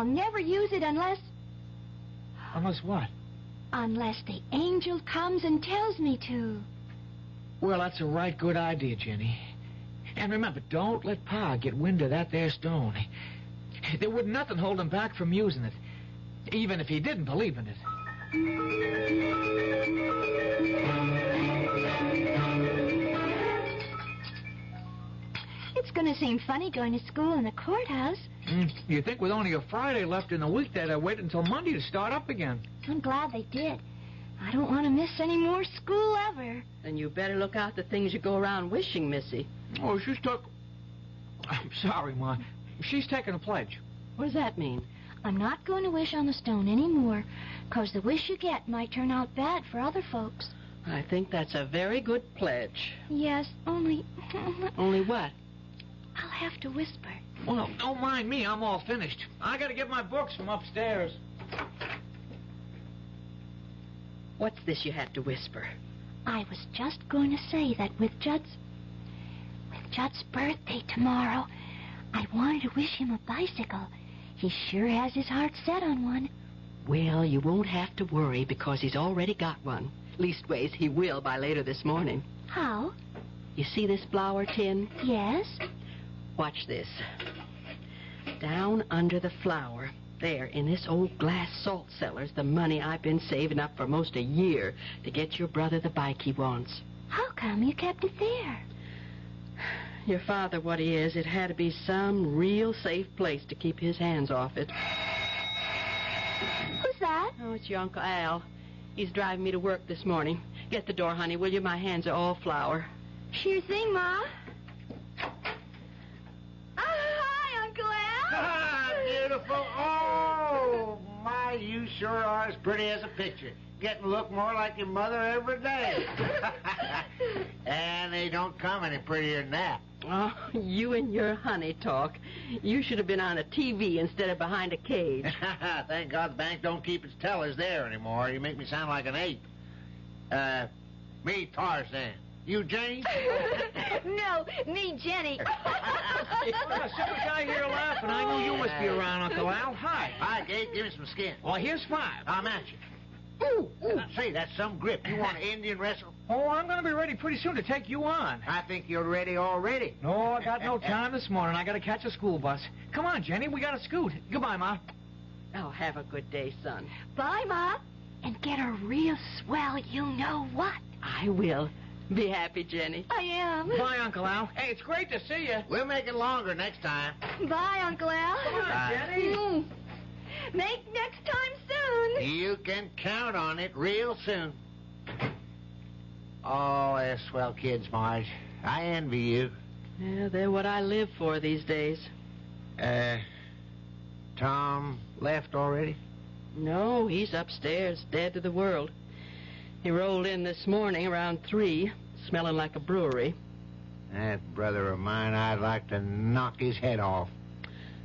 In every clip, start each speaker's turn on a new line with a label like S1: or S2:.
S1: I'll never use it unless...
S2: Unless what?
S1: Unless the angel comes and tells me to.
S2: Well, that's a right good idea, Jenny. And remember, don't let Pa get wind of that there stone. There would nothing hold him back from using it, even if he didn't believe in it.
S1: It's going to seem funny going to school in the courthouse.
S2: You think with only a Friday left in the week they'd wait until Monday to start up again?
S1: I'm glad they did. I don't want to miss any more school ever.
S3: Then you better look out the things you go around wishing, Missy.
S2: Oh, she's took... I'm sorry, Ma. She's taken a pledge.
S3: What does that mean?
S1: I'm not going to wish on the stone anymore, 'cause the wish you get might turn out bad for other folks.
S3: I think that's a very good pledge.
S1: Yes, only...
S3: Only what?
S1: I'll have to whisper.
S2: Well, don't mind me. I'm all finished. I got to get my books from upstairs.
S3: What's this you have to whisper?
S1: I was just going to say that with Judd's birthday tomorrow, I wanted to wish him a bicycle. He sure has his heart set on one.
S3: Well, you won't have to worry because he's already got one. Leastways, he will by later this morning.
S1: How?
S3: You see this flour tin?
S1: Yes.
S3: Watch this. Down under the flour, there in this old glass salt cellar's the money I've been saving up for most a year to get your brother the bike he wants.
S1: How come you kept it there?
S3: Your father, what he is, it had to be some real safe place to keep his hands off it.
S1: Who's that?
S3: Oh, it's your Uncle Al. He's driving me to work this morning. Get the door, honey, will you? My hands are all flour.
S1: Sure thing, Ma. Hi, Uncle Al.
S4: Ah, beautiful. Oh, my, you sure are as pretty as a picture. Getting to look more like your mother every day. And they don't come any prettier than that.
S3: Oh, you and your honey talk. You should have been on a TV instead of behind a cage.
S4: Thank God the bank don't keep its tellers there anymore. You make me sound like an ape. Me, Tarzan. You, Jane?
S1: No, me, Jenny.
S2: Well, I see a guy here laughing. I knew you must be around, Uncle Al. Hi.
S4: Hi, Gabe. Give me some skin.
S2: Well, here's 5.
S4: I'm at you. Ooh. Say, that's some grip. You want an Indian wrestle?
S2: Oh, I'm going to be ready pretty soon to take you on.
S4: I think you're ready already.
S2: No, I got no time this morning. I got to catch a school bus. Come on, Jenny. We got to scoot. Goodbye, Ma.
S3: Oh, have a good day, son.
S1: Bye, Ma. And get a real swell you-know-what.
S3: I will. Be happy, Jenny.
S1: I am.
S2: Bye, Uncle Al. Hey, it's great to see you.
S4: We'll make it longer next time.
S1: Bye, Uncle Al.
S2: Come on,
S4: Bye.
S2: Jenny.
S1: Make next time soon.
S4: You can count on it real soon. Oh, they're swell kids, Marge. I envy you.
S3: Yeah, they're what I live for these days.
S4: Tom left already?
S3: No, he's upstairs, dead to the world. He rolled in this morning around 3, smelling like a brewery.
S4: That brother of mine, I'd like to knock his head off.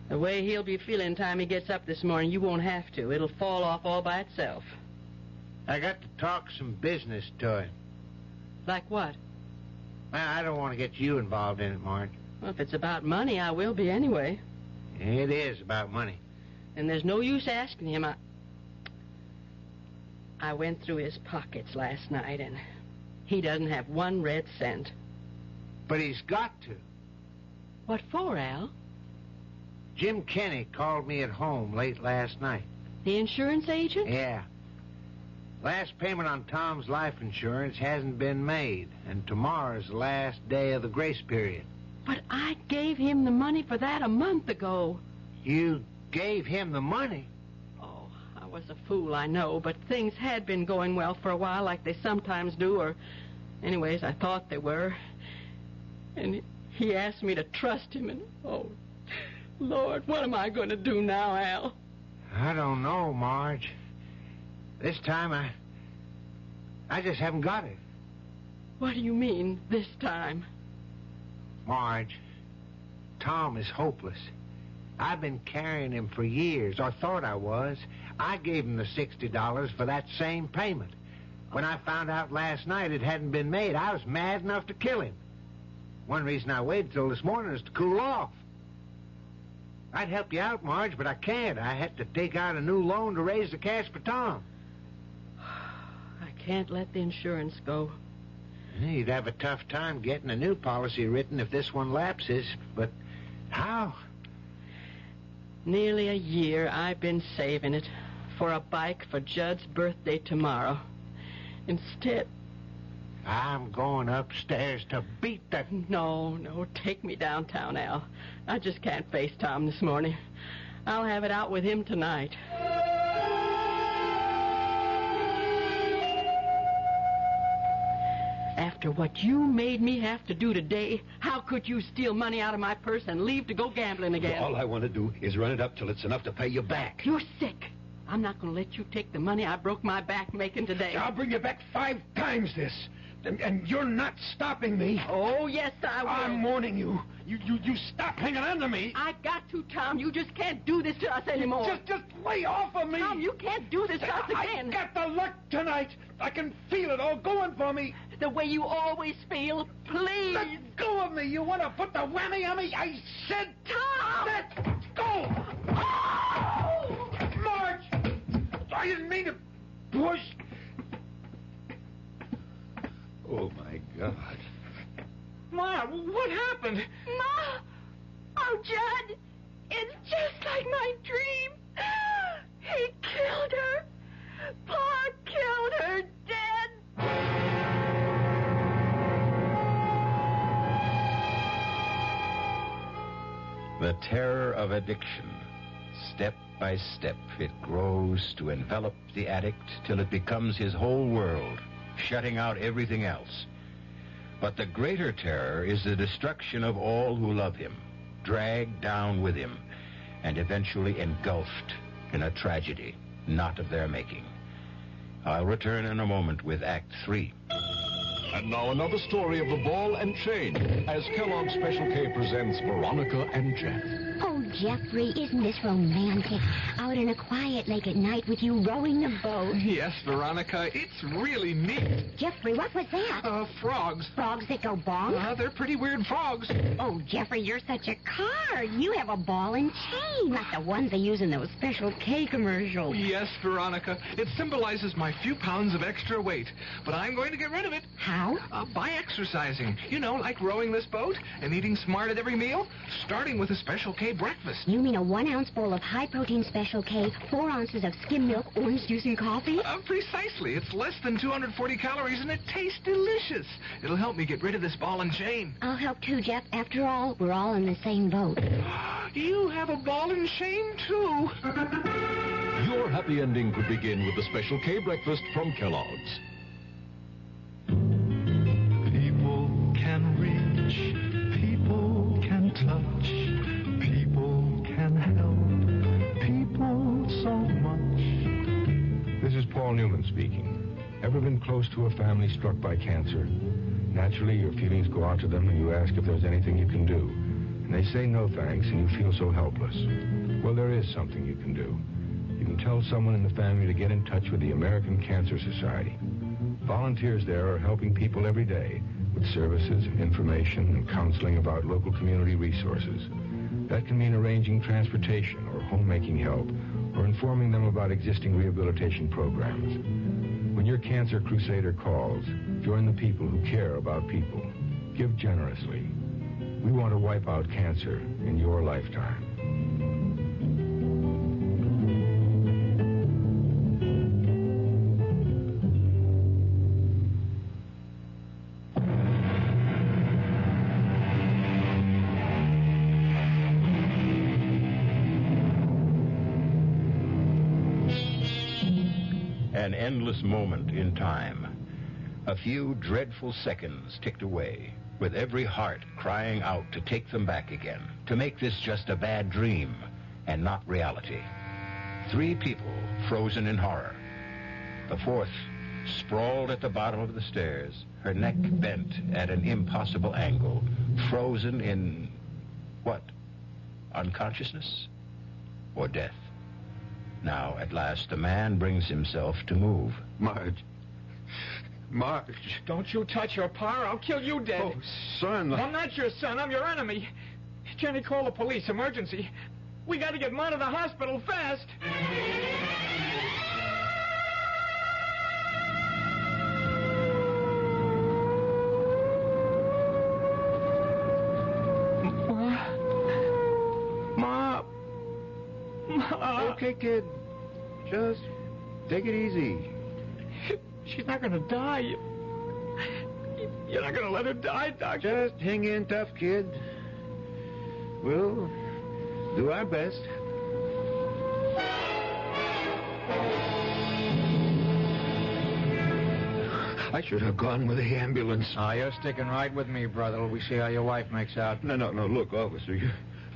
S3: The way he'll be feeling time he gets up this morning, you won't have to. It'll fall off all by itself.
S4: I got to talk some business to him.
S3: Like what?
S4: Well, I don't want to get you involved in it, Marge.
S3: Well, if it's about money, I will be anyway.
S4: It is about money.
S3: And there's no use asking him. I went through his pockets last night, and he doesn't have 1 red cent.
S4: But he's got to.
S3: What for, Al?
S4: Jim Kenny called me at home late last night.
S3: The insurance agent?
S4: Yeah. Last payment on Tom's life insurance hasn't been made, and tomorrow's the last day of the grace period.
S3: But I gave him the money for that a month ago.
S4: You gave him the money?
S3: Oh, I was a fool, I know, but things had been going well for a while like they sometimes do, or anyways, I thought they were. And he asked me to trust him, and oh, Lord, what am I going to do now, Al?
S4: I don't know, Marge. This time, I just haven't got it.
S3: What do you mean, this time?
S4: Marge, Tom is hopeless. I've been carrying him for years, or thought I was. I gave him the $60 for that same payment. When I found out last night it hadn't been made, I was mad enough to kill him. One reason I waited till this morning is to cool off. I'd help you out, Marge, but I can't. I had to take out a new loan to raise the cash for Tom.
S3: I can't let the insurance go.
S4: You'd have a tough time getting a new policy written if this one lapses, but how?
S3: Nearly a year I've been saving it for a bike for Judd's birthday tomorrow. Instead...
S4: I'm going upstairs to beat the...
S3: No, take me downtown, Al. I just can't face Tom this morning. I'll have it out with him tonight. After what you made me have to do today, how could you steal money out of my purse and leave to go gambling again?
S5: All I want to do is run it up till it's enough to pay you back.
S3: You're sick. I'm not going to let you take the money I broke my back making today.
S5: I'll bring you back 5 times this. And you're not stopping me.
S3: Oh, yes, I will.
S5: I'm warning you. You stop hanging on to me.
S3: I got to, Tom. You just can't do this to us anymore.
S5: Just lay off of me.
S3: Tom, you can't do this to us again.
S5: I got the luck tonight. I can feel it all going for me.
S3: The way you always feel. Please.
S5: Let go of me. You want to put the whammy on me? I said...
S3: Tom!
S5: Let go!
S3: Oh!
S5: Marge! I didn't mean to push... Oh, my God.
S2: Ma, what happened?
S1: Ma! Oh, Judd! It's just like my dream. He killed her. Pa killed her dead.
S6: The terror of addiction. Step by step, it grows to envelop the addict till it becomes his whole world, shutting out everything else. But the greater terror is the destruction of all who love him, dragged down with him, and eventually engulfed in a tragedy not of their making. I'll return in a moment with Act 3.
S7: And now another story of the ball and chain, as Kellogg's Special K presents Veronica and Jeff.
S1: Oh, Jeffrey, isn't this romantic? Out in a quiet lake at night with you rowing the boat.
S2: Yes, Veronica, it's really neat.
S1: Jeffrey, what was that?
S2: Frogs.
S1: Frogs that go bonk?
S2: They're pretty weird frogs.
S1: Oh, Jeffrey, you're such a card. You have a ball and chain, like the ones they use in those Special K commercials.
S2: Yes, Veronica, it symbolizes my few pounds of extra weight. But I'm going to get rid of it.
S1: How?
S2: By exercising. You know, like rowing this boat and eating smart at every meal, starting with a Special K breakfast.
S1: You mean a 1-ounce bowl of high-protein Special K, 4 ounces of skim milk, orange juice, and coffee?
S2: Precisely. It's less than 240 calories, and it tastes delicious. It'll help me get rid of this ball and chain.
S1: I'll help too, Jeff. After all, we're all in the same boat.
S2: You have a ball and chain, too.
S7: Your happy ending could begin with the Special K breakfast from Kellogg's.
S8: People can reach, people can touch, people can help, people so much.
S9: This is Paul Newman speaking. Ever been close to a family struck by cancer? Naturally, your feelings go out to them and you ask if there's anything you can do. And they say no thanks and you feel so helpless. Well, there is something you can do. You can tell someone in the family to get in touch with the American Cancer Society. Volunteers there are helping people every day with services, information, and counseling about local community resources. That can mean arranging transportation or homemaking help or informing them about existing rehabilitation programs. When your cancer crusader calls, join the people who care about people. Give generously. We want to wipe out cancer in your lifetime.
S6: An endless moment in time. A few dreadful seconds ticked away, with every heart crying out to take them back again, to make this just a bad dream and not reality. 3 people frozen in horror. The 4th sprawled at the bottom of the stairs, her neck bent at an impossible angle, frozen in, what, unconsciousness or death? Now, at last, the man brings himself to move.
S5: Marge.
S2: Don't you touch your pa, or I'll kill you dead.
S5: Oh, son.
S2: I'm not your son. I'm your enemy. Jenny, call the police. Emergency. We got to get Ma to the hospital fast. Ma.
S9: Okay, kid. Just take it easy.
S2: She's not going to die. You're not going to let her die, Doctor.
S9: Just hang in tough, kid. We'll do our best. I should have gone with the ambulance.
S2: Oh, you're sticking right with me, brother. We see how your wife makes out.
S9: No. Look, officer,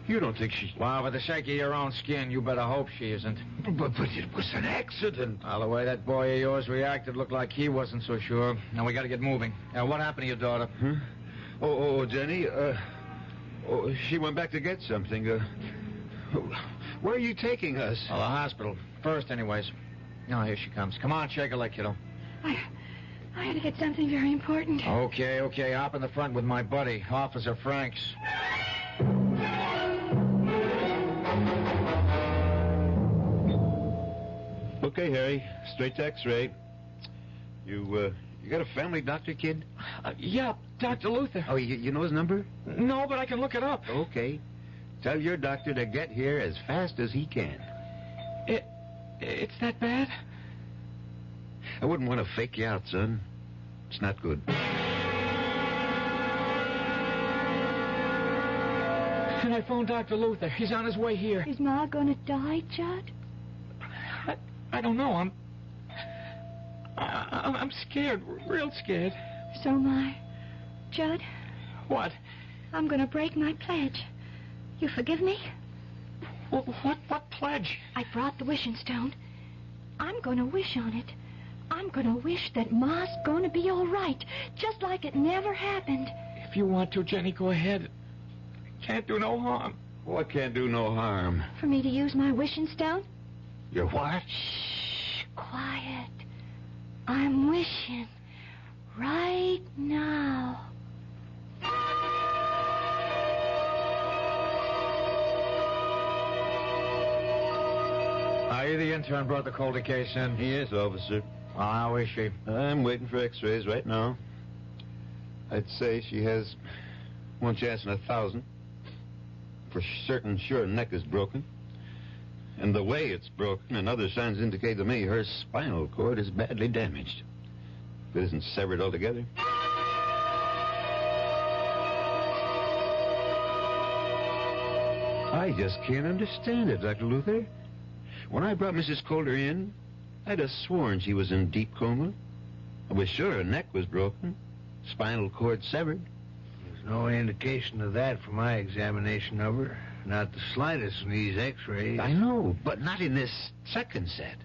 S9: you don't think she's...
S2: Well, for the sake of your own skin, you better hope she isn't.
S9: But it was an accident.
S2: Well, the way that boy of yours reacted looked like he wasn't so sure. Now, we got to get moving. Now, what happened to your daughter?
S9: Huh? Oh, Jenny, she went back to get something. Where are you taking us?
S2: Well, the hospital. First, anyways. Oh, here she comes. Come on, shake a leg, kiddo.
S10: I had to get something very important.
S2: Okay. Hop in the front with my buddy, Officer Franks.
S9: Okay, Harry. Straight to X-ray. You got a family doctor, kid?
S2: Yeah, Dr. Luther.
S9: Oh, you know his number?
S2: No, but I can look it up.
S9: Okay. Tell your doctor to get here as fast as he can.
S2: It's that bad?
S9: I wouldn't want to fake you out, son. It's not good.
S2: And I phoned Dr. Luther. He's on his way here.
S10: Is Ma gonna die, Judd?
S2: I don't know. I'm scared, real scared.
S10: So am I. Judd,
S2: What?
S10: I'm gonna break my pledge. You forgive me?
S2: What pledge?
S10: I brought the wishing stone. I'm gonna wish on it. I'm gonna wish that Ma's gonna be all right, just like it never happened.
S2: If you want to, Jenny, go ahead. Can't do no harm.
S9: What can't do no harm?
S10: For me to use my wishing stone?
S9: Your what?
S10: Shh, quiet. I'm wishing right now.
S2: Are you the intern brought the Calder case in?
S9: Yes, officer.
S2: Well, how is she?
S9: I'm waiting for X-rays right now. I'd say she has one chance in 1,000. For certain, sure, her neck is broken. And the way it's broken and other signs indicate to me her spinal cord is badly damaged. If it isn't severed altogether. I just can't understand it, Dr. Luther. When I brought Mrs. Calder in, I'd have sworn she was in deep coma. I was sure her neck was broken, spinal cord severed.
S4: There's no indication of that from my examination of her. Not the slightest in these X-rays.
S9: I know, but not in this second set.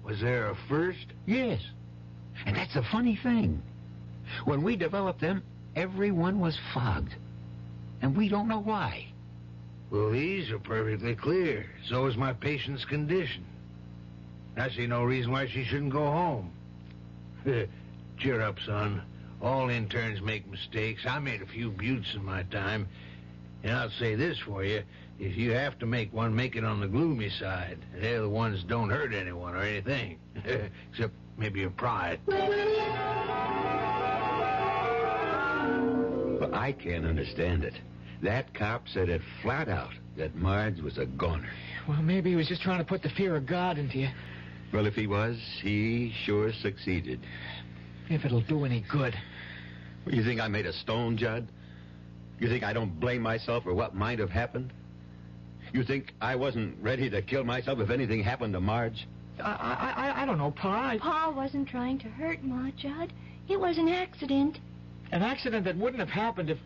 S4: Was there a first?
S9: Yes. And that's the funny thing. When we developed them, everyone was fogged. And we don't know why.
S4: Well, these are perfectly clear. So is my patient's condition. I see no reason why she shouldn't go home. Cheer up, son. All interns make mistakes. I made a few buttes in my time. And I'll say this for you. If you have to make one, make it on the gloomy side. They're the ones that don't hurt anyone or anything. Except maybe your pride.
S9: But I can't understand it. That cop said it flat out that Marge was a goner.
S2: Well, maybe he was just trying to put the fear of God into you.
S9: Well, if he was, he sure succeeded.
S2: If it'll do any good.
S9: You think I made a stone, Judd? You think I don't blame myself for what might have happened? You think I wasn't ready to kill myself if anything happened to Marge?
S2: I don't know, Pa.
S10: Pa wasn't trying to hurt Ma, Judd. It was an accident.
S2: An accident that wouldn't have happened if...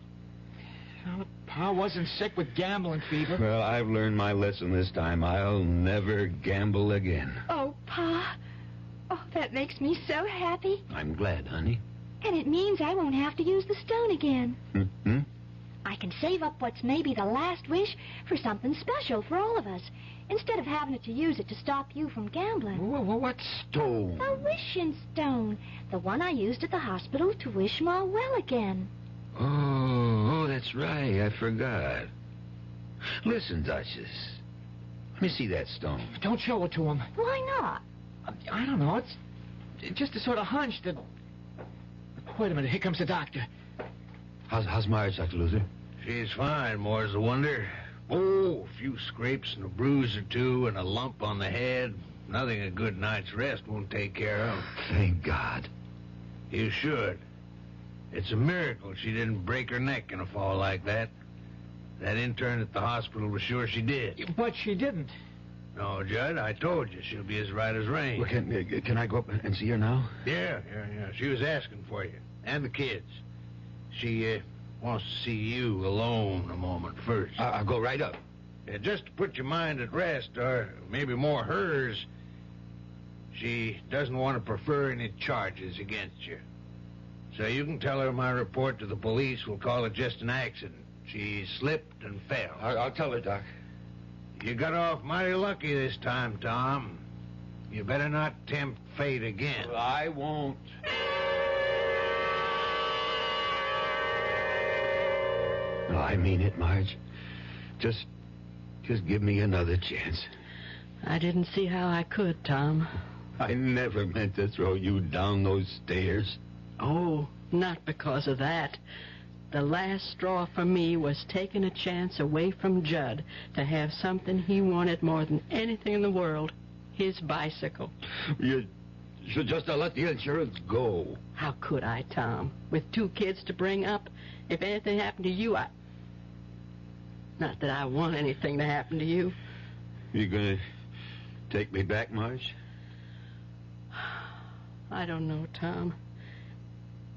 S2: Well, Pa wasn't sick with gambling fever.
S9: Well, I've learned my lesson this time. I'll never gamble again.
S10: Oh, Pa. Oh, that makes me so happy.
S9: I'm glad, honey.
S10: And it means I won't have to use the stone again.
S9: Mm-hmm.
S10: I can save up what's maybe the last wish for something special for all of us, instead of having to use it to stop you from gambling.
S2: What stone?
S10: A wishing stone. The one I used at the hospital to wish Ma well again.
S9: Oh, that's right. I forgot. Listen, Duchess. Let me see that stone.
S2: Don't show it to him.
S10: Why not?
S2: I don't know. It's just a sort of hunch that... Wait a minute. Here comes the doctor.
S9: How's Marge, Dr. Luther?
S4: She's fine, more's the wonder. Oh, a few scrapes and a bruise or two and a lump on the head. Nothing a good night's rest won't take care of.
S9: Thank God.
S4: You should. It's a miracle she didn't break her neck in a fall like that. That intern at the hospital was sure she did.
S2: But she didn't.
S4: No, Judd, I told you she'll be as right as rain.
S9: Well, can I go up and see her now?
S4: Yeah. She was asking for you. And the kids. She wants to see you alone a moment first.
S9: I'll go right up.
S4: Yeah, just to put your mind at rest, or maybe more hers, she doesn't want to prefer any charges against you. So you can tell her my report to the police will call it just an accident. She slipped and fell.
S9: I'll tell her, Doc.
S4: You got off mighty lucky this time, Tom. You better not tempt fate again.
S9: Well, I won't. No, I mean it, Marge. Just give me another chance.
S3: I didn't see how I could, Tom.
S9: I never meant to throw you down those stairs.
S3: Oh, not because of that. The last straw for me was taking a chance away from Judd to have something he wanted more than anything in the world, his bicycle.
S9: You should just have let the insurance go.
S3: How could I, Tom? With 2 kids to bring up, if anything happened to you, Not that I want anything to happen to you.
S9: You gonna take me back, Marge?
S3: I don't know, Tom.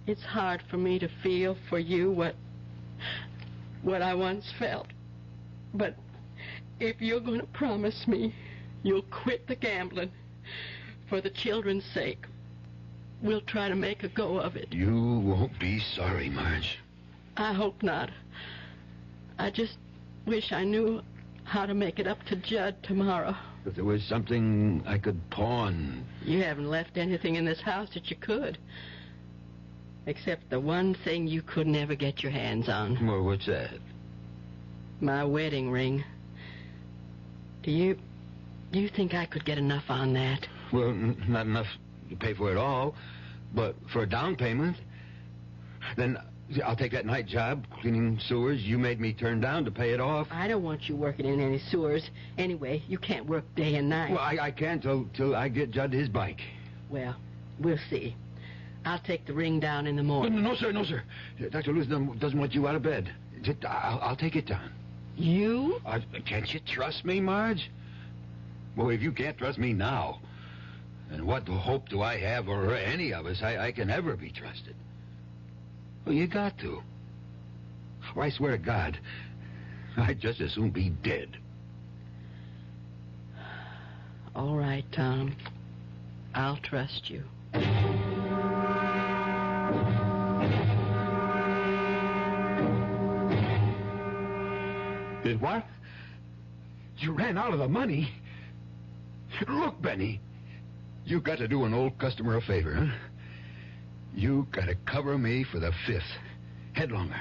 S3: It's hard for me to feel for you what I once felt. But if you're going to promise me you'll quit the gambling for the children's sake, we'll try to make a go of it.
S9: You won't be sorry, Marge.
S3: I hope not. I just wish I knew how to make it up to Judd tomorrow.
S9: If there was something I could pawn...
S3: You haven't left anything in this house that you could. Except the one thing you could never get your hands on.
S9: Well, what's that?
S3: My wedding ring. Do you think I could get enough on that?
S9: Well, not enough to pay for it all, but for a down payment. Then I'll take that night job cleaning sewers you made me turn down to pay it off.
S3: I don't want you working in any sewers. Anyway, you can't work day and night.
S9: Well, I can't till I get Judd his bike.
S3: Well, we'll see. I'll take the ring down in the morning.
S9: No, sir. Dr. Lewis doesn't want you out of bed. I'll take it down.
S3: You?
S9: Can't you trust me, Marge? Well, if you can't trust me now, then what hope do I have, or any of us, I can ever be trusted? Well, you got to. Well, I swear to God, I'd just as soon be dead.
S3: All right, Tom. I'll trust you.
S9: Did what? You ran out of the money? Look, Benny, you got to do an old customer a favor, huh? You got to cover me for the 5th. Headlonger.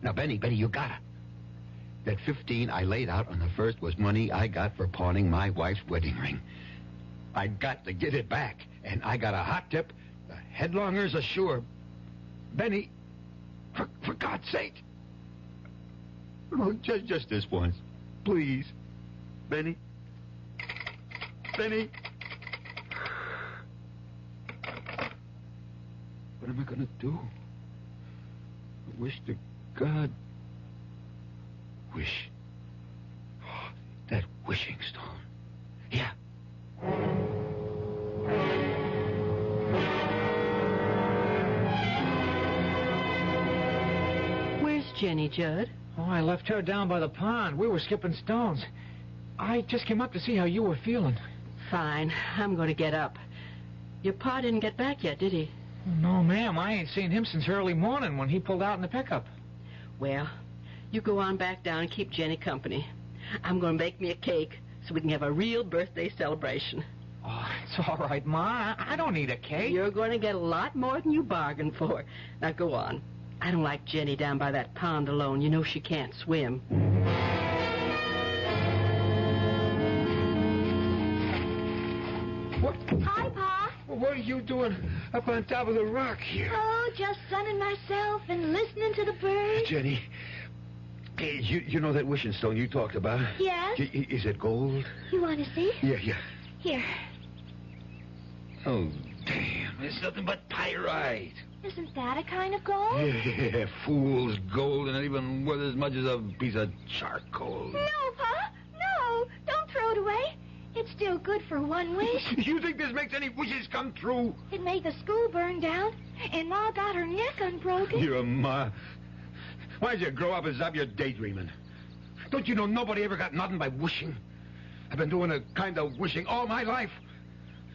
S9: Now, Benny, you got it. That 15 I laid out on the 1st was money I got for pawning my wife's wedding ring. I got to get it back, and I got a hot tip. The headlonger's a sure. Benny, for God's sake. Oh, just this once. Please. Benny. What am I going to do? Wish to God. Wish. That wishing stone. Yeah.
S3: Where's Jenny, Judd?
S2: Oh, I left her down by the pond. We were skipping stones. I just came up to see how you were feeling.
S3: Fine. I'm going to get up. Your pa didn't get back yet, did he?
S2: No, ma'am. I ain't seen him since early morning when he pulled out in the pickup.
S3: Well, you go on back down and keep Jenny company. I'm going to bake me a cake so we can have a real birthday celebration.
S2: Oh, it's all right, Ma. I don't need a cake.
S3: You're going to get a lot more than you bargained for. Now, go on. I don't like Jenny down by that pond alone. You know she can't swim.
S5: What?
S10: Hi, Pa.
S5: What are you doing up on top of the rock here?
S10: Oh, just sunning myself and listening to the birds.
S5: Jenny, hey, you know that wishing stone you talked about?
S10: Yes?
S5: Is it gold?
S10: You want to see?
S5: Yeah.
S10: Here.
S5: Oh, damn. It's nothing but pyrite.
S10: Isn't that a kind of gold?
S5: Yeah, fool's gold, and not even worth as much as a piece of charcoal.
S10: No, Pa. No. Don't throw it away. It's still good for one wish.
S5: You think this makes any wishes come true?
S10: It made the school burn down, and Ma got her neck unbroken.
S5: You're a ma. Why'd you grow up and stop your daydreaming? Don't you know nobody ever got nothing by wishing? I've been doing a kind of wishing all my life.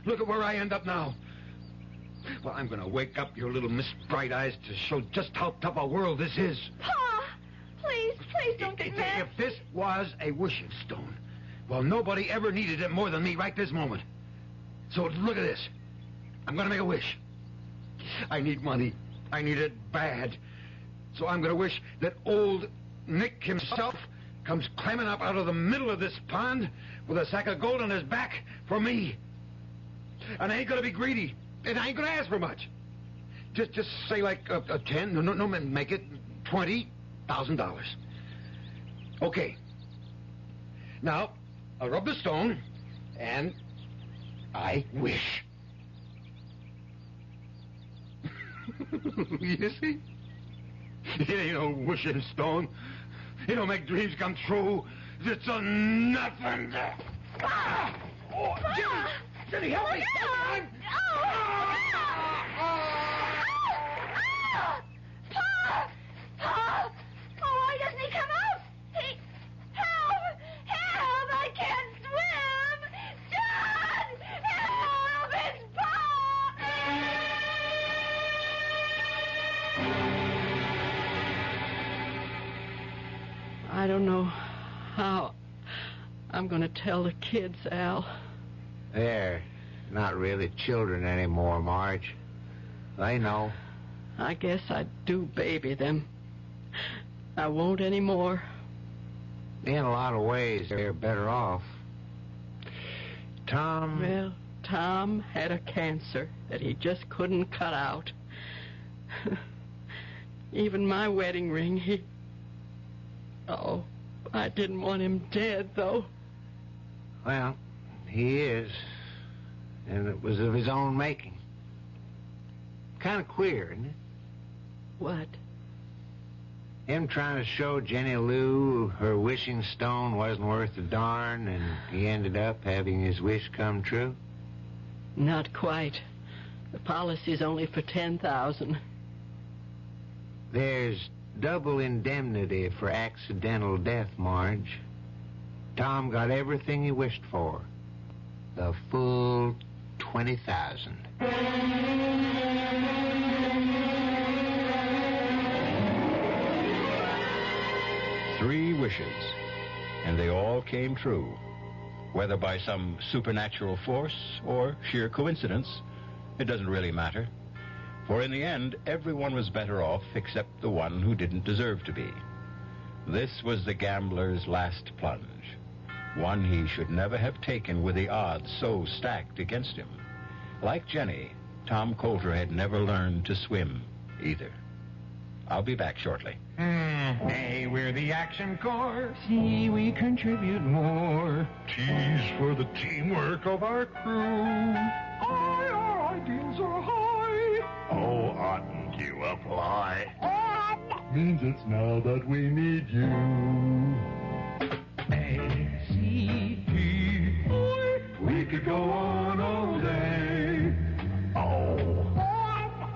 S5: Look at where I end up now. Well, I'm going to wake up your little Miss Bright Eyes to show just how tough a world this is.
S10: Pa! Please don't get mad.
S5: If this was a wishing stone, well, nobody ever needed it more than me right this moment. So look at this. I'm going to make a wish. I need money. I need it bad. So I'm going to wish that old Nick himself comes climbing up out of the middle of this pond with a sack of gold on his back for me. And I ain't going to be greedy. And I ain't going to ask for much. Just say like a 10, no, make it $20,000. Okay. Now, I'll rub the stone, and I wish. You see? It ain't no wishing stone. It don't make dreams come true. It's a nothing. Ah! Oh, Jenny, help me! I'm...
S10: Pa! Why doesn't he come out? Help! I can't swim! John! Help! It's Pa!
S3: I don't know how I'm going to tell the kids, Al.
S4: They're not really children anymore, Marge. They know.
S3: I guess I do baby them. I won't anymore.
S4: In a lot of ways, they're better off. Tom...
S3: Well, Tom had a cancer that he just couldn't cut out. Even my wedding ring, Oh, I didn't want him dead, though.
S4: Well, he is. And it was of his own making. Kind of queer, isn't it?
S3: What?
S4: Him trying to show Jenny Lou her wishing stone wasn't worth a darn, and he ended up having his wish come true?
S3: Not quite. The policy's only for $10,000.
S4: There's double indemnity for accidental death, Marge. Tom got everything he wished for. The full $20,000.
S6: 3 wishes, and they all came true. Whether by some supernatural force or sheer coincidence, it doesn't really matter. For in the end, everyone was better off except the one who didn't deserve to be. This was the gambler's last plunge, one he should never have taken with the odds so stacked against him. Like Jenny, Tom Coulter had never learned to swim either. I'll be back shortly.
S5: Hey, we're the Action Corps. See, we contribute more.
S8: T's for the teamwork of our crew.
S5: Aye, our ideals are high.
S8: Oh, oughtn't you apply? Means it's now that we need you.
S5: A-C-P.
S8: We could go on all day. Oh.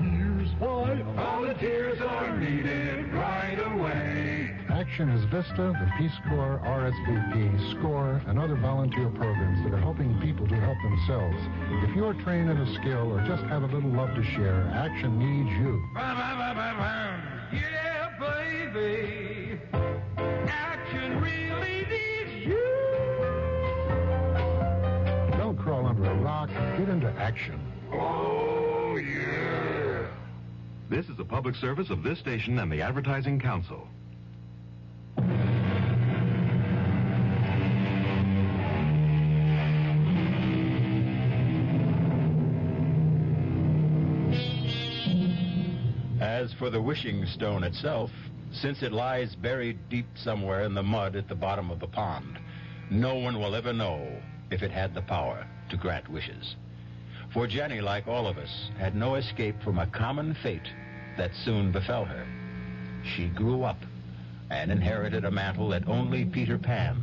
S8: Here's why volunteers are needed right away.
S11: Action is VISTA, the Peace Corps, RSVP, SCORE, and other volunteer programs that are helping people to help themselves. If you're trained in a skill or just have a little love to share, Action needs you.
S5: Yeah, baby. Action really needs you.
S11: Don't crawl under a rock. Get into action.
S8: Oh, yeah.
S7: This is a public service of this station and the Advertising Council.
S6: As for the wishing stone itself, since it lies buried deep somewhere in the mud at the bottom of the pond, no one will ever know if it had the power to grant wishes. For Jenny, like all of us, had no escape from a common fate that soon befell her. She grew up and inherited a mantle that only Peter Pan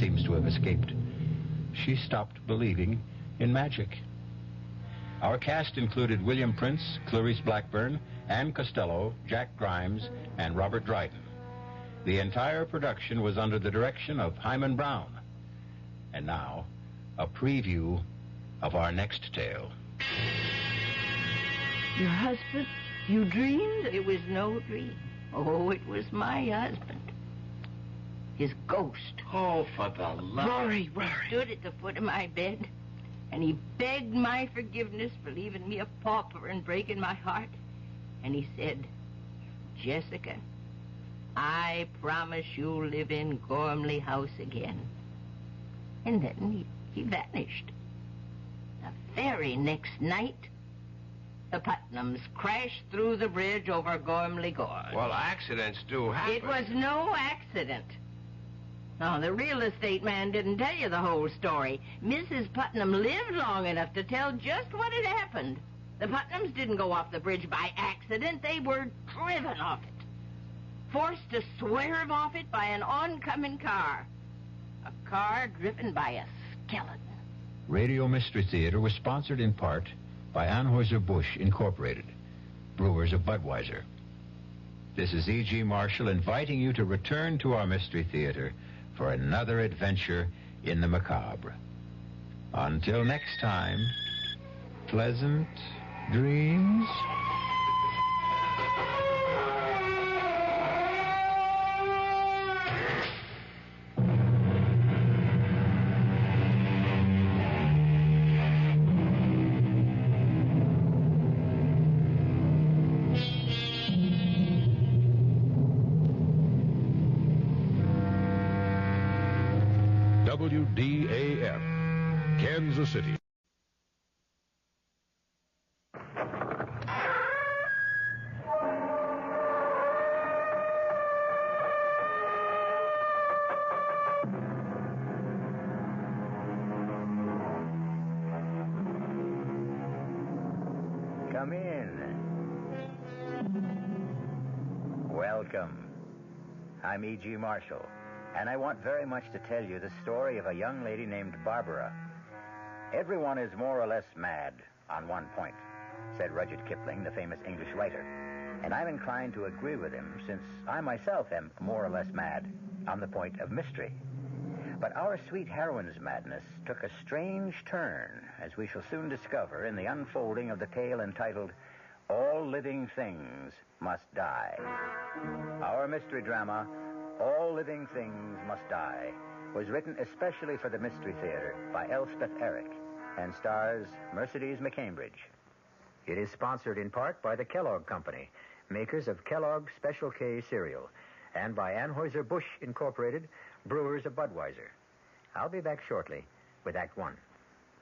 S6: seems to have escaped. She stopped believing in magic. Our cast included William Prince, Clarice Blackburn, Ann Costello, Jack Grimes, and Robert Dryden. The entire production was under the direction of Hyman Brown. And now, a preview of our next tale.
S12: Your husband? You dreamed? It was no dream. Oh, it was my husband. His ghost.
S4: Oh, for the love...
S12: Rory. Stood at the foot of my bed, and he begged my forgiveness for leaving me a pauper and breaking my heart. And he said, Jessica, I promise you'll live in Gormley House again. And then he vanished. The very next night, the Putnams crashed through the bridge over Gormley Gorge.
S4: Well, accidents do happen.
S12: It was no accident. No, the real estate man didn't tell you the whole story. Mrs. Putnam lived long enough to tell just what had happened. The Putnams didn't go off the bridge by accident. They were driven off it. Forced to swerve off it by an oncoming car. A car driven by a skeleton.
S6: Radio Mystery Theater was sponsored in part by Anheuser-Busch Incorporated, brewers of Budweiser. This is E.G. Marshall inviting you to return to our Mystery Theater for another adventure in the macabre. Until next time, pleasant dreams.
S7: WDAF, Kansas City.
S13: Come in. Welcome. I'm E.G. Marshall, and I want very much to tell you the story of a young lady named Barbara. Everyone is more or less mad on one point, said Rudyard Kipling, the famous English writer. And I'm inclined to agree with him, since I myself am more or less mad on the point of mystery. But our sweet heroine's madness took a strange turn, as we shall soon discover in the unfolding of the tale entitled All Living Things Must Die. Our mystery drama, All Living Things Must Die, was written especially for the Mystery Theater by Elspeth Eric and stars Mercedes McCambridge. It is sponsored in part by the Kellogg Company, makers of Kellogg's Special K cereal, and by Anheuser-Busch Incorporated, brewers of Budweiser. I'll be back shortly with Act One.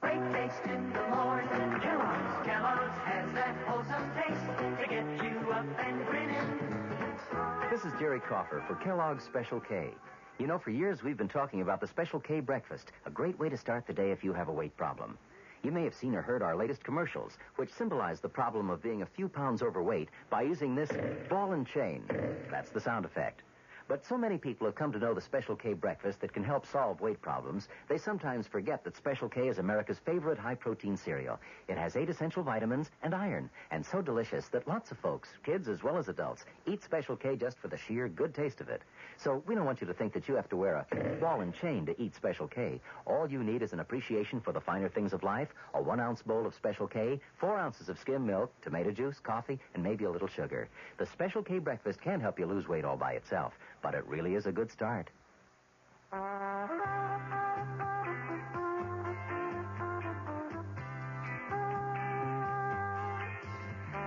S14: Great taste in the morning. Kellogg's has that wholesome taste to get you up and grinning.
S15: This is Jerry Coffer for Kellogg's Special K. You know, for years we've been talking about the Special K breakfast, a great way to start the day if you have a weight problem. You may have seen or heard our latest commercials, which symbolize the problem of being a few pounds overweight by using this ball and chain. That's the sound effect. But so many people have come to know the Special K breakfast that can help solve weight problems, they sometimes forget that Special K is America's favorite high-protein cereal. It has 8 essential vitamins and iron, and so delicious that lots of folks, kids as well as adults, eat Special K just for the sheer good taste of it. So we don't want you to think that you have to wear a ball and chain to eat Special K. All you need is an appreciation for the finer things of life, a 1-ounce bowl of Special K, 4 ounces of skim milk, tomato juice, coffee, and maybe a little sugar. The Special K breakfast can help you lose weight all by itself, but it really is a good start.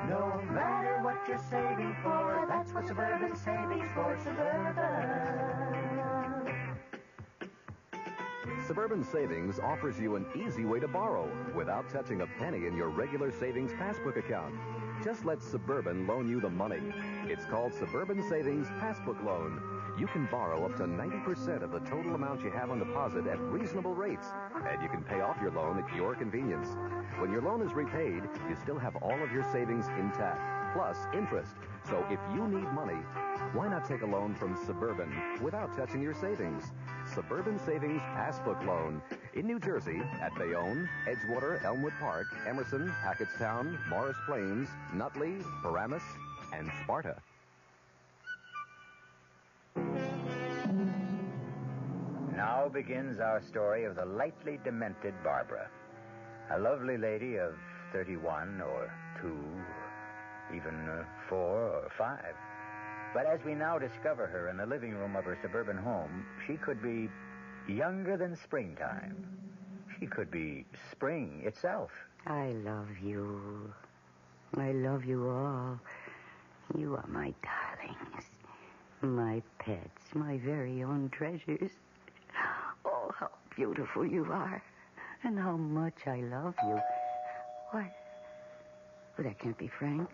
S14: No matter what you're saving for, that's what Suburban Savings for Suburban.
S16: Suburban Savings offers you an easy way to borrow without touching a penny in your regular savings passbook account. Just let Suburban loan you the money. It's called Suburban Savings Passbook Loan. You can borrow up to 90% of the total amount you have on deposit at reasonable rates. And you can pay off your loan at your convenience. When your loan is repaid, you still have all of your savings intact, plus interest. So if you need money, why not take a loan from Suburban without touching your savings? Suburban Savings Passbook Loan. In New Jersey, at Bayonne, Edgewater, Elmwood Park, Emerson, Hackettstown, Morris Plains, Nutley, Paramus, and Sparta.
S13: Now begins our story of the lightly demented Barbara. A lovely lady of 31 or 2, even 4 or 5. But as we now discover her in the living room of her suburban home, she could be younger than springtime. She could be spring itself.
S17: I love you. I love you all. You are my darlings, my pets, my very own treasures. Oh, how beautiful you are, and how much I love you. What? Well, that can't be Frank.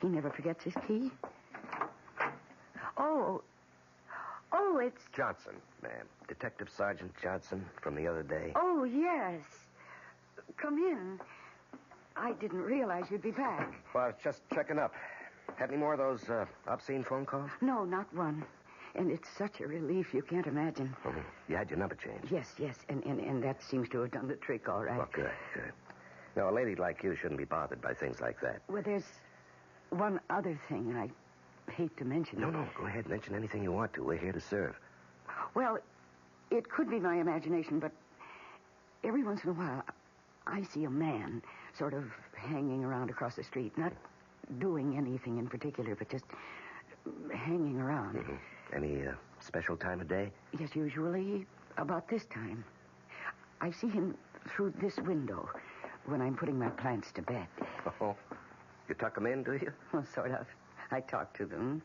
S17: He never forgets his key. Oh, it's...
S18: Johnson, ma'am. Detective Sergeant Johnson from the other day.
S17: Oh, yes. Come in. I didn't realize you'd be back.
S18: Well, I was just checking up. Had any more of those obscene phone calls?
S17: No, not one. And it's such a relief you can't imagine.
S18: Mm-hmm. You had your number changed?
S17: Yes. And that seems to have done the trick all right.
S18: Well, good. Now, a lady like you shouldn't be bothered by things like that.
S17: Well, there's one other thing I hate to mention.
S18: No. Go ahead. Mention anything you want to. We're here to serve.
S17: Well, it could be my imagination, but every once in a while, I see a man sort of hanging around across the street, not doing anything in particular, but just hanging around.
S18: Mm-hmm. Any special time of day?
S17: Yes, usually about this time. I see him through this window when I'm putting my plants to bed.
S18: Oh, you tuck them in, do you?
S17: Well, sort of. I talk to them,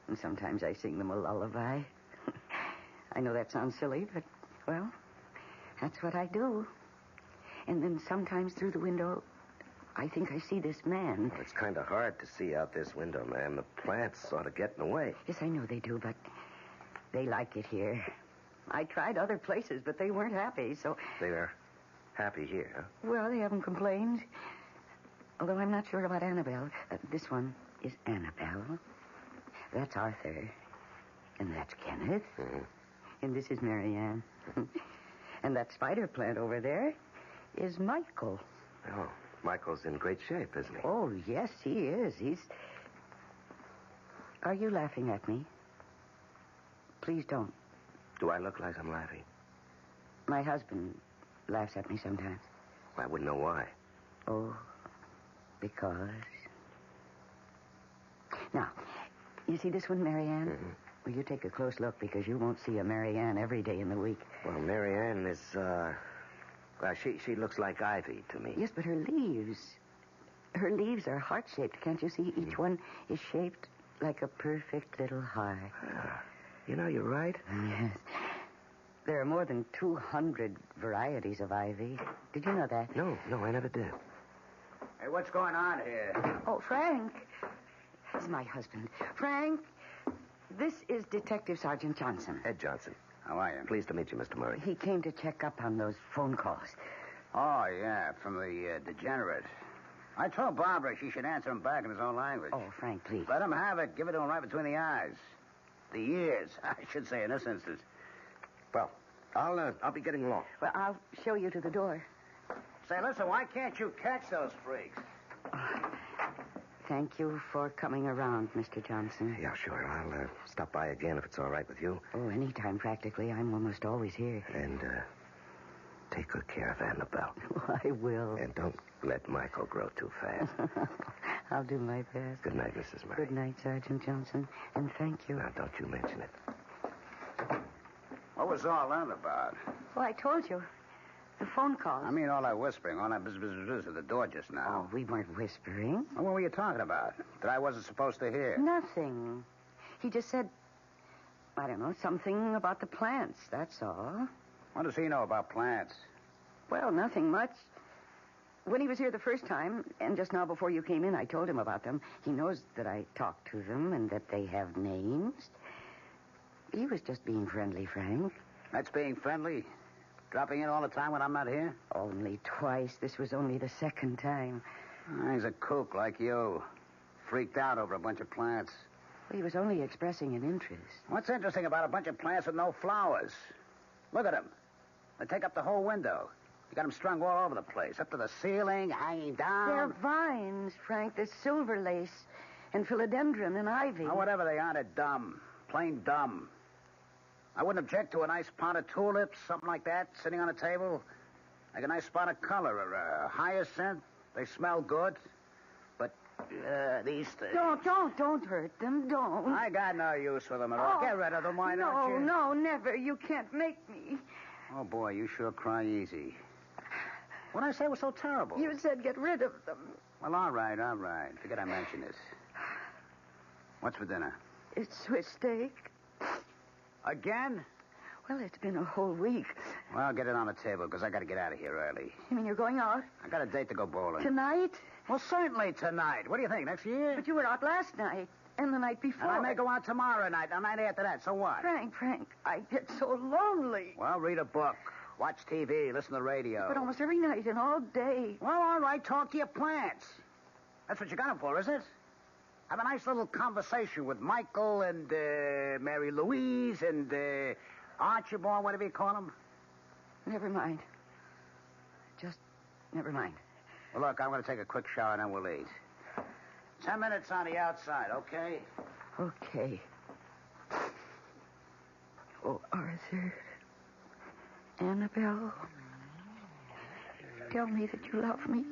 S17: and sometimes I sing them a lullaby. I know that sounds silly, but, well, that's what I do. And then sometimes through the window, I think I see this man.
S18: Well, it's kind of hard to see out this window, ma'am. The plants sort of get in the way.
S17: Yes, I know they do, but they like it here. I tried other places, but they weren't happy, so...
S18: They are happy here, huh?
S17: Well, they haven't complained. Although I'm not sure about Annabelle. This one is Annabelle. That's Arthur. And that's Kenneth.
S18: Mm-hmm.
S17: And this is Marianne. And that spider plant over there is Michael.
S18: Oh, Michael's in great shape, isn't he?
S17: Oh, yes, he is. Are you laughing at me? Please don't.
S18: Do I look like I'm laughing?
S17: My husband laughs at me sometimes.
S18: I wouldn't know why.
S17: Oh, because... Now, you see this one, Marianne?
S18: Mm-hmm.
S17: Well, you take a close look because you won't see a Marianne every day in the week.
S18: Well, Marianne is, well, she looks like ivy to me.
S17: Yes, but her leaves are heart-shaped. Can't you see? Each one is shaped like a perfect little heart.
S18: You know, you're right.
S17: Yes. There are more than 200 varieties of ivy. Did you know that?
S18: No, I never did.
S19: Hey, what's going on here?
S17: Oh, Frank. He's my husband. Frank, this is Detective Sergeant Johnson.
S18: Ed Johnson.
S19: How are you?
S18: Pleased to meet you, Mr. Murray.
S17: He came to check up on those phone calls.
S19: Oh, yeah, from the degenerate. I told Barbara she should answer him back in his own language.
S17: Oh, Frank, please.
S19: Let him have it. Give it to him right between the eyes. The ears, I should say, in this instance.
S18: Well, I'll be getting along.
S17: Well, I'll show you to the door.
S19: Say, listen, why can't you catch those freaks?
S17: Thank you for coming around, Mr. Johnson.
S18: Yeah, sure. I'll stop by again if it's all right with you.
S17: Oh, anytime, practically. I'm almost always here.
S18: And, take good care of Annabelle.
S17: Oh, I will.
S18: And don't let Michael grow too fast.
S17: I'll do my best.
S18: Good night, Mrs. Murray.
S17: Good night, Sergeant Johnson. And thank you.
S18: Now, don't you mention it.
S19: What was all that about?
S17: Well, I told you. The phone calls.
S19: I mean, all that whispering, all that bzz at the door just now.
S17: Oh, we weren't whispering.
S19: Well, what were you talking about? That I wasn't supposed to hear?
S17: Nothing. He just said, I don't know, something about the plants, that's all.
S19: What does he know about plants?
S17: Well, nothing much. when he was here the first time, and just now before you came in, I told him about them. He knows that I talked to them and that they have names. He was just being friendly, Frank.
S19: That's being friendly? Dropping in all the time when I'm not here?
S17: Only twice. This was only the second time.
S19: He's a kook like you. Freaked out over a bunch of plants.
S17: He was only expressing an interest.
S19: What's interesting about a bunch of plants with no flowers? Look at them. They take up the whole window. You got them strung all over the place, up to the ceiling, hanging down.
S17: They're vines, Frank. There's silver lace and philodendron and ivy.
S19: Oh, whatever they are, they're dumb. Plain dumb. I wouldn't object to a nice pot of tulips, something like that, sitting on a table. Like a nice spot of color or a hyacinth. They smell good. But these things...
S17: Don't hurt them. Don't.
S19: I got no use for them at all. Get rid of them, why don't you?
S17: No, never. You can't make me.
S19: Oh, boy, you sure cry easy. What did I say was so terrible?
S17: You said get rid of them.
S19: Well, all right. Forget I mentioned it. What's for dinner?
S17: It's Swiss steak.
S19: Again?
S17: Well, it's been a whole week.
S19: Well, get it on the table, because I got to get out of here early.
S17: You mean you're going out?
S19: I got a date to go bowling.
S17: Tonight?
S19: Well, certainly tonight. What do you think, next year?
S17: But you were out last night and the night before.
S19: And I may go out tomorrow night, the night after that. So what?
S17: Frank, I get so lonely.
S19: Well, read a book. Watch TV. Listen to the radio.
S17: But almost every night and all day.
S19: Well, all right. Talk to your plants. That's what you got them for, isn't it? Have a nice little conversation with Michael and Mary Louise and Archibald, whatever you call them.
S17: Never mind. Just never mind.
S19: Well, look, I'm going to take a quick shower and then we'll eat. 10 minutes on the outside, okay?
S17: Okay. Oh, Arthur. Annabelle. Tell me that you love me.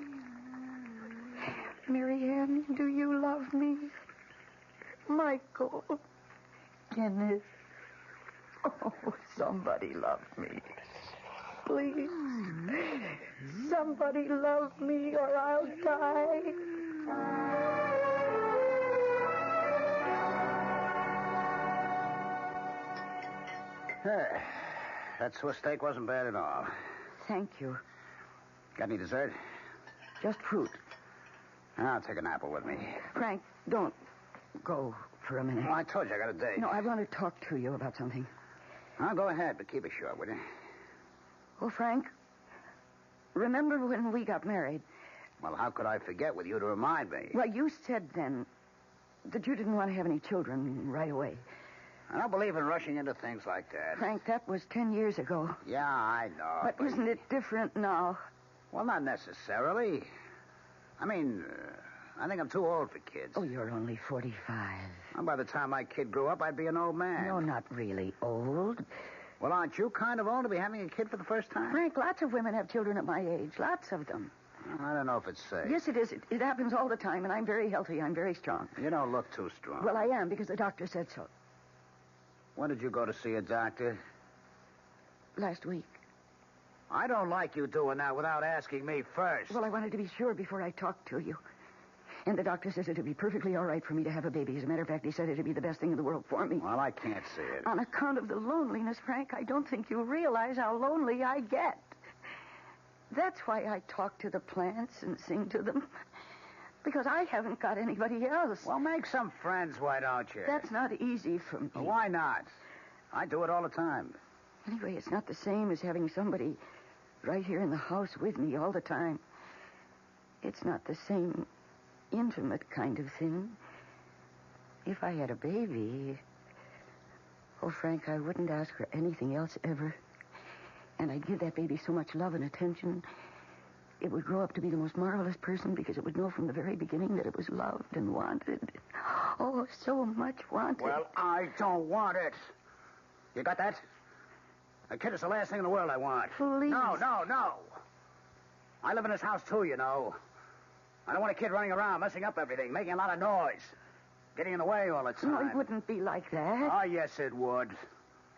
S17: Marianne, do you love me? Michael. Kenneth. Oh, somebody love me. Please. Somebody love me or I'll die.
S19: That Swiss steak wasn't bad at all.
S17: Thank you.
S19: Got any dessert?
S17: Just fruit.
S19: I'll take an apple with me.
S17: Frank, don't go for a minute.
S19: Well, I told you I got a date.
S17: No, I want to talk to you about something.
S19: I'll go ahead, but keep it short, will you?
S17: Oh, Frank, remember when we got married?
S19: Well, how could I forget with you to remind me?
S17: Well, you said then that you didn't want to have any children right away.
S19: I don't believe in rushing into things like that.
S17: Frank, that was 10 years ago.
S19: Yeah, I know.
S17: But isn't it different now?
S19: Well, not necessarily. I mean, I think I'm too old for kids.
S17: Oh, you're only 45.
S19: Well, by the time my kid grew up, I'd be an old man.
S17: No, not really old.
S19: Well, aren't you kind of old to be having a kid for the first time?
S17: Frank, lots of women have children at my age. Lots of them.
S19: I don't know if it's safe.
S17: Yes, it is. It happens all the time, and I'm very healthy. I'm very strong.
S19: You don't look too strong.
S17: Well, I am, because the doctor said so.
S19: When did you go to see a doctor?
S17: Last week.
S19: I don't like you doing that without asking me first.
S17: Well, I wanted to be sure before I talked to you. And the doctor says it'd be perfectly all right for me to have a baby. As a matter of fact, he said it'd be the best thing in the world for me.
S19: Well, I can't see it.
S17: On account of the loneliness, Frank, I don't think you realize how lonely I get. That's why I talk to the plants and sing to them. Because I haven't got anybody else.
S19: Well, make some friends, why don't you?
S17: That's not easy for me.
S19: Well, why not? I do it all the time.
S17: Anyway, it's not the same as having somebody right here in the house with me all the time. It's not the same intimate kind of thing. If I had a baby... Oh, Frank, I wouldn't ask for anything else ever. And I'd give that baby so much love and attention... It would grow up to be the most marvelous person because it would know from the very beginning that it was loved and wanted. Oh, so much wanted.
S19: Well, I don't want it. You got that? A kid is the last thing in the world I want.
S17: Please.
S19: No. I live in this house, too, you know. I don't want a kid running around, messing up everything, making a lot of noise, getting in the way all the time.
S17: No, it wouldn't be like that.
S19: Oh, yes, it would.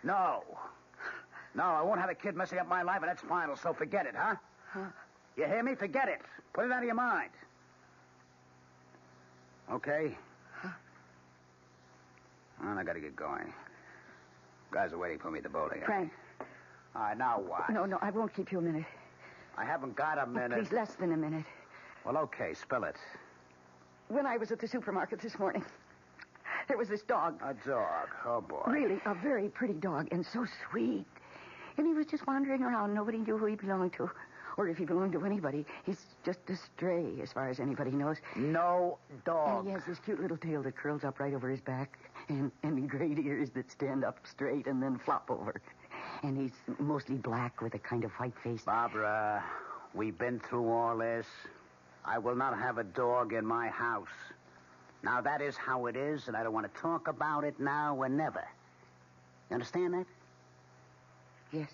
S19: No, I won't have a kid messing up my life, and that's final, so forget it, huh? You hear me? Forget it. Put it out of your mind. Okay? Well, I gotta get going. Guys are waiting for me at the bowling.
S17: Frank.
S19: All right, now what?
S17: No, I won't keep you a minute.
S19: I haven't got a minute.
S17: Please, less than a minute.
S19: Well, okay, spill it.
S17: When I was at the supermarket this morning, there was this dog.
S19: A dog? Oh, boy.
S17: Really, a very pretty dog, and so sweet. And he was just wandering around. Nobody knew who he belonged to, or if he belonged to anybody. He's just a stray, as far as anybody knows.
S19: No dog.
S17: And he has this cute little tail that curls up right over his back, and great ears that stand up straight and then flop over. And he's mostly black with a kind of white face.
S19: Barbara, we've been through all this. I will not have a dog in my house. Now, that is how it is, and I don't want to talk about it now or never. You understand that?
S17: Yes.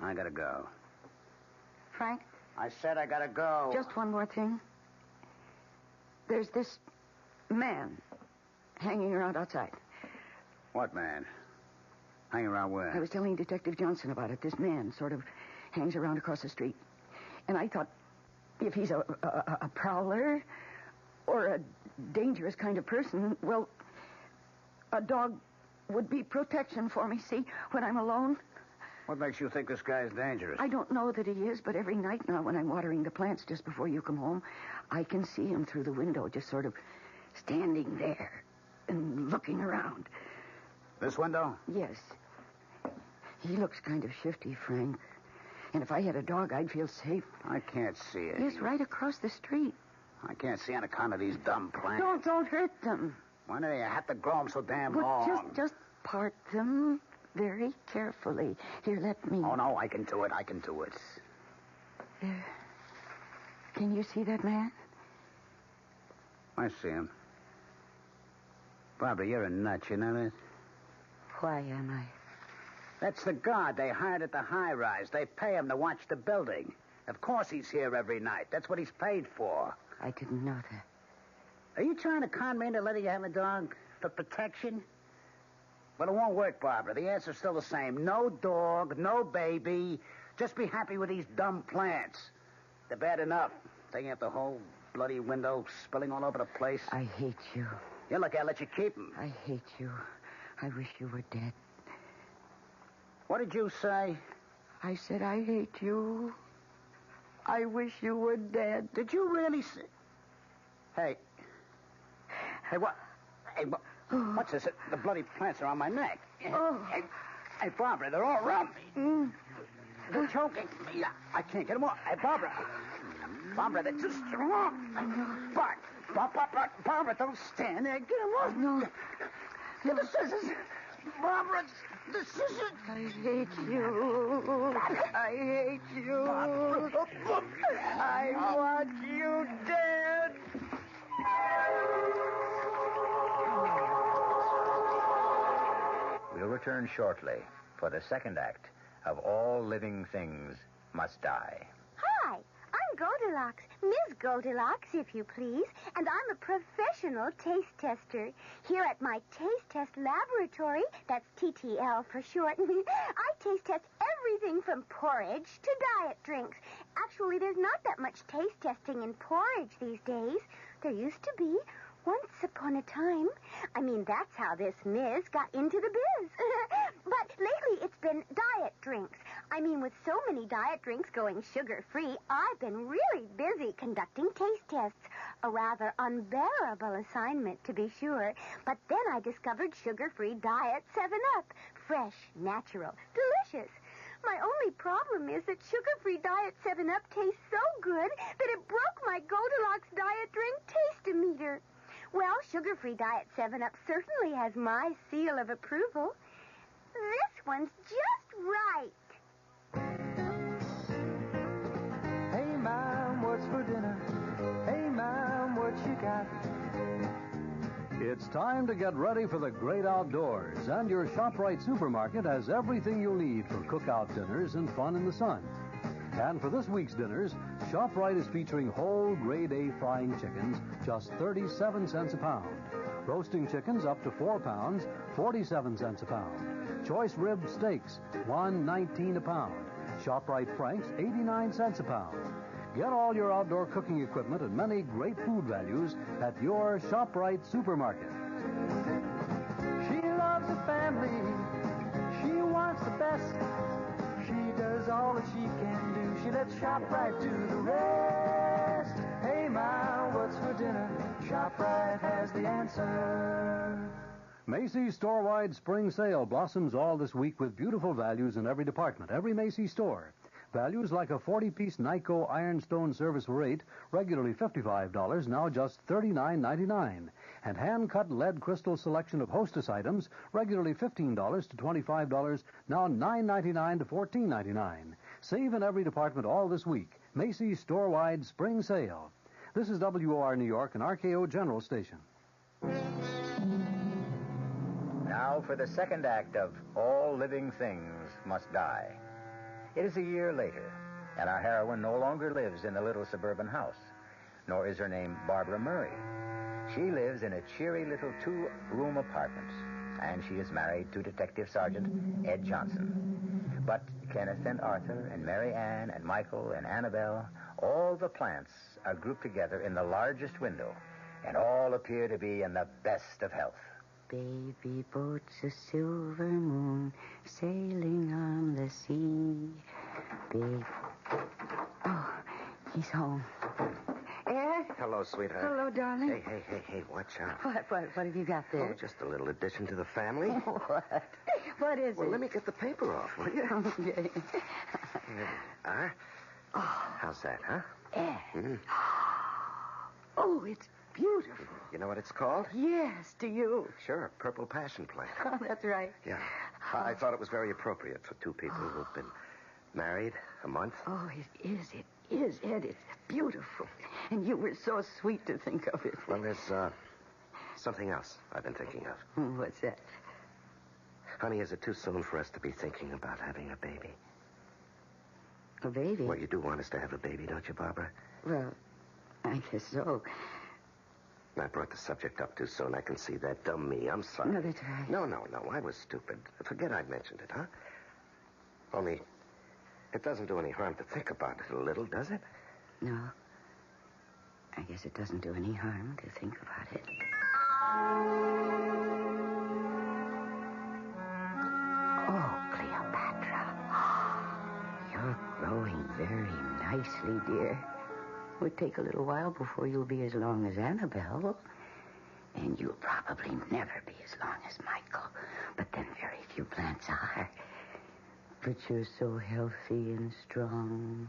S19: I gotta go.
S17: Frank?
S19: I said I gotta go.
S17: Just one more thing. There's this man hanging around outside.
S19: What man? Hanging around where?
S17: I was telling Detective Johnson about it. This man sort of hangs around across the street. And I thought, if he's a prowler or a dangerous kind of person, well, a dog would be protection for me, see, when I'm alone.
S19: What makes you think this guy's dangerous?
S17: I don't know that he is, but every night now when I'm watering the plants just before you come home, I can see him through the window, just sort of standing there and looking around.
S19: This window?
S17: Yes. He looks kind of shifty, Frank. And if I had a dog, I'd feel safe.
S19: I can't see it.
S17: He's right across the street.
S19: I can't see on account of these dumb plants.
S17: Don't hurt them.
S19: Why do you have to grow them so damn
S17: Well,
S19: long?
S17: just part them very carefully. Here, let me.
S19: Oh, no, I can do it.
S17: There. Can you see that man?
S19: I see him. Barbara, you're a nut, you know that?
S17: Why am I?
S19: That's the guard they hired at the high-rise. They pay him to watch the building. Of course he's here every night. That's what he's paid for.
S17: I didn't know that.
S19: Are you trying to con me into letting you have a dog for protection? Well, it won't work, Barbara. The answer's still the same. No dog, no baby. Just be happy with these dumb plants. They're bad enough. Taking up the whole bloody window, spilling all over the place.
S17: I hate you.
S19: Yeah, look, I'll let you keep them.
S17: I hate you. I wish you were dead.
S19: What did you say?
S17: I said I hate you. I wish you were dead.
S19: Did you really say... Hey, what? Hey, what's this? The bloody plants are on my neck. Hey, Barbara, they're all around me. They're choking me. I can't get them off. Hey, Barbara, they're too strong. Barbara, don't stand there. Get them off.
S17: No.
S19: Get the scissors. Barbara, the scissors.
S17: I hate you. I hate you. I want you dead.
S13: We'll return shortly for the second act of All Living Things Must Die.
S1: Hi, I'm Goldilocks, Ms. Goldilocks, if you please, and I'm a professional taste tester. Here at my taste test laboratory, that's TTL for short, I taste test everything from porridge to diet drinks. Actually, there's not that much taste testing in porridge these days. There used to be. Once upon a time. I mean, that's how this Ms. got into the biz. But lately it's been diet drinks. I mean, with so many diet drinks going sugar-free, I've been really busy conducting taste tests. A rather unbearable assignment, to be sure. But then I discovered sugar-free diet 7-Up. Fresh, natural, delicious. My only problem is that sugar-free diet 7-Up tastes so good that it broke my Goldilocks diet drink taste-o-meter. Well, sugar-free diet 7-Up certainly has my seal of approval. This one's just right.
S14: Hey, Mom, what's for dinner? Hey, Mom, what you got?
S20: It's time to get ready for the great outdoors, and your ShopRite supermarket has everything you'll need for cookout dinners and fun in the sun. And for this week's dinners, ShopRite is featuring whole grade A frying chickens, just 37 cents a pound. Roasting chickens up to 4 pounds, 47 cents a pound. Choice rib steaks, $1.19 a pound. ShopRite Franks, 89 cents a pound. Get all your outdoor cooking equipment and many great food values at your ShopRite supermarket.
S14: She loves the family. She wants the best. She does is all that she can do. She lets ShopRite do the rest. Hey, Ma, what's for dinner? ShopRite has the answer.
S20: Macy's store-wide spring sale blossoms all this week with beautiful values in every department, every Macy's store. Values like a 40-piece Nyco ironstone serviceable rate, regularly $55, now just $39.99. And hand-cut lead crystal selection of Hostess items, regularly $15 to $25, now $9.99 to $14.99. Save in every department all this week. Macy's store-wide spring sale. This is WOR New York and RKO General Station.
S13: Now for the second act of All Living Things Must Die. It is a year later, and our heroine no longer lives in the little suburban house, nor is her name Barbara Murray. She lives in a cheery little two-room apartment, and she is married to Detective Sergeant Ed Johnson. But Kenneth and Arthur and Mary Ann and Michael and Annabelle, all the plants are grouped together in the largest window, and all appear to be in the best of health.
S17: Baby boat's a silver moon sailing on the sea. Big. Oh, he's home. Ed?
S18: Hello, sweetheart.
S17: Hello, darling.
S18: Hey, watch out.
S17: What have you got there?
S18: Oh, just a little addition to the family.
S17: What? What is
S18: Well,
S17: it?
S18: let me get the paper off, will you?
S17: Okay.
S18: How's that, huh?
S17: Ed.
S18: Mm.
S17: Oh, it's beautiful.
S18: You know what it's called?
S17: Yes, do you?
S18: Sure, Purple Passion Plant.
S17: Oh, that's right.
S18: Yeah. I thought it was very appropriate for two people who've been married a month.
S17: Oh, it is, Ed. It's beautiful. And you were so sweet to think of it.
S18: Well, there's something else I've been thinking of.
S17: What's that?
S18: Honey, is it too soon for us to be thinking about having a baby?
S17: A baby?
S18: Well, you do want us to have a baby, don't you, Barbara?
S17: Well, I guess so.
S18: I brought the subject up too soon. I can see that. Dumb me. I'm sorry.
S17: No, that's right.
S18: No. I was stupid. Forget I mentioned it, huh? Only, it doesn't do any harm to think about it a little, does it?
S17: No. I guess it doesn't do any harm to think about it. Oh, Cleopatra. You're growing very nicely, dear. It would take a little while before you'll be as long as Annabelle. And you'll probably never be as long as Michael. But then very few plants are. But you're so healthy and strong.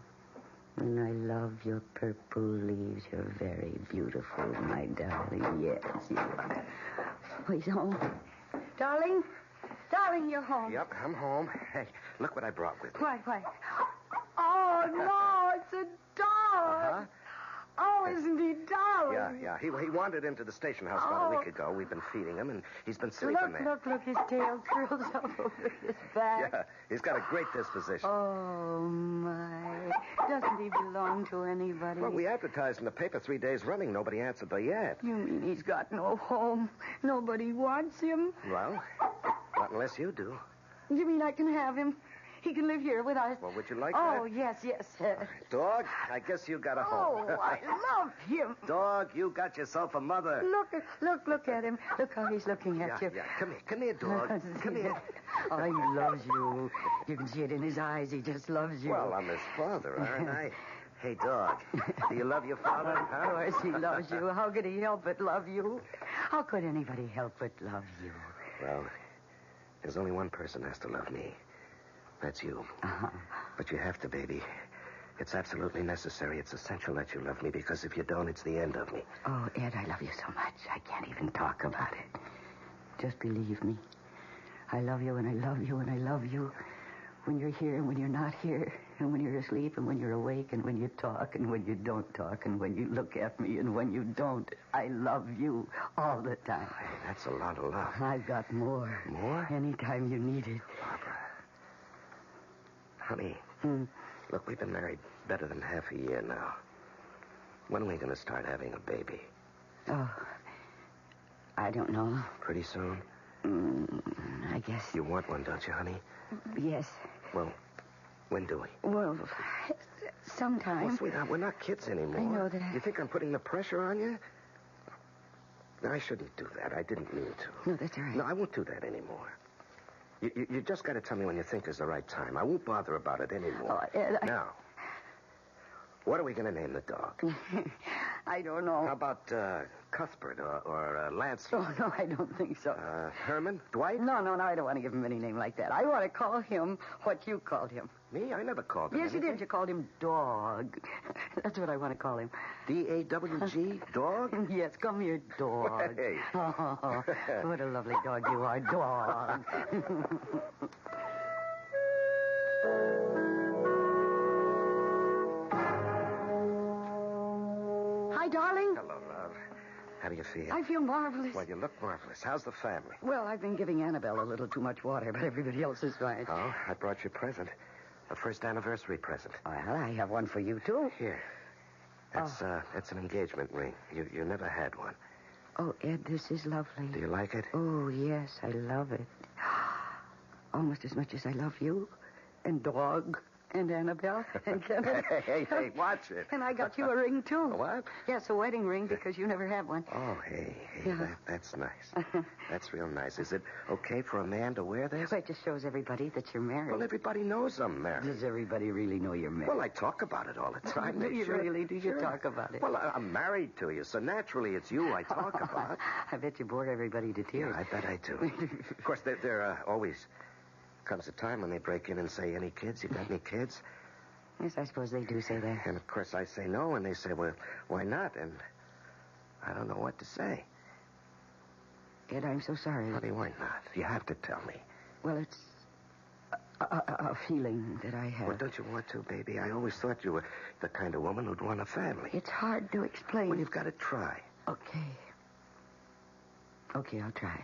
S17: And I love your purple leaves. You're very beautiful, my darling. Yes, you are. Oh, he's home. Darling, you're home.
S18: Yep, I'm home. Hey, look what I brought with me.
S17: What? Oh, no, it's a dog.
S18: Uh-huh.
S17: Oh, isn't he darling?
S18: Yeah. He wandered into the station house about a week ago. We've been feeding him, and he's been sleeping there.
S17: Look, his tail curls up over his back.
S18: Yeah, he's got a great disposition.
S17: Oh, my. Doesn't he belong to anybody?
S18: Well, we advertised in the paper 3 days running. Nobody answered the ad.
S17: You mean he's got no home? Nobody wants him?
S18: Well, not unless you do.
S17: You mean I can have him? He can live here with us?
S18: Well, would you like
S17: that? Oh,
S18: yes. Dog, I guess you got a home.
S17: Oh, I love him.
S18: Dog, you got yourself a mother.
S17: Look at him. Look how he's looking at you.
S18: Yeah. Come here, dog. Come here.
S17: Oh, he loves you. You can see it in his eyes. He just loves you.
S18: Well, I'm his father, aren't I? Hey, dog, do you love your father?
S17: Of course he loves you. How could he help but love you? How could anybody help but love you?
S18: Well, there's only one person has to love me. That's you.
S17: Uh-huh.
S18: But you have to, baby. It's absolutely necessary. It's essential that you love me, because if you don't, it's the end of me.
S17: Oh, Ed, I love you so much. I can't even talk about it. Just believe me. I love you, and I love you, and I love you. When you're here and when you're not here, and when you're asleep and when you're awake, and when you talk and when you don't talk, and when you look at me and when you don't. I love you all the time.
S18: Hey, that's a lot of love.
S17: I've got more.
S18: More?
S17: Anytime you need it.
S18: Barbara. Honey, look, we've been married better than half a year now. When are we going to start having a baby?
S17: Oh, I don't know.
S18: Pretty soon?
S17: I guess.
S18: You want one, don't you, honey?
S17: Yes.
S18: Well, when do we?
S17: Well, sometime.
S18: Well, sweetheart, we're not kids anymore.
S17: I know that.
S18: You think I'm putting the pressure on you? I shouldn't do that. I didn't mean to.
S17: No, that's all right.
S18: No, I won't do that anymore. You just got to tell me when you think is the right time. I won't bother about it anymore.
S17: Oh, Ed,
S18: Now, what are we going to name the dog?
S17: I don't know.
S18: How about Cuthbert or Lancelot?
S17: Oh, no, I don't think so.
S18: Herman? Dwight?
S17: No, I don't want to give him any name like that. I want to call him what you called him.
S18: Me? I never called him
S17: Yes,
S18: anything.
S17: you did. You called him Dog. That's what I want to call him.
S18: D-A-W-G? Dog?
S17: Yes, come here, Dog.
S18: Hey.
S17: Oh, what a lovely dog you are, Dog. Hi, darling.
S18: Hello, love. How do you feel?
S17: I feel marvelous.
S18: Well, you look marvelous. How's the family?
S17: Well, I've been giving Annabelle a little too much water, but everybody else is fine.
S18: Oh, I brought you a present. A first anniversary present.
S17: Well, I have one for you, too.
S18: Here. It's an engagement ring. You never had one.
S17: Oh, Ed, this is lovely.
S18: Do you like it?
S17: Oh, yes, I love it. Almost as much as I love you and Dog and Annabelle and Kenneth.
S18: Hey, watch it.
S17: And I got you a ring, too.
S18: A what?
S17: Yes, a wedding ring, because you never had one.
S18: Oh, hey,
S17: Yeah.
S18: that's nice. That's real nice. Is it okay for a man to wear this?
S17: Well, it just shows everybody that you're married.
S18: Well, everybody knows I'm married.
S17: Does everybody really know you're married?
S18: Well, I talk about it all the time.
S17: Do you
S18: Sure-
S17: really? Do you
S18: sure.
S17: talk about it?
S18: Well, I'm married to you, so naturally it's you I talk about.
S17: I bet you bore everybody to tears.
S18: Yeah, I bet I do. Of course, there always comes a time when they break in and say, any kids? You got any kids?
S17: Yes, I suppose they do say that.
S18: And, of course, I say no, and they say, well, why not? And I don't know what to say.
S17: Ed, I'm so sorry.
S18: Honey, why not? You have to tell me.
S17: Well, it's a feeling that I have.
S18: Well, don't you want to, baby? I always thought you were the kind of woman who'd want a family.
S17: It's hard to explain.
S18: Well, you've got to try.
S17: Okay, I'll try.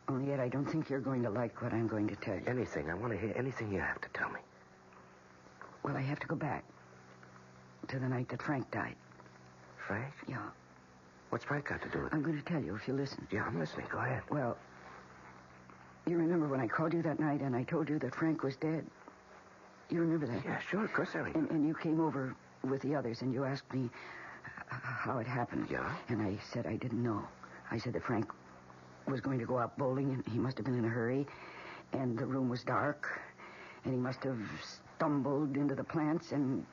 S17: Only yet I don't think you're going to like what I'm going to tell you.
S18: Anything. I want to hear anything you have to tell me.
S17: Well, I have to go back to the night that Frank died.
S18: Frank?
S17: Yeah.
S18: What's Frank got to do with it?
S17: I'm going to tell you if you listen.
S18: Yeah, I'm listening. Go ahead.
S17: Well, you remember when I called you that night and I told you that Frank was dead? You remember that?
S18: Yeah, sure. Of course I remember.
S17: And you came over with the others and you asked me how it happened.
S18: Yeah?
S17: And I said I didn't know. I said that Frank was going to go out bowling and he must have been in a hurry. And the room was dark. And he must have stumbled into the plants and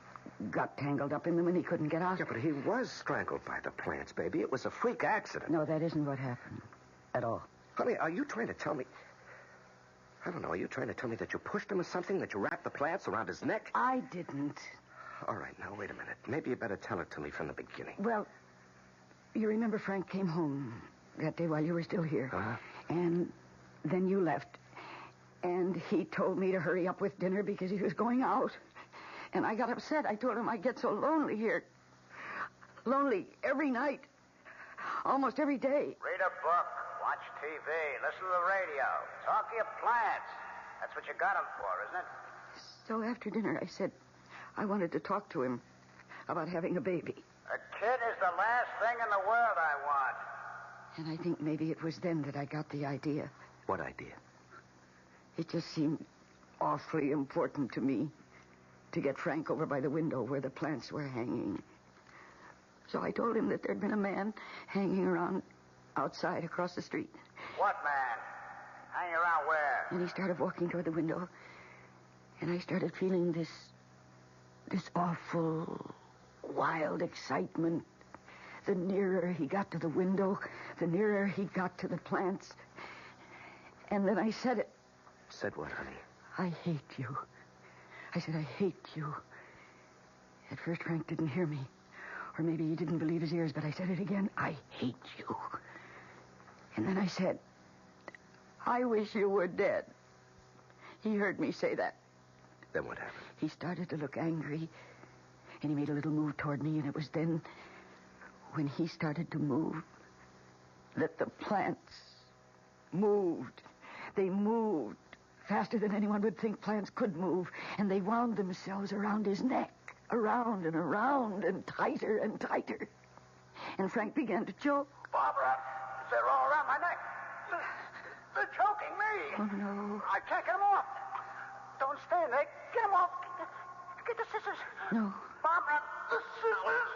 S17: got tangled up in them and he couldn't get out.
S18: Yeah, but he was strangled by the plants, baby. It was a freak accident.
S17: No, that isn't what happened at all.
S18: Honey, are you trying to tell me... I don't know. Are you trying to tell me that you pushed him or something? That you wrapped the plants around his neck?
S17: I didn't.
S18: All right, now, wait a minute. Maybe you better tell it to me from the beginning.
S17: Well, you remember Frank came home that day while you were still here.
S18: Uh-huh.
S17: And then you left. And he told me to hurry up with dinner because he was going out. And I got upset. I told him I get so lonely here. Lonely every night. Almost every day.
S19: Read a book, watch TV, listen to the radio, talk to your plants. That's what you got them for, isn't it?
S17: So after dinner, I said I wanted to talk to him about having a baby.
S19: A kid is the last thing in the world I want.
S17: And I think maybe it was then that I got the idea.
S18: What idea?
S17: It just seemed awfully important to me to get Frank over by the window where the plants were hanging. So I told him that there'd been a man hanging around outside across the street.
S19: What man? Hanging around where?
S17: And he started walking toward the window. And I started feeling this awful, wild excitement. The nearer he got to the window, the nearer he got to the plants. And then I said it.
S18: Said what, honey?
S17: I hate you. I said, I hate you. At first, Frank didn't hear me. Or maybe he didn't believe his ears, but I said it again. I hate you. And then I said, I wish you were dead. He heard me say that.
S18: Then what happened?
S17: He started to look angry, and he made a little move toward me, and it was then, when he started to move, that the plants moved. They moved faster than anyone would think plants could move, and they wound themselves around his neck, around and around, and tighter and tighter. And Frank began to choke.
S19: Barbara, they're all around my neck. They're choking me.
S17: Oh, no.
S19: I can't get them off. Don't stand there. Get them off. Get the scissors.
S17: No.
S19: Barbara, the scissors.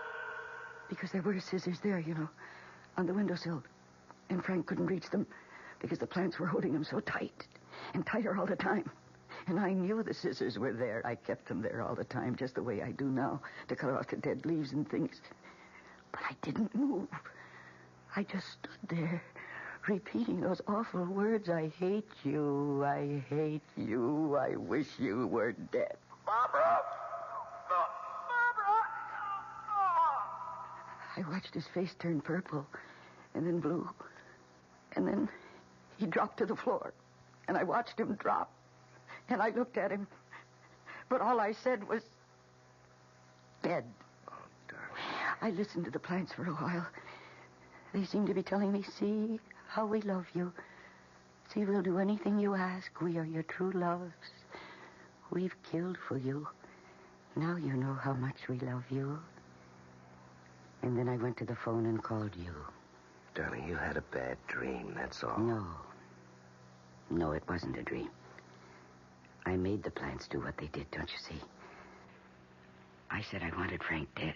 S17: Because there were scissors there, you know, on the windowsill. And Frank couldn't reach them because the plants were holding him so tight and tighter all the time. And I knew the scissors were there. I kept them there all the time, just the way I do now, to cut off the dead leaves and things. But I didn't move. I just stood there, repeating those awful words. I hate you. I hate you. I wish you were dead.
S14: Barbara!
S17: I watched his face turn purple and then blue. And then he dropped to the floor. And I watched him drop. And I looked at him. But all I said was, dead.
S18: Oh, darling.
S17: I listened to the plants for a while. They seemed to be telling me, see how we love you. See, we'll do anything you ask. We are your true loves. We've killed for you. Now you know how much we love you. And then I went to the phone and called you.
S18: Darling, you had a bad dream, that's all.
S17: No, it wasn't a dream. I made the plants do what they did, don't you see? I said I wanted Frank dead,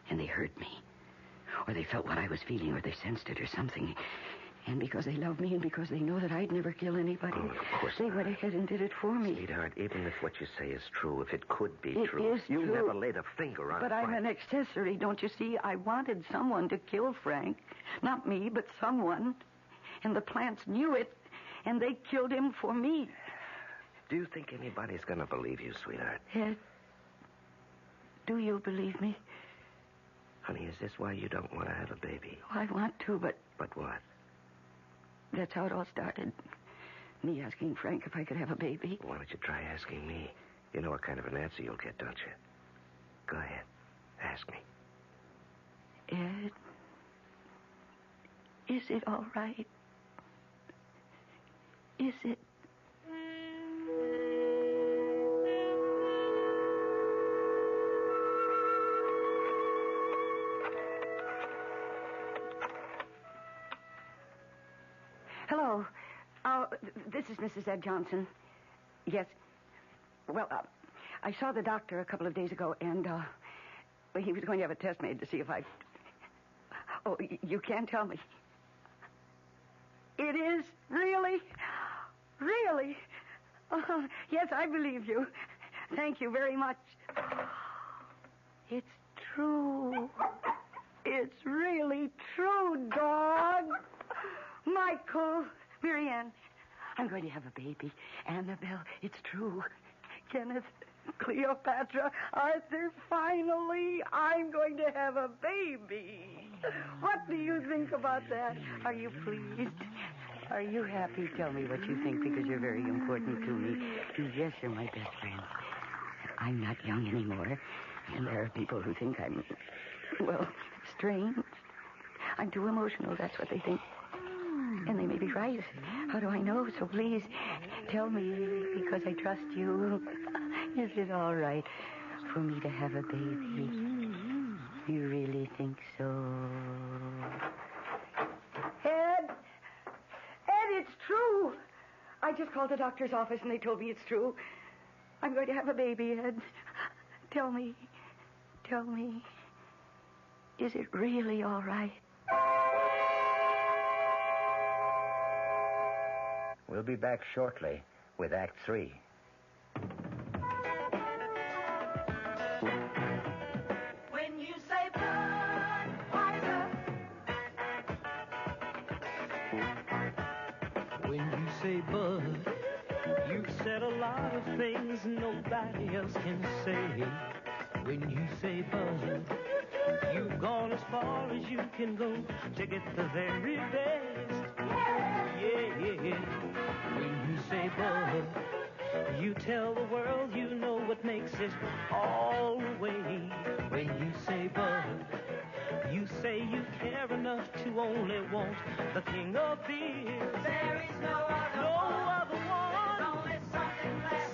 S17: and they heard me. Or they felt what I was feeling, or they sensed it, or something. And because they love me, and because they know that I'd never kill anybody,
S18: of course
S17: they went ahead and did it for me.
S18: Sweetheart, even if what you say is true, if it could be
S17: It
S18: true,
S17: is
S18: you
S17: true.
S18: never laid a finger on
S17: But
S18: Frank.
S17: I'm an accessory, don't you see? I wanted someone to kill Frank. Not me, but someone. And the plants knew it, and they killed him for me.
S18: Do you think anybody's going to believe you, sweetheart?
S17: Ed, do you believe me?
S18: Honey, is this why you don't want to have a baby?
S17: Oh, I want to, but
S18: But what?
S17: that's how it all started. Me asking Frank if I could have a baby.
S18: Why don't you try asking me? You know what kind of an answer you'll get, don't you? Go ahead. Ask me.
S17: Ed, is it all right? Is it? Hello. This is Mrs. Ed Johnson. Yes. Well, I saw the doctor a couple of days ago, and he was going to have a test made to see if I... Oh, you can't tell me. It is? Really? Really? Yes, I believe you. Thank you very much. It's true. It's really true, dog. Michael, Marianne, I'm going to have a baby. Annabelle, it's true. Kenneth, Cleopatra, Arthur, finally, I'm going to have a baby. What do you think about that? Are you pleased? Are you happy? Tell me what you think, because you're very important to me. Yes, you're my best friend. I'm not young anymore, and there are people who think I'm, well, strange. I'm too emotional, that's what they think. And they may be right. How do I know? So please, tell me, because I trust you. Is it all right for me to have a baby? You really think so? Ed! Ed, it's true! I just called the doctor's office and they told me it's true. I'm going to have a baby, Ed. Tell me, is it really all right?
S13: We'll be back shortly with Act 3.
S14: When you say Budweiser,
S21: When you say Bud, you've said a lot of things nobody else can say. When you say Bud, you've gone as far as you can go to get the very best. Yeah. When you say Bud, you tell the world you know what makes it all the way. When you say Bud, you say you care enough to only want the king of beer.
S14: there is no other one. There's only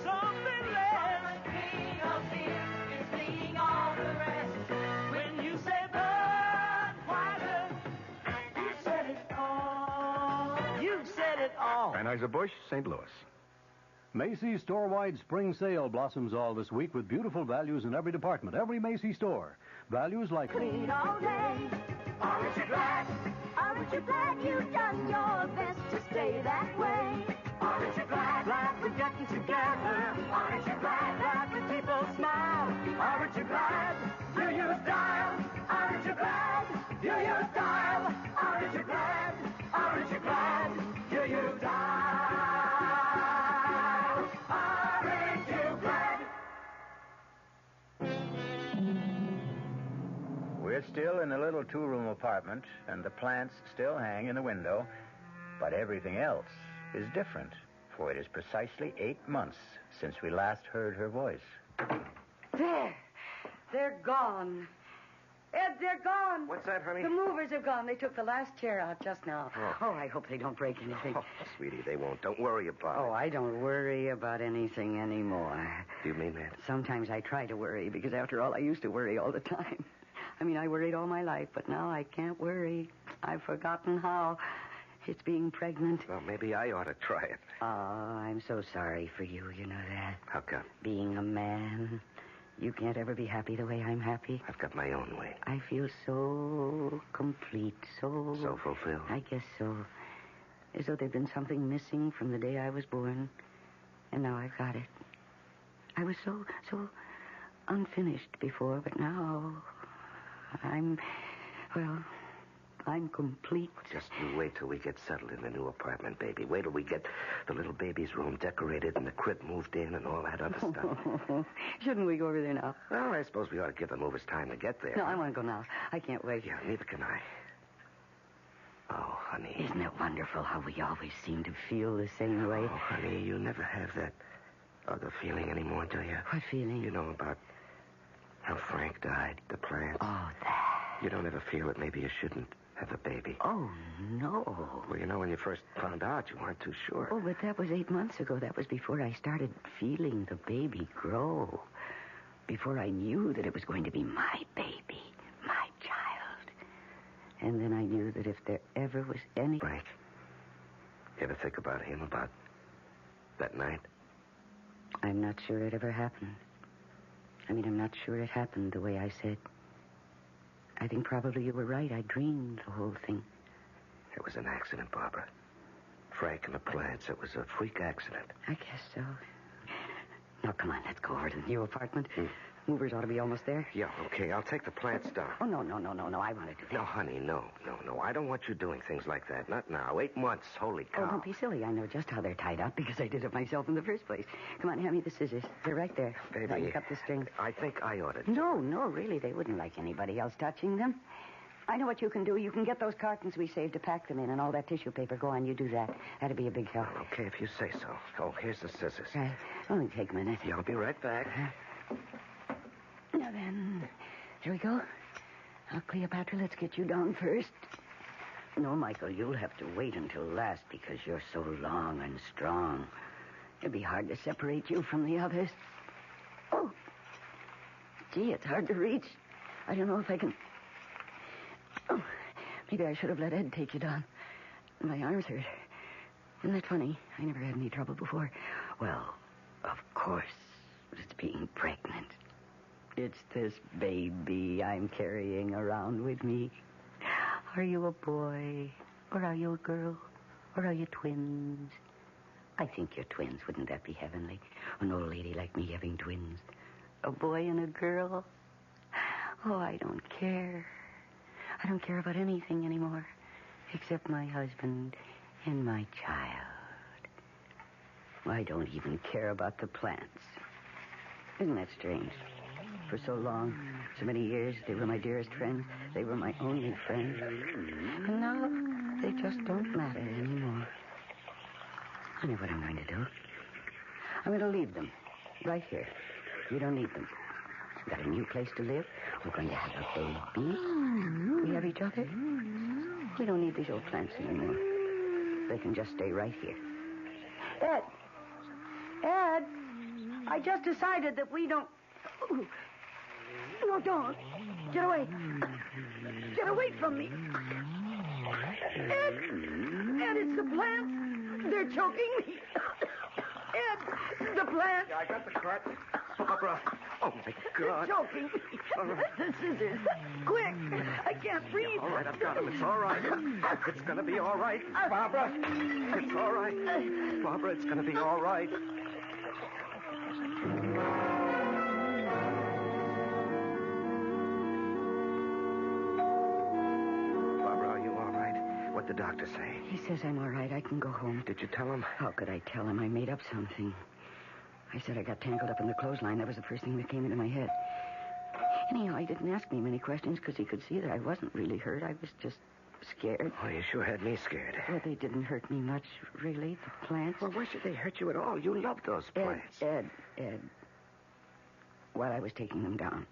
S14: something less. The king of beer is leading all the rest. When you say Budweiser, you said it all.
S21: You've said it all.
S5: Anheuser-Busch, St. Louis.
S20: Macy's store-wide spring sale blossoms all this week with beautiful values in every department, every Macy's store. Values like...
S14: Clean all day. Aren't you glad? Aren't you glad you've done your best to stay that way? Aren't you glad? Glad we're getting together. Aren't you glad? Glad with people smile. Aren't you glad? You use dial. Aren't you glad? You use dial. Aren't you glad? Aren't you glad? You use dial. Aren't you glad?
S13: We're still in a little two-room apartment, and the plants still hang in the window, but everything else is different, for it is precisely 8 months since we last heard her voice.
S17: There. They're gone. Ed, they're gone.
S18: What's that, honey?
S17: The movers have gone. They took the last chair out just now. Oh, I hope they don't break anything.
S18: Oh, sweetie, they won't. Don't worry about it.
S17: Oh, I don't worry about anything anymore.
S18: Do you mean that?
S17: Sometimes I try to worry, because after all, I used to worry all the time. I mean, I worried all my life, but now I can't worry. I've forgotten how. It's being pregnant.
S18: Well, maybe I ought to try it.
S17: Oh, I'm so sorry for you, you know that.
S18: How come?
S17: Being a man, you can't ever be happy the way I'm happy.
S18: I've got my own way.
S17: I feel so complete, so...
S18: So fulfilled?
S17: I guess so. As though there'd been something missing from the day I was born. And now I've got it. I was so unfinished before, but now I'm complete.
S18: Just you wait till we get settled in the new apartment, baby. Wait till we get the little baby's room decorated and the crib moved in and all that other stuff.
S17: Shouldn't we go over there now?
S18: Well, I suppose we ought to give the movers time to get there.
S17: No, I want to go now. I can't wait.
S18: Yeah, neither can I. Oh, honey.
S17: Isn't it wonderful how we always seem to feel the same way?
S18: Oh, honey, you never have that other feeling anymore, do you?
S17: What feeling?
S18: You know about how Frank died, the plants.
S17: Oh, that.
S18: You don't ever feel that maybe you shouldn't have a baby.
S17: Oh, no.
S18: Well, you know, when you first found out, you weren't too sure.
S17: Oh, but that was 8 months ago. That was before I started feeling the baby grow. Before I knew that it was going to be my baby, my child. And then I knew that if there ever was any...
S18: Frank, you ever think about him, about that night?
S17: I'm not sure it ever happened. I mean, I'm not sure it happened the way I said. I think probably you were right. I dreamed the whole thing.
S18: It was an accident, Barbara. Frank and the plants. It was a freak accident.
S17: I guess so. Now, come on, let's go over to the new apartment. Movers ought to be almost there.
S18: Yeah, okay. I'll take the plants down.
S17: Oh, no. I want to do that.
S18: No, honey, no. I don't want you doing things like that. Not now. 8 months. Holy cow.
S17: Oh, don't be silly. I know just how they're tied up because I did it myself in the first place. Come on, hand me the scissors. They're right there.
S18: Baby.
S17: Now you cut the string.
S18: I think I ought to.
S17: No, really. They wouldn't like anybody else touching them. I know what you can do. You can get those cartons we saved to pack them in and all that tissue paper. Go on, you do that. That'd be a big help.
S18: Okay, if you say so. Oh, here's the scissors.
S17: Right. Only take a minute.
S18: Yeah, I'll be right back.
S17: Now then, here we go. Now, Cleopatra, let's get you down first. No, Michael, you'll have to wait until last because you're so long and strong. It'd be hard to separate you from the others. Oh, gee, it's hard to reach. I don't know if I can... Oh, maybe I should have let Ed take you down. My arms hurt. Isn't that funny? I never had any trouble before. Well, of course, it's being pregnant. It's this baby I'm carrying around with me. Are you a boy? Or are you a girl? Or are you twins? I think you're twins. Wouldn't that be heavenly? An old lady like me having twins. A boy and a girl? Oh, I don't care. I don't care about anything anymore. Except my husband and my child. I don't even care about the plants. Isn't that strange? For so long, so many years, they were my dearest friends. They were my only friends. And now, they just don't matter anymore. I know what I'm going to do. I'm going to leave them. Right here. You don't need them. Got a new place to live. We're going to have a baby. We have each other. We don't need these old plants anymore. They can just stay right here. Ed! I just decided that we don't... Ooh. No, don't. Get away. Get away from me. Ed, it's the plants. They're choking me. Ed, the plants.
S18: Yeah, I got the cart. Barbara, Oh, my God.
S17: You're choking.
S18: All right.
S17: The scissors. Quick. I can't breathe.
S18: All right, I've got him. It's all right. It's going to be all right. Barbara. It's all right. Barbara, it's going to be all right. Barbara, are you all right? What'd the doctor say?
S17: He says I'm all right. I can go home.
S18: Did you tell him?
S17: How could I tell him? I made up something. I said I got tangled up in the clothesline. That was the first thing that came into my head. Anyhow, he didn't ask me many questions because he could see that I wasn't really hurt. I was just scared.
S18: Oh, you sure had me scared.
S17: Well, they didn't hurt me much, really, the plants.
S18: Well, why should they hurt you at all? You love those plants.
S17: Ed. While I was taking them down,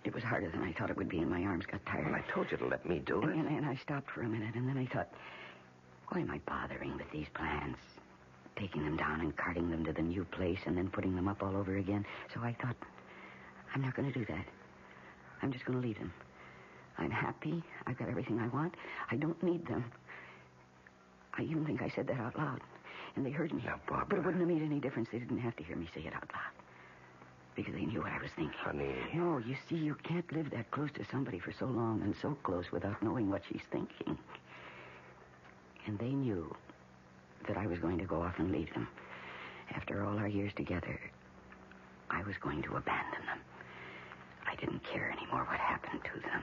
S17: it was harder than I thought it would be, and my arms got tired.
S18: Well, I told you to let me do it.
S17: And I stopped for a minute, and then I thought, why am I bothering with these plants? Taking them down and carting them to the new place and then putting them up all over again. So I thought, I'm not going to do that. I'm just going to leave them. I'm happy. I've got everything I want. I don't need them. I even think I said that out loud. And they heard me.
S18: Now, Barbara.
S17: But it wouldn't have made any difference. They didn't have to hear me say it out loud. Because they knew what I was thinking.
S18: Honey.
S17: No, you see, you can't live that close to somebody for so long and so close without knowing what she's thinking. And they knew that I was going to go off and leave them. After all our years together, I was going to abandon them. I didn't care anymore what happened to them.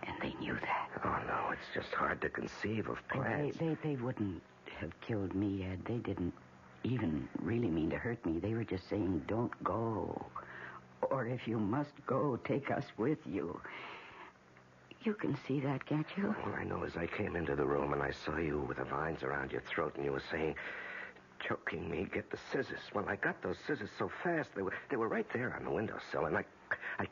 S17: And they knew that.
S18: Oh, no, it's just hard to conceive of plants.
S17: They wouldn't have killed me, Ed. They didn't even really mean to hurt me. They were just saying, don't go. Or if you must go, take us with you. You can see that, can't you?
S18: All I know is I came into the room and I saw you with the vines around your throat and you were saying, choking me, get the scissors. Well, I got those scissors so fast, they were right there on the windowsill, and I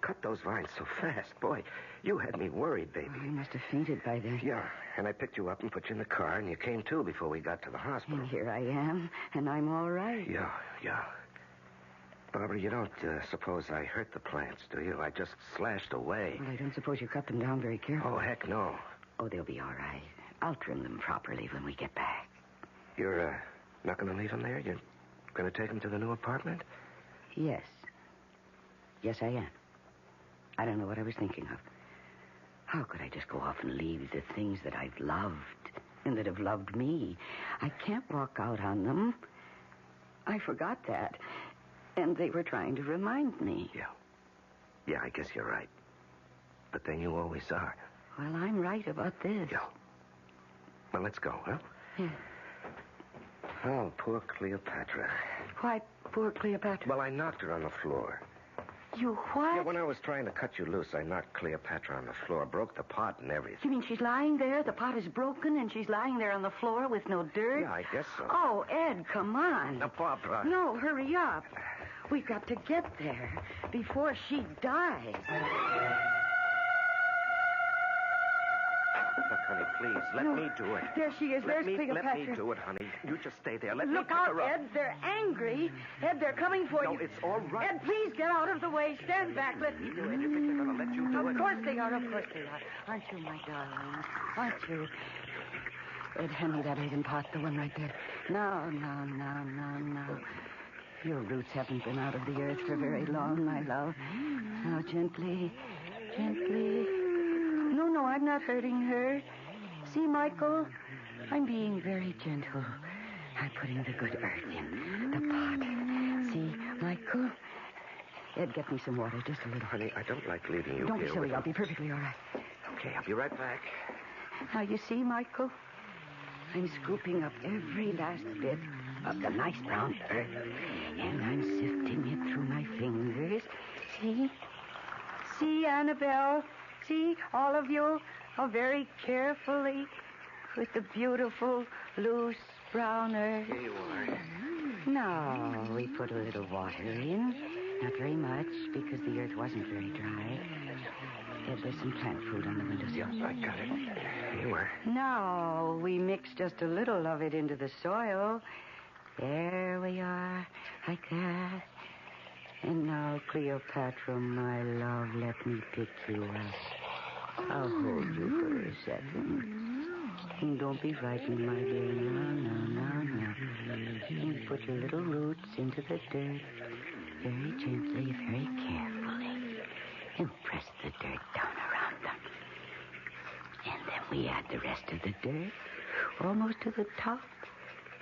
S18: cut those vines so fast. Boy, you had me worried, baby.
S17: Oh, you must have fainted by then.
S18: Yeah, and I picked you up and put you in the car, and you came to before we got to the hospital.
S17: And here I am, and I'm all right.
S18: Yeah. Barbara, you don't suppose I hurt the plants, do you? I just slashed away.
S17: Well, I don't suppose you cut them down very carefully.
S18: Oh, heck no.
S17: Oh, they'll be all right. I'll trim them properly when we get back.
S18: You're not going to leave them there? You're going to take them to the new apartment?
S17: Yes. Yes, I am. I don't know what I was thinking of. How could I just go off and leave the things that I've loved and that have loved me? I can't walk out on them. I forgot that. And they were trying to remind me.
S18: Yeah, I guess you're right. But then you always are.
S17: Well, I'm right about this.
S18: Yeah. Well, let's go, huh?
S17: Yeah.
S18: Oh, poor Cleopatra.
S17: Why, poor Cleopatra?
S18: Well, I knocked her on the floor.
S17: You what?
S18: Yeah, when I was trying to cut you loose, I knocked Cleopatra on the floor, broke the pot and everything.
S17: You mean she's lying there? The pot is broken and she's lying there on the floor with no dirt?
S18: Yeah, I guess so.
S17: Oh, Ed, come on.
S18: Now, Barbara.
S17: No, hurry up. We've got to get there before she dies.
S18: Look, honey, please, let me do it.
S17: There she is. There's Cleopatra.
S18: Let me do it, honey. You just stay there. Let me
S17: Look
S18: pick
S17: out,
S18: her up.
S17: Ed. They're angry. Ed, they're coming for you.
S18: No, it's all right.
S17: Ed, please get out of the way. Stand back. Let me do it.
S18: You think they're going to let you do it?
S17: Of course they are. Of course they are. Aren't you, my darling? Aren't you? Ed, hand me that earthen pot, the one right there. No. Your roots haven't been out of the earth for very long, my love. Now, gently. No, I'm not hurting her. See, Michael? I'm being very gentle. I'm putting the good earth in the pot. See, Michael? Ed, get me some water, just a little.
S18: Honey, I don't like leaving you
S17: Don't
S18: here.
S17: be silly. I'll be perfectly all right.
S18: Okay, I'll be right back.
S17: Now, you see, Michael? I'm scooping up every last bit of the nice brown earth, and I'm sifting it through my fingers. See, Annabelle? See, all of you? Oh, very carefully with the beautiful, loose brown earth.
S18: Here you are.
S17: Now, we put a little water in. Not very much, because the earth wasn't very dry. Ed, there's some plant food on the windowsill.
S18: I got it. Here you are.
S17: Now, we mix just a little of it into the soil. There we are, like that. And now, Cleopatra, my love, let me pick you up. I'll hold you for a second. And don't be frightened, my dear. No. And put your little roots into the dirt. very gently, very carefully, and press the dirt down around them. And then we add the rest of the dirt almost to the top,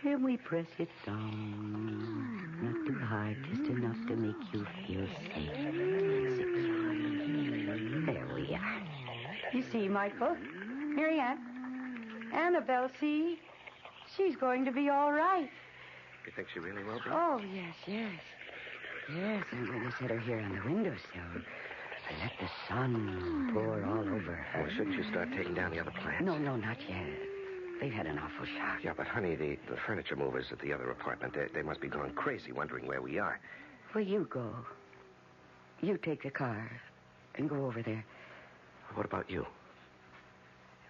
S17: and we press it down. Not too hard, just enough to make you feel safe and secure. There we are.
S9: You see, Michael? Marianne? Annabelle, see? She's going to be all right.
S18: You think she really will be?
S17: Oh, yes. Yes, I'm going to set her here on the windowsill and let the sun pour all over her.
S18: Well, shouldn't you start taking down the other plants?
S17: No, not yet. They've had an awful shock.
S18: Yeah, but, honey, the furniture movers at the other apartment, they must be going crazy wondering where we are.
S17: Well, you go. You take the car and go over there.
S18: What about you?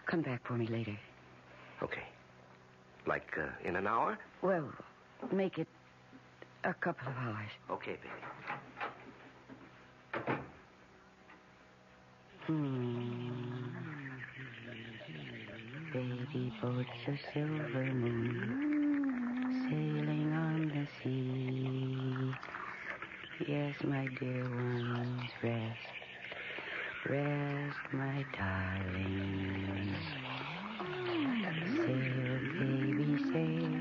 S17: Come back for me later.
S18: Okay. Like in an hour?
S17: Well, make it a couple of hours.
S18: Okay, baby.
S17: Baby boats of silver moon sailing on the sea. Yes, my dear ones, rest. Rest, my darlings. Sail, baby, sail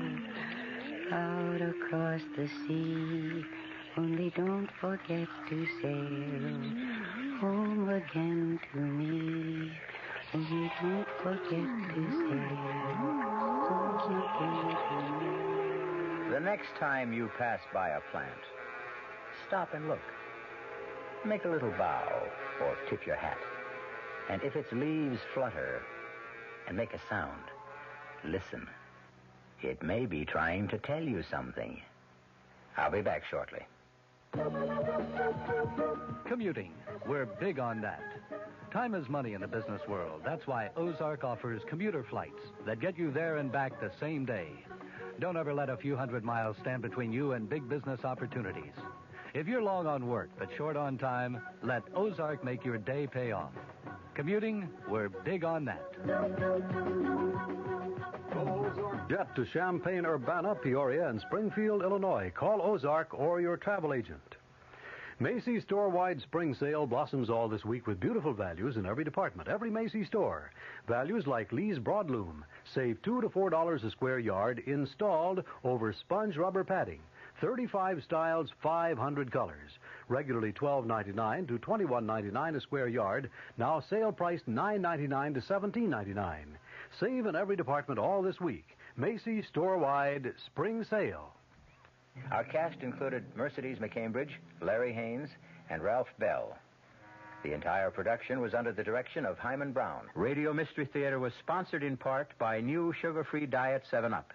S17: out across the sea. Only don't forget to sail home again to me. Only don't forget to sail home again to me.
S13: The next time you pass by a plant, stop and look. Make a little bow or tip your hat. And if its leaves flutter and make a sound, listen. It may be trying to tell you something. I'll be back shortly.
S20: Commuting. We're big on that. Time is money in the business world. That's why Ozark offers commuter flights that get you there and back the same day. Don't ever let a few hundred miles stand between you and big business opportunities. If you're long on work but short on time, let Ozark make your day pay off. Commuting, we're big on that.
S22: Jet to Champaign, Urbana, Peoria, and Springfield, Illinois. Call Ozark or your travel agent. Macy's store-wide spring sale blossoms all this week with beautiful values in every department, every Macy's store. Values like Lee's Broadloom. Save $2 to $4 a square yard installed over sponge rubber padding. 35 styles, 500 colors. Regularly $12.99 to $21.99 a square yard. Now sale priced $9.99 to $17.99. Save in every department all this week. Macy's store-wide spring sale.
S13: Our cast included Mercedes McCambridge, Larry Haynes, and Ralph Bell. The entire production was under the direction of Hyman Brown. Radio Mystery Theater was sponsored in part by new sugar-free Diet 7-Up.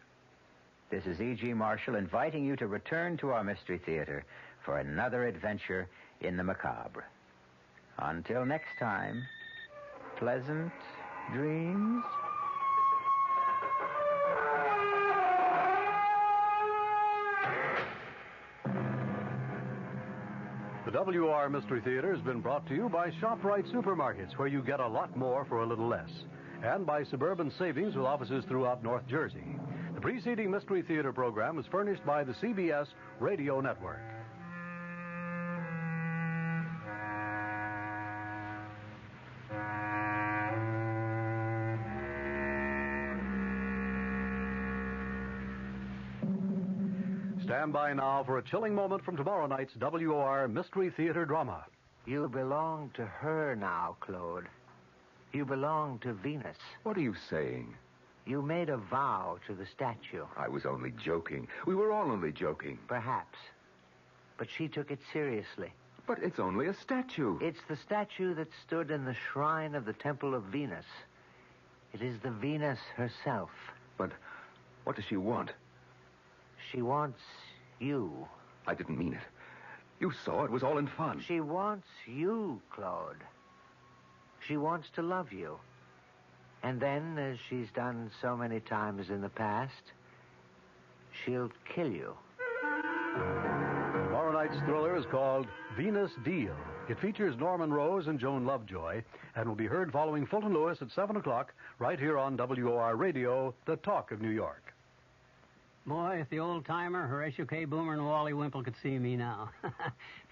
S13: This is E.G. Marshall inviting you to return to our Mystery Theater for another adventure in the macabre. Until next time, pleasant dreams.
S22: The WR Mystery Theater has been brought to you by ShopRite Supermarkets, where you get a lot more for a little less, and by Suburban Savings with offices throughout North Jersey. The preceding Mystery Theater program was furnished by the CBS Radio Network. Stand by now for a chilling moment from tomorrow night's WOR Mystery Theater drama.
S4: You belong to her now, Claude. You belong to Venus.
S23: What are you saying?
S4: You made a vow to the statue.
S23: I was only joking. We were all only joking.
S4: Perhaps. But she took it seriously.
S23: But it's only a statue.
S4: It's the statue that stood in the shrine of the Temple of Venus. It is the Venus herself.
S23: But what does she want?
S4: She wants you.
S23: I didn't mean it. You saw it was all in fun.
S4: She wants you, Claude. She wants to love you. And then, as she's done so many times in the past, she'll kill you.
S22: Tomorrow night's thriller is called Venus Deal. It features Norman Rose and Joan Lovejoy and will be heard following Fulton Lewis at 7 o'clock right here on WOR Radio, the Talk of New York.
S2: Boy, if the old-timer, Horatio K. Boomer, and Wally Wimple could see me now.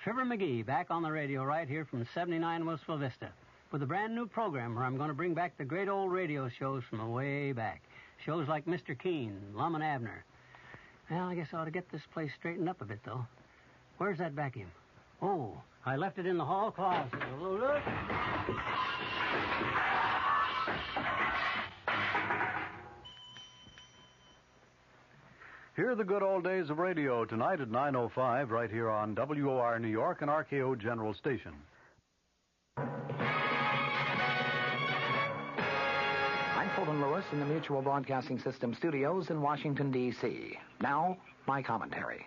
S2: Fibber McGee, back on the radio right here from 79 Wistful Vista with a brand new program where I'm going to bring back the great old radio shows from way back. Shows like Mr. Keene, Lum and Abner. Well, I guess I ought to get this place straightened up a bit, though. Where's that vacuum? Oh, I left it in the hall closet. Look.
S20: Hear the good old days of radio tonight at 9:05 right here on WOR New York and RKO General Station.
S3: I'm Fulton Lewis in the Mutual Broadcasting System studios in Washington, D.C. Now, my commentary.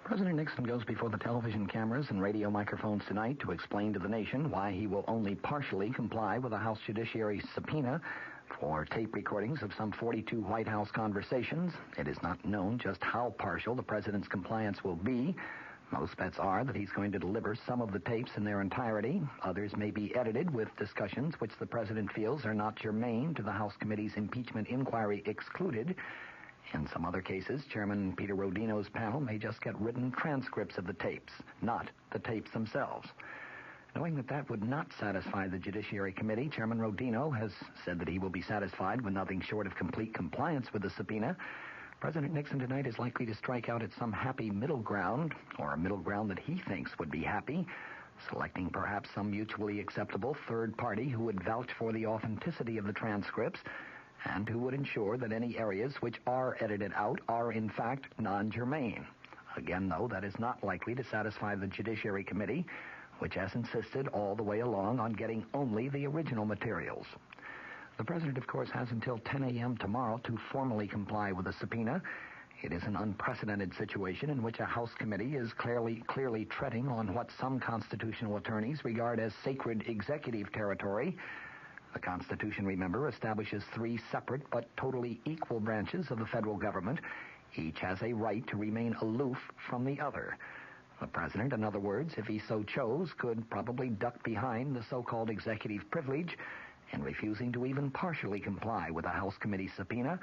S3: President Nixon goes before the television cameras and radio microphones tonight to explain to the nation why he will only partially comply with a House Judiciary subpoena for tape recordings of some 42 White House conversations. It is not known just how partial the president's compliance will be. Most bets are that he's going to deliver some of the tapes in their entirety. Others may be edited with discussions which the president feels are not germane to the House committee's impeachment inquiry excluded. In some other cases, Chairman Peter Rodino's panel may just get written transcripts of the tapes, not the tapes themselves. Knowing that that would not satisfy the Judiciary Committee, Chairman Rodino has said that he will be satisfied with nothing short of complete compliance with the subpoena. President Nixon tonight is likely to strike out at some happy middle ground, or a middle ground that he thinks would be happy, selecting perhaps some mutually acceptable third party who would vouch for the authenticity of the transcripts and who would ensure that any areas which are edited out are in fact non-germane. Again, though, that is not likely to satisfy the Judiciary Committee, which has insisted all the way along on getting only the original materials. The president, of course, has until 10 a.m. tomorrow to formally comply with the subpoena. It is an unprecedented situation in which a House committee is clearly treading on what some constitutional attorneys regard as sacred executive territory. The Constitution, remember, establishes 3 separate but totally equal branches of the federal government. Each has a right to remain aloof from the other. The president, in other words, if he so chose, could probably duck behind the so-called executive privilege in refusing to even partially comply with a House committee subpoena.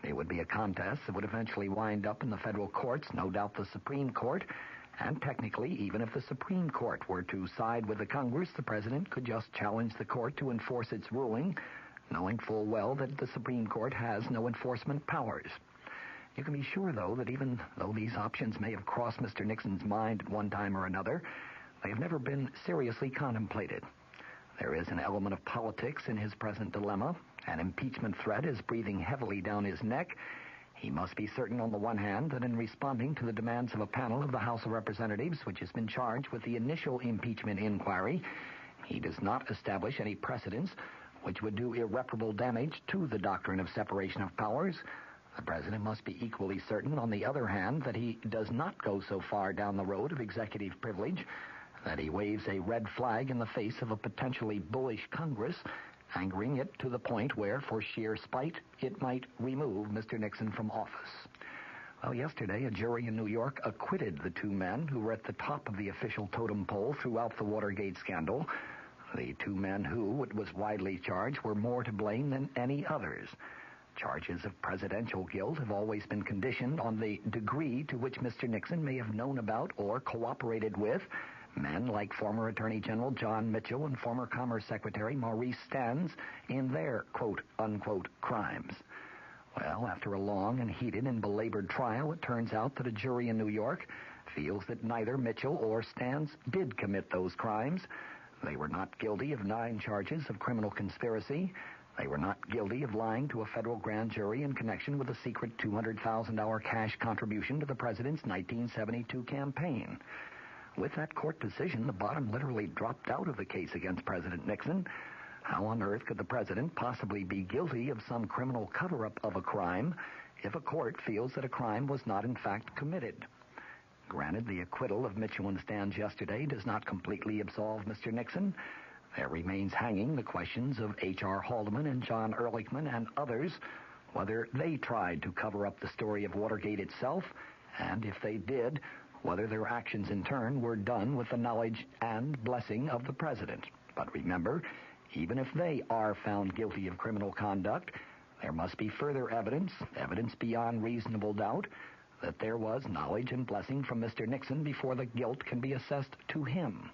S3: It would be a contest that would eventually wind up in the federal courts, no doubt the Supreme Court. And technically, even if the Supreme Court were to side with the Congress, the president could just challenge the court to enforce its ruling, knowing full well that the Supreme Court has no enforcement powers. You can be sure, though, that even though these options may have crossed Mr. Nixon's mind at one time or another, they have never been seriously contemplated. There is an element of politics in his present dilemma. An impeachment threat is breathing heavily down his neck. He must be certain, on the one hand, that in responding to the demands of a panel of the House of Representatives, which has been charged with the initial impeachment inquiry, he does not establish any precedents which would do irreparable damage to the doctrine of separation of powers. The president must be equally certain, on the other hand, that he does not go so far down the road of executive privilege that he waves a red flag in the face of a potentially bullish Congress, angering it to the point where, for sheer spite, it might remove Mr. Nixon from office. Well, yesterday, a jury in New York acquitted the 2 men who were at the top of the official totem pole throughout the Watergate scandal. The 2 men who, it was widely charged, were more to blame than any others. Charges of presidential guilt have always been conditioned on the degree to which Mr. Nixon may have known about or cooperated with men like former Attorney General John Mitchell and former Commerce Secretary Maurice Stans in their quote-unquote crimes. Well, after a long and heated and belabored trial, it turns out that a jury in New York feels that neither Mitchell or Stans did commit those crimes. They were not guilty of 9 charges of criminal conspiracy. They were not guilty of lying to a federal grand jury in connection with a secret $200,000 cash contribution to the president's 1972 campaign. With that court decision, the bottom literally dropped out of the case against President Nixon. How on earth could the president possibly be guilty of some criminal cover-up of a crime if a court feels that a crime was not in fact committed? Granted, the acquittal of Mitchell and Stans yesterday does not completely absolve Mr. Nixon. There remains hanging the questions of H.R. Haldeman and John Ehrlichman and others, whether they tried to cover up the story of Watergate itself, and if they did, whether their actions in turn were done with the knowledge and blessing of the president. But remember, even if they are found guilty of criminal conduct, There must be further evidence beyond reasonable doubt, that there was knowledge and blessing from Mr. Nixon before the guilt can be assessed to him.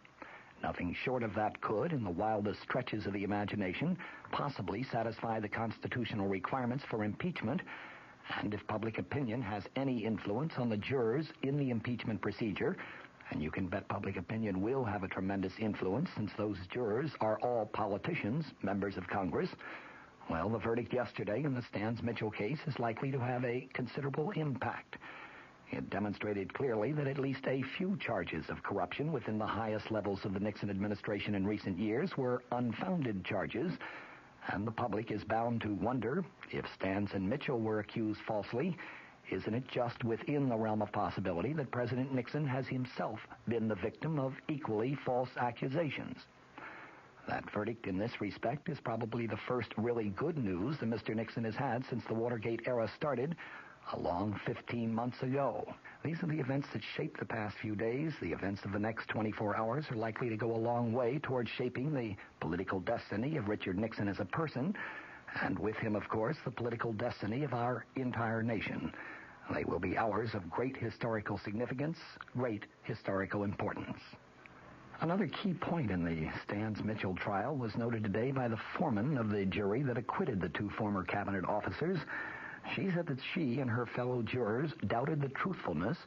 S3: Nothing short of that could, in the wildest stretches of the imagination, possibly satisfy the constitutional requirements for impeachment. And if public opinion has any influence on the jurors in the impeachment procedure, and you can bet public opinion will have a tremendous influence since those jurors are all politicians, members of Congress, well, the verdict yesterday in the Stans Mitchell case is likely to have a considerable impact. It demonstrated clearly that at least a few charges of corruption within the highest levels of the Nixon administration in recent years were unfounded charges, and the public is bound to wonder if Stans and Mitchell were accused falsely. Isn't it just within the realm of possibility that President Nixon has himself been the victim of equally false accusations? That verdict in this respect is probably the first really good news that Mr. Nixon has had since the Watergate era started a long 15 months ago. These are the events that shaped the past few days. The events of the next 24 hours are likely to go a long way towards shaping the political destiny of Richard Nixon as a person, and with him, of course, the political destiny of our entire nation. They will be hours of great historical significance, great historical importance. Another key point in the Stans Mitchell trial was noted today by the foreman of the jury that acquitted the two former cabinet officers. She said that she and her fellow jurors doubted the truthfulness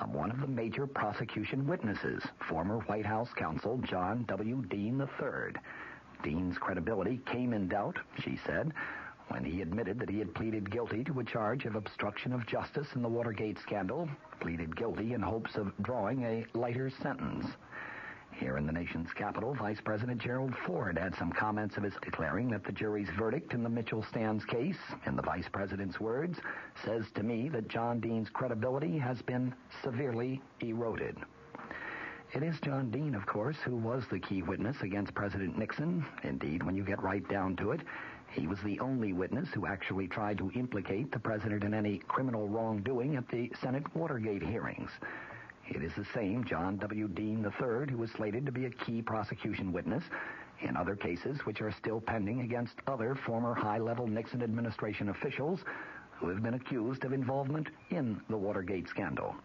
S3: of one of the major prosecution witnesses, former White House counsel John W. Dean III. Dean's credibility came in doubt, she said, when he admitted that he had pleaded guilty to a charge of obstruction of justice in the Watergate scandal, pleaded guilty in hopes of drawing a lighter sentence. Here in the nation's capital, Vice President Gerald Ford had some comments of his declaring that the jury's verdict in the Mitchell-Stans case, in the Vice President's words, says to me that John Dean's credibility has been severely eroded. It is John Dean, of course, who was the key witness against President Nixon. Indeed, when you get right down to it, he was the only witness who actually tried to implicate the president in any criminal wrongdoing at the Senate Watergate hearings. It is the same John W. Dean III who was slated to be a key prosecution witness in other cases which are still pending against other former high-level Nixon administration officials who have been accused of involvement in the Watergate scandal.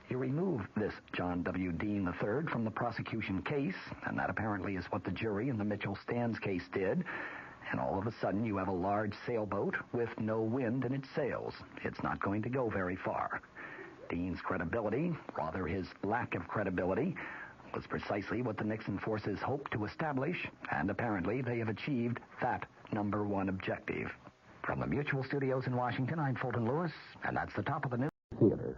S3: You remove this John W. Dean III from the prosecution case, and that apparently is what the jury in the Mitchell-Stans case did, and all of a sudden you have a large sailboat with no wind in its sails. It's not going to go very far. Dean's credibility, rather his lack of credibility, was precisely what the Nixon forces hoped to establish, and apparently they have achieved that number one objective. From the Mutual Studios in Washington, I'm Fulton Lewis, and that's the top of the news. Theater.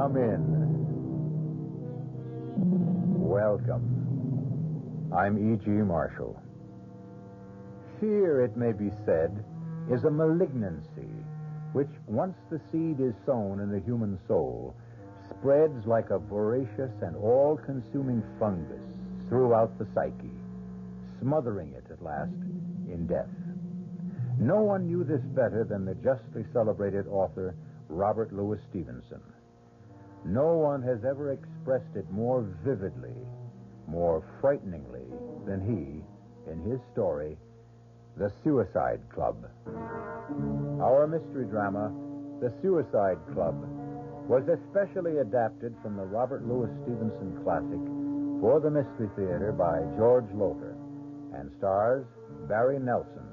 S8: Come in. Welcome. I'm E.G. Marshall. Fear, it may be said, is a malignancy which, once the seed is sown in the human soul, spreads like a voracious and all-consuming fungus throughout the psyche, smothering it at last in death. No one knew this better than the justly celebrated author Robert Louis Stevenson. No one has ever expressed it more vividly, more frighteningly than he in his story, The Suicide Club. Our mystery drama, The Suicide Club, was especially adapted from the Robert Louis Stevenson classic for the Mystery Theater by George Lothar and stars Barry Nelson.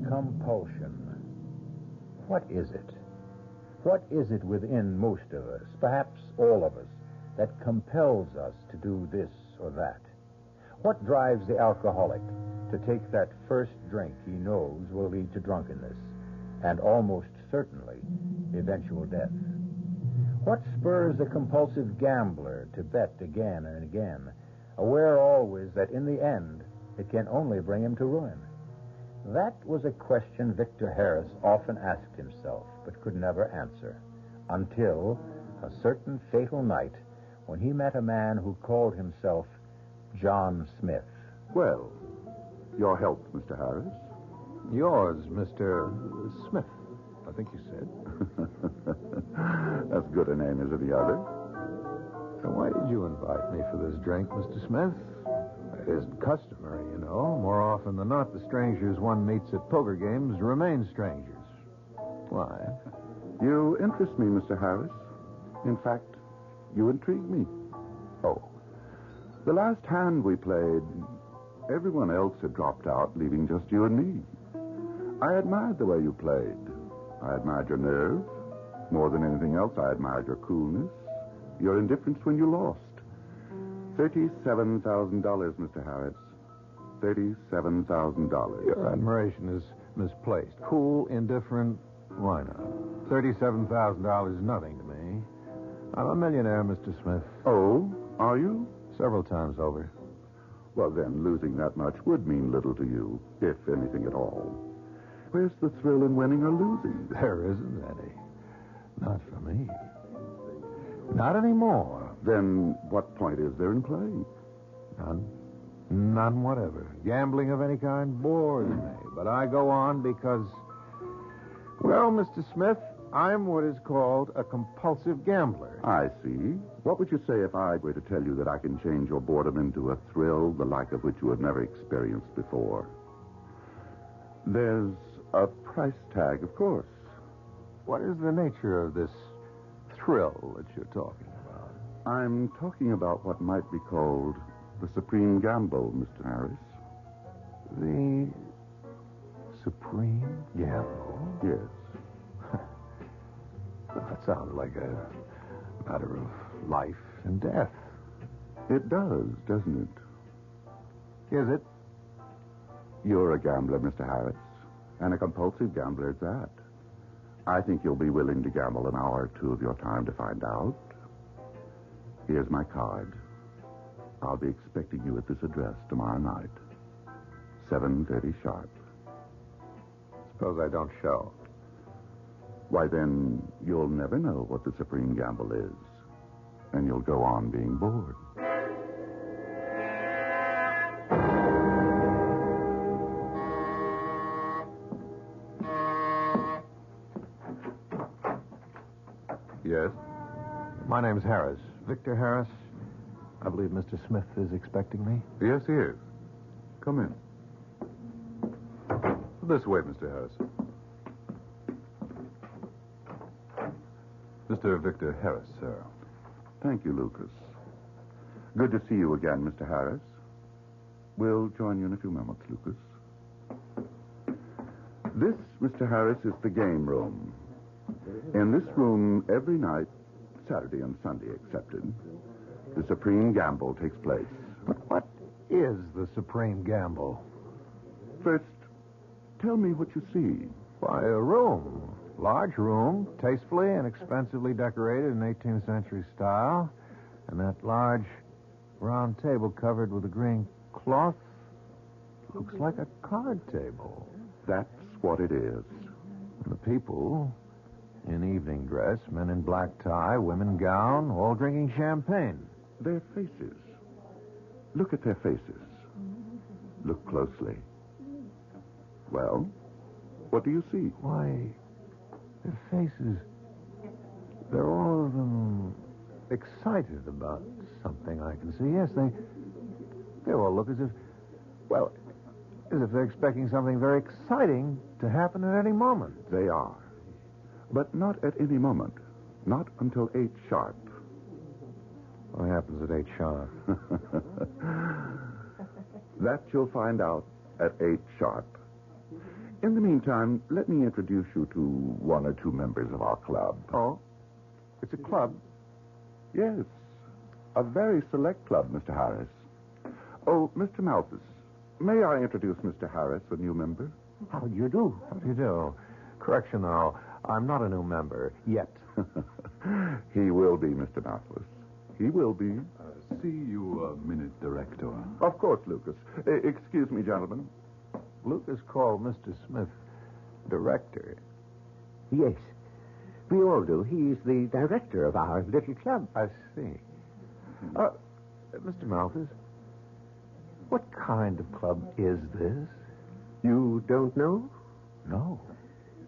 S8: Compulsion. What is it? What is it within most of us, perhaps all of us, that compels us to do this or that? What drives the alcoholic to take that first drink he knows will lead to drunkenness and almost certainly eventual death? What spurs the compulsive gambler to bet again and again, aware always that in the end it can only bring him to ruin? That was a question Victor Harris often asked himself, but could never answer. until a certain fatal night when he met a man who called himself John Smith.
S10: Well, your health, Mr. Harris.
S11: Yours, Mr. Smith, I think you said.
S10: As good a name as any other.
S11: So why did you invite me for this drink, Mr. Smith? It isn't customary, you know. More often than not, the strangers one meets at poker games remain strangers. Why?
S10: You interest me, Mr. Harris. In fact, you intrigue me. Oh. The last hand we played, everyone else had dropped out, leaving just you and me. I admired the way you played. I admired your nerve. More than anything else, I admired your coolness, your indifference when you lost. $37,000, Mr. Harris. $37,000.
S11: Your admiration is misplaced. Cool, indifferent, why not? $37,000 is nothing to me. I'm a millionaire, Mr. Smith.
S10: Oh, are you?
S11: Several times over.
S10: Well, then, losing that much would mean little to you, if anything at all. Where's the thrill in winning or losing?
S11: There isn't any. Not for me. Not anymore.
S10: Then what point is there in playing?
S11: None. None whatever. Gambling of any kind bores me. But I go on because, well, Mr. Smith, I'm what is called a compulsive gambler.
S10: I see. What would you say if I were to tell you that I can change your boredom into a thrill, the like of which you have never experienced before? There's a price tag, of course.
S11: What is the nature of this thrill that you're talking about?
S10: I'm talking about what might be called the supreme gamble, Mr. Harris.
S11: The supreme gamble?
S10: Yes.
S11: That sounds like a matter of life and death.
S10: It does, doesn't it?
S11: Is it?
S10: You're a gambler, Mr. Harris, and a compulsive gambler at that. I think you'll be willing to gamble an hour or two of your time to find out. Here's my card. I'll be expecting you at this address tomorrow night. 7:30 sharp.
S11: Suppose I don't show.
S10: Why, then, you'll never know what the supreme gamble is. And you'll go on being bored. Yes?
S11: My name's Harris. Victor Harris. I believe Mr. Smith is expecting me.
S10: Yes, he is. Come in. This way, Mr. Harris.
S11: Mr. Victor Harris, sir.
S10: Thank you, Lucas. Good to see you again, Mr. Harris. We'll join you in a few moments, Lucas. This, Mr. Harris, is the game room. In this room, every night, Saturday and Sunday excepted, the supreme gamble takes place.
S11: But what is the supreme gamble?
S10: First, tell me what you see.
S11: Why, a room. Large room, tastefully and expensively decorated in 18th century style. And that large round table covered with a green cloth looks like a card table.
S10: That's what it is.
S11: And the people in evening dress, men in black tie, women in gown, all drinking champagne.
S10: Their faces. Look at their faces. Look closely. Well, what do you see?
S11: Why, their faces, they're all of them excited about something I can see. Yes, they all look as if, well, as if they're expecting something very exciting to happen at any moment.
S10: They are. But not at any moment. Not until 8 sharp.
S11: What happens at 8 sharp?
S10: That you'll find out at 8 sharp. In the meantime, let me introduce you to one or two members of our club.
S11: Oh? It's a club?
S10: Yes. A very select club, Mr. Harris. Oh, Mr. Malthus, may I introduce Mr. Harris, a new member?
S11: How do you do? How do you do? Correction, though. I'm not a new member yet.
S10: He will be, Mr. Malthus. He will be.
S12: See you a minute, Director.
S10: Of course, Lucas. Excuse me, gentlemen.
S11: Lucas called Mr. Smith director.
S24: Yes.
S11: We all do. He's the director of our little club. I see. Mr. Malthus, what kind of club is this? You don't know? No.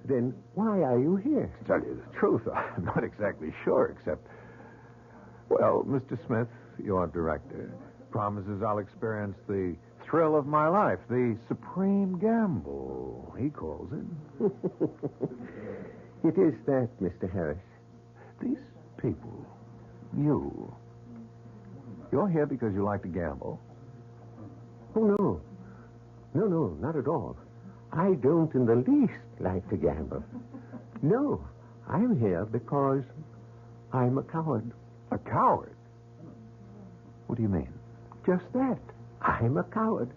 S11: Then why are you here? To tell you the truth, I'm not exactly sure, except... Well, Mr. Smith, your director, promises I'll experience the thrill of my life, the supreme gamble, he calls it. It is that, Mr. Harris. These people, you're here because you like to gamble? Oh, no. No, not at all. I don't in the least like to gamble. No, I'm here because I'm a coward. A coward? What do you mean? Just that. I'm a coward.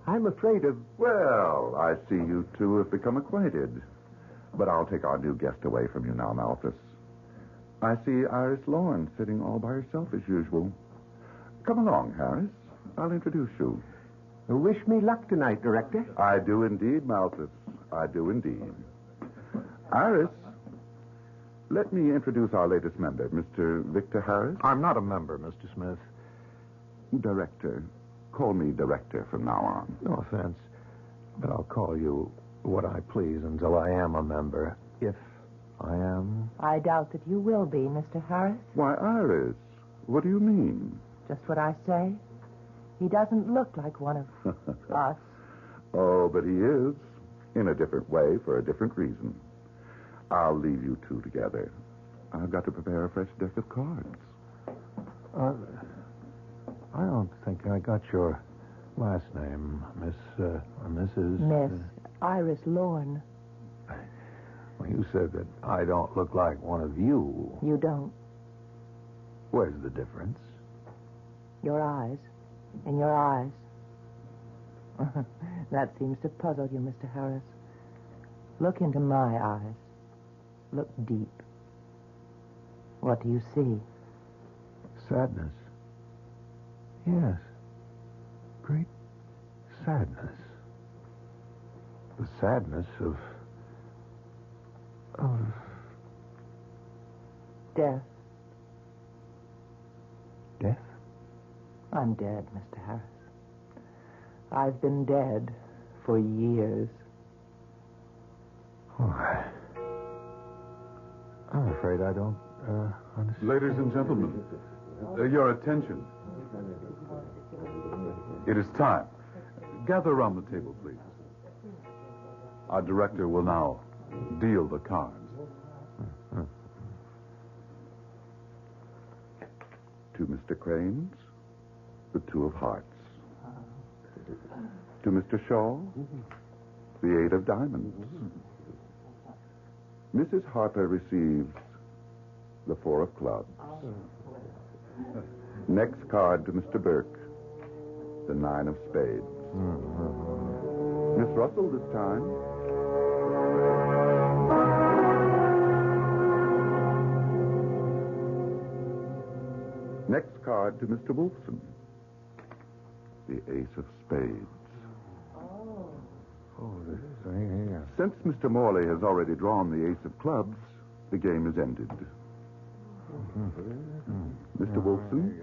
S11: I'm afraid of...
S10: Well, I see you two have become acquainted. But I'll take our new guest away from you now, Malthus. I see Iris Lorne sitting all by herself as usual. Come along, Harris. I'll introduce you.
S11: Wish me luck tonight, Director.
S10: I do indeed, Malthus. I do indeed. Iris, let me introduce our latest member, Mr. Victor Harris.
S11: I'm not a member, Mr. Smith.
S10: Director. Call me Director from now on.
S11: No offense, but I'll call you what I please until I am a member, if I am.
S6: I doubt that you will be, Mr. Harris.
S10: Why, Iris, what do you mean?
S6: Just what I say. He doesn't look like one of us.
S10: Oh, but he is. In a different way, for a different reason. I'll leave you two together. I've got to prepare a fresh deck of cards.
S11: I don't think I got your last name, Mrs.
S6: Miss Iris Lorne.
S11: Well, you said that I don't look like one of you.
S6: You don't.
S11: Where's the difference?
S6: Your eyes. In your eyes. That seems to puzzle you, Mr. Harris. Look into my eyes. Look deep. What do you see?
S11: Sadness. Yes. Great sadness. The sadness of
S6: death.
S11: Death?
S6: I'm dead, Mr. Harris. I've been dead for years.
S11: Oh, I'm afraid I don't understand.
S12: Ladies and gentlemen, your attention. It is time. Gather around the table, please. Our director will now deal the cards.
S10: To Mr. Crane's, the two of hearts. To Mr. Shaw, the eight of diamonds. Mrs. Harper receives the four of clubs. Next card to Mr. Burke, the nine of spades. Miss Russell this time. Next card to Mr. Wolfson, the ace of spades.
S11: This is here.
S10: Since Mr. Morley has already drawn the ace of clubs, the game is ended. Mr. Wolfson,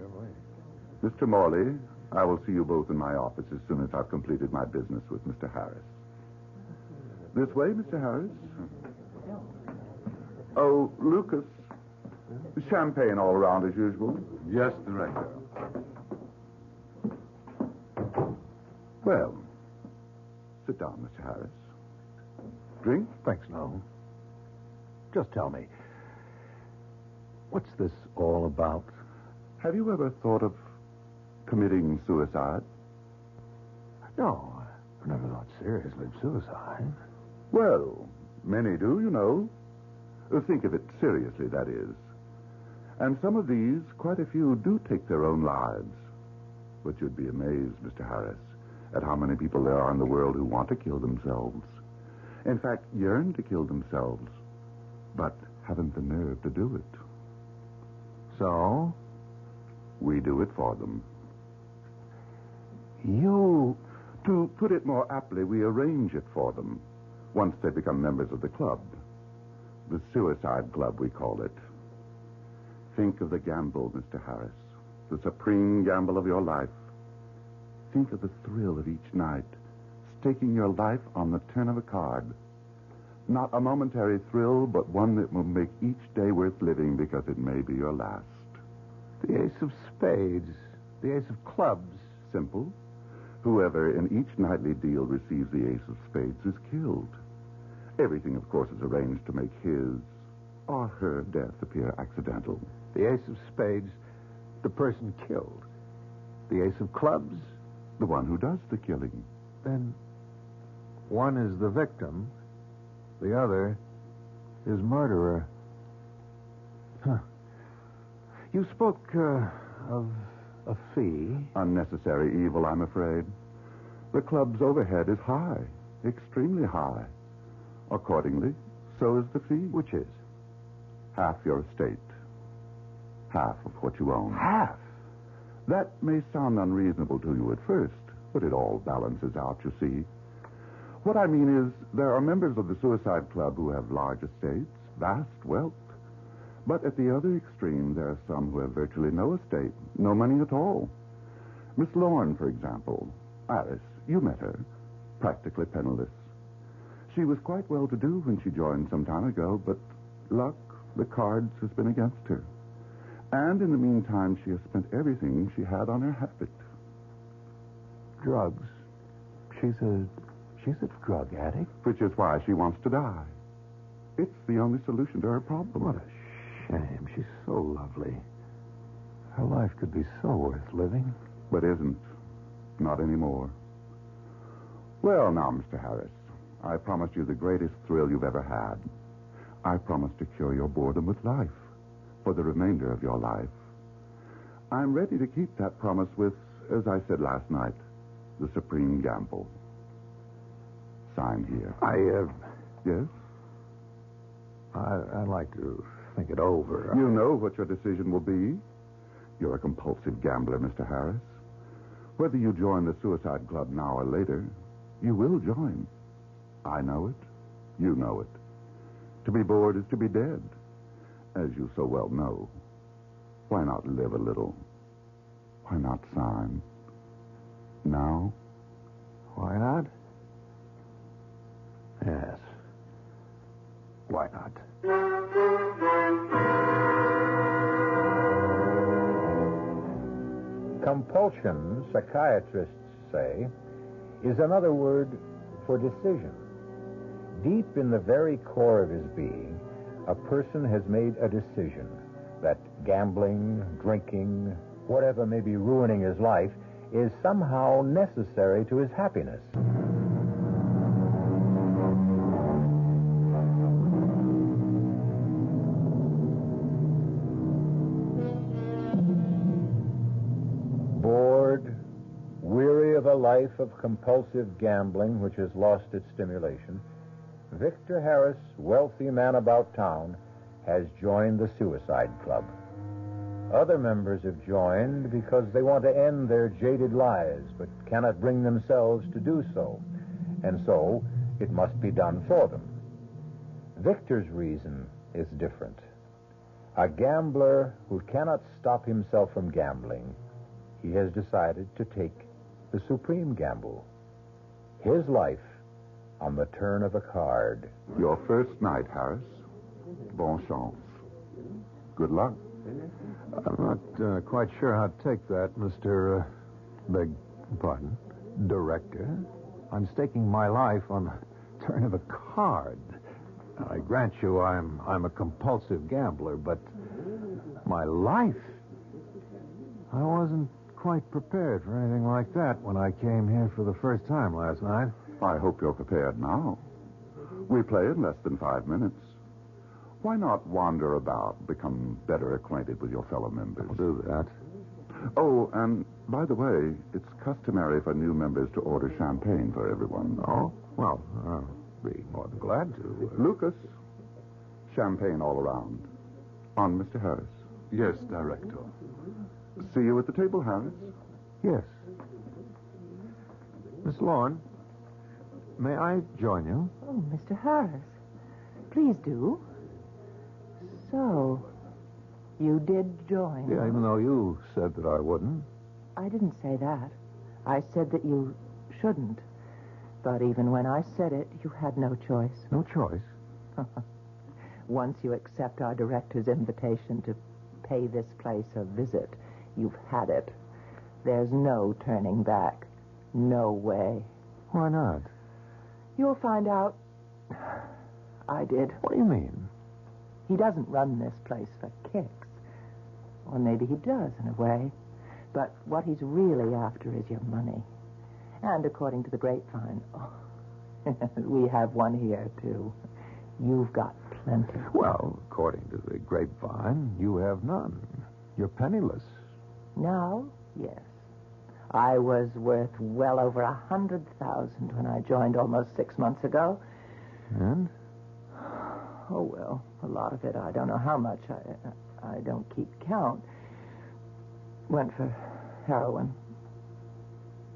S10: Mr. Morley, I will see you both in my office as soon as I've completed my business with Mr. Harris. This way, Mr. Harris. Oh, Lucas, champagne all around as usual.
S12: Yes, Director.
S10: Well, sit down, Mr. Harris. Drink?
S11: Thanks, no. Just tell me, what's this all about?
S10: Have you ever thought of committing suicide?
S11: No, I never thought seriously of suicide.
S10: Well, many do, you know. Think of it seriously, that is. And some of these, quite a few, do take their own lives. But you'd be amazed, Mr. Harris, at how many people there are in the world who want to kill themselves. In fact, yearn to kill themselves, but haven't the nerve to do it.
S11: So?
S10: We do it for them.
S11: You...
S10: To put it more aptly, we arrange it for them once they become members of the club. The Suicide Club, we call it. Think of the gamble, Mr. Harris. The supreme gamble of your life. Think of the thrill of each night, staking your life on the turn of a card. Not a momentary thrill, but one that will make each day worth living because it may be your last.
S11: The ace of spades. The ace of clubs.
S10: Simple. Whoever in each nightly deal receives the ace of spades is killed. Everything, of course, is arranged to make his or her death appear accidental.
S11: The ace of spades, the person killed. The ace of clubs,
S10: the one who does the killing.
S11: Then one is the victim, the other is murderer. Huh. You spoke of a fee.
S10: Unnecessary evil, I'm afraid. The club's overhead is high, extremely high. Accordingly, so is the fee.
S11: Which is?
S10: Half your estate. Half of what you own.
S11: Half?
S10: That may sound unreasonable to you at first, but it all balances out, you see. What I mean is, there are members of the Suicide Club who have large estates, vast wealth. But at the other extreme, there are some who have virtually no estate, no money at all. Miss Lorne, for example. Alice, you met her. Practically penniless. She was quite well-to-do when she joined some time ago, but luck, the cards, has been against her. And in the meantime, she has spent everything she had on her habit.
S11: Drugs. She's a drug addict.
S10: Which is why she wants to die. It's the only solution to her problem.
S11: What a shame. She's so lovely. Her life could be so worth living.
S10: But isn't. Not anymore. Well, now, Mr. Harris, I promised you the greatest thrill you've ever had. I promised to cure your boredom with life for the remainder of your life. I'm ready to keep that promise with, as I said last night, the supreme gamble. Sign here. Yes?
S11: I'd like to think it over.
S10: You know what your decision will be. You're a compulsive gambler, Mr. Harris. Whether you join the Suicide Club now or later, you will join. I know it. You know it. To be bored is to be dead, as you so well know. Why not live a little? Why not sign? Now?
S11: Why not? Yes. Why not? Compulsion, psychiatrists say, is another word for decision. Deep in the very core of his being, a person has made a decision that gambling, drinking, whatever may be ruining his life, is somehow necessary to his happiness. Bored, weary of a life of compulsive gambling which has lost its stimulation, Victor Harris, wealthy man about town, has joined the Suicide Club. Other members have joined because they want to end their jaded lives, but cannot bring themselves to do so. And so, it must be done for them. Victor's reason is different. A gambler who cannot stop himself from gambling, he has decided to take the supreme gamble. His life on the turn of a card.
S10: Your first night, Harris. Bon chance. Good luck.
S11: I'm not quite sure how to take that, Mr. Beg pardon, Director. I'm staking my life on the turn of a card. I grant you I'm a compulsive gambler, but my life? I wasn't quite prepared for anything like that when I came here for the first time last night.
S10: I hope you're prepared now. We play in less than 5 minutes. Why not wander about, become better acquainted with your fellow members?
S11: I'll do that.
S10: Oh, and by the way, it's customary for new members to order champagne for everyone.
S11: Oh? Well, I'll be more than glad to.
S10: Lucas, champagne all around. On Mr. Harris.
S12: Yes, Director.
S10: See you at the table, Harris.
S11: Yes. Miss Lorne, may I join you?
S6: Oh, Mr. Harris. Please do. So, you did join.
S11: Yeah, even though you said that I wouldn't.
S6: I didn't say that. I said that you shouldn't. But even when I said it, you had no choice.
S11: No choice?
S6: Once you accept our director's invitation to pay this place a visit, you've had it. There's no turning back. No way.
S11: Why not?
S6: You'll find out. I did.
S11: What do you mean?
S6: He doesn't run this place for kicks. Or maybe he does, in a way. But what he's really after is your money. And according to the grapevine, we have one here, too. You've got plenty.
S11: Well, according to the grapevine, you have none. You're penniless.
S6: Now, yes. I was worth well over 100,000 when I joined almost 6 months ago.
S11: And?
S6: Oh, well, a lot of it, I don't know how much. I don't keep count. Went for heroin.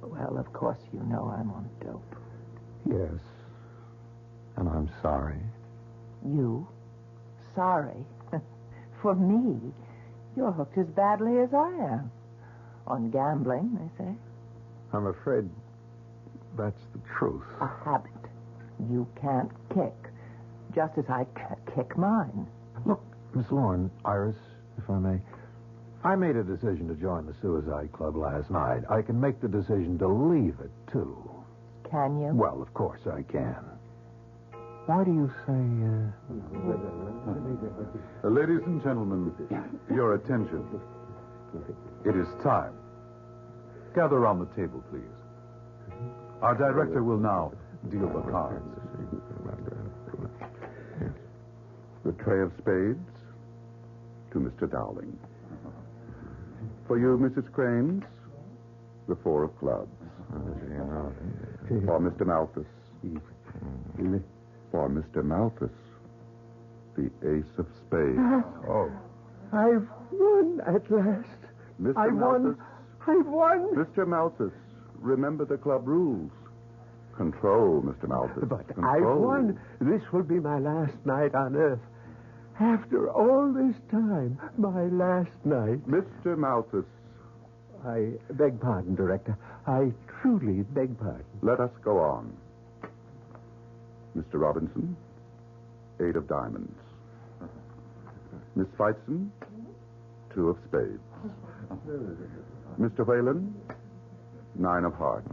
S6: Well, of course, you know I'm on dope.
S11: Yes. And I'm sorry.
S6: You? Sorry? For me? You're hooked as badly as I am. On gambling, they say.
S11: I'm afraid that's the truth.
S6: A habit. You can't kick. Just as I kick mine.
S11: Look, Miss Lorne, Iris, if I may, I made a decision to join the Suicide Club last night. I can make the decision to leave it, too.
S6: Can you?
S11: Well, of course I can. Why do you say,
S10: Ladies and gentlemen, your attention. It is time. Gather around the table, please. Our director will now deal the cards. The tray of spades to Mr. Dowling. For you, Mrs. Cranes, the four of clubs. For Mr. Malthus. For Mr. Malthus, the ace of spades.
S11: Oh.
S7: I've won at last.
S10: Mr.
S7: I won.
S10: Malthus.
S7: I've won.
S10: Mr. Malthus, remember the club rules. Control, Mr. Malthus.
S7: But
S10: Control.
S7: I've won. This will be my last night on Earth. After all this time, my last night.
S10: Mr. Malthus.
S7: I beg pardon, Director. I truly beg pardon.
S10: Let us go on. Mr. Robinson, 8 of diamonds. Miss Feitzen, 2 of spades. Mr. Whalen, 9 of hearts.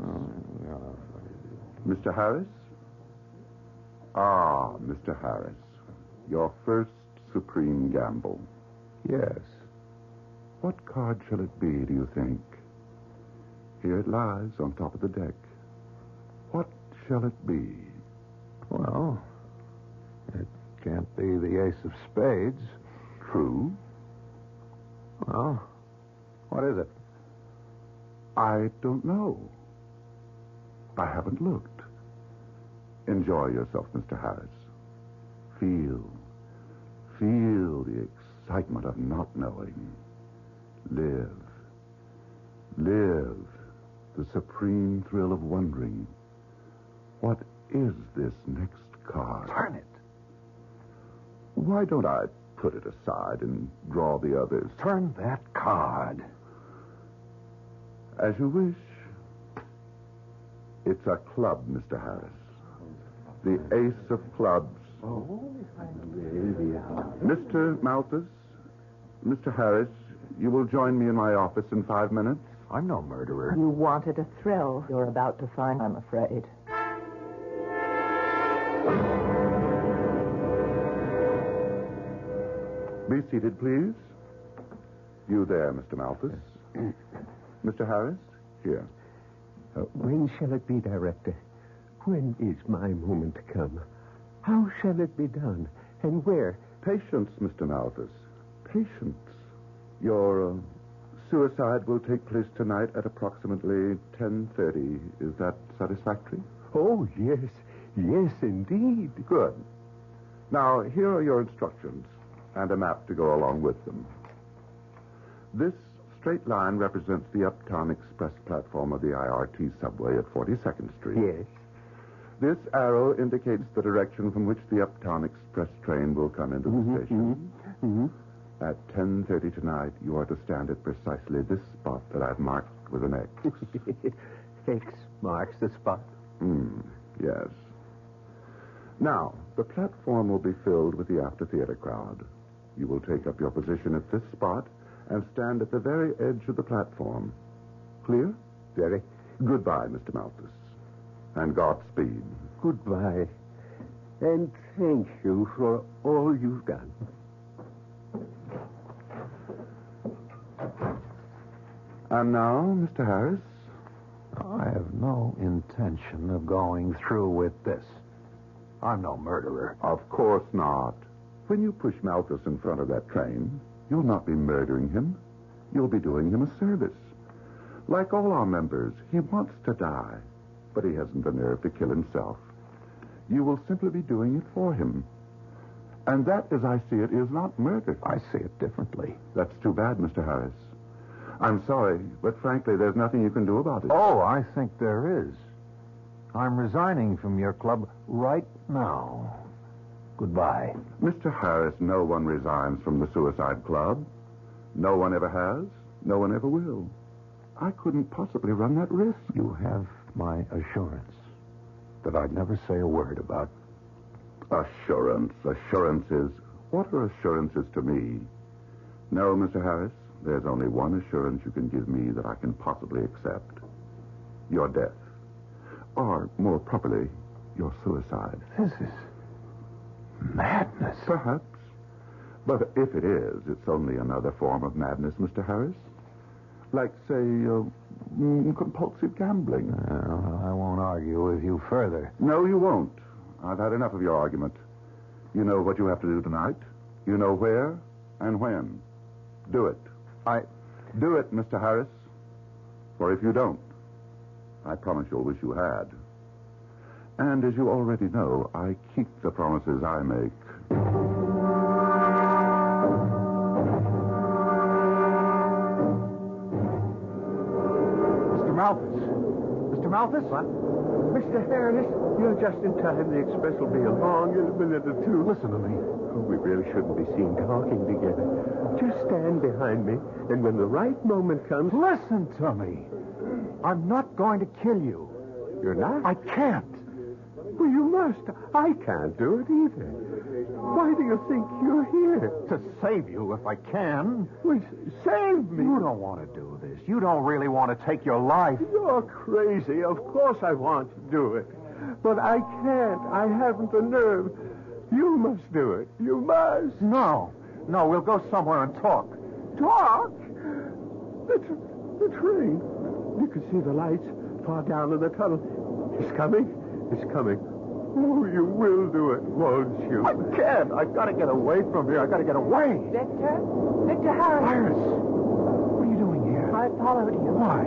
S10: Mr. Harris? Ah, Mr. Harris. Your first supreme gamble.
S11: Yes.
S10: What card shall it be, do you think? Here it lies on top of the deck. What shall it be?
S11: Well, it can't be the ace of spades.
S10: True.
S11: Well, what is it?
S10: I don't know. I haven't looked. Enjoy yourself, Mr. Harris. Feel the excitement of not knowing. Live the supreme thrill of wondering. What is this next card?
S11: Turn it.
S10: Why don't I put it aside and draw the others?
S11: Turn that card.
S10: As you wish. It's a club, Mr. Harris. The ace of clubs. Mr. Malthus, Mr. Harris, you will join me in my office in 5 minutes.
S11: I'm no murderer.
S6: You wanted a thrill you're about to find, I'm afraid.
S10: Be seated, please. You there, Mr. Malthus. Mr. Harris, here.
S7: When shall it be, Director? When is my moment to come? How shall it be done? And where?
S10: Patience, Mr. Malthus. Patience. Your suicide will take place tonight at approximately 10:30. Is that satisfactory?
S7: Oh, yes. Yes, indeed.
S10: Good. Now, here are your instructions and a map to go along with them. This straight line represents the Uptown Express platform of the IRT subway at 42nd Street.
S7: Yes.
S10: This arrow indicates the direction from which the Uptown Express train will come into the station.
S12: Mm-hmm. At 10:30 tonight, you are to stand at precisely this spot that I've marked with an X.
S11: X marks the spot.
S12: Yes. Now, the platform will be filled with the after-theater crowd. You will take up your position at this spot and stand at the very edge of the platform. Clear?
S11: Very.
S12: Goodbye, Mr. Malthus. And Godspeed.
S11: Goodbye. And thank you for all you've done.
S12: And now, Mr. Harris?
S11: I have no intention of going through with this. I'm no murderer.
S12: Of course not. When you push Malthus in front of that train, you'll not be murdering him. You'll be doing him a service. Like all our members, he wants to die, but he hasn't the nerve to kill himself. You will simply be doing it for him. And that, as I see it, is not murder.
S11: I see it differently.
S12: That's too bad, Mr. Harris. I'm sorry, but frankly, there's nothing you can do about it.
S11: Oh, I think there is. I'm resigning from your club right now. Goodbye.
S12: Mr. Harris, no one resigns from the Suicide Club. No one ever has. No one ever will. I couldn't possibly run that risk.
S11: You have my assurance that I'd never say a word about...
S12: Assurance. Assurances. What are assurances to me? No, Mr. Harris, there's only one assurance you can give me that I can possibly accept. Your death. Or, more properly, your suicide.
S11: This is madness.
S12: Perhaps. But if it is, it's only another form of madness, Mr. Harris. Like, say, compulsive gambling.
S11: I won't argue with you further.
S12: No, you won't. I've had enough of your argument. You know what you have to do tonight. You know where and when. Do it. Do it, Mr. Harris. For if you don't, I promise you'll wish you had. And as you already know, I keep the promises I make.
S11: Mr. Malthus. Mr. Malthus? What? Mr. Harris, you're just in time. The express will be along in a minute or two. Listen to me. We really shouldn't be seen talking together. Just stand behind me, and when the right moment comes... Listen to me. I'm not going to kill you. You're not? I can't. Well, you must. I can't do it either. Why do you think you're here? To save you if I can. Well, save me. You don't want to do this. You don't really want to take your life. You're crazy. Of course I want to do it. But I can't. I haven't the nerve. You must do it. You must. No. No, we'll go somewhere and talk. Talk? The train. You can see the lights far down in the tunnel. It's coming. It's coming. Oh, you will do it, won't you? I can't. I've got to get away from here. I've got to get away.
S6: Victor? Victor Harris.
S11: Iris, what are you doing here?
S6: I followed you.
S11: Why?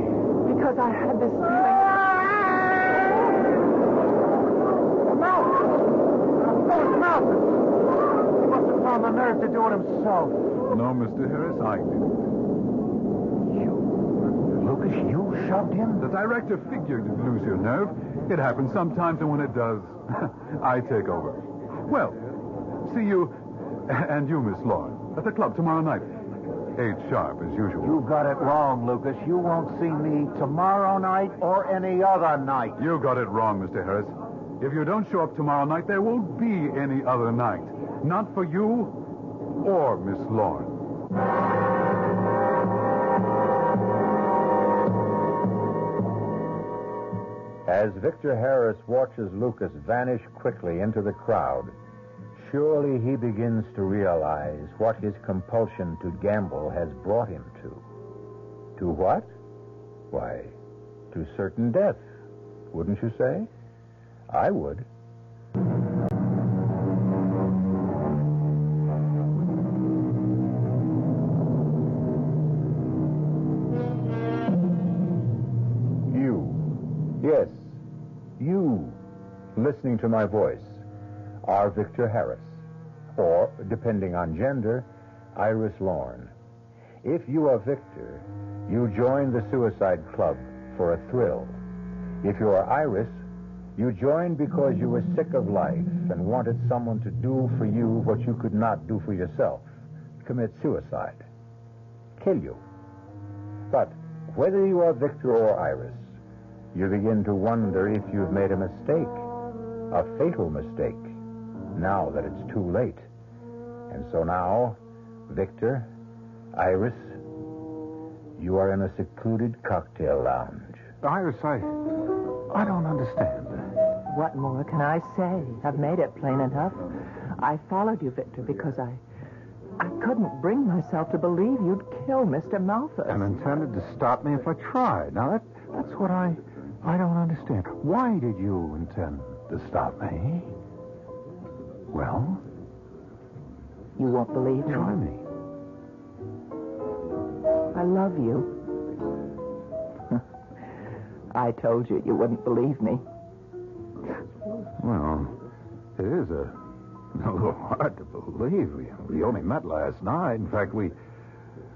S6: Because I had this feeling. Malthus! He must have found the nerve to do it himself.
S12: No, Mr. Harris, I didn't.
S11: Lucas, you shoved him?
S12: The director figured you'd lose your nerve. It happens sometimes, and when it does, I take over. Well, see you, and you, Miss Lauren, at the club tomorrow night. 8 sharp, as usual.
S8: You got it wrong, Lucas. You won't see me tomorrow night or any other night.
S12: You got it wrong, Mr. Harris. If you don't show up tomorrow night, there won't be any other night. Not for you or Miss Lauren.
S8: As Victor Harris watches Lucas vanish quickly into the crowd, surely he begins to realize what his compulsion to gamble has brought him to. To what? Why, to certain death, wouldn't you say? I would. Yes, you, listening to my voice, are Victor Harris, or, depending on gender, Iris Lorne. If you are Victor, you join the Suicide Club for a thrill. If you are Iris, you join because you were sick of life and wanted someone to do for you what you could not do for yourself. commit suicide. Kill you. But whether you are Victor or Iris, you begin to wonder if you've made a mistake, a fatal mistake, now that it's too late. And so now, Victor, Iris, you are in a secluded cocktail lounge.
S11: Iris, I don't understand.
S6: What more can I say? I've made it plain enough. I followed you, Victor, because I couldn't bring myself to believe you'd kill Mr. Malthus.
S11: And intended to stop me if I tried. Now, that's what I don't understand. Why did you intend to stop me? Well?
S6: You won't believe me.
S11: Try me.
S6: I love you. I told you wouldn't believe me.
S11: Well, it is a little hard to believe. We only met last night. In fact, we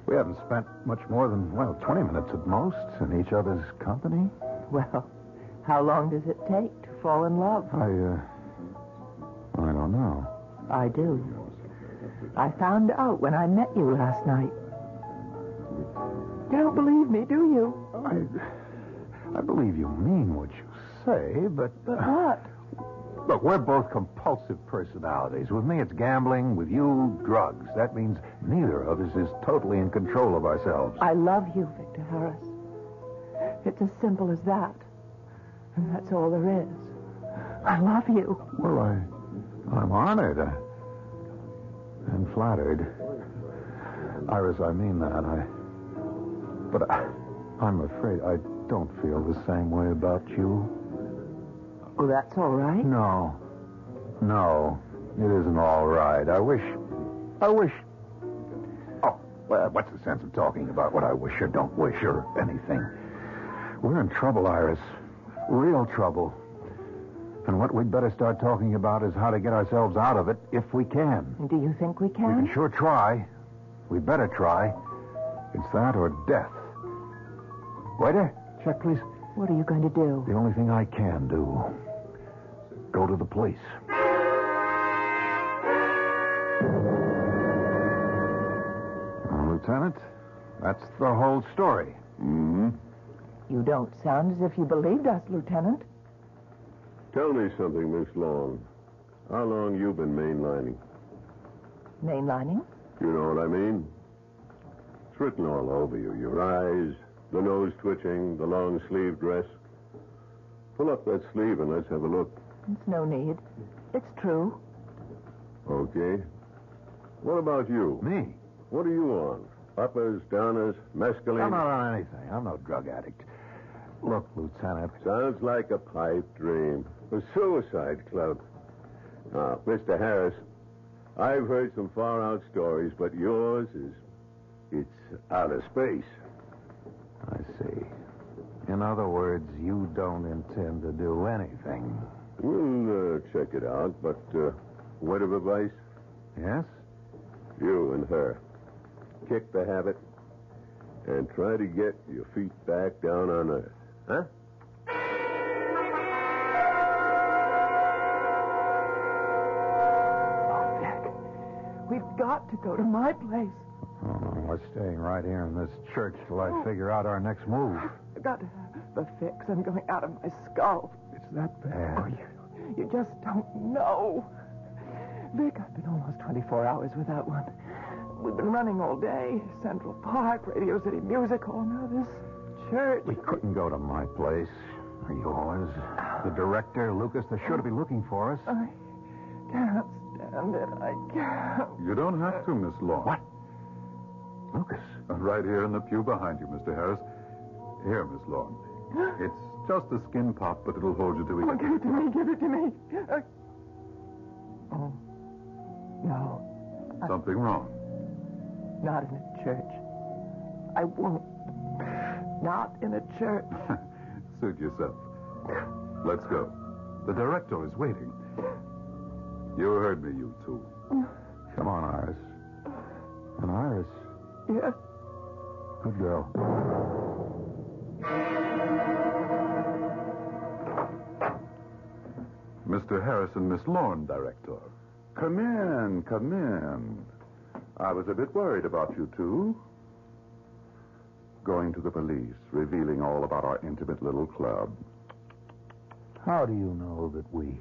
S11: haven't spent much more than, 20 minutes at most in each other's company.
S6: Well, how long does it take to fall in love?
S11: I don't know.
S6: I do. I found out when I met you last night. You don't believe me, do you?
S11: I believe you mean what you say, but...
S6: But what?
S11: Look, we're both compulsive personalities. With me, it's gambling. With you, drugs. That means neither of us is totally in control of ourselves.
S6: I love you, Victor Harris. It's as simple as that. And that's all there is. I love you.
S11: Well, I'm honored. And flattered. Iris, I mean that. But I'm afraid I don't feel the same way about you.
S6: Oh, that's all right?
S11: No, it isn't all right. I wish... Oh, well, what's the sense of talking about what I wish or don't wish or anything? We're in trouble, Iris. Real trouble. And what we'd better start talking about is how to get ourselves out of it if we can.
S6: Do you think we can?
S11: We can sure try. We better try. It's that or death. Waiter, check, please.
S6: What are you going to do?
S11: The only thing I can do. Go to the police. Lieutenant, that's the whole story.
S10: Mm-hmm.
S6: You don't sound as if you believed us, Lieutenant.
S10: Tell me something, Miss Long. How long you been mainlining?
S6: Mainlining?
S10: You know what I mean? It's written all over you. Your eyes, the nose twitching, the long sleeve dress. Pull up that sleeve and let's have a look.
S6: It's no need. It's true.
S10: Okay. What about you?
S11: Me?
S10: What are you on? Uppers, downers, mescaline?
S11: I'm not on anything. I'm no drug addict. Look, Lieutenant.
S10: Sounds like a pipe dream. A suicide club. Now, Mr. Harris, I've heard some far-out stories, but yours is... it's outer space.
S11: I see. In other words, you don't intend to do anything.
S10: We'll check it out, but word of advice?
S11: Yes?
S10: You and her. Kick the habit and try to get your feet back down on earth. Huh?
S6: Oh, Vic, we've got to go to my place.
S11: Oh, we're staying right here in this church till I figure out our next move.
S6: I've got to have the fix. I'm going out of my skull.
S11: It's that bad.
S6: Oh, you just don't know. Vic, I've been almost 24 hours without one. We've been running all day. Central Park, Radio City Music Hall, now this church.
S11: We couldn't go to my place or yours. The director, Lucas, they're sure to be looking for us.
S6: I can't stand it. I can't.
S12: You don't have to, Miss Long.
S11: What? Lucas?
S12: Right here in the pew behind you, Mr. Harris. Here, Miss Long. It's just a skin pop, but it'll hold you till we
S6: Oh,
S12: get...
S6: give it to me. Give it to me. Oh, no.
S12: Something wrong?
S6: Not in a church. I won't. Not in a church.
S12: Suit yourself. Let's go. The director is waiting. You heard me, you two.
S11: Come on, Iris. And Iris.
S6: Yes.
S11: Good girl.
S12: Mr. Harris and Miss Lorne, director. Come in, come in. I was a bit worried about you two. Going to the police, revealing all about our intimate little club.
S11: How do you know that we...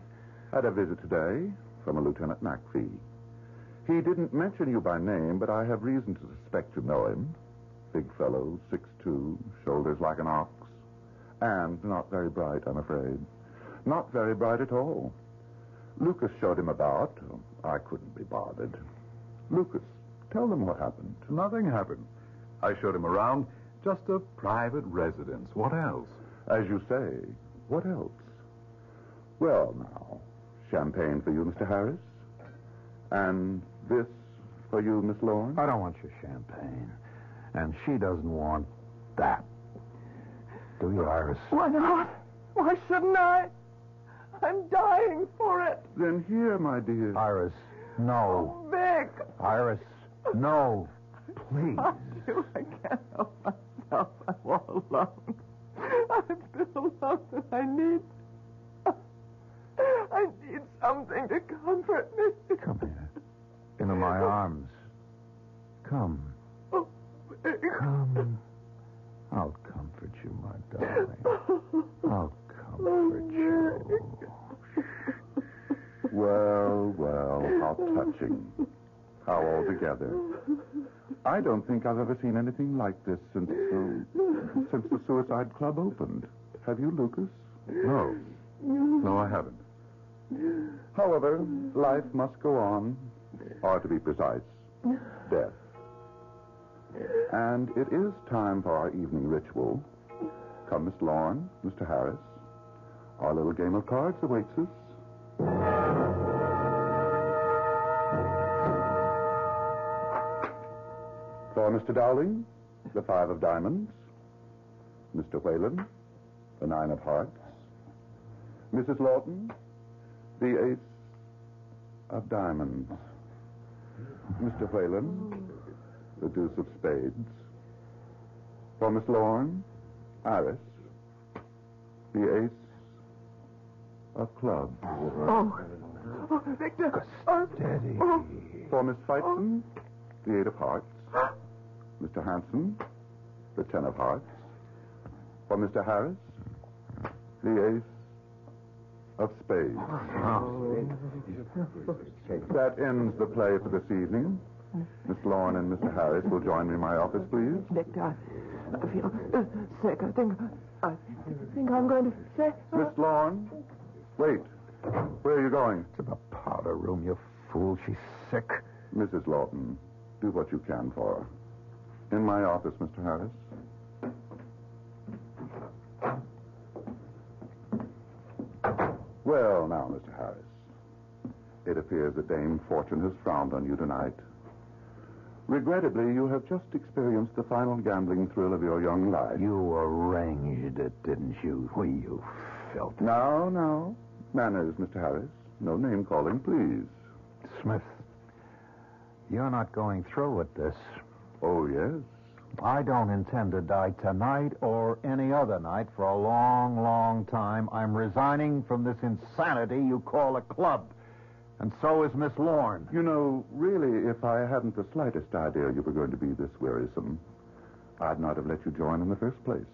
S12: Had a visit today from a Lieutenant McPhee. He didn't mention you by name, but I have reason to suspect you know him. Big fellow, 6'2", shoulders like an ox. And not very bright, I'm afraid. Not very bright at all. Lucas showed him about. I couldn't be bothered. Lucas, tell them what happened.
S7: Nothing happened. I showed him around. Just a private residence. What else?
S12: As you say, what else? Well, now, champagne for you, Mr. Harris. And this for you, Miss Lawrence?
S11: I don't want your champagne. And she doesn't want that. Do you, Iris?
S6: Why not? Why shouldn't I? I'm dying for it.
S12: Then here, my dear.
S11: Iris, no.
S6: Oh, Vic.
S11: Iris, no. Please.
S6: I can't help myself. I'm all alone. I've been alone and I need something to comfort me.
S11: Come here. Into my arms. Come.
S6: Oh, Vic.
S11: Come. I'll comfort you, my darling. I'll comfort you.
S12: Well, how touching. How altogether. I don't think I've ever seen anything like this since the Suicide Club opened. Have you, Lucas?
S7: No. No, I haven't.
S12: However, life must go on, or to be precise, death. And it is time for our evening ritual. Come, Miss Lorne, Mr. Harris. Our little game of cards awaits us. For Mr. Dowling, the 5 of diamonds. Mr. Whalen, the 9 of hearts. Mrs. Lawton, the 8 of diamonds. Mr. Whalen, the deuce of spades. For Miss Lorne, Iris, the 8 of clubs.
S6: Oh, Victor.
S11: Steady.
S12: For Miss Feitzen, the 8 of hearts. Mr. Hanson, the 10 of hearts. For Mr. Harris, the 8 of spades. That ends the play for this evening. Miss Lorne and Mr. Harris will join me in my office, please.
S6: Victor, I feel sick. I think I'm going to say...
S12: Miss Lorne, wait. Where are you going?
S11: To the powder room, you fool. She's sick.
S12: Mrs. Lawton, do what you can for her. In my office, Mr. Harris. Well, now, Mr. Harris, it appears that Dame Fortune has frowned on you tonight. Regrettably, you have just experienced the final gambling thrill of your young life.
S11: You arranged it, didn't you? You filthy...
S12: Now. Manners, Mr. Harris. No name-calling, please.
S11: Smith, you're not going through with this.
S12: Oh, yes?
S11: I don't intend to die tonight or any other night for a long, long time. I'm resigning from this insanity you call a club. And so is Miss Lorne.
S12: You know, really, if I hadn't the slightest idea you were going to be this wearisome, I'd not have let you join in the first place.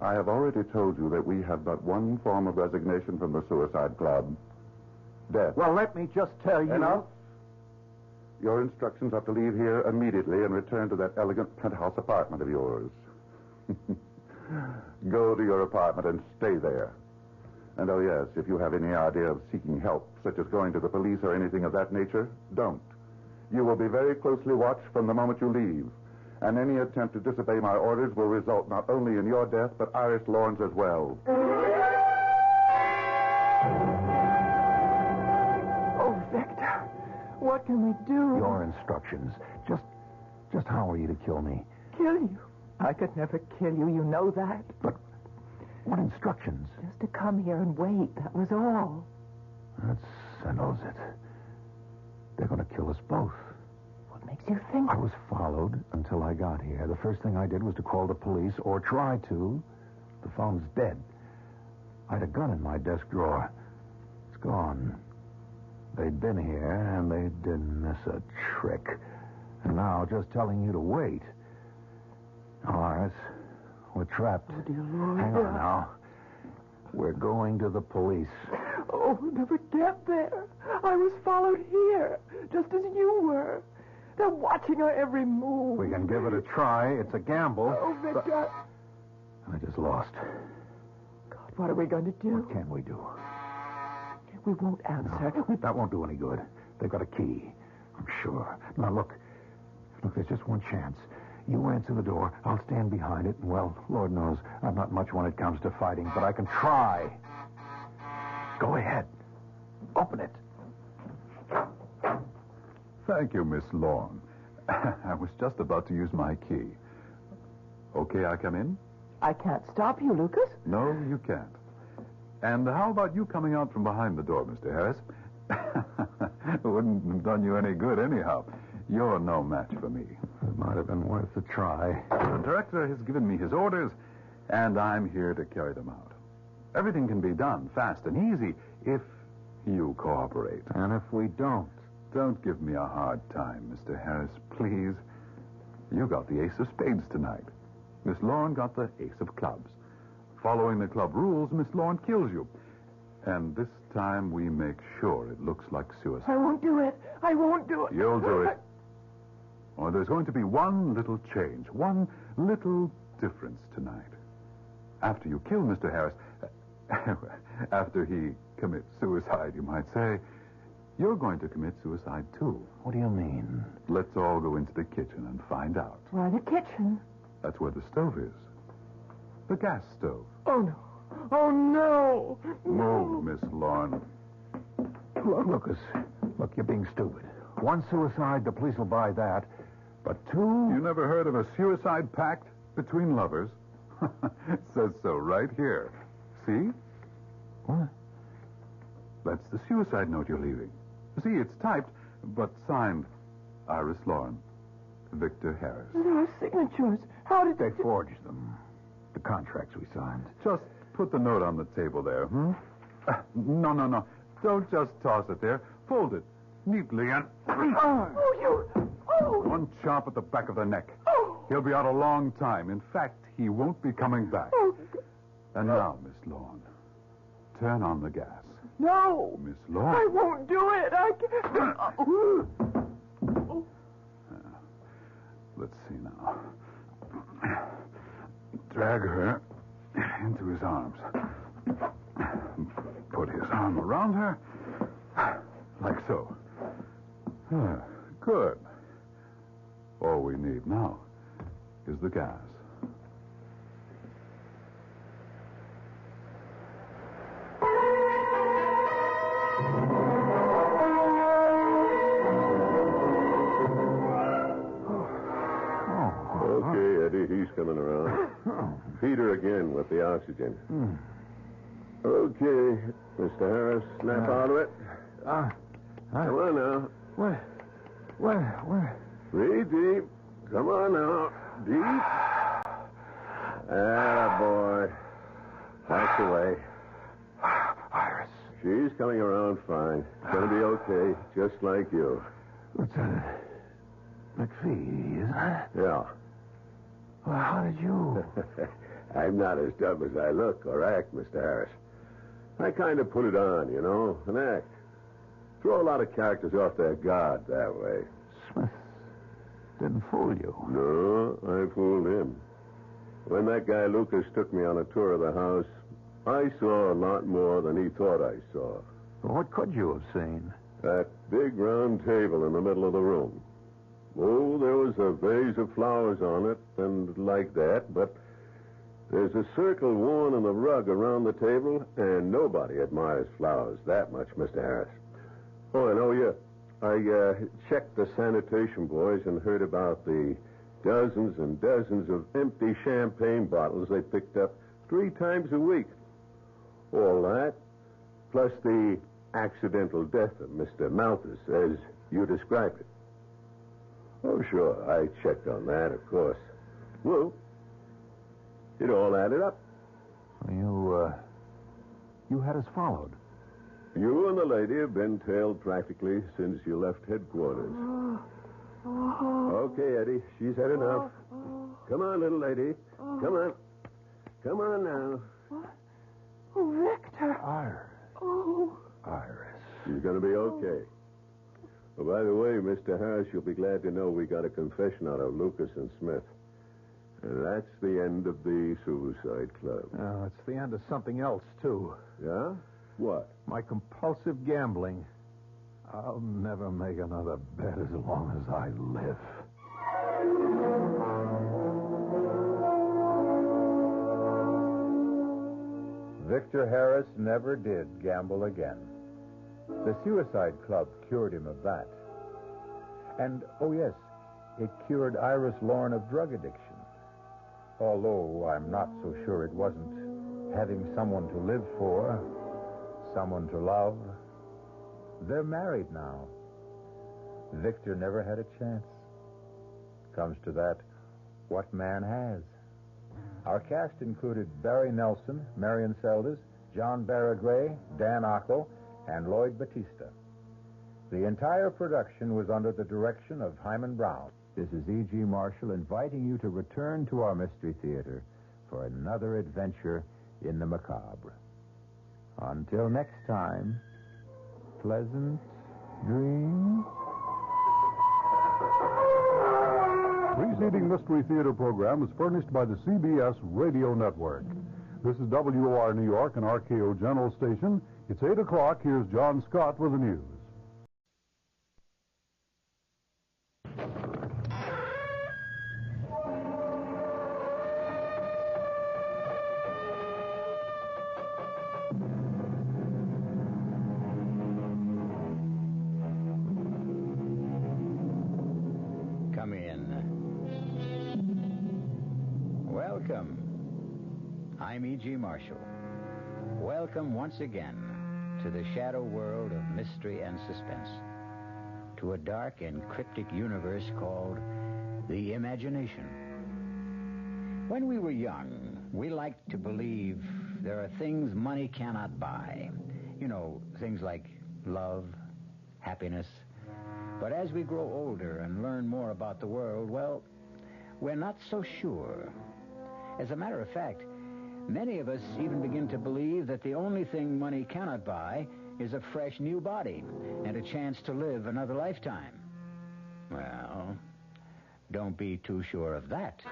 S12: I have already told you that we have but one form of resignation from the Suicide Club. Death.
S11: Well, let me just tell you...
S12: Enough. Your instructions are to leave here immediately and return to that elegant penthouse apartment of yours. Go to your apartment and stay there. And oh, yes, if you have any idea of seeking help, such as going to the police or anything of that nature, don't. You will be very closely watched from the moment you leave. And any attempt to disobey my orders will result not only in your death, but Iris Lorne's as well.
S6: Oh, Victor, what can we do?
S11: Your instructions. Just how are you to kill me?
S6: Kill you? I could never kill you, you know that.
S11: But what instructions?
S6: Just to come here and wait, that was all.
S11: That settles it. They're going to kill us both.
S6: What makes you think?
S11: I was followed until I got here. The first thing I did was to call the police, or try to. The phone's dead. I had a gun in my desk drawer. It's gone. They'd been here, and they didn't miss a trick. And now just telling you to wait. Horace, we're trapped.
S6: Oh, dear Lord.
S11: Hang on now. We're going to the police.
S6: Oh, we'll never get there. I was followed here, just as you were. They're watching our every move.
S11: We can give it a try. It's a gamble.
S6: Oh, Victor.
S11: I just lost.
S6: God, what are we going to do?
S11: What can we do?
S6: We won't answer.
S11: No, that won't do any good. They've got a key. I'm sure. Now, look, there's just one chance. You answer the door. I'll stand behind it. And, well, Lord knows, I'm not much when it comes to fighting, but I can try. Go ahead. Open it.
S12: Thank you, Miss Lorne. I was just about to use my key. Okay, I come in?
S6: I can't stop you, Lucas.
S12: No, you can't. And how about you coming out from behind the door, Mr. Harris? It wouldn't have done you any good anyhow. You're no match for me.
S11: It might have been worth a try.
S12: The director has given me his orders, and I'm here to carry them out. Everything can be done fast and easy if you cooperate.
S11: And if we don't?
S12: Don't give me a hard time, Mr. Harris, please. You got the ace of spades tonight. Miss Lorne got the ace of clubs. Following the club rules, Miss Lorne kills you. And this time we make sure it looks like suicide.
S6: I won't do it. I won't do it.
S12: You'll do it. Oh, there's going to be one little change, one little difference tonight. After you kill Mr. Harris, after he commits suicide, you might say, you're going to commit suicide, too.
S11: What do you mean?
S12: Let's all go into the kitchen and find out.
S6: Why, the kitchen?
S12: That's where the stove is. The gas stove.
S6: Oh, no. Oh, no.
S12: Move, Miss Lorne.
S11: Look, Lucas. Look, you're being stupid. One suicide, the police will buy that. But two...
S12: You never heard of a suicide pact between lovers? It says so right here. See?
S11: What?
S12: That's the suicide note you're leaving. See, it's typed, but signed Iris Lorne, Victor Harris.
S6: There are signatures. How did
S11: they forge them? The contracts we signed.
S12: Just put the note on the table there, No. Don't just toss it there. Fold it neatly and... One chop at the back of the neck. He'll be out a long time. In fact, he won't be coming back. And now, Miss Lorne, turn on the gas.
S6: No.
S12: Miss Lorne.
S6: I won't do it. I can't.
S12: Let's see now. Drag her into his arms. Put his arm around her. Like so. Good. All we need now is the gas.
S1: Okay, Eddie, he's coming around. Feed her again with the oxygen. Okay, Mr. Harris, snap out of it. Come on now.
S11: Where?
S1: Breathe deep. Come on now. Deep. Boy. That's the way.
S11: Iris.
S1: She's coming around fine. Gonna be okay, just like you.
S11: Lieutenant McPhee, isn't it?
S1: Yeah.
S11: Well, how did you...
S1: I'm not as dumb as I look or act, Mr. Harris. I kind of put it on, you know, an act. Throw a lot of characters off their guard that way.
S11: Smith didn't fool you.
S1: No, I fooled him. When that guy Lucas took me on a tour of the house, I saw a lot more than he thought I saw.
S11: Well, what could you have seen?
S1: That big round table in the middle of the room. Oh, there was a vase of flowers on it, and like that, but there's a circle worn in the rug around the table, and nobody admires flowers that much, Mr. Harris. Oh, and I checked the sanitation boys and heard about the dozens and dozens of empty champagne bottles they picked up 3 times a week. All that, plus the accidental death of Mr. Malthus, as you described it. Oh, sure, I checked on that, of course. Well, it all added up.
S11: You had us followed.
S1: You and the lady have been tailed practically since you left headquarters. Okay, Eddie. She's had enough. Come on, little lady. Come on. Come on now.
S6: Oh, Victor.
S11: Iris.
S6: Oh.
S11: Iris.
S1: She's going to be okay. Oh, by the way, Mr. Harris, you'll be glad to know we got a confession out of Lucas and Smith. And that's the end of the Suicide Club.
S11: Oh, it's the end of something else, too.
S1: Yeah? What?
S11: My compulsive gambling. I'll never make another bet as long as I live.
S8: Victor Harris never did gamble again. The Suicide Club cured him of that. And, oh yes, it cured Iris Lorne of drug addiction. Although I'm not so sure it wasn't having someone to live for, someone to love. They're married now. Victor never had a chance. Comes to that, what man has? Our cast included Barry Nelson, Marion Seldes, John Barragray, Dan Ockel, and Lloyd Batista. The entire production was under the direction of Hyman Brown.
S15: This is E.G. Marshall inviting you to return to our Mystery Theater for another adventure in the macabre. Until next time, pleasant dreams.
S16: Preceding Mystery Theater program is furnished by the CBS Radio Network. This is WOR New York and RKO General Station. It's 8 o'clock. Here's John Scott with the news.
S13: Come in. Welcome. I'm E.G. Marshall. Welcome once again to the shadow world of mystery and suspense, to a dark and cryptic universe called the imagination. When we were young, we liked to believe there are things money cannot buy. You know, things like love, happiness. But as we grow older and learn more about the world, well, we're not so sure. As a matter of fact, many of us even begin to believe that the only thing money cannot buy is a fresh new body and a chance to live another lifetime. Well, don't be too sure of that.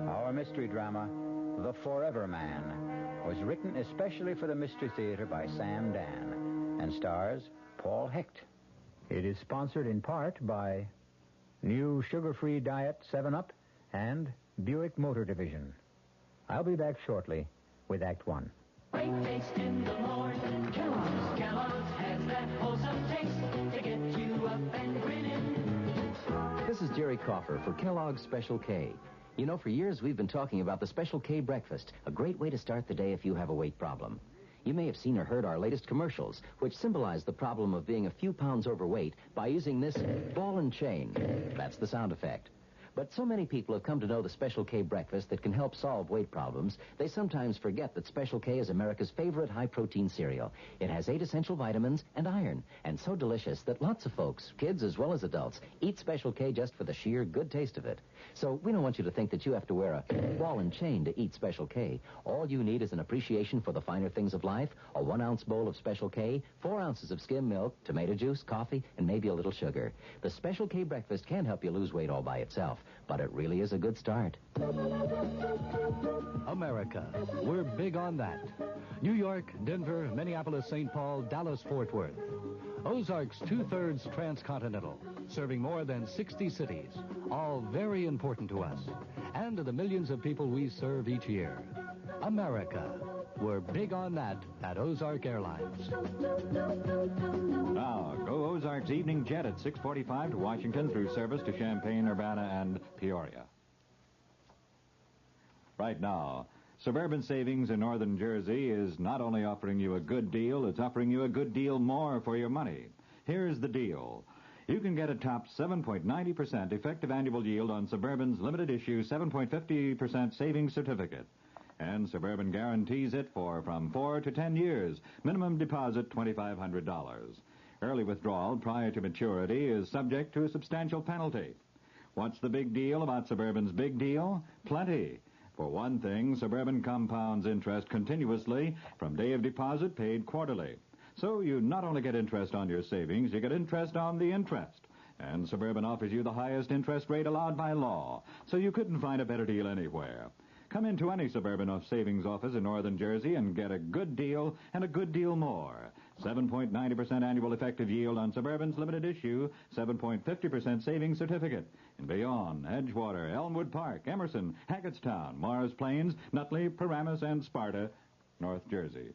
S13: Our mystery drama, The Forever Man, was written especially for the Mystery Theater by Sam Dan and stars Paul Hecht. It is sponsored in part by New Sugar-Free Diet 7-Up and Buick Motor Division. I'll be back shortly with Act One.
S14: Great taste in the morning. Kellogg's has that wholesome taste to get you up and grinning.
S19: This is Jerry Coffer for Kellogg's Special K. You know, for years we've been talking about the Special K breakfast, a great way to start the day if you have a weight problem. You may have seen or heard our latest commercials, which symbolize the problem of being a few pounds overweight by using this ball and chain. That's the sound effect. But so many people have come to know the Special K breakfast that can help solve weight problems, they sometimes forget that Special K is America's favorite high-protein cereal. It has 8 essential vitamins and iron, and so delicious that lots of folks, kids as well as adults, eat Special K just for the sheer good taste of it. So we don't want you to think that you have to wear a ball and chain to eat Special K. All you need is an appreciation for the finer things of life, a 1-ounce bowl of Special K, 4 ounces of skim milk, tomato juice, coffee, and maybe a little sugar. The Special K breakfast can help you lose weight all by itself, but it really is a good start.
S22: America. We're big on that. New York, Denver, Minneapolis, St. Paul, Dallas, Fort Worth. Ozarks 2/3 transcontinental, serving more than 60 cities, all very important to us, and to the millions of people we serve each year. America. We're big on that at Ozark Airlines.
S24: Now, go Ozarks Evening Jet at 6:45 to Washington through service to Champaign, Urbana, and Peoria. Right now, Suburban Savings in northern Jersey is not only offering you a good deal, it's offering you a good deal more for your money. Here's the deal. You can get a top 7.90% effective annual yield on Suburban's limited issue 7.50% savings certificate. And Suburban guarantees it for from 4 to 10 years. Minimum deposit $2,500. Early withdrawal prior to maturity is subject to a substantial penalty. What's the big deal about Suburban's big deal? Plenty. For one thing, Suburban compounds interest continuously from day of deposit paid quarterly. So you not only get interest on your savings, you get interest on the interest. And Suburban offers you the highest interest rate allowed by law. So you couldn't find a better deal anywhere. Come into any Suburban savings office in northern Jersey and get a good deal and a good deal more. 7.90% annual effective yield on Suburban's limited issue, 7.50% savings certificate. In Bayonne, Edgewater, Elmwood Park, Emerson, Hackettstown, Morris Plains, Nutley, Paramus, and Sparta, North Jersey.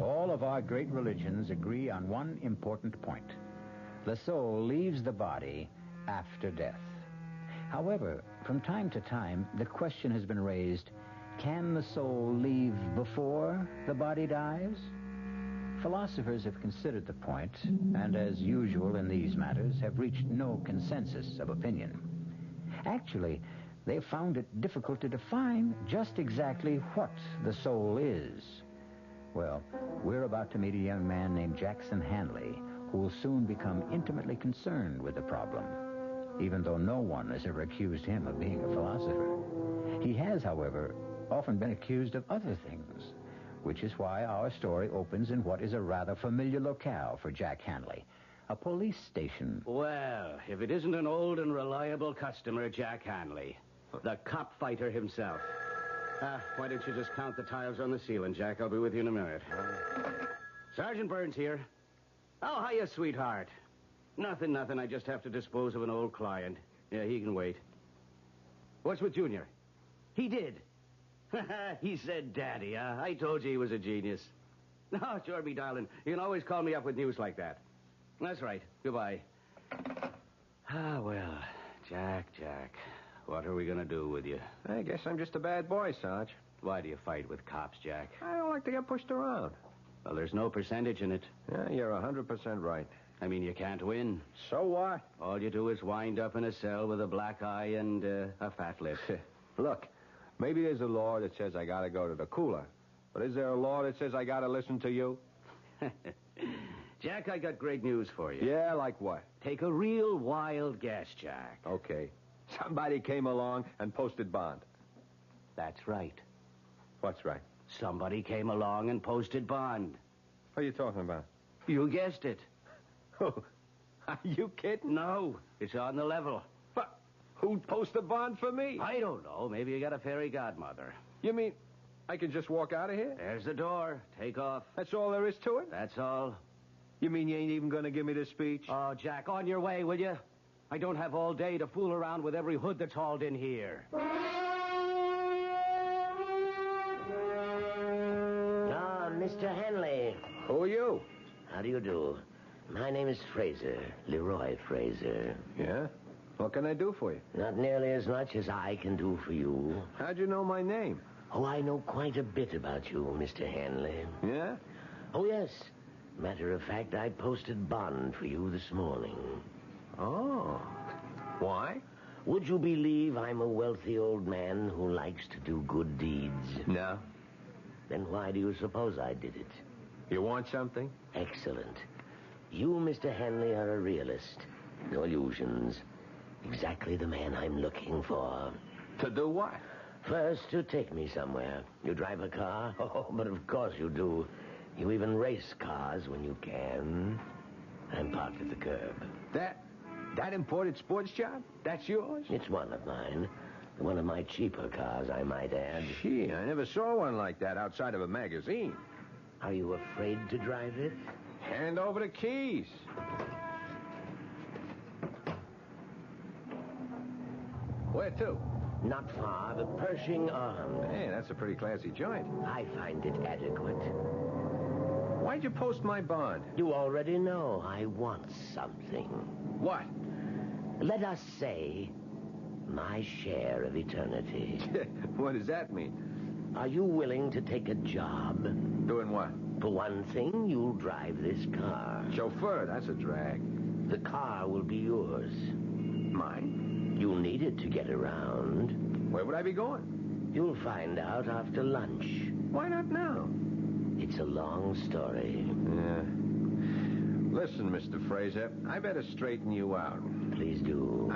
S3: All of our great religions agree on one important point. The soul leaves the body after death. However, from time to time, the question has been raised, can the soul leave before the body dies? Philosophers have considered the point, and as usual in these matters, have reached no consensus of opinion. Actually, they've found it difficult to define just exactly what the soul is. Well, we're about to meet a young man named Jackson Hanley, who will soon become intimately concerned with the problem, even though no one has ever accused him of being a philosopher. He has, however, often been accused of other things, which is why our story opens in what is a rather familiar locale for Jack Hanley, a police station.
S5: Well, if it isn't an old and reliable customer, Jack Hanley, the cop fighter himself. Why don't you just count the tiles on the ceiling, Jack? I'll be with you in a minute. Sergeant Burns here. Oh, hiya, sweetheart. Nothing. I just have to dispose of an old client. Yeah, he can wait. What's with Junior? He did. He said daddy, huh? I told you he was a genius. No, sure, me darling. You can always call me up with news like that. That's right. Goodbye. Well, Jack. What are we going to do with you?
S11: I guess I'm just a bad boy, Sarge.
S5: Why do you fight with cops, Jack?
S11: I don't like to get pushed around.
S5: Well, there's no percentage in it.
S11: Yeah, you're 100% right.
S5: I mean, you can't win.
S11: So what?
S5: All you do is wind up in a cell with a black eye and a fat lip.
S11: Look, maybe there's a law that says I gotta go to the cooler. But is there a law that says I gotta listen to you?
S5: Jack, I got great news for you.
S11: Yeah, like what?
S5: Take a real wild guess, Jack.
S11: Okay. Somebody came along and posted bond.
S5: That's right.
S11: What's right?
S5: Somebody came along and posted bond.
S11: What are you talking about?
S5: You guessed it.
S11: Oh, are you kidding?
S5: No, it's on the level.
S11: But who'd post a bond for me?
S5: I don't know. Maybe you got a fairy godmother.
S11: You mean I can just walk out of here?
S5: There's the door. Take off.
S11: That's all there is to it?
S5: That's all.
S11: You mean you ain't even going to give me the speech?
S5: Oh, Jack, on your way, will you? I don't have all day to fool around with every hood that's hauled in here.
S9: Mr. Hanley.
S11: Who are you?
S9: How do you do? My name is Fraser, Leroy Fraser.
S11: Yeah? What can I do for you?
S9: Not nearly as much as I can do for you.
S11: How'd you know my name?
S9: Oh, I know quite a bit about you, Mr. Hanley.
S11: Yeah?
S9: Oh, yes. Matter of fact, I posted bond for you this morning.
S11: Oh. Why?
S9: Would you believe I'm a wealthy old man who likes to do good deeds?
S11: No.
S9: Then why do you suppose I did it?
S11: You want something?
S9: Excellent. You, Mr. Hanley, are a realist. No illusions. Exactly the man I'm looking for.
S11: To do what?
S9: First, to take me somewhere. You drive a car? Oh, but of course you do. You even race cars when you can. I'm parked at the curb.
S11: That imported sports job? That's yours?
S9: It's one of mine. One of my cheaper cars, I might add.
S11: Gee, I never saw one like that outside of a magazine.
S9: Are you afraid to drive it?
S11: Hand over the keys. Where to?
S9: Not far, the Pershing Arms.
S11: Hey, that's a pretty classy joint.
S9: I find it adequate.
S11: Why'd you post my bond?
S9: You already know I want something.
S11: What?
S9: Let us say my share of eternity.
S11: What does that mean?
S9: Are you willing to take a job?
S11: Doing what?
S9: For one thing, you'll drive this car.
S11: Chauffeur, that's a drag.
S9: The car will be yours.
S11: Mine?
S9: You'll need it to get around.
S11: Where would I be going?
S9: You'll find out after lunch.
S17: Why not now?
S9: It's a long story.
S17: Yeah. Listen, Mr. Fraser, I better straighten you out.
S9: Please do.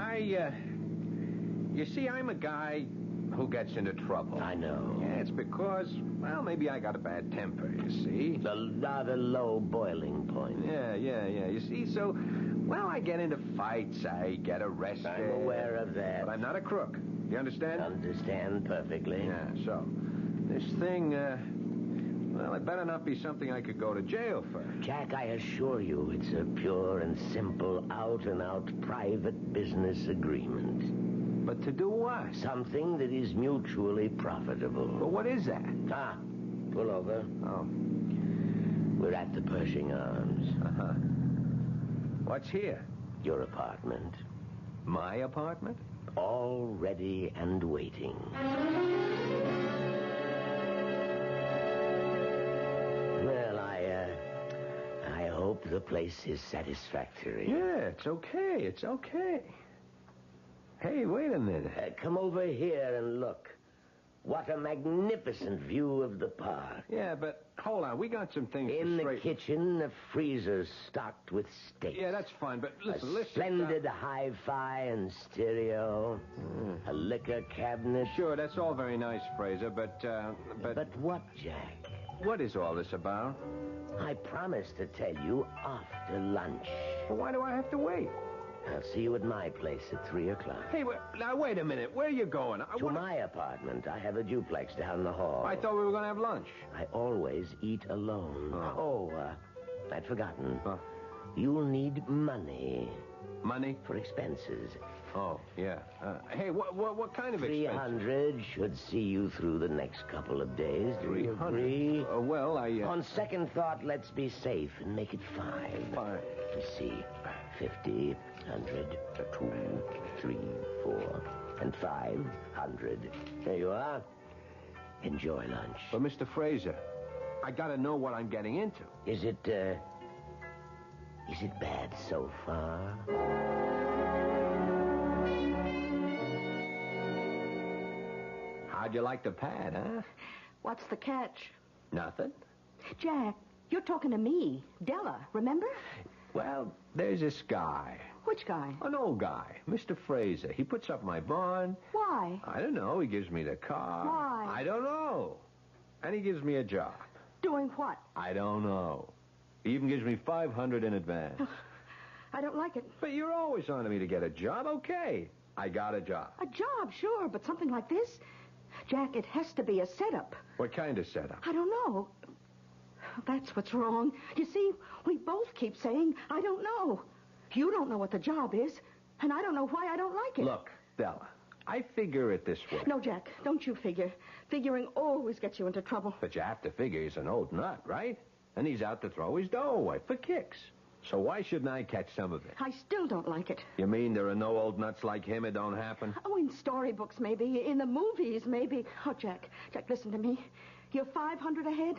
S17: You see, I'm a guy who gets into trouble.
S9: I know.
S17: Yeah, it's because, well, maybe I got a bad temper, you see.
S9: A rather low boiling point.
S17: Yeah. You see, so, well, I get into fights. I get arrested.
S9: I'm aware of that.
S17: But I'm not a crook. You understand?
S9: Understand perfectly.
S17: Yeah, so, this thing, well, it better not be something I could go to jail for.
S9: Jack, I assure you, it's a pure and simple, out-and-out private business agreement.
S17: But to do what?
S9: Something that is mutually profitable.
S17: But what is that?
S9: Ah, pull over.
S17: Oh.
S9: We're at the Pershing Arms.
S17: Uh-huh. What's here?
S9: Your apartment.
S17: My apartment?
S9: All ready and waiting. Well, I hope the place is satisfactory.
S17: Yeah, it's okay. Hey, wait a minute.
S9: Come over here and look. What a magnificent view of the park.
S17: Yeah, but hold on. We got some things
S9: In
S17: to
S9: the kitchen, a freezer stocked with steaks.
S17: Yeah, that's fine, but listen.
S9: Splendid hi-fi and stereo. A liquor cabinet.
S17: Sure, that's all very nice, Fraser, but...
S9: But what, Jack?
S17: What is all this about?
S9: I promised to tell you after lunch.
S17: Well, why do I have to wait?
S9: I'll see you at my place at 3 o'clock.
S17: Hey, now, wait a minute. Where are you going?
S9: To my apartment. I have a duplex down the hall.
S17: I thought we were going to have lunch.
S9: I always eat alone. I'd forgotten.
S17: Huh.
S9: You'll need money.
S17: Money?
S9: For expenses.
S17: Oh, yeah. Hey, what kind of expenses?
S9: 300 should see you through the next couple of days. Do you
S17: 300?
S9: agree?
S17: Well,
S9: On second thought, let's be safe and make it 5.
S17: 5.
S9: You see, 50, 100, 2, 3, 4, and 500. There you are. Enjoy lunch.
S17: But, Mr. Fraser, I gotta know what I'm getting into.
S9: Is it bad so far?
S17: How'd you like the pad, huh?
S18: What's the catch?
S17: Nothing.
S18: Jack, you're talking to me. Della, remember?
S17: Well, there's this guy.
S18: Which guy?
S17: An old guy, Mr. Fraser. He puts up my bond.
S18: Why?
S17: I don't know. He gives me the car.
S18: Why?
S17: I don't know. And he gives me a job.
S18: Doing what?
S17: I don't know. He even gives me $500 in advance.
S18: I don't like it.
S17: But you're always on to me to get a job. Okay. I got a job.
S18: A job, sure, but something like this? Jack, it has to be a setup.
S17: What kind of setup?
S18: I don't know. That's what's wrong. You see, we both keep saying, I don't know. You don't know what the job is, and I don't know why I don't like it.
S17: Look, Della, I figure it this way.
S18: No, Jack, don't you figure. Figuring always gets you into trouble.
S17: But you have to figure he's an old nut, right? And he's out to throw his dough away for kicks. So why shouldn't I catch some of it?
S18: I still don't like it.
S17: You mean there are no old nuts like him? It don't happen?
S18: Oh, in storybooks, maybe. In the movies, maybe. Oh, Jack, listen to me. You're 500 ahead.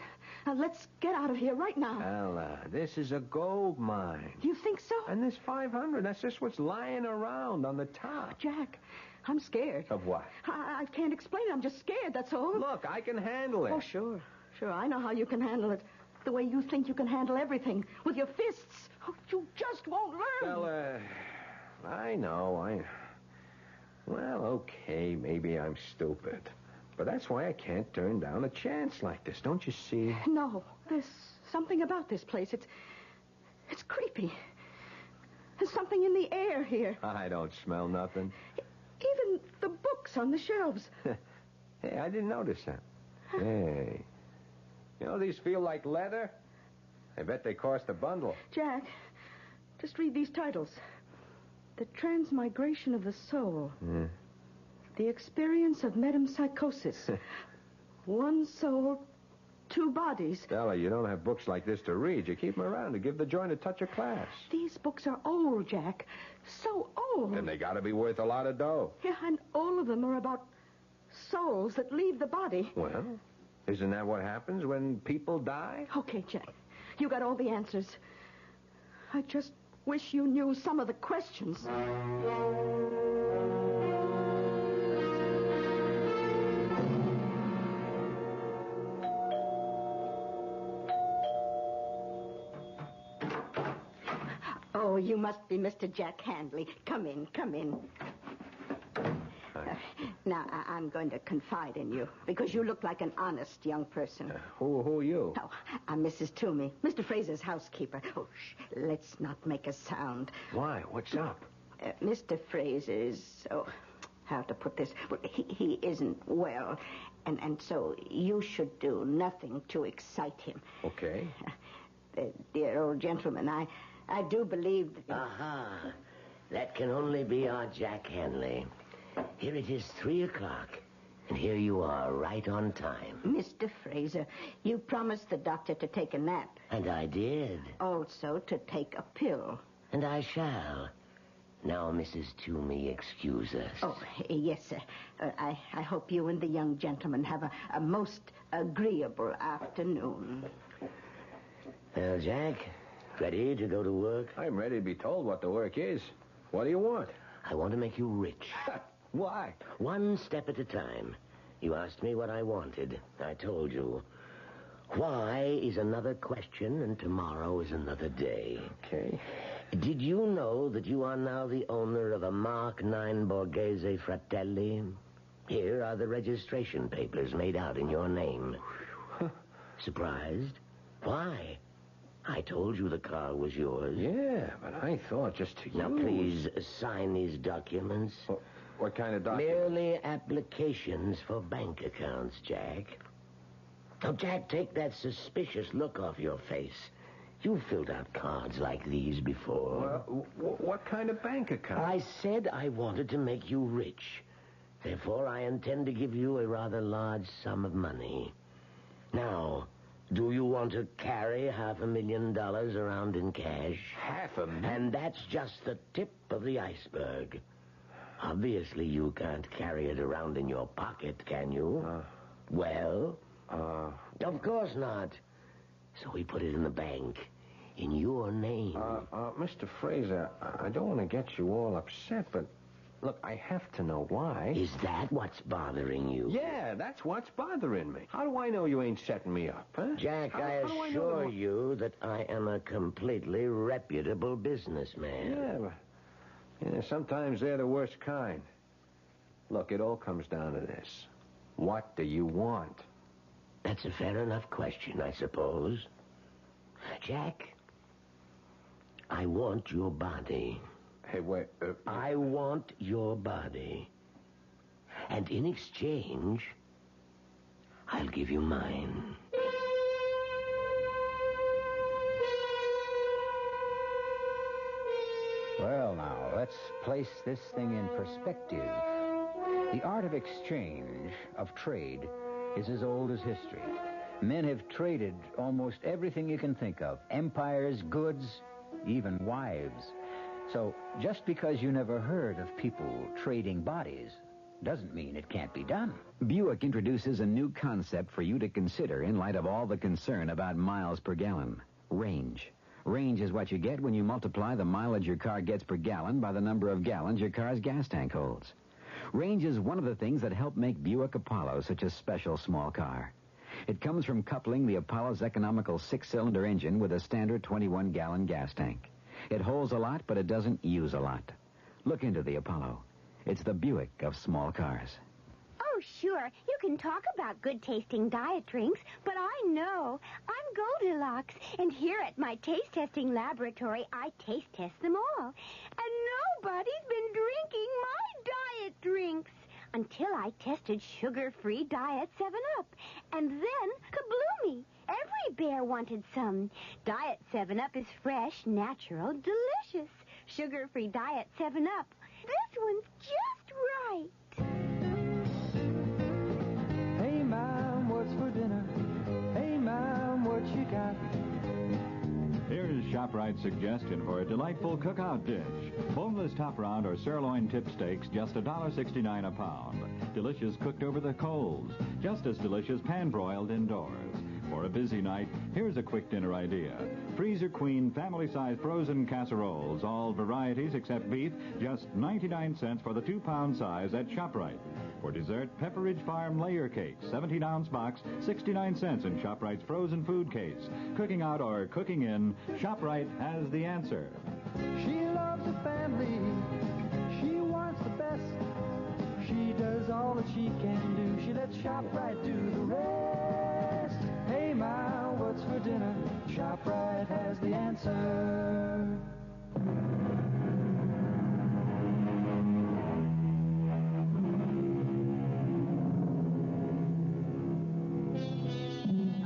S18: Now, let's get out of here right now.
S17: Ella, this is a gold mine.
S18: You think so?
S17: And this 500, that's just what's lying around on the top.
S18: Oh, Jack, I'm scared.
S17: Of what?
S18: I can't explain it. I'm just scared, that's all.
S17: Look, I can handle it.
S18: Oh, sure. I know how you can handle it. The way you think you can handle everything. With your fists. Oh, you just won't learn.
S17: Well, I know. Well, okay, maybe I'm stupid. But that's why I can't turn down a chance like this, don't you see?
S18: No, there's something about this place. It's creepy. There's something in the air here.
S17: I don't smell nothing.
S18: Even the books on the shelves.
S17: Hey, I didn't notice that. Hey. You know, these feel like leather. I bet they cost a bundle.
S18: Jack, just read these titles. The Transmigration of the Soul. The Experience of Metempsychosis. One soul, 2 bodies.
S17: Stella, you don't have books like this to read. You keep them around to give the joint a touch of class.
S18: These books are old, Jack. So old.
S17: Then they got to be worth a lot of dough.
S18: Yeah, and all of them are about souls that leave the body.
S17: Well, isn't that what happens when people die?
S18: Okay, Jack. You got all the answers. I just wish you knew some of the questions.
S2: Oh, you must be Mr. Jack Handley. Come in, come in. Now, I'm going to confide in you, because you look like an honest young person.
S17: Who are you?
S2: Oh, I'm Mrs. Toomey, Mr. Fraser's housekeeper. Oh, shh, let's not make a sound.
S17: Why? What's up?
S2: Mr. Fraser is, how to put this? Well, he isn't well, and so you should do nothing to excite him.
S17: Okay.
S2: Dear old gentleman, I do believe that...
S9: Aha. That can only be our Jack Hanley. Here it is 3:00, and here you are, right on time.
S2: Mr. Fraser, you promised the doctor to take a nap.
S9: And I did.
S2: Also to take a pill.
S9: And I shall. Now, Mrs. Toomey, excuse us.
S2: Oh, yes, sir. I hope you and the young gentleman have a most agreeable afternoon.
S9: Well, Jack, ready to go to work?
S17: I'm ready to be told what the work is. What do you want?
S9: I want to make you rich.
S17: Why?
S9: One step at a time. You asked me what I wanted. I told you. Why is another question, and tomorrow is another day.
S17: Okay.
S9: Did you know that you are now the owner of a Mark 9 Borghese Fratelli? Here are the registration papers made out in your name. Surprised? Why? I told you the car was yours.
S17: Yeah, but I thought just to
S9: Now, please sign these documents.
S17: What kind of documents?
S9: Merely applications for bank accounts, Jack. Now, Jack, take that suspicious look off your face. You filled out cards like these before.
S17: What kind of bank account?
S9: I said I wanted to make you rich. Therefore, I intend to give you a rather large sum of money. Now, do you want to carry $500,000 around in cash?
S17: $500,000?
S9: And that's just the tip of the iceberg. Obviously, you can't carry it around in your pocket, can you? Well? Of course not. So we put it in the bank. In your name.
S17: Mr. Fraser, I don't want to get you all upset, but look, I have to know why.
S9: Is that what's bothering you?
S17: Yeah, that's what's bothering me. How do I know you ain't setting me up, huh?
S9: Jack, I assure you that I am a completely reputable businessman.
S17: Yeah, sometimes they're the worst kind. Look, it all comes down to this. What do you want?
S9: That's a fair enough question, I suppose. Jack, I want your body.
S17: Hey, wait.
S9: I want your body. And in exchange, I'll give you mine.
S8: Well, now, let's place this thing in perspective. The art of exchange, of trade, is as old as history. Men have traded almost everything you can think of. Empires, goods, even wives. So, just because you never heard of people trading bodies doesn't mean it can't be done.
S19: Buick introduces a new concept for you to consider in light of all the concern about miles per gallon. Range. Range is what you get when you multiply the mileage your car gets per gallon by the number of gallons your car's gas tank holds. Range is one of the things that help make Buick Apollo such a special small car. It comes from coupling the Apollo's economical 6-cylinder engine with a standard 21-gallon gas tank. It holds a lot, but it doesn't use a lot. Look into the Apollo. It's the Buick of small cars.
S4: Oh, sure. You can talk about good-tasting diet drinks, but I know. I'm Goldilocks, and here at my taste-testing laboratory, I taste-test them all. And nobody's been drinking my diet drinks until I tested sugar-free Diet 7-Up. And then, kabloomy! Every bear wanted some. Diet 7-Up is fresh, natural, delicious. Sugar-free Diet 7-Up. This one's just right.
S14: Hey, Mom, what's for dinner? Hey, Mom, what you got?
S24: Here's ShopRite's suggestion for a delightful cookout dish. Boneless top round or sirloin tip steaks, just $1.69 a pound. Delicious cooked over the coals. Just as delicious pan-broiled indoors. For a busy night, here's a quick dinner idea. Freezer Queen family-size frozen casseroles, all varieties except beef, just 99 cents for the 2-pound size at ShopRite. For dessert, Pepperidge Farm Layer Cake, 17-ounce box, 69 cents in ShopRite's frozen food case. Cooking out or cooking in, ShopRite has the answer.
S14: She loves the family. She wants the best. She does all that she can do. She lets ShopRite do the rest. Hey, Ma, what's for dinner? ShopRite has the answer.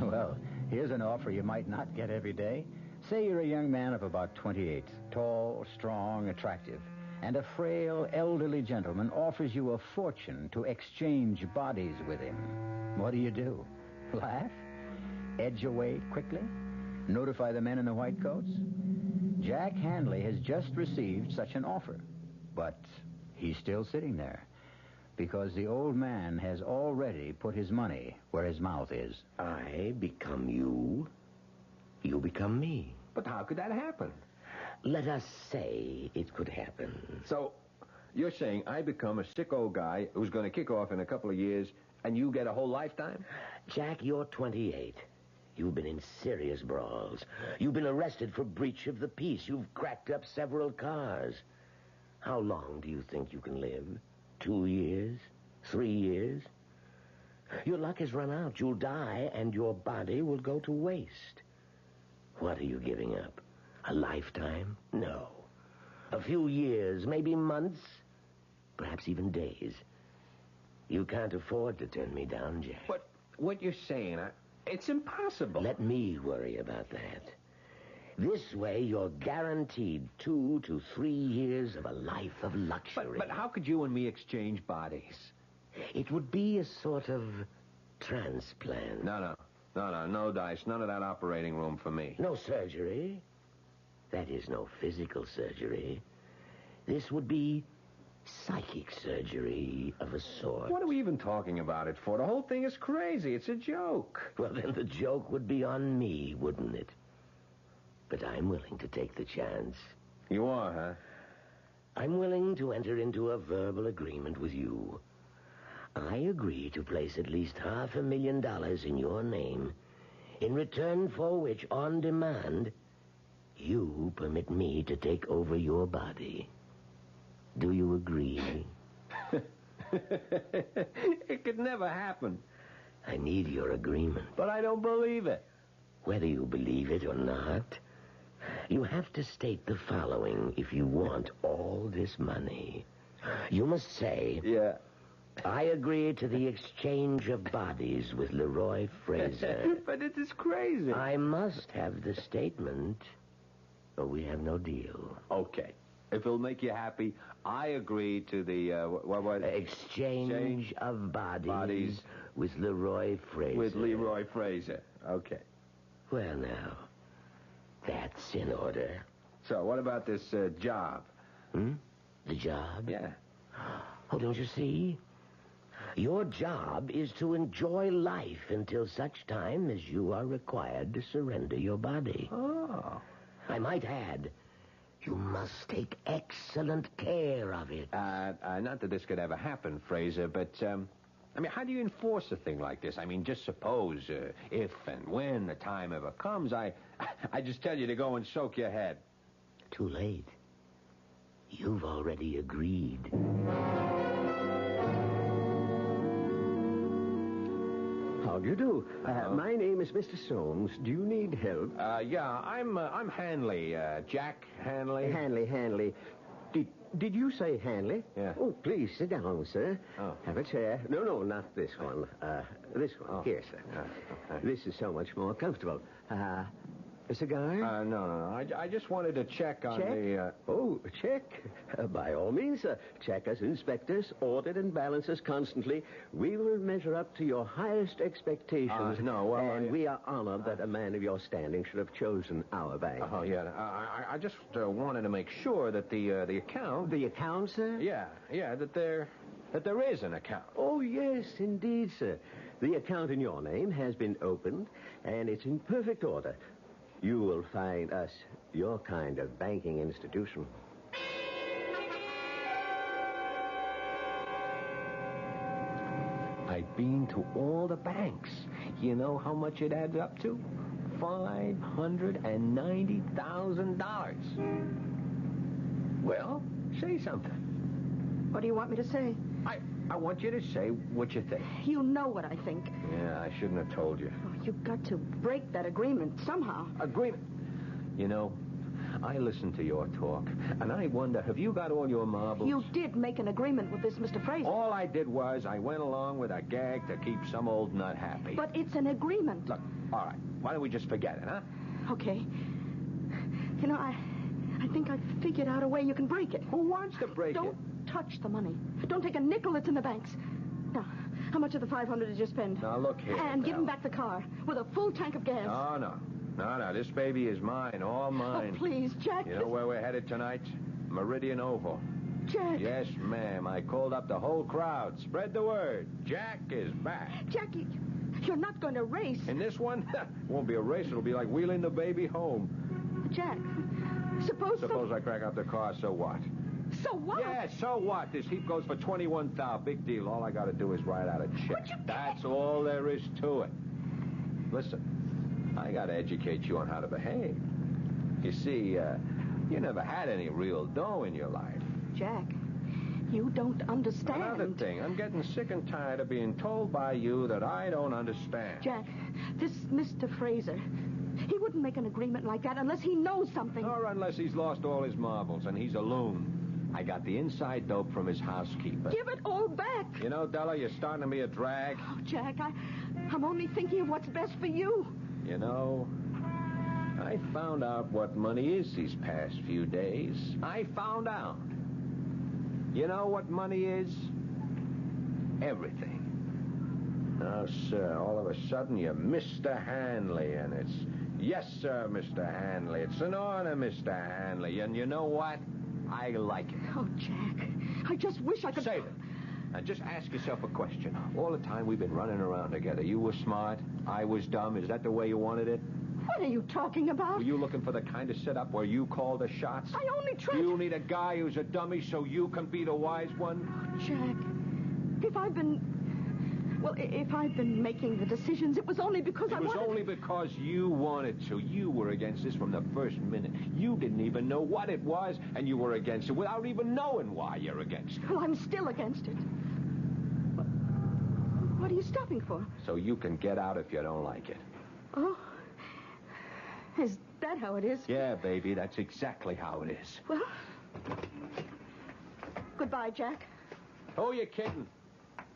S13: Well, here's an offer you might not get every day. Say you're a young man of about 28, tall, strong, attractive, and a frail, elderly gentleman offers you a fortune to exchange bodies with him. What do? Laugh? Edge away quickly? Notify the men in the white coats? Jack Hanley has just received such an offer, but he's still sitting there because the old man has already put his money where his mouth is.
S9: I become you. You become me.
S17: But how could that happen?
S9: Let us say it could happen.
S17: So, you're saying I become a sick old guy who's going to kick off in a couple of years, and you get a whole lifetime?
S9: Jack, you're 28. You've been in serious brawls. You've been arrested for breach of the peace. You've cracked up several cars. How long do you think you can live? 2 years? 3 years? Your luck has run out. You'll die, and your body will go to waste. What are you giving up? A lifetime? No. A few years, maybe months, perhaps even days. You can't afford to turn me down, Jack.
S17: But what you're saying, it's impossible.
S9: Let me worry about that. This way, you're guaranteed 2 to 3 years of a life of luxury.
S17: But how could you and me exchange bodies?
S9: It would be a sort of transplant.
S17: No dice. None of that operating room for me.
S9: No surgery. That is, no physical surgery. This would be psychic surgery of a sort.
S17: What are we even talking about it for? The whole thing is crazy. It's a joke.
S9: Well, then the joke would be on me, wouldn't it? But I'm willing to take the chance.
S17: You are, huh?
S9: I'm willing to enter into a verbal agreement with you. I agree to place at least $500,000 in your name, in return for which, on demand, you permit me to take over your body. Do you agree?
S17: It could never happen.
S9: I need your agreement.
S17: But I don't believe it.
S9: Whether you believe it or not, you have to state the following if you want all this money. You must say...
S17: Yeah.
S9: I agree to the exchange of bodies with Leroy Fraser.
S17: But it is crazy.
S9: I must have the statement, or we have no deal.
S17: Okay. If it'll make you happy, I agree to the,
S9: exchange of bodies with Leroy Fraser.
S17: With Leroy Fraser. Okay.
S9: Well, now, that's in order.
S17: So, what about this job?
S9: The job?
S17: Yeah.
S9: Oh, don't you see? Your job is to enjoy life until such time as you are required to surrender your body.
S17: Oh.
S9: I might add, you must take excellent care of it.
S17: Not that this could ever happen, Fraser, but, how do you enforce a thing like this? Just suppose, if and when the time ever comes, I just tell you to go and soak your head.
S9: Too late. You've already agreed.
S17: How do you do? My name is Mr. Soames. Do you need help? Yeah, I'm Hanley. Jack Hanley. Hanley. Did you say Hanley? Yeah. Oh, please, sit down, sir. Oh. Have a chair. No, not this one. This one. Oh. Here, sir. Okay. This is so much more comfortable. A cigar? No. I just wanted to check on the... Oh, check? By all means, sir. Check us, inspectors, audit and balance us constantly. We will measure up to your highest expectations. We are honored that a man of your standing should have chosen our bank. Oh, yeah. I just wanted to make sure that the account... The account, sir? Yeah, that there is an account. Oh, yes, indeed, sir. The account in your name has been opened, and it's in perfect order. You will find us your kind of banking institution. been to all the banks. You know how much it adds up to? $590,000. Well, say something.
S18: What do you want me to say?
S17: I want you to say what you think.
S18: You know what I think.
S17: Yeah, I shouldn't have told you.
S18: Oh, you've got to break that agreement somehow.
S17: Agreement? You know, I listened to your talk, and I wonder, have you got all your marbles?
S18: You did make an agreement with this Mr. Fraser.
S17: All I did was I went along with a gag to keep some old nut happy.
S18: But it's an agreement.
S17: Look, all right, why don't we just forget it, huh?
S18: Okay. You know, I think I figured out a way you can break it.
S17: Who wants to break it?
S18: Don't touch the money. Don't take a nickel that's in the banks. Now, how much of the $500 did you spend?
S17: Now, look here.
S18: And give him back the car with a full tank of gas.
S17: No. This baby is mine, all mine.
S18: Oh, please, Jack.
S17: You know where we're headed tonight? Meridian Oval.
S18: Jack.
S17: Yes, ma'am. I called up the whole crowd. Spread the word. Jack is back.
S18: Jack, you're not going to race.
S17: In this one? Won't be a race. It'll be like wheeling the baby home.
S18: Jack, suppose
S17: I crack up the car, so what?
S18: So what?
S17: Yeah, so what? This heap goes for $21,000. Big deal. All I got to do is write out a check. That's all there is to it. Listen, I got to educate you on how to behave. You see, you never had any real dough in your life.
S18: Jack, you don't understand.
S17: Another thing, I'm getting sick and tired of being told by you that I don't understand.
S18: Jack, this Mr. Fraser, he wouldn't make an agreement like that unless he knows something.
S17: Or unless he's lost all his marbles and he's a loon. I got the inside dope from his housekeeper.
S18: Give it all back.
S17: You know, Della, you're starting to be a drag.
S18: Oh, Jack, I'm only thinking of what's best for you.
S17: You know, I found out what money is these past few days. I found out. You know what money is? Everything. Oh, sir, all of a sudden you're Mr. Hanley, and it's, yes, sir, Mr. Hanley. It's an honor, Mr. Hanley, and you know what? I like it.
S18: Oh, Jack, I just wish I could...
S17: Save it. Now, just ask yourself a question. All the time we've been running around together, you were smart, I was dumb. Is that the way you wanted it?
S18: What are you talking about?
S17: Were you looking for the kind of setup where you call the shots?
S18: I only tried...
S17: You need a guy who's a dummy so you can be the wise one?
S18: Oh, Jack, if I've been making the decisions, it was only because
S17: It was only because you wanted to. You were against this from the first minute. You didn't even know what it was, and you were against it without even knowing why you're against it.
S18: Well, I'm still against it. What are you stopping for?
S17: So you can get out if you don't like it.
S18: Oh, is that how it is?
S17: Yeah, baby, that's exactly how it is.
S18: Well, goodbye, Jack.
S17: Who are you kidding?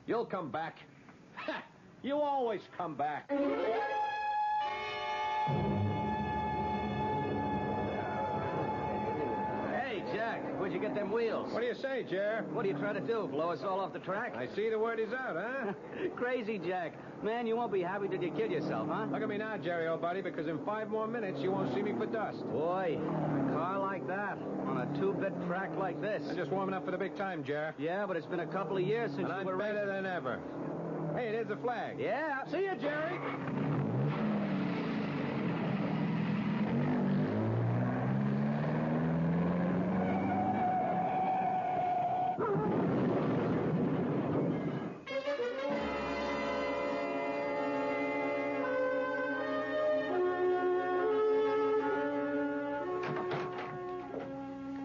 S17: You'll come back. You always come back.
S5: Hey, Jack, where'd you get them wheels?
S17: What do you say, Jer?
S5: What are you trying to do, blow us all off the track?
S17: I see the word is out, huh?
S5: Crazy, Jack. Man, you won't be happy till you kill yourself, huh?
S17: Look at me now, Jerry, old buddy, because in 5 more minutes you won't see me for dust.
S5: Boy, a car like that on a 2-bit track like this.
S17: I'm just warming up for the big time, Jer.
S5: Yeah, but it's been a couple of years since
S17: And
S5: you were
S17: I'm better than ever. Hey, there's the flag.
S5: Yeah.
S17: See you, Jerry.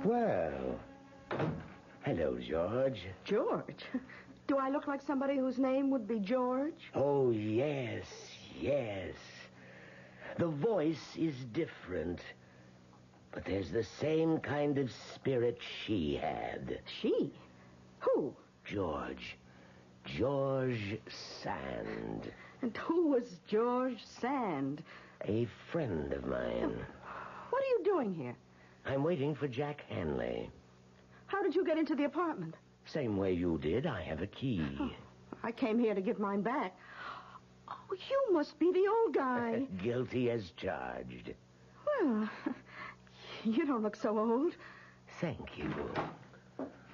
S9: Well, hello, George.
S18: George? Do I look like somebody whose name would be George?
S9: Oh, yes. The voice is different, but there's the same kind of spirit she had.
S18: She? Who?
S9: George Sand.
S18: And who was George Sand?
S9: A friend of mine.
S18: What are you doing here?
S9: I'm waiting for Jack Hanley.
S18: How did you get into the apartment?
S9: Same way you did. I have a key.
S18: Oh, I came here to get mine back. Oh, you must be the old guy.
S9: Guilty as charged.
S18: Well, you don't look so old.
S9: Thank you.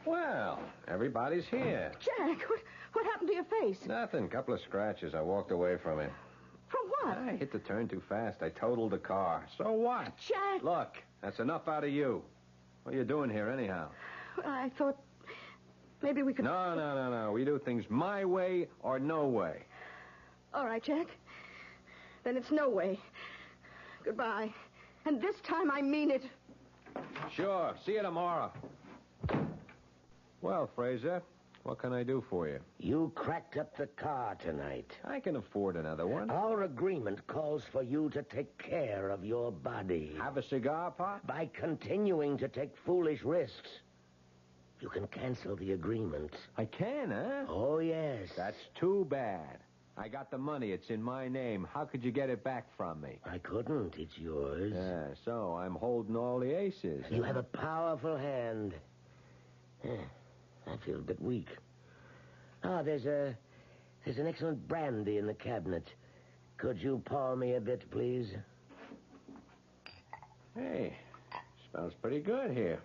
S17: Well, everybody's here.
S18: Jack, what happened to your face?
S17: Nothing. Couple of scratches. I walked away from it.
S18: From what?
S17: I hit the turn too fast. I totaled the car. So what?
S18: Jack!
S17: Look, that's enough out of you. What are you doing here, anyhow?
S18: I thought Maybe we could...
S17: No. We do things my way or no way.
S18: All right, Jack. Then it's no way. Goodbye. And this time I mean it.
S17: Sure. See you tomorrow. Well, Fraser, what can I do for you?
S9: You cracked up the car tonight.
S17: I can afford another one.
S9: Our agreement calls for you to take care of your body.
S17: Have a cigar, Pop?
S9: By continuing to take foolish risks, you can cancel the agreement.
S17: I can, huh?
S9: Oh, yes.
S17: That's too bad. I got the money. It's in my name. How could you get it back from me?
S9: I couldn't. It's yours.
S17: Yeah, so I'm holding all the aces.
S9: You have a powerful hand. I feel a bit weak. There's an excellent brandy in the cabinet. Could you pour me a bit, please?
S17: Hey, smells pretty good here.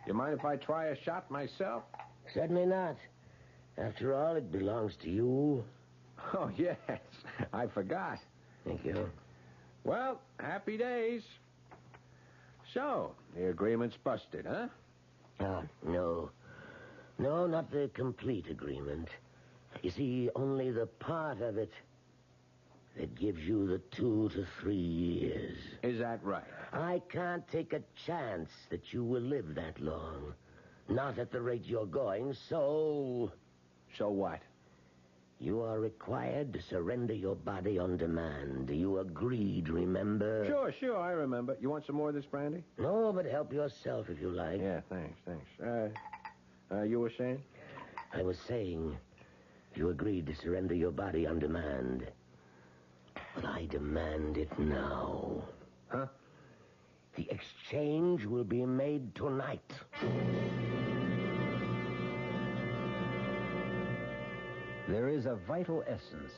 S17: You mind if I try a shot myself?
S9: Certainly not. After all, it belongs to you.
S17: Oh, yes. I forgot.
S9: Thank you.
S17: Well, happy days. So, the agreement's busted, huh?
S9: No. No, not the complete agreement. You see, only the part of it that gives you the 2 to 3 years.
S17: Is that right?
S9: I can't take a chance that you will live that long. Not at the rate you're going, so...
S17: So what?
S9: You are required to surrender your body on demand. You agreed, remember?
S17: Sure, I remember. You want some more of this brandy?
S9: No, but help yourself if you like.
S17: Yeah, thanks. You were saying?
S9: I was saying you agreed to surrender your body on demand. But I demand it now.
S17: Huh?
S9: The exchange will be made tonight.
S8: There is a vital essence,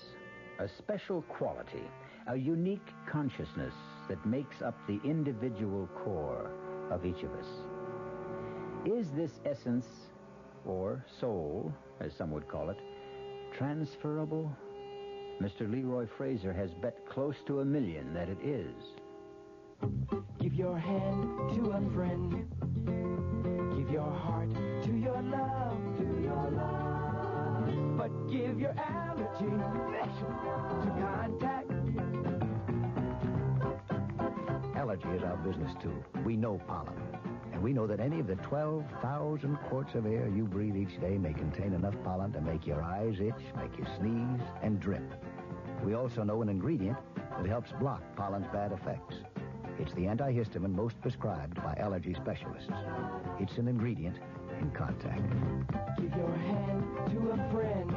S8: a special quality, a unique consciousness that makes up the individual core of each of us. Is this essence, or soul, as some would call it, transferable? Mr. Leroy Fraser has bet close to $1 million that it is.
S14: Give your hand to a friend. Give your heart to your love, But give your allergy to contact.
S3: Allergy is our business, too. We know pollen. And we know that any of the 12,000 quarts of air you breathe each day may contain enough pollen to make your eyes itch, make you sneeze, and drip. We also know an ingredient that helps block pollen's bad effects. It's the antihistamine most prescribed by allergy specialists. It's an ingredient in contact.
S14: Give your hand to a friend.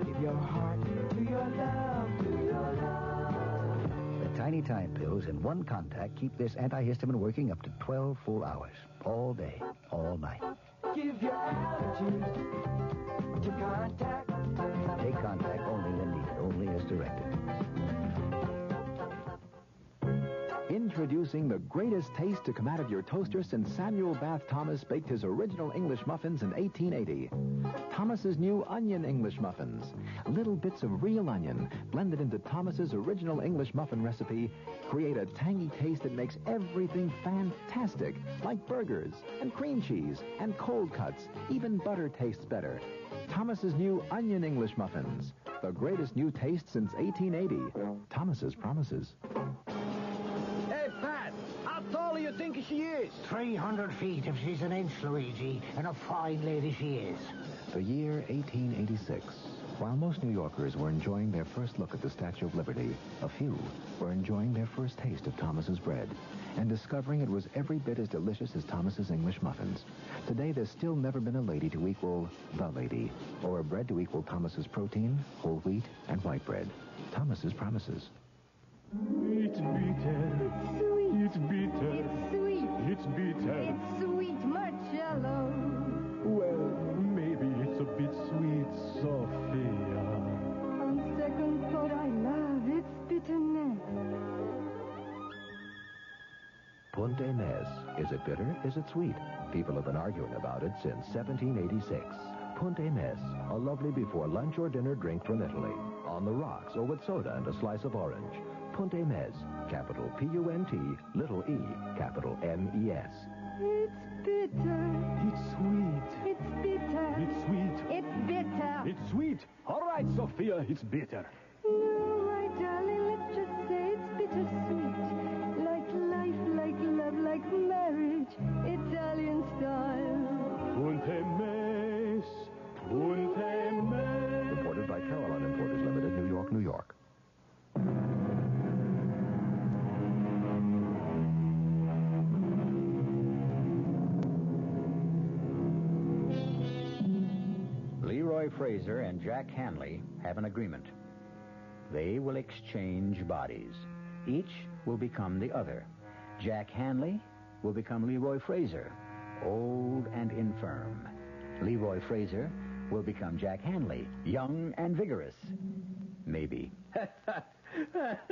S14: Give your heart to your love,
S3: The tiny time pills in one contact keep this antihistamine working up to 12 full hours. All day, all night.
S14: Give your allergies to contact.
S3: Take contact only when needed, only as directed.
S10: Introducing the greatest taste to come out of your toaster since Samuel Bath Thomas baked his original English muffins in 1880. Thomas's new onion English muffins. Little bits of real onion blended into Thomas's original English muffin recipe create a tangy taste that makes everything fantastic, like burgers and cream cheese and cold cuts. Even butter tastes better. Thomas's new onion English muffins. The greatest new taste since 1880. Thomas's promises.
S20: Hey, Pat, how tall do you think she is?
S21: 300 feet if she's an inch, Luigi, and a fine lady she is.
S3: The year 1886. While most New Yorkers were enjoying their first look at the Statue of Liberty, a few were enjoying their first taste of Thomas's bread and discovering it was every bit as delicious as Thomas's English muffins. Today, there's still never been a lady to equal the lady, or a bread to equal Thomas's protein, whole wheat, and white bread. Thomas's promises.
S14: It's bitter. It's bitter.
S23: It's sweet.
S14: It's bitter.
S23: It's sweet, Marcello.
S14: Well, maybe it's a bit sweet, Sophia.
S23: On second thought, I love its bitterness.
S3: Punte Mes. Is it bitter? Is it sweet? People have been arguing about it since 1786. Punte Mes, a lovely before lunch or dinner drink from Italy. On the rocks or with soda and a slice of orange. Punte Mes, capital P-U-N-T, little e, capital M-E-S.
S23: It's bitter.
S20: It's sweet.
S23: It's bitter.
S20: It's sweet.
S23: It's bitter.
S20: It's sweet. All right, Sophia, it's bitter.
S23: No, my darling, let's just say it's bittersweet. Like life, like love, like marriage. Italian style.
S20: Punte mes. Punte mes.
S3: Reported by Camelot Importers Limited, New York, New York.
S8: Leroy Fraser and Jack Hanley have an agreement. They will exchange bodies. Each will become the other. Jack Hanley will become Leroy Fraser, old and infirm. Leroy Fraser will become Jack Hanley, young and vigorous. Maybe.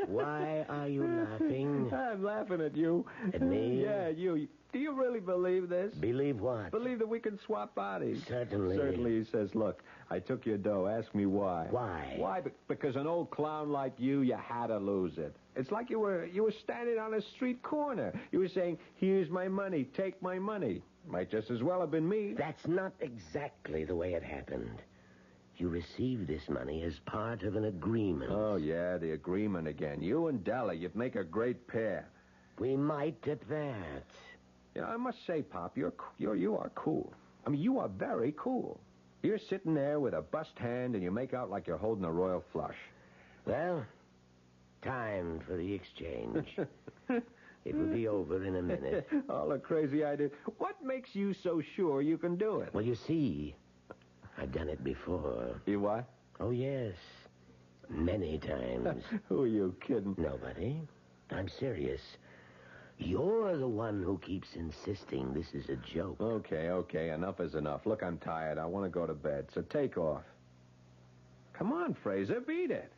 S9: Why are you laughing?
S17: I'm laughing at you.
S9: At me?
S17: Yeah, you. Do you really believe this?
S9: Believe what?
S17: Believe that we can swap bodies.
S9: Certainly.
S17: Certainly, he says, look, I took your dough. Ask me why.
S9: Why?
S17: Why? Because an old clown like you had to lose it. It's like you were standing on a street corner. You were saying, here's my money, take my money. Might just as well have been me.
S9: That's not exactly the way it happened. You received this money as part of an agreement.
S17: Oh, yeah, the agreement again. You and Della, you'd make a great pair.
S9: We might at that.
S17: You know, I must say, Pop, you are cool. I mean, you are very cool. You're sitting there with a bust hand and you make out like you're holding a royal flush.
S9: Well, time for the exchange. It will be over in a minute.
S17: All the crazy ideas. What makes you so sure you can do it?
S9: Well, you see, I've done it before.
S17: You what?
S9: Oh, yes. Many times.
S17: Who are you kidding?
S9: Nobody. I'm serious. You're the one who keeps insisting this is a joke.
S17: Okay. Enough is enough. Look, I'm tired. I want to go to bed, so take off. Come on, Fraser, beat it.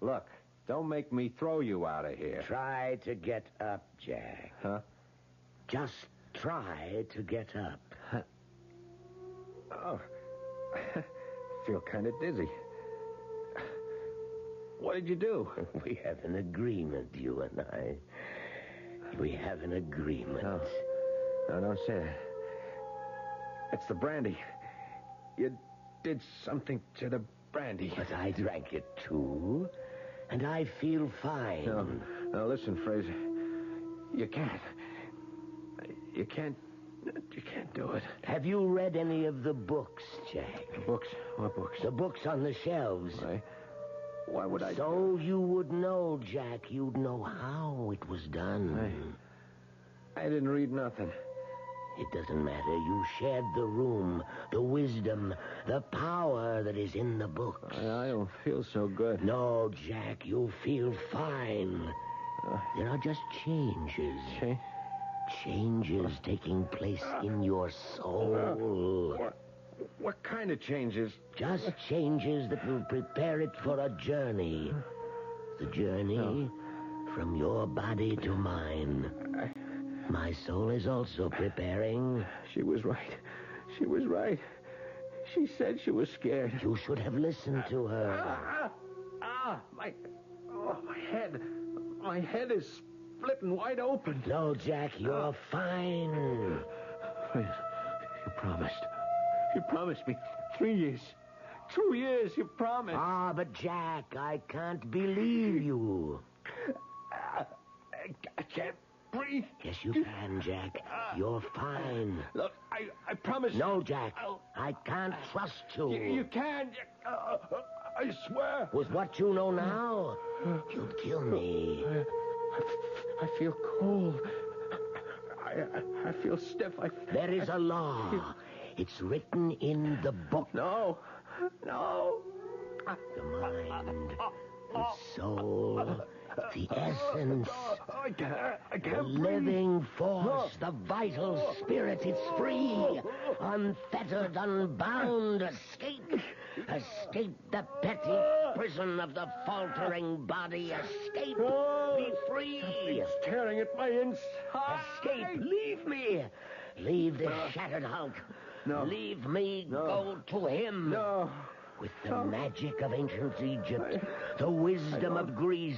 S17: Look, don't make me throw you out of here.
S9: Try to get up, Jack.
S17: Huh?
S9: Just try to get up.
S17: Oh, I feel kind of dizzy. What did you do?
S9: We have an agreement, you and I. We have an agreement.
S17: No, don't say that. It's the brandy. You did something to the brandy.
S9: But I drank it, too. And I feel fine.
S17: No, listen, Fraser. You can't. You can't do it.
S9: Have you read any of the books, Jack?
S17: Books? What books?
S9: The books on the shelves.
S17: Why would I?
S9: So you would know, Jack. You'd know how it was done.
S17: I didn't read nothing.
S9: It doesn't matter. You shared the room, the wisdom, the power that is in the books.
S17: I don't feel so good.
S9: No, Jack, you'll feel fine. There are just changes. Changes taking place in your soul.
S17: What kind of changes?
S9: Just changes that will prepare it for a journey. The journey from your body to mine. My soul is also preparing.
S17: She was right. She said she was scared.
S9: You should have listened to her.
S17: My head. My head is splitting wide open.
S9: No, Jack, you're fine.
S17: Please, you promised. You promised me 3 years. 2 years, you promised.
S9: But Jack, I can't believe you.
S17: I can't breathe.
S9: Yes, you can, Jack. You're fine.
S17: Look, I promise.
S9: No, Jack. I can't trust you.
S17: You can. I swear.
S9: With what you know now, you'll kill me.
S17: I feel cold. I feel stiff.
S9: There is a law. It's written in the book.
S17: No.
S9: The mind, the soul, the essence,
S17: I can't
S9: the living force, the vital spirit. It's free, unfettered, unbound. Escape the petty prison of the faltering body. Escape, be free.
S17: It's tearing at my inside.
S9: Escape, leave me. Leave this shattered hulk.
S17: No.
S9: Leave me, go to him.
S17: No.
S9: with the magic of ancient Egypt, the wisdom of Greece,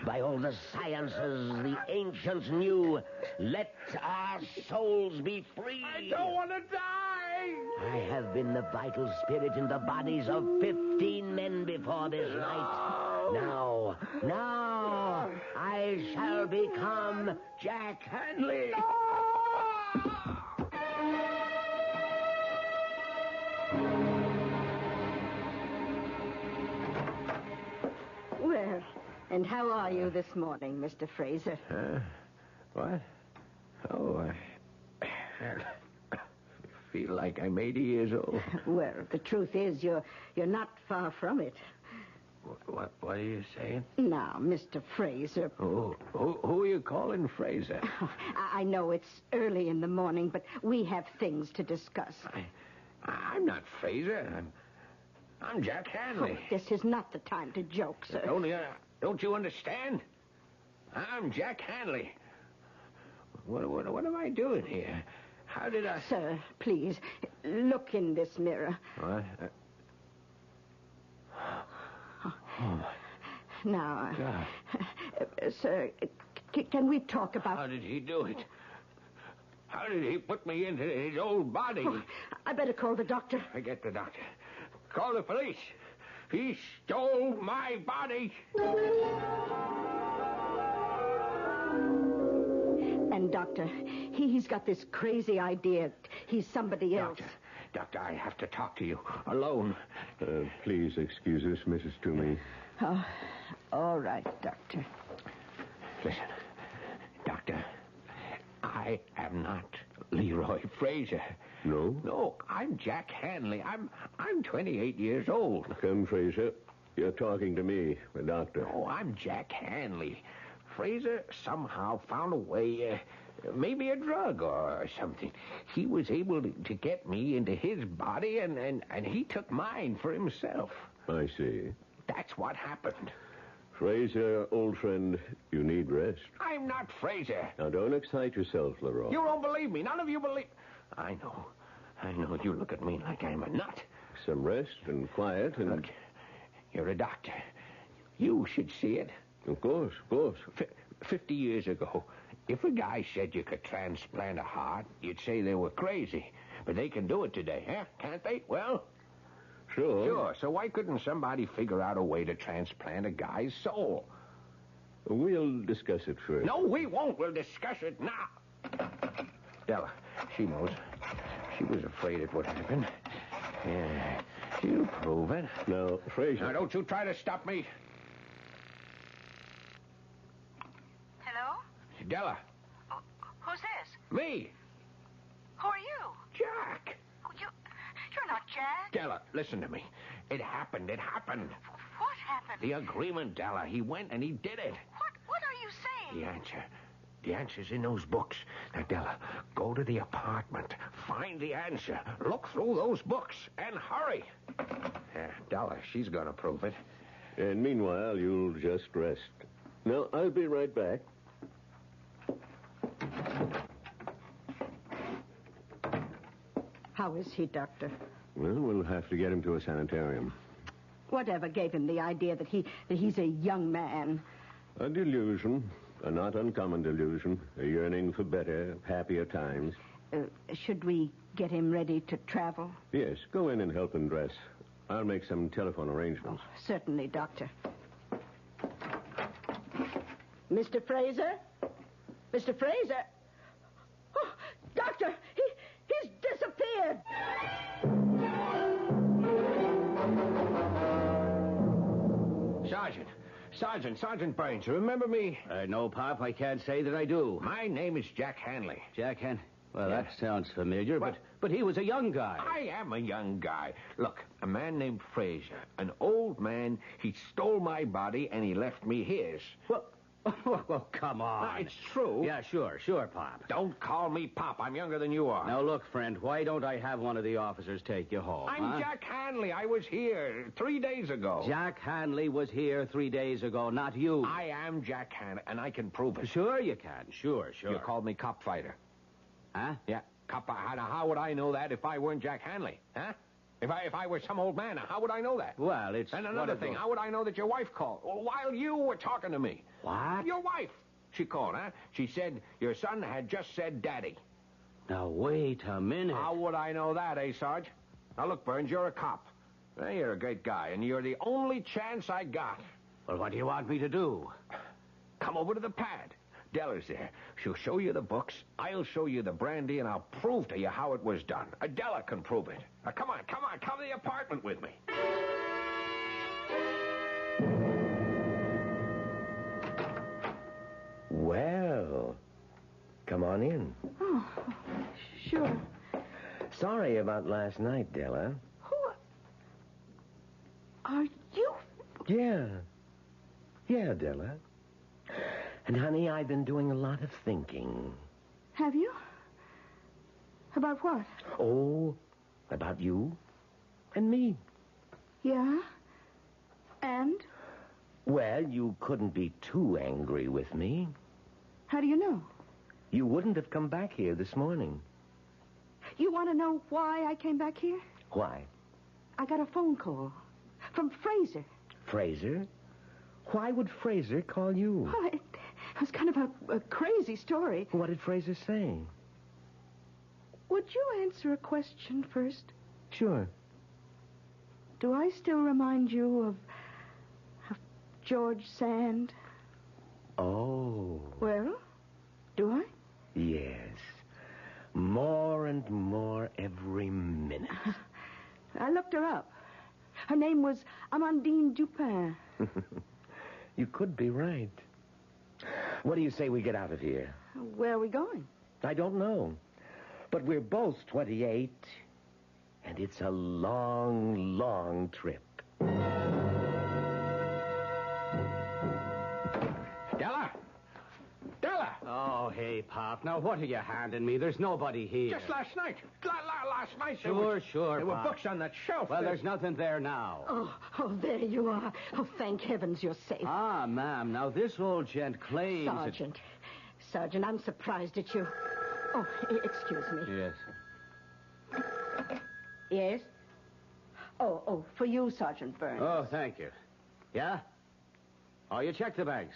S9: by all the sciences the ancients knew, let our souls be free.
S17: I don't want to die.
S9: I have been the vital spirit in the bodies of 15 men before this night. Now, I shall become Jack Hanley.
S2: Well, and how are you this morning, Mr. Fraser?
S17: What? Oh, I feel like I'm 80 years old.
S2: Well, the truth is, you're not far from it.
S17: What are you saying?
S2: Now, Mr. Fraser.
S17: Who are you calling Fraser?
S2: I know it's early in the morning, but we have things to discuss.
S17: I'm not Fraser. I'm Jack Hanley.
S2: Oh, this is not the time to joke, sir.
S17: Don't you understand? I'm Jack Hanley. What am I doing here? How did I...
S2: Sir, please, look in this mirror.
S17: What?
S2: Now,
S17: God.
S2: Sir, can we talk about...
S17: How did he do it? How did he put me into his old body?
S2: Oh, I better call the doctor.
S17: Forget the doctor. Call the police. He stole my body.
S2: And, Doctor, he's got this crazy idea. He's somebody else.
S17: Doctor, I have to talk to you. Alone.
S1: Please excuse us, Mrs. Toomey.
S2: Oh, all right, Doctor.
S17: Listen, Doctor, I am not Leroy Fraser.
S1: No?
S17: No, I'm Jack Hanley. I'm 28 years old.
S1: Come, Fraser. You're talking to me, the doctor.
S17: No, I'm Jack Hanley. Fraser somehow found a way, maybe a drug or something. He was able to get me into his body, and he took mine for himself.
S1: I see.
S17: That's what happened.
S1: Fraser, old friend, you need rest.
S17: I'm not Fraser.
S1: Now, don't excite yourself, Leroy.
S17: You don't believe me. None of you believe... I know. You look at me like I'm a nut.
S1: Some rest and quiet and...
S17: Look, you're a doctor. You should see it.
S1: Of course, of course.
S17: 50 years ago, if a guy said you could transplant a heart, you'd say they were crazy. But they can do it today, huh? Can't they? Well...
S1: Sure.
S17: Sure. So why couldn't somebody figure out a way to transplant a guy's soul?
S1: We'll discuss it first.
S17: No, we won't. We'll discuss it now. Della, she knows. She was afraid it would happen. Yeah, she'll prove it.
S1: Now, Fraser...
S17: Now, don't you try to stop me.
S6: Hello?
S17: Della.
S6: Who's this?
S17: Me.
S6: Who are you?
S17: Jack.
S6: You're not Jack.
S17: Della, listen to me. It happened.
S6: What happened?
S17: The agreement, Della. He went and he did it.
S6: What are you saying?
S17: The answer. The answer's in those books. Now, Della, go to the apartment. Find the answer. Look through those books and hurry. Della, she's going to prove it.
S1: And meanwhile, you'll just rest. Now, I'll be right back.
S2: How is he, Doctor?
S1: Well, we'll have to get him to a sanitarium.
S2: Whatever gave him the idea that he's a young man?
S1: A delusion. A not uncommon delusion. A yearning for better, happier times.
S2: Should we get him ready to travel?
S1: Yes, go in and help him dress. I'll make some telephone arrangements.
S2: Oh, certainly, Doctor. Mr. Fraser? Mr. Fraser? Oh, Doctor, he's disappeared.
S17: Sergeant Burns, you remember me?
S5: No, Pop, I can't say that I do.
S17: My name is Jack Hanley.
S5: Jack Hanley? Well,
S17: Yeah.
S5: that sounds familiar, but he was a young guy.
S17: I am a young guy. Look, a man named Fraser, an old man, he stole my body and he left me his.
S5: Well, come on.
S17: It's true.
S5: Yeah, sure, Pop.
S17: Don't call me Pop. I'm younger than you are.
S5: Now, look, friend, why don't I have one of the officers take you home?
S17: I'm Jack Hanley. I was here 3 days ago.
S5: Jack Hanley was here 3 days ago, not you.
S17: I am Jack Hanley, and I can prove it.
S5: Sure you can. Sure.
S17: You called me cop fighter.
S5: Huh?
S17: Yeah, cop. How would I know that if I weren't Jack Hanley? Huh? If I were some old man, how would I know that?
S5: Well, it's...
S17: And another thing, how would I know that your wife called? Well, while you were talking to me.
S5: What?
S17: Your wife. She called, huh? She said your son had just said daddy.
S5: Now, wait a minute.
S17: How would I know that, Sarge? Now, look, Burns, you're a cop. Well, you're a great guy, and you're the only chance I got.
S5: Well, what do you want me to do?
S17: Come over to the pad. Della's there. She'll show you the books. I'll show you the brandy, and I'll prove to you how it was done. Della can prove it. Now, come on. Come to the apartment with me.
S9: Well, come on in.
S18: Oh, sure.
S9: Sorry about last night, Della.
S18: Who are you?
S9: Yeah, Della. And, honey, I've been doing a lot of thinking.
S18: Have you? About what?
S9: Oh, about you and me.
S18: Yeah? And?
S9: Well, you couldn't be too angry with me.
S18: How do you know?
S9: You wouldn't have come back here this morning.
S18: You want to know why I came back here?
S9: Why?
S18: I got a phone call from Fraser.
S9: Fraser? Why would Fraser call you?
S18: Oh, it was kind of a crazy story.
S9: What did Fraser say?
S18: Would you answer a question first?
S9: Sure.
S18: Do I still remind you of George Sand?
S9: Oh.
S18: Well, do I?
S9: Yes. More and more every minute.
S18: I looked her up. Her name was Amandine Dupin.
S9: You could be right. What do you say we get out of here?
S18: Where are we going?
S9: I don't know. But we're both 28, and it's a long, long trip.
S17: Della! Della!
S5: Oh, hey, Pop. Now, what are you handing me? There's nobody here.
S17: Just last night. Last night.
S5: Sure,
S17: There were
S5: Pop.
S17: books on that shelf.
S5: Well, there's nothing there now.
S2: Oh, there you are. Oh, thank heavens you're safe.
S5: Ah, ma'am. Now, this old gent claims...
S2: Sergeant, I'm surprised at you. Oh, excuse me.
S5: Yes.
S2: Yes? Oh, for you, Sergeant Burns.
S5: Oh, thank you. Yeah? Oh, you checked the banks.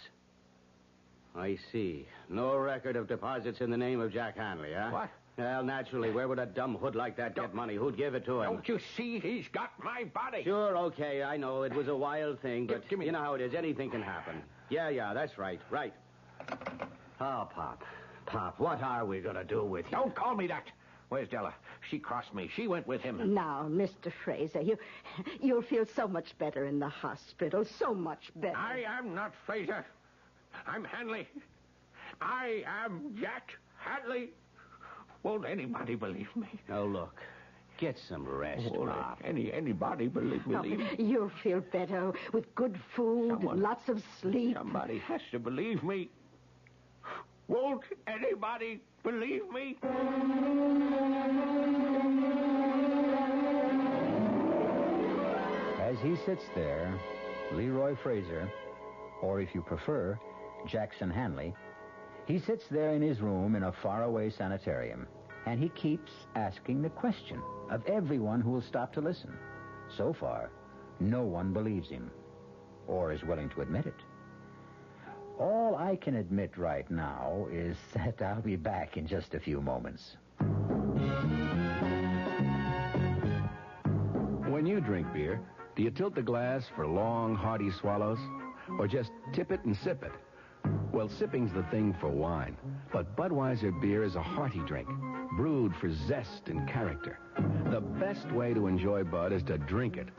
S5: I see. No record of deposits in the name of Jack Hanley, huh?
S17: What?
S5: Well, naturally, where would a dumb hood like that get money? Who'd give it to him?
S17: Don't you see he's got my body?
S5: Sure, okay, I know. It was a wild thing, but
S17: give me
S5: you know how it is. Anything can happen. Yeah, that's right. Right. Oh, Pop, what are we going to do with you?
S17: Don't call me that. Where's Della? She crossed me. She went with him.
S2: Now, Mr. Fraser, you'll feel so much better in the hospital. So much better.
S17: I am not Fraser. I'm Hanley. I am Jack Hanley. Won't anybody believe me?
S5: Now, look. Get some rest, Pop.
S17: Anybody believe me?
S2: You'll feel better with good food and lots of sleep.
S17: Somebody has to believe me. Won't anybody believe me?
S8: As he sits there, Leroy Fraser, or if you prefer, Jackson Hanley, he sits there in his room in a faraway sanitarium, and he keeps asking the question of everyone who will stop to listen. So far, no one believes him, or is willing to admit it. All I can admit right now is that I'll be back in just a few moments.
S7: When you drink beer, do you tilt the glass for long, hearty swallows? Or just tip it and sip it? Well, sipping's the thing for wine. But Budweiser beer is a hearty drink, brewed for zest and character. The best way to enjoy Bud is to drink it.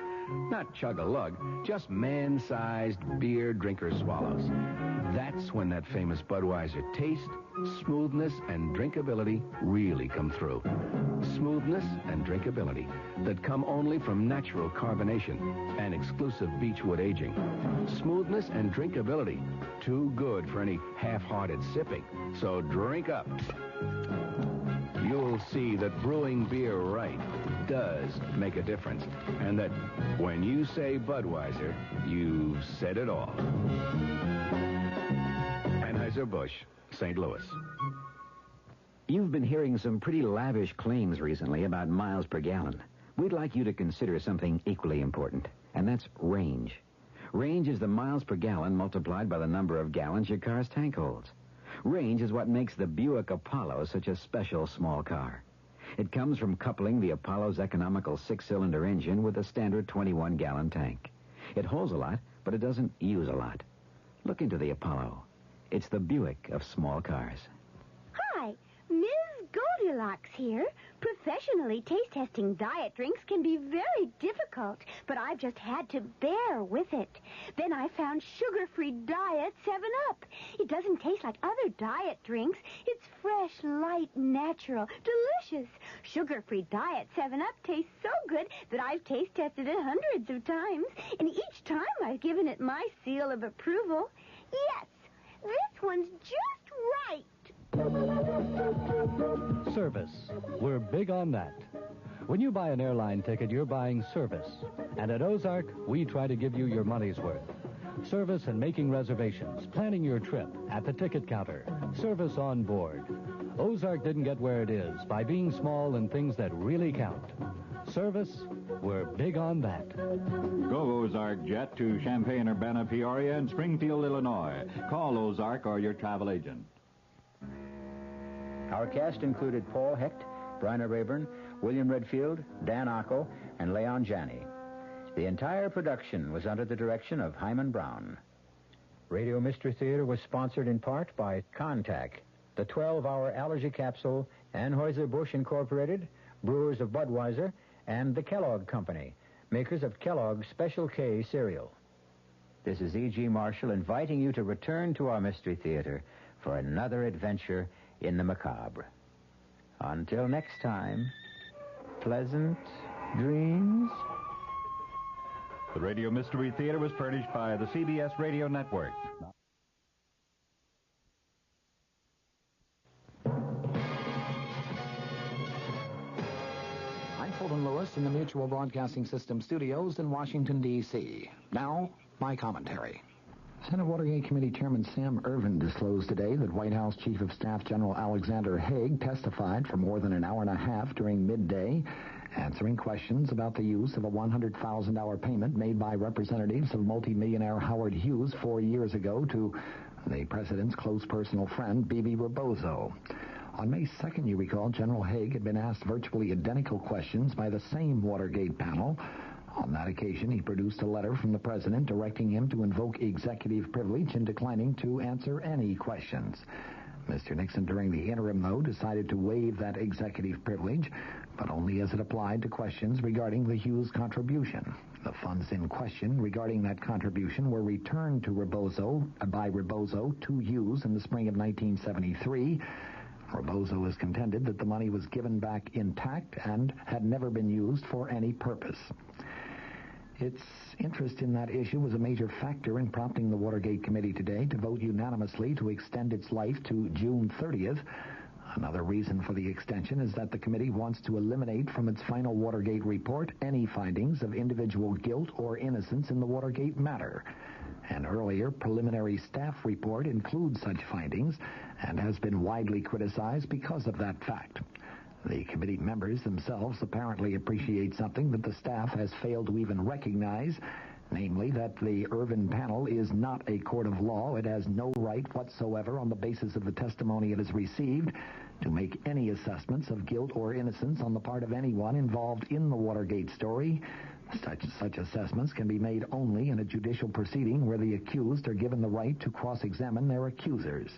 S7: Not chug-a-lug, just man-sized beer drinker swallows. That's when that famous Budweiser taste, smoothness, and drinkability really come through. Smoothness and drinkability that come only from natural carbonation and exclusive beechwood aging. Smoothness and drinkability, too good for any half-hearted sipping. So drink up. You'll see that brewing beer right does make a difference. And that when you say Budweiser, you've said it all. Anheuser-Busch, St. Louis.
S3: You've been hearing some pretty lavish claims recently about miles per gallon. we'd like you to consider something equally important, and that's range. Range is the miles per gallon multiplied by the number of gallons your car's tank holds. Range is what makes the Buick Apollo such a special small car. It comes from coupling the Apollo's economical 6-cylinder engine with a standard 21-gallon tank. It holds a lot, but it doesn't use a lot. Look into the Apollo. It's the Buick of small cars.
S4: Hi, Ms. Goldilocks here. Professionally taste-testing diet drinks can be very difficult, but I've just had to bear with it. Then I found sugar-free Diet 7-Up. It doesn't taste like other diet drinks. It's fresh, light, natural, delicious. Sugar-free Diet 7-Up tastes so good that I've taste-tested it hundreds of times, and each time I've given it my seal of approval. Yes, this one's just right.
S12: Service. We're big on that. When you buy an airline ticket, you're buying service. And at Ozark, we try to give you your money's worth. Service in making reservations, planning your trip, at the ticket counter, service on board. Ozark didn't get where it is by being small in things that really count. Service, we're big on that.
S24: Go Ozark Jet to Champaign, Urbana, Peoria, and Springfield, Illinois. Call Ozark or your travel agent.
S13: Our cast included Paul Hecht, Bryna Rayburn, William Redfield, Dan Ocko, and Leon Janney. The entire production was under the direction of Hyman Brown. Radio Mystery Theater was sponsored in part by Contac, the 12-hour allergy capsule, Anheuser-Busch Incorporated, Brewers of Budweiser, and the Kellogg Company, makers of Kellogg's Special K cereal. This is E.G. Marshall inviting you to return to our Mystery Theater for another adventure in the macabre. Until next time, pleasant dreams.
S24: The Radio Mystery Theater was furnished by the CBS Radio Network.
S3: I'm Fulton Lewis in the Mutual Broadcasting System studios in Washington, D.C. Now, my commentary. Senate Watergate Committee Chairman Sam Ervin disclosed today that White House Chief of Staff General Alexander Haig testified for more than an hour and a half during midday, answering questions about the use of a $100,000 payment made by representatives of multimillionaire Howard Hughes 4 years ago to the president's close personal friend, Bibi Rebozo. On May 2nd, you recall, General Haig had been asked virtually identical questions by the same Watergate panel. On that occasion, he produced a letter from the president directing him to invoke executive privilege and declining to answer any questions. Mr. Nixon, during the interim, though, decided to waive that executive privilege, but only as it applied to questions regarding the Hughes contribution. The funds in question regarding that contribution were returned to by Rebozo to Hughes in the spring of 1973. Rebozo has contended that the money was given back intact and had never been used for any purpose. Its interest in that issue was a major factor in prompting the Watergate Committee today to vote unanimously to extend its life to June 30th. Another reason for the extension is that the committee wants to eliminate from its final Watergate report any findings of individual guilt or innocence in the Watergate matter. An earlier preliminary staff report includes such findings and has been widely criticized because of that fact. The committee members themselves apparently appreciate something that the staff has failed to even recognize, namely that the Ervin panel is not a court of law. It has no right whatsoever, on the basis of the testimony it has received, to make any assessments of guilt or innocence on the part of anyone involved in the Watergate story. Such assessments can be made only in a judicial proceeding where the accused are given the right to cross-examine their accusers.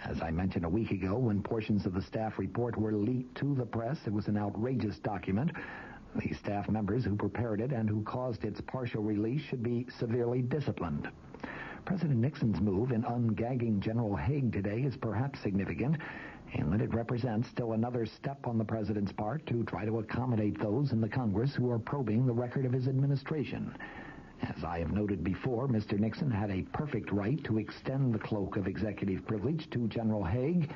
S3: As I mentioned a week ago, when portions of the staff report were leaked to the press, it was an outrageous document. The staff members who prepared it and who caused its partial release should be severely disciplined. President Nixon's move in ungagging General Haig today is perhaps significant in that it represents still another step on the president's part to try to accommodate those in the Congress who are probing the record of his administration. As I have noted before, Mr. Nixon had a perfect right to extend the cloak of executive privilege to General Haig.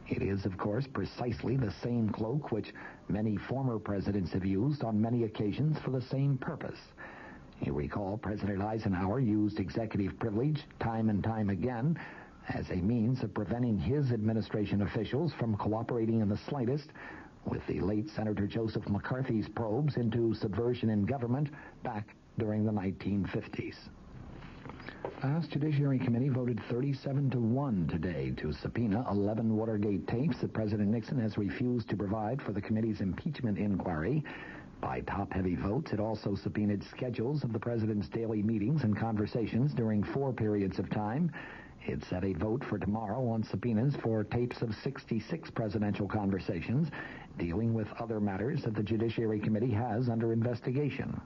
S3: It is, of course, precisely the same cloak which many former presidents have used on many occasions for the same purpose. You recall President Eisenhower used executive privilege time and time again as a means of preventing his administration officials from cooperating in the slightest with the late Senator Joseph McCarthy's probes into subversion in government back during the 1950s. The House Judiciary Committee voted 37-1 today to subpoena 11 Watergate tapes that President Nixon has refused to provide for the committee's impeachment inquiry. By top-heavy votes, it also subpoenaed schedules of the president's daily meetings and conversations during 4 periods of time. It set a vote for tomorrow on subpoenas for tapes of 66 presidential conversations dealing with other matters that the Judiciary Committee has under investigation.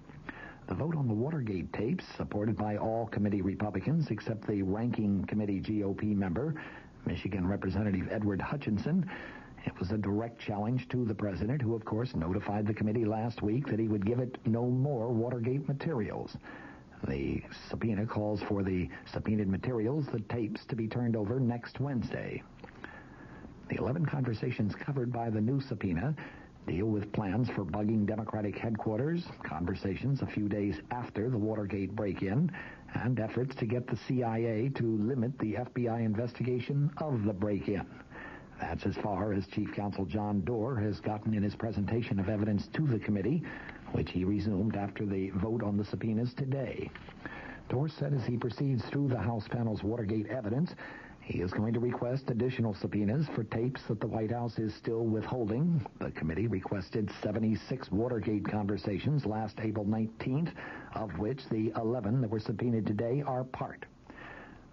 S3: The vote on the Watergate tapes, supported by all committee Republicans except the ranking committee GOP member, Michigan Representative Edward Hutchinson, it was a direct challenge to the president, who, of course, notified the committee last week that he would give it no more Watergate materials. The subpoena calls for the subpoenaed materials, the tapes, to be turned over next Wednesday. The 11 conversations covered by the new subpoena deal with plans for bugging Democratic headquarters, conversations a few days after the Watergate break-in, and efforts to get the CIA to limit the FBI investigation of the break-in. That's as far as Chief Counsel John Doerr has gotten in his presentation of evidence to the committee, which he resumed after the vote on the subpoenas today. Doerr said as he proceeds through the House panel's Watergate evidence, he is going to request additional subpoenas for tapes that the White House is still withholding. The committee requested 76 Watergate conversations last April 19th, of which the 11 that were subpoenaed today are part.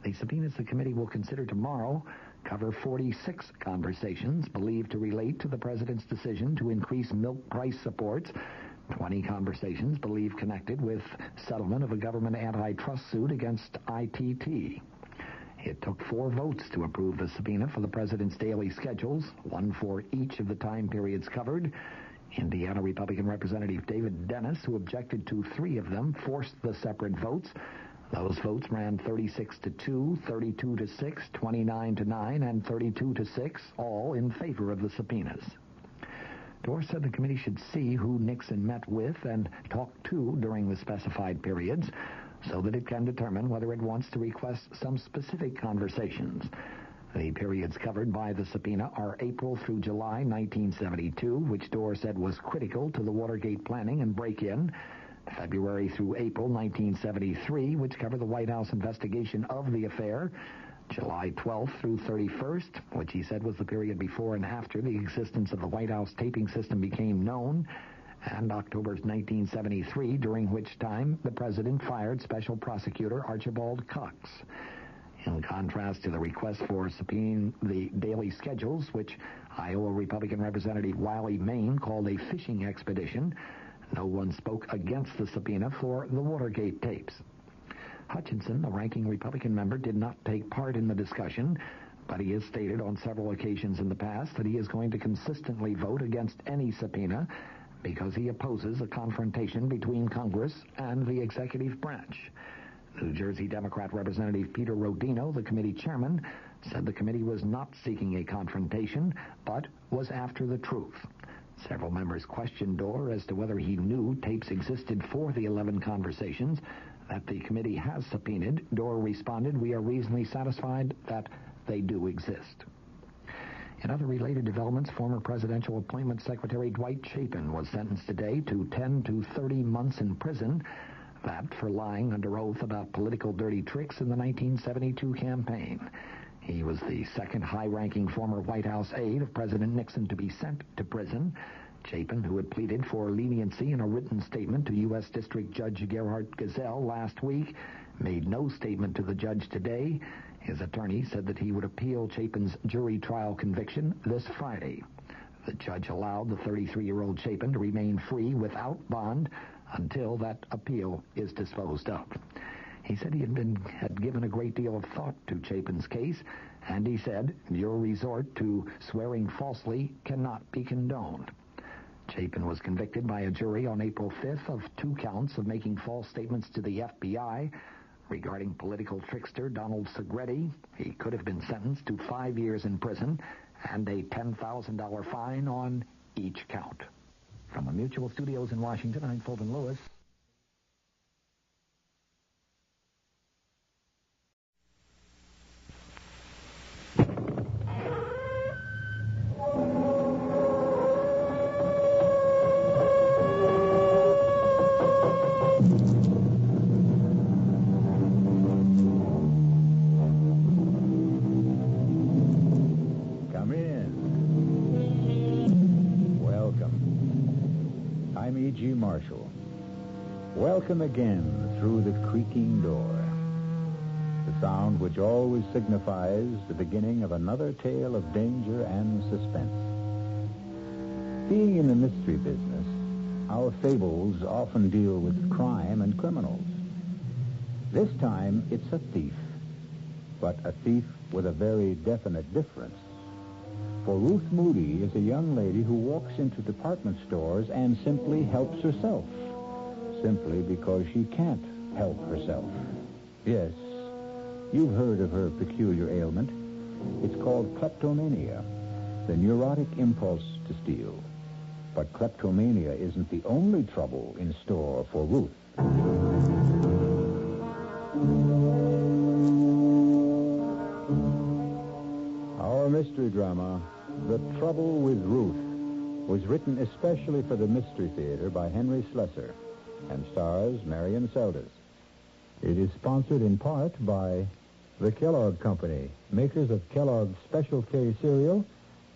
S3: The subpoenas the committee will consider tomorrow cover 46 conversations believed to relate to the president's decision to increase milk price supports, 20 conversations believed connected with settlement of a government antitrust suit against ITT. It took 4 votes to approve the subpoena for the president's daily schedules, 1 for each of the time periods covered. Indiana Republican Representative David Dennis, who objected to 3 of them, forced the separate votes. Those votes ran 36-2, 32-6, 29-9, and 32-6, all in favor of the subpoenas. Doerr said the committee should see who Nixon met with and talked to during the specified periods so that it can determine whether it wants to request some specific conversations. The periods covered by the subpoena are April through July 1972, which Doerr said was critical to the Watergate planning and break-in, February through April 1973, which covered the White House investigation of the affair, July 12th through 31st, which he said was the period before and after the existence of the White House taping system became known, and October 1973, during which time the president fired Special Prosecutor Archibald Cox. In contrast to the request for subpoenaing the daily schedules, which Iowa Republican Representative Wiley Main called a fishing expedition, no one spoke against the subpoena for the Watergate tapes. Hutchinson, the ranking Republican member, did not take part in the discussion, but he has stated on several occasions in the past that he is going to consistently vote against any subpoena because he opposes a confrontation between Congress and the executive branch. New Jersey Democrat Representative Peter Rodino, the committee chairman, said the committee was not seeking a confrontation, but was after the truth. Several members questioned Doerr as to whether he knew tapes existed for the 11 conversations that the committee has subpoenaed. Doerr responded, "We are reasonably satisfied that they do exist." In other related developments, former presidential appointment secretary Dwight Chapin was sentenced today to 10 to 30 months in prison, that for lying under oath about political dirty tricks in the 1972 campaign. He was the second high-ranking former White House aide of President Nixon to be sent to prison. Chapin, who had pleaded for leniency in a written statement to U.S. District Judge Gerhard Gesell last week, made no statement to the judge today. His attorney said that he would appeal Chapin's jury trial conviction this Friday. The judge allowed the 33-year-old Chapin to remain free without bond until that appeal is disposed of. He said he had given a great deal of thought to Chapin's case, and he said, "Your resort to swearing falsely cannot be condoned." Chapin was convicted by a jury on April 5th of 2 counts of making false statements to the FBI regarding political trickster Donald Segretti. He could have been sentenced to 5 years in prison and a $10,000 fine on each count. From the Mutual Studios in Washington, I'm Fulton Lewis.
S8: Marshall. Welcome again through the creaking door. The sound which always signifies the beginning of another tale of danger and suspense. Being in the mystery business, our fables often deal with crime and criminals. This time, it's a thief, but a thief with a very definite difference. For Ruth Moody is a young lady who walks into department stores and simply helps herself, simply because she can't help herself. Yes, you've heard of her peculiar ailment. It's called kleptomania, the neurotic impulse to steal. But kleptomania isn't the only trouble in store for Ruth. Our mystery drama, The Trouble with Ruth, was written especially for the Mystery Theater by Henry Slessor and stars Marion Seldes. It is sponsored in part by the Kellogg Company, makers of Kellogg's Special K cereal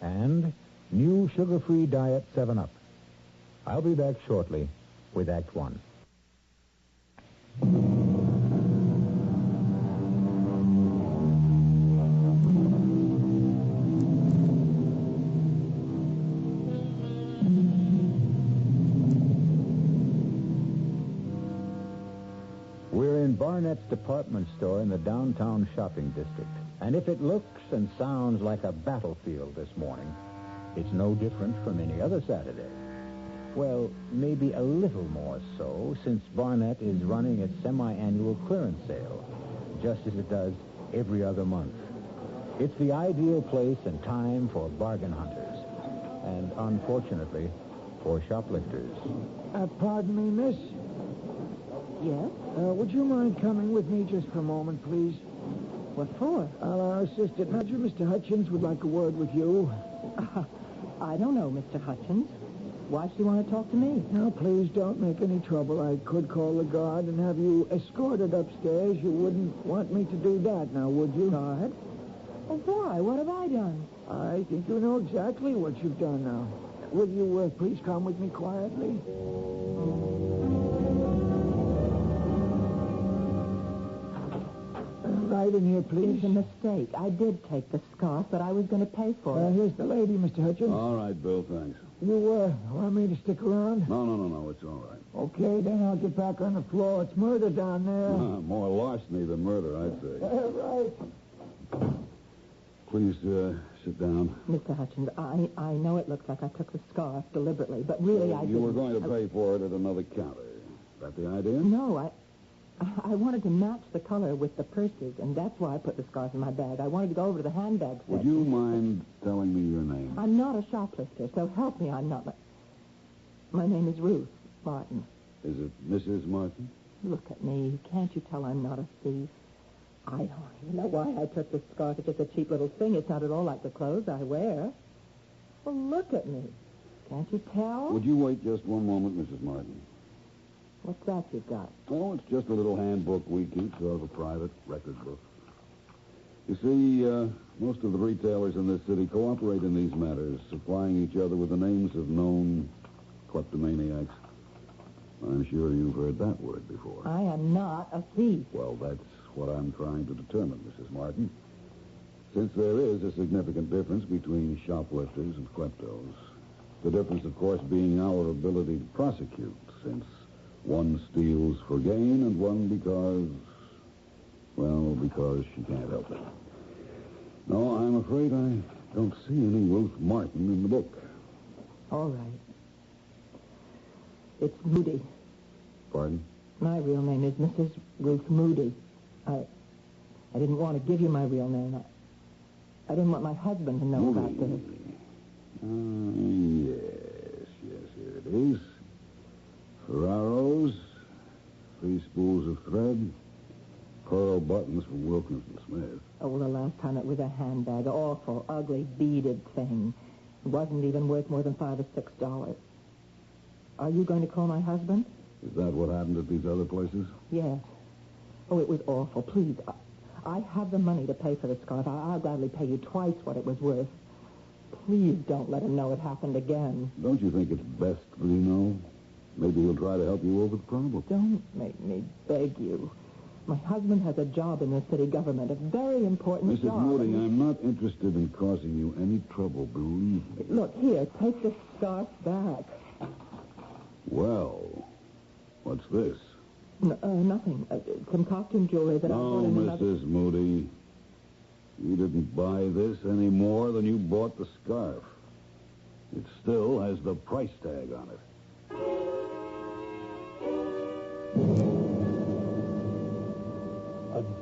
S8: and new sugar-free diet 7-Up. I'll be back shortly with Act One. We're in Barnett's department store in the downtown shopping district. And if it looks and sounds like a battlefield this morning, it's no different from any other Saturday. Well, maybe a little more so, since Barnett is running its semi-annual clearance sale, just as it does every other month. It's the ideal place and time for bargain hunters, and unfortunately, for shoplifters.
S11: Pardon me, miss?
S2: Yes?
S11: Would you mind coming with me just for a moment, please?
S2: What for?
S11: Our assistant manager, Mr. Hutchins, would like a word with you.
S18: I don't know, Mr. Hutchins. Why does she want to talk to me?
S11: Now, please don't make any trouble. I could call the guard and have you escorted upstairs. You wouldn't want me to do that, now, would you?
S18: Guard? Oh, why? What have I done?
S11: I think you know exactly what you've done now. Will you please come with me quietly? Right in here, please.
S18: It's a mistake. I did take the scarf, but I was going to pay for it.
S11: Here's the lady, Mr. Hutchins.
S1: All right, Bill, thanks.
S11: You want me to stick around?
S1: No, it's all right.
S11: Okay, then I'll get back on the floor. It's murder down there.
S1: More larceny than murder, I'd say.
S11: Right.
S1: Please, sit down.
S18: Mr. Hutchins, I know it looks like I took the scarf deliberately, but really I didn't.
S1: You were going to pay for it at another counter. Is that the idea?
S18: No, I wanted to match the color with the purses, and that's why I put the scarf in my bag. I wanted to go over to the handbag section.
S1: Would you mind telling me your name?
S18: I'm not a shoplifter, so help me, I'm not. My name is Ruth Martin.
S1: Is it Mrs. Martin?
S18: Look at me. Can't you tell I'm not a thief? I don't even know why I took this scarf. It's just a cheap little thing. It's not at all like the clothes I wear. Well, look at me. Can't you tell?
S1: Would you wait just one moment, Mrs. Martin?
S18: What's that you've got?
S1: Oh, it's just a little handbook we keep, sort of a private record book. You see, most of the retailers in this city cooperate in these matters, supplying each other with the names of known kleptomaniacs. I'm sure you've heard that word before.
S18: I am not a thief.
S1: Well, that's what I'm trying to determine, Mrs. Martin. Since there is a significant difference between shoplifters and kleptos, the difference, of course, being our ability to prosecute, since one steals for gain and one because she can't help it. No, I'm afraid I don't see any Ruth Martin in the book.
S18: All right. It's Moody.
S1: Pardon?
S18: My real name is Mrs. Ruth Moody. I didn't want to give you my real name. I didn't want my husband to know
S1: Moody.
S18: about this.
S1: Yes, here it is. Ferraros, 3 spools of thread, pearl buttons from Wilkinson Smith.
S18: Oh, well, the last time it was a handbag. Awful, ugly, beaded thing. It wasn't even worth more than $5 or $6. Are you going to call my husband?
S1: Is that what happened at these other places?
S18: Yes. Oh, it was awful. Please, I have the money to pay for the scarf. I'll gladly pay you twice what it was worth. Please don't let him know it happened again.
S1: Don't you think it's best that he know? Maybe he'll try to help you over the problem.
S11: Don't make me beg you. My husband has a job in the city government, a very important
S1: Mrs.
S11: job.
S1: Moody, I'm not interested in causing you any trouble, believe me.
S11: Look, here, take the scarf back.
S1: Well, what's this?
S11: Nothing. Some costume jewelry that I bought in another...
S1: Mrs. Moody, you didn't buy this any more than you bought the scarf. It still has the price tag on it.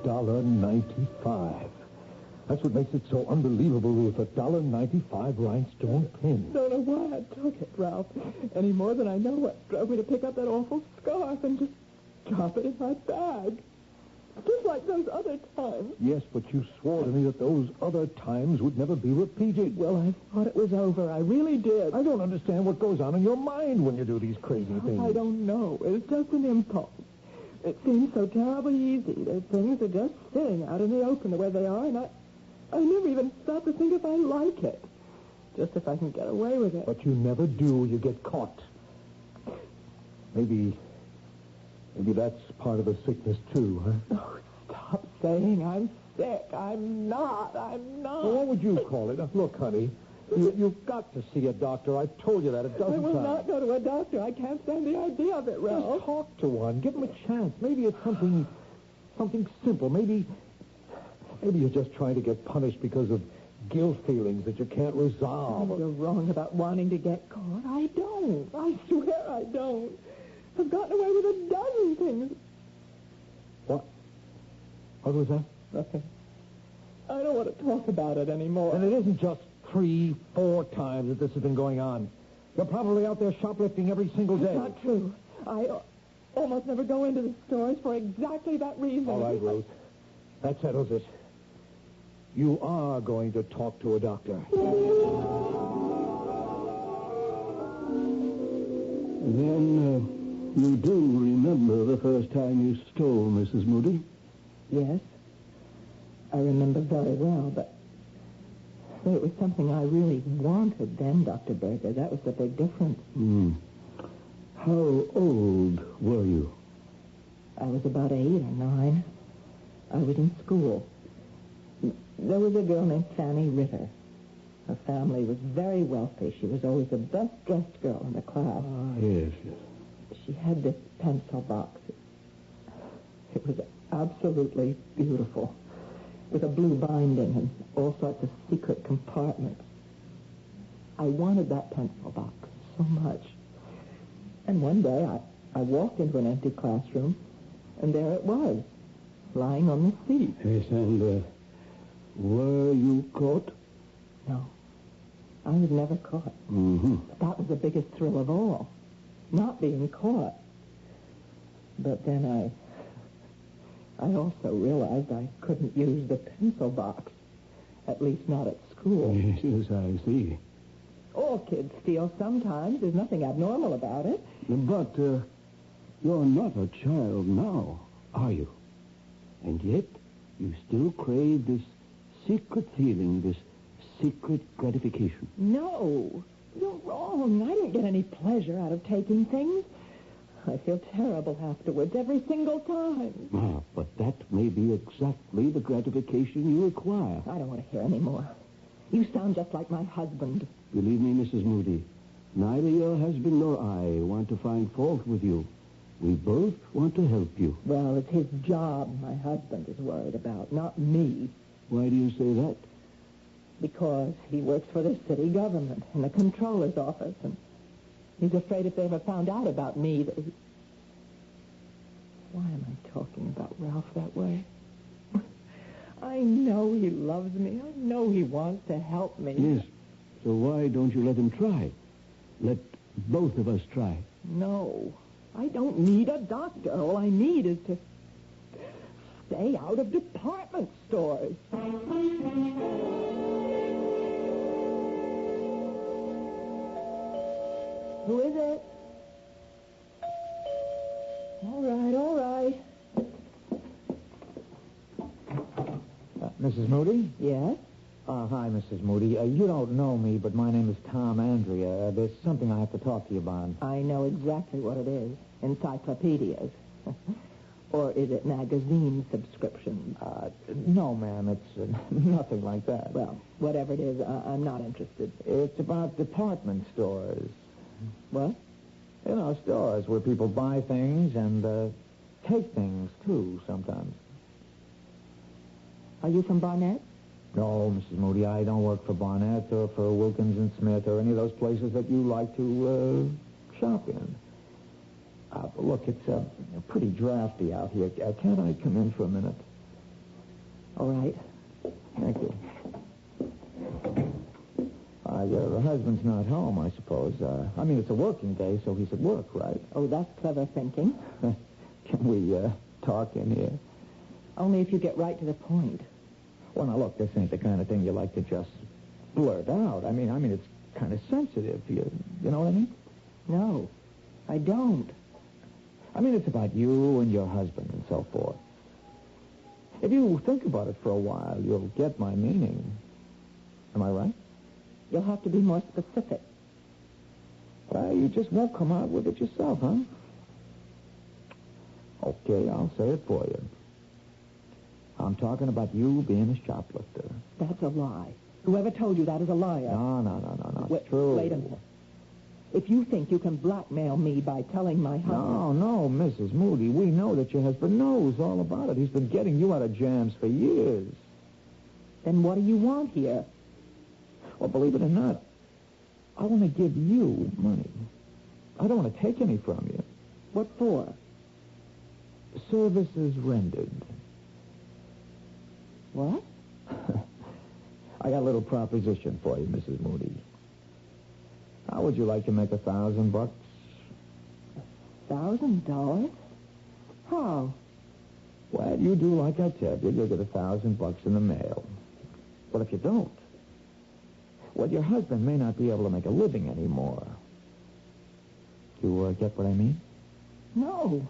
S15: $1.95. That's what makes it so unbelievable, Ruth. $1.95 rhinestone pin.
S11: Don't know why I took it, Ralph. Any more than I know what drove me to pick up that awful scarf and just drop it in my bag. Just like those other times.
S15: Yes, but you swore to me that those other times would never be repeated.
S11: Well, I thought it was over. I really did.
S15: I don't understand what goes on in your mind when you do these crazy things.
S11: I don't know. It's just an impulse. It seems so terribly easy. There's things that are just sitting out in the open the way they are, and I never even stop to think if I like it. Just if I can get away with it.
S15: But you never do. You get caught. Maybe that's part of the sickness, too, huh?
S11: Oh, stop saying I'm sick. I'm not.
S15: Well, what would you call it? Look, honey, you've got to see a doctor. I've told you that a dozen times.
S11: I will not go to a doctor. I can't stand the idea of it, Ralph.
S15: Just talk to one. Give him a chance. Maybe it's something simple. Maybe you're just trying to get punished because of guilt feelings that you can't resolve.
S11: Oh, you're wrong about wanting to get caught. I don't. I swear I don't. I've gotten away with a dozen things.
S15: What? What was that?
S11: Nothing. I don't want to talk about it anymore.
S15: And it isn't just 3, 4 times that this has been going on. You're probably out there shoplifting every single day.
S11: That's not true. I almost never go into the stores for exactly that reason.
S15: All right, Ruth. That settles it. You are going to talk to a doctor.
S16: Then, you do remember the first time you stole, Mrs. Moody?
S11: Yes. I remember very well, but it was something I really wanted then, Dr. Berger. That was the big difference.
S16: How old were you?
S11: I was about 8 or 9. I was in school. There was a girl named Fanny Ritter. Her family was very wealthy. She was always the best-dressed girl in the class.
S16: Yes.
S11: She had this pencil box. It was absolutely beautiful, with a blue binding and all sorts of secret compartments. I wanted that pencil box so much. And one day I walked into an empty classroom, and there it was, lying on the seat.
S16: Yes, and were you caught?
S11: No. I was never caught.
S16: Mm-hmm.
S11: That was the biggest thrill of all, not being caught. But then I also realized I couldn't use the pencil box, at least not at school.
S16: Yes, I see.
S11: All kids steal sometimes. There's nothing abnormal about it.
S16: But you're not a child now, are you? And yet you still crave this secret feeling, this secret gratification.
S11: No, you're wrong. I don't get any pleasure out of taking things. I feel terrible afterwards every single time.
S16: But that may be exactly the gratification you require.
S11: I don't want to hear any more. You sound just like my husband.
S16: Believe me, Mrs. Moody, neither your husband nor I want to find fault with you. We both want to help you.
S11: Well, it's his job my husband is worried about, not me.
S16: Why do you say that?
S11: Because he works for the city government in the controller's office, and he's afraid if they ever found out about me that he... Why am I talking about Ralph that way? I know he loves me. I know he wants to help me.
S16: Yes. So why don't you let him try? Let both of us try.
S11: No. I don't need a doctor. All I need is to stay out of department stores. Who is it? All right.
S15: Mrs. Moody?
S11: Yes?
S8: Hi, Mrs. Moody. You don't know me, but my name is Tom Andrea. There's something I have to talk to you about.
S11: I know exactly what it is. Encyclopedias. Or is it magazine subscriptions?
S8: No, ma'am, it's nothing like that.
S11: Well, whatever it is, I'm not interested.
S8: It's about department stores.
S11: What?
S8: You know, stores where people buy things and take things, too, sometimes.
S11: Are you from Barnett?
S8: No, Mrs. Moody, I don't work for Barnett or for Wilkins and Smith or any of those places that you like to shop in. Look, it's pretty drafty out here. Can't I come in for a minute?
S11: All right.
S8: Thank you. Your husband's not home, I suppose. I mean, it's a working day, so he's at work, right?
S11: Oh, that's clever thinking.
S8: Can we talk in here?
S11: Only if you get right to the point.
S8: Well, now, look, this ain't the kind of thing you like to just blurt out. I mean, it's kind of sensitive. You know what I mean?
S11: No, I don't.
S8: I mean, it's about you and your husband and so forth. If you think about it for a while, you'll get my meaning. Am I right?
S11: You'll have to be more specific.
S8: Well, you just won't come out with it yourself, huh? Okay, I'll say it for you. I'm talking about you being a shoplifter.
S11: That's a lie. Whoever told you that is a liar.
S8: No. It's true.
S11: Wait a minute. If you think you can blackmail me by telling my husband...
S8: No, Mrs. Moody. We know that your husband knows all about it. He's been getting you out of jams for years.
S11: Then what do you want here?
S8: Well, believe it or not, I want to give you money. I don't want to take any from you.
S11: What for?
S8: Services rendered.
S11: What?
S8: I got a little proposition for you, Mrs. Moody. How would you like to make $1,000?
S11: $1,000? How?
S8: Well, you do like I tell you. You'll get $1,000 in the mail. But if you don't, well, your husband may not be able to make a living anymore. You get what I mean?
S11: No.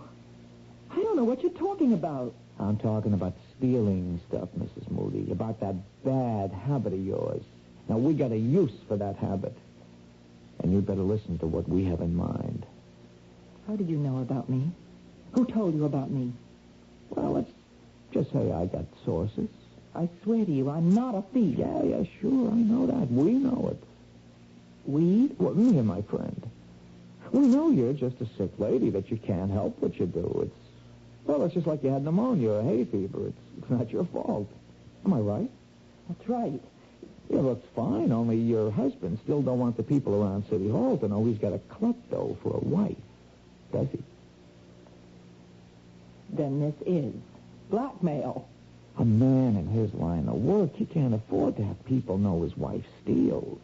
S11: I don't know what you're talking about.
S8: I'm talking about stealing stuff, Mrs. Moody, about that bad habit of yours. Now, we got a use for that habit. And you'd better listen to what we have in mind.
S11: How did you know about me? Who told you about me?
S8: Well, let's just say I got sources.
S11: I swear to you, I'm not a thief.
S8: Yeah, sure, I know that. We know it.
S11: We?
S8: Well, me and my friend. We know you're just a sick lady, that you can't help what you do. It's just like you had pneumonia or hay fever. It's not your fault. Am I right?
S11: That's right.
S8: Yeah, looks fine, only your husband still don't want the people around City Hall to know he's got a klepto for a wife. Does he?
S11: Then this is blackmail.
S8: A man in his line of work, he can't afford to have people know his wife steals.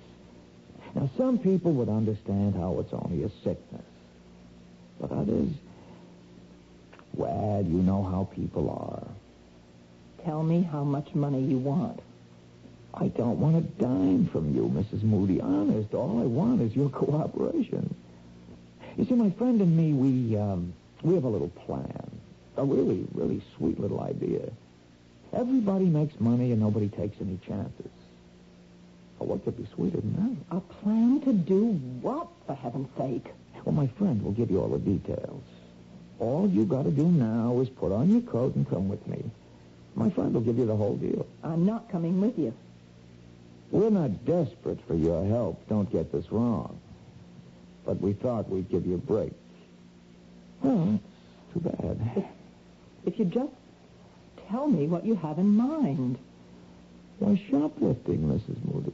S8: Now, some people would understand how it's only a sickness. But others, well, you know how people are.
S11: Tell me how much money you want.
S8: I don't want a dime from you, Mrs. Moody. Honest, all I want is your cooperation. You see, my friend and me, we have a little plan. A really, really sweet little idea. Everybody makes money and nobody takes any chances. Well, what could be sweeter than that?
S11: A plan to do what, for heaven's sake?
S8: Well, my friend will give you all the details. All you got to do now is put on your coat and come with me. My friend will give you the whole deal.
S11: I'm not coming with you.
S8: We're not desperate for your help. Don't get this wrong. But we thought we'd give you a break. Well, that's too bad.
S11: If you just tell me what you have in mind.
S8: Why, shoplifting, Mrs. Moody.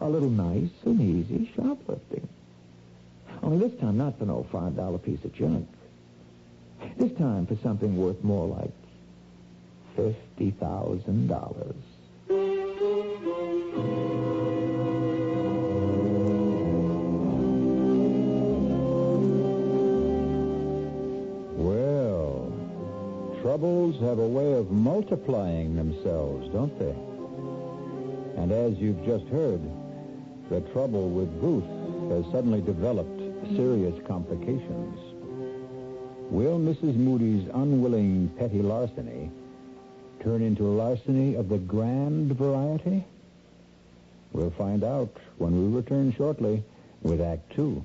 S8: A little nice and easy shoplifting. Only this time not for no $5 piece of junk. This time for something worth more like $50,000.
S10: Well, troubles have a way of multiplying themselves, don't they? And as you've just heard, the trouble with Ruth has suddenly developed serious complications. Will Mrs. Moody's unwilling petty larceny turn into larceny of the grand variety? We'll find out when we return shortly with Act 2.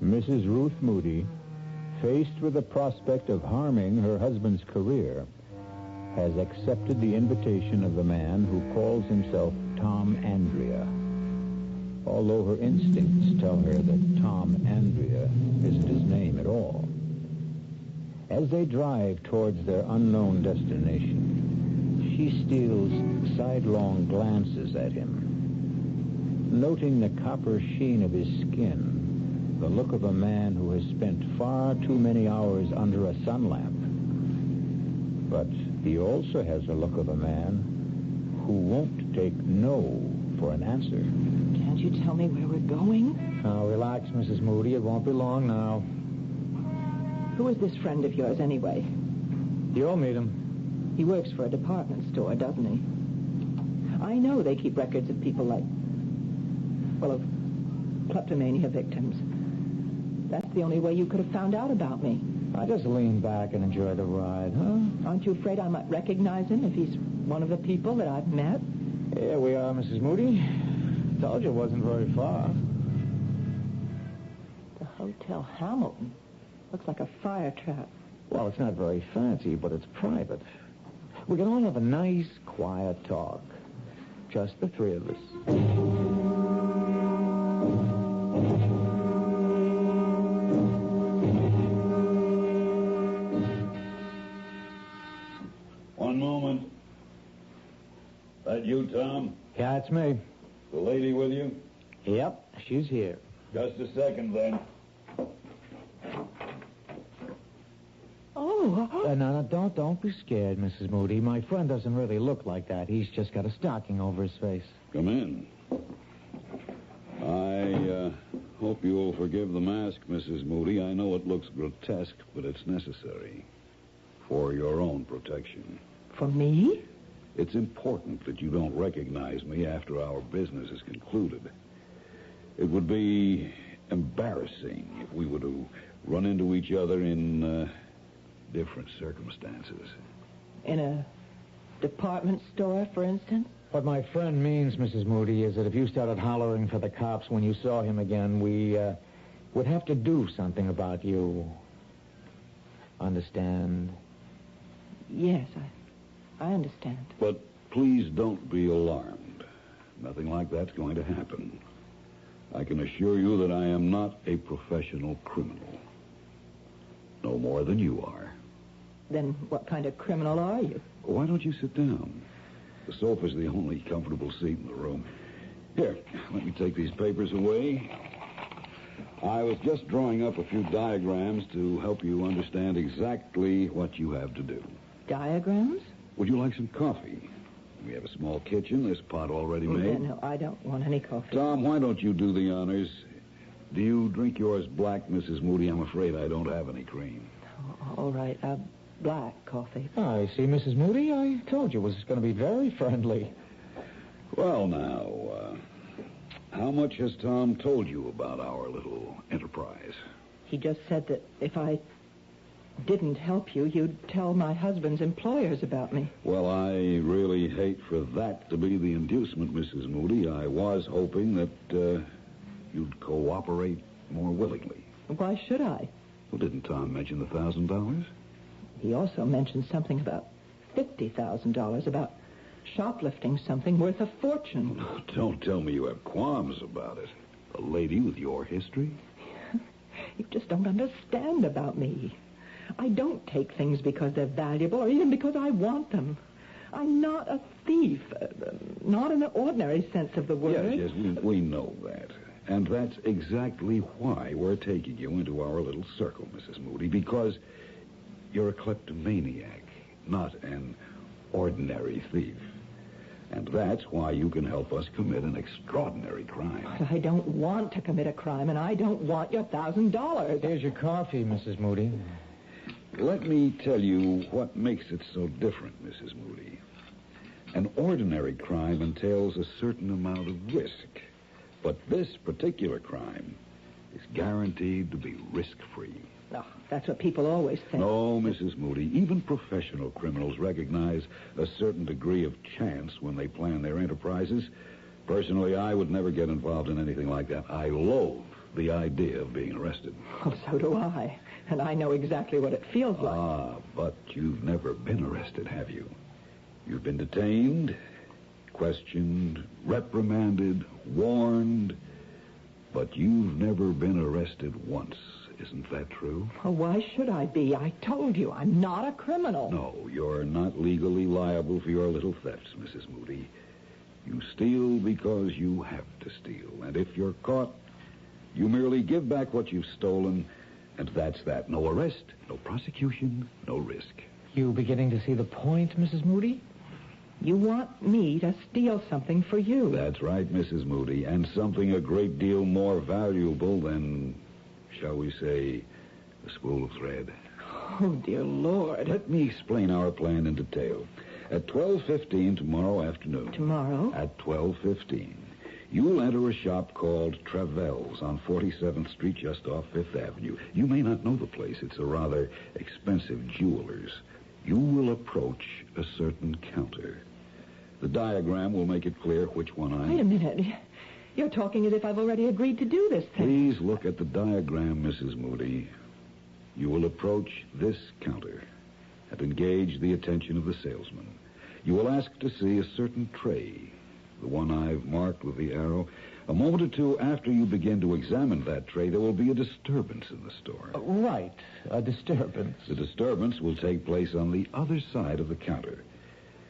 S10: Mrs. Ruth Moody, faced with the prospect of harming her husband's career, has accepted the invitation of the man who calls himself Tom Andrea, although her instincts tell her that Tom Andrea isn't his name at all. As they drive towards their unknown destination, she steals sidelong glances at him, noting the copper sheen of his skin, the look of a man who has spent far too many hours under a sun lamp. But he also has the look of a man who won't take no for an answer.
S11: Can't you tell me where we're going?
S8: Now, relax, Mrs. Moody. It won't be long now.
S11: Who is this friend of yours, anyway?
S8: You'll meet him.
S11: He works for a department store, doesn't he? I know they keep records of people like, well, of kleptomania victims. That's the only way you could have found out about me.
S8: I just lean back and enjoy the ride, huh?
S11: Aren't you afraid I might recognize him if he's one of the people that I've met?
S8: Here we are, Mrs. Moody. Told you it wasn't very far.
S11: The Hotel Hamilton. Looks like a fire trap.
S8: Well, it's not very fancy, but it's private. We can all have a nice, quiet talk. Just the three of us.
S1: One moment. That you, Tom?
S8: Yeah, it's me.
S1: The lady with you?
S8: Yep, she's here.
S1: Just a second, then.
S8: No, don't be scared, Mrs. Moody. My friend doesn't really look like that. He's just got a stocking over his face.
S1: Come in. I hope you'll forgive the mask, Mrs. Moody. I know it looks grotesque, but it's necessary for your own protection.
S11: For me?
S1: It's important that you don't recognize me after our business is concluded. It would be embarrassing if we were to run into each other in different circumstances.
S11: In a department store, for instance?
S8: What my friend means, Mrs. Moody, is that if you started hollering for the cops when you saw him again, we would have to do something about you. Understand?
S11: Yes, I understand.
S1: But please don't be alarmed. Nothing like that's going to happen. I can assure you that I am not a professional criminal. No more than you are.
S11: Then what kind of criminal are you?
S1: Why don't you sit down? The sofa's the only comfortable seat in the room. Here, let me take these papers away. I was just drawing up a few diagrams to help you understand exactly what you have to do.
S11: Diagrams?
S1: Would you like some coffee? We have a small kitchen. There's a pot already made.
S11: No, I don't want any coffee.
S1: Tom, why don't you do the honors? Do you drink yours black, Mrs. Moody? I'm afraid I don't have any cream.
S11: All right, black coffee.
S8: I see, Mrs. Moody. I told you it was going to be very friendly.
S1: Well, now, how much has Tom told you about our little enterprise?
S11: He just said that if I didn't help you, you'd tell my husband's employers about me.
S1: Well, I really hate for that to be the inducement, Mrs. Moody. I was hoping that you'd cooperate more willingly.
S11: Why should I?
S1: Well, didn't Tom mention the $1,000?
S11: He also mentioned something about $50,000, about shoplifting something worth a fortune.
S1: Don't tell me you have qualms about it. A lady with your history?
S11: You just don't understand about me. I don't take things because they're valuable or even because I want them. I'm not a thief, not in the ordinary sense of the word.
S1: Yes, we know that. And that's exactly why we're taking you into our little circle, Mrs. Moody, because you're a kleptomaniac, not an ordinary thief. And that's why you can help us commit an extraordinary crime.
S11: But I don't want to commit a crime, and I don't want your $1,000.
S8: Here's your coffee, Mrs. Moody.
S1: Let me tell you what makes it so different, Mrs. Moody. An ordinary crime entails a certain amount of risk. But this particular crime is guaranteed to be risk-free.
S11: Oh, that's what people always think.
S1: No, Mrs. Moody. Even professional criminals recognize a certain degree of chance when they plan their enterprises. Personally, I would never get involved in anything like that. I loathe the idea of being arrested.
S11: Oh, so do I. And I know exactly what it feels like.
S1: Ah, but you've never been arrested, have you? You've been detained, questioned, reprimanded, warned, but you've never been arrested once. Isn't that true?
S11: Well, why should I be? I told you, I'm not a criminal.
S1: No, you're not legally liable for your little thefts, Mrs. Moody. You steal because you have to steal. And if you're caught, you merely give back what you've stolen, and that's that. No arrest, no prosecution, no risk.
S11: You beginning to see the point, Mrs. Moody? You want me to steal something for you.
S1: That's right, Mrs. Moody, and something a great deal more valuable than, shall we say, a spool of thread.
S11: Oh, dear Lord.
S1: Let me explain our plan in detail. At 12:15 tomorrow afternoon.
S11: Tomorrow?
S1: At 12:15. You'll enter a shop called Travell's on 47th Street, just off Fifth Avenue. You may not know the place. It's a rather expensive jeweler's. You will approach a certain counter. The diagram will make it clear which one I...
S11: Wait a minute. You're talking as if I've already agreed to do this thing.
S1: Please look at the diagram, Mrs. Moody. You will approach this counter and engage the attention of the salesman. You will ask to see a certain tray, the one I've marked with the arrow. A moment or two after you begin to examine that tray, there will be a disturbance in the store.
S10: Right, a disturbance.
S1: The disturbance will take place on the other side of the counter.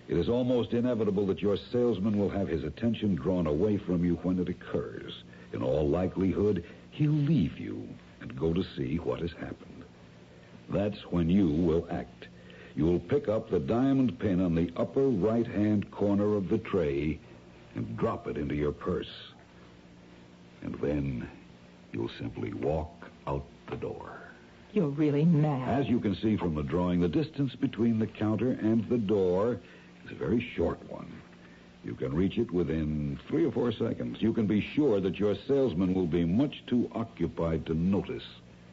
S1: It is almost inevitable that your salesman will have his attention drawn away from you when it occurs. In all likelihood, he'll leave you and go to see what has happened. That's when you will act. You'll pick up the diamond pin on the upper right-hand corner of the tray and drop it into your purse. And then you'll simply walk out the door.
S11: You're really mad.
S1: As you can see from the drawing, the distance between the counter and the door is a very short one. You can reach it within 3 or 4 seconds. You can be sure that your salesman will be much too occupied to notice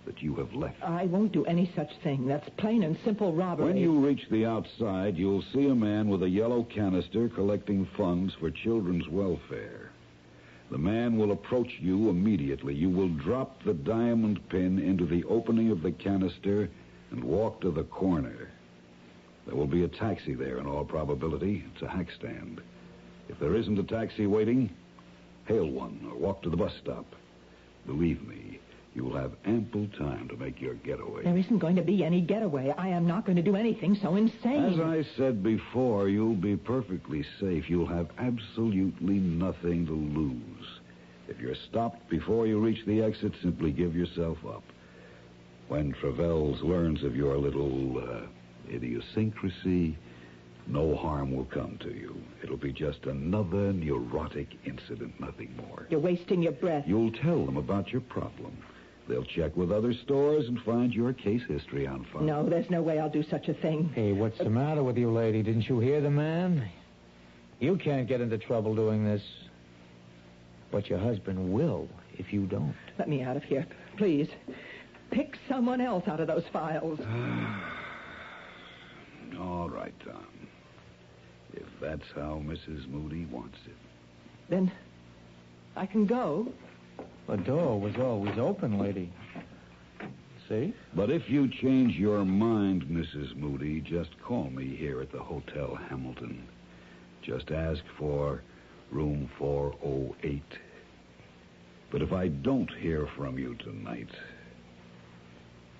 S1: that you have left.
S11: I won't do any such thing. That's plain and simple robbery.
S1: When you reach the outside, you'll see a man with a yellow canister collecting funds for children's welfare. The man will approach you immediately. You will drop the diamond pin into the opening of the canister and walk to the corner. There will be a taxi there in all probability. It's a hack stand. If there isn't a taxi waiting, hail one or walk to the bus stop. Believe me, you will have ample time to make your getaway.
S11: There isn't going to be any getaway. I am not going to do anything so insane.
S1: As I said before, you'll be perfectly safe. You'll have absolutely nothing to lose. If you're stopped before you reach the exit, simply give yourself up. When Travell's learns of your little idiosyncrasy, no harm will come to you. It'll be just another neurotic incident, nothing more.
S11: You're wasting your breath.
S1: You'll tell them about your problem. They'll check with other stores and find your case history on file.
S11: No, there's no way I'll do such a thing.
S10: Hey, what's the matter with you, lady? Didn't you hear the man? You can't get into trouble doing this. But your husband will if you don't.
S11: Let me out of here, please. Pick someone else out of those files.
S1: All right, Tom. If that's how Mrs. Moody wants it.
S11: Then I can go.
S10: The door was always open, lady. See?
S1: But if you change your mind, Mrs. Moody, just call me here at the Hotel Hamilton. Just ask for room 408. But if I don't hear from you tonight,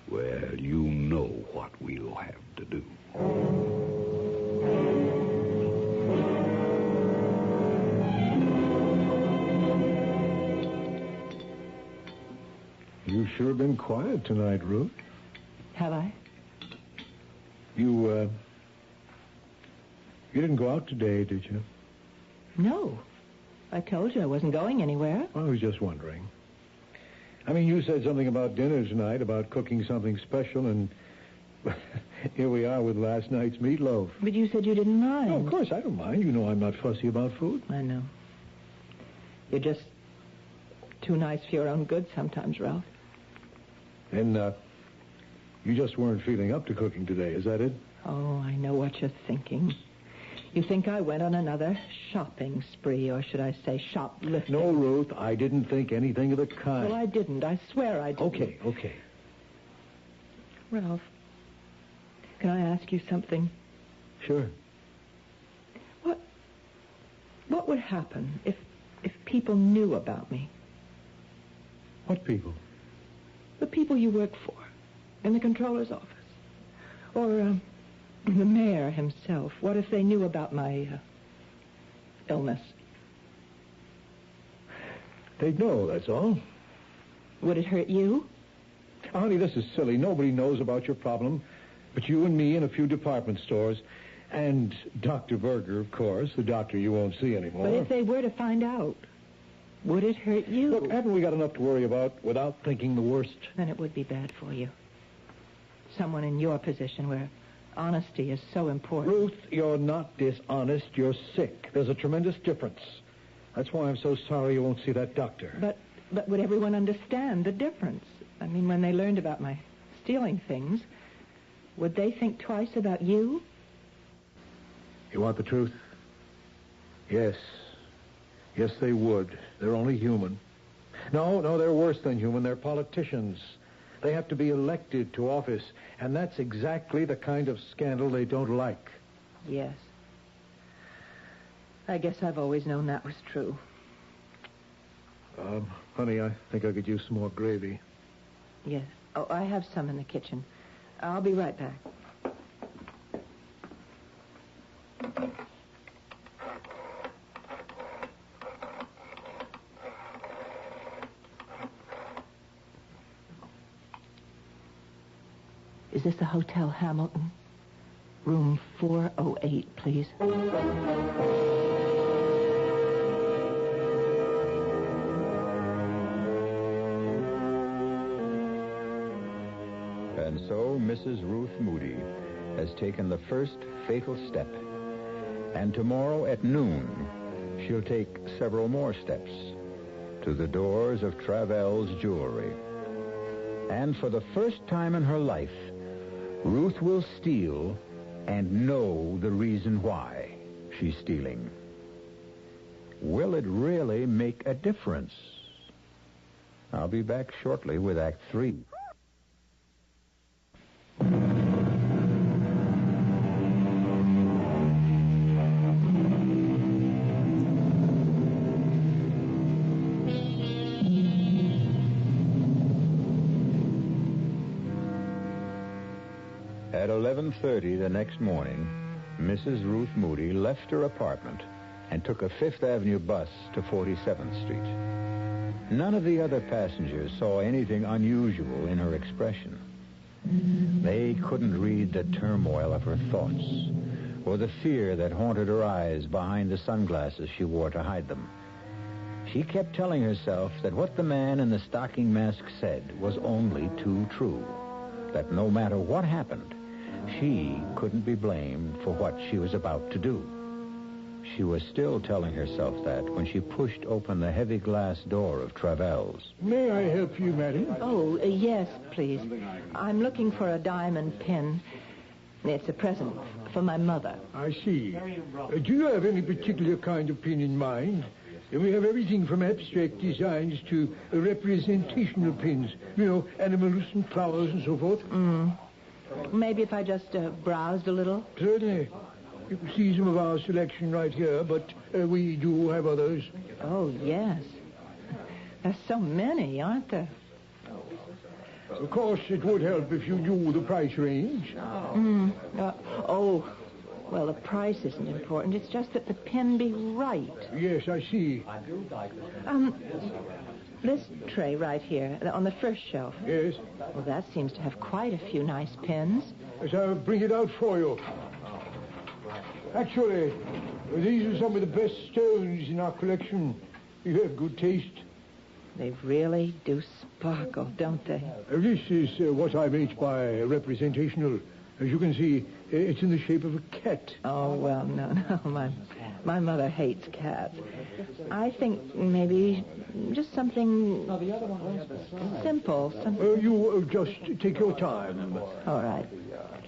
S1: well, you know what we'll have to do.
S15: You've sure been quiet tonight, Ruth.
S11: Have I?
S15: You didn't go out today, did you?
S11: No. I told you I wasn't going anywhere.
S15: I was just wondering. I mean, you said something about dinner tonight, about cooking something special, and here we are with last night's meatloaf.
S11: But you said you didn't mind.
S15: Oh, of course I don't mind. You know I'm not fussy about food.
S11: I know. You're just too nice for your own good sometimes, Ralph.
S15: And, you just weren't feeling up to cooking today, is that it?
S11: Oh, I know what you're thinking. You think I went on another shopping spree, or should I say shoplifting?
S15: No, Ruth, I didn't think anything of the kind.
S11: Well, I didn't. I swear I didn't.
S15: Okay.
S11: Ralph, can I ask you something?
S15: Sure.
S11: What would happen if people knew about me?
S15: What people?
S11: The people you work for, in the controller's office. Or, the mayor himself. What if they knew about my illness?
S15: They'd know, that's all.
S11: Would it hurt you?
S15: Honey, this is silly. Nobody knows about your problem but you and me and a few department stores. And Dr. Berger, of course, the doctor you won't see anymore.
S11: But if they were to find out, would it hurt you?
S15: Look, haven't we got enough to worry about without thinking the worst?
S11: Then it would be bad for you. Someone in your position where honesty is so important.
S15: Ruth, you're not dishonest. You're sick. There's a tremendous difference. That's why I'm so sorry you won't see that doctor.
S11: But would everyone understand the difference? I mean, when they learned about my stealing things, would they think twice about you?
S15: You want the truth? Yes. Yes, they would. They're only human. No, they're worse than human. They're politicians. They have to be elected to office, and that's exactly the kind of scandal they don't like.
S11: Yes. I guess I've always known that was true.
S15: Honey, I think I could use some more gravy.
S11: Yes. Oh, I have some in the kitchen. I'll be right back. Is this the Hotel Hamilton? Room 408, please.
S10: And so Mrs. Ruth Moody has taken the first fatal step. And tomorrow at noon, she'll take several more steps to the doors of Travell's Jewelry. And for the first time in her life, Ruth will steal and know the reason why she's stealing. Will it really make a difference? I'll be back shortly with Act 3. At 11:30 the next morning, Mrs. Ruth Moody left her apartment and took a Fifth Avenue bus to 47th Street. None of the other passengers saw anything unusual in her expression. They couldn't read the turmoil of her thoughts or the fear that haunted her eyes behind the sunglasses she wore to hide them. She kept telling herself that what the man in the stocking mask said was only too true, that no matter what happened, she couldn't be blamed for what she was about to do. She was still telling herself that when she pushed open the heavy glass door of Travell's.
S15: May I help you, madam?
S11: Oh, yes, please. I'm looking for a diamond pin. It's a present for my mother.
S15: I see. Do you have any particular kind of pin in mind? We have everything from abstract designs to representational pins. You know, animals and flowers and so forth.
S11: Maybe if I just browsed a little?
S15: Certainly. You can see some of our selection right here, but we do have others.
S11: Oh, yes. There's so many, aren't there?
S15: Of course, it would help if you knew the price range.
S11: Well, the price isn't important. It's just that the pin be right.
S15: Yes, I see.
S11: This tray right here, on the first shelf.
S15: Yes?
S11: Well, that seems to have quite a few nice pins.
S15: Yes, I'll bring it out for you. Actually, these are some of the best stones in our collection. You have good taste.
S11: They really do sparkle, don't they?
S15: This is what I meant by representational. As you can see, it's in the shape of a cat.
S11: Oh, well, no. My mother hates cats. I think maybe just something simple.
S15: You just take your time.
S11: All right.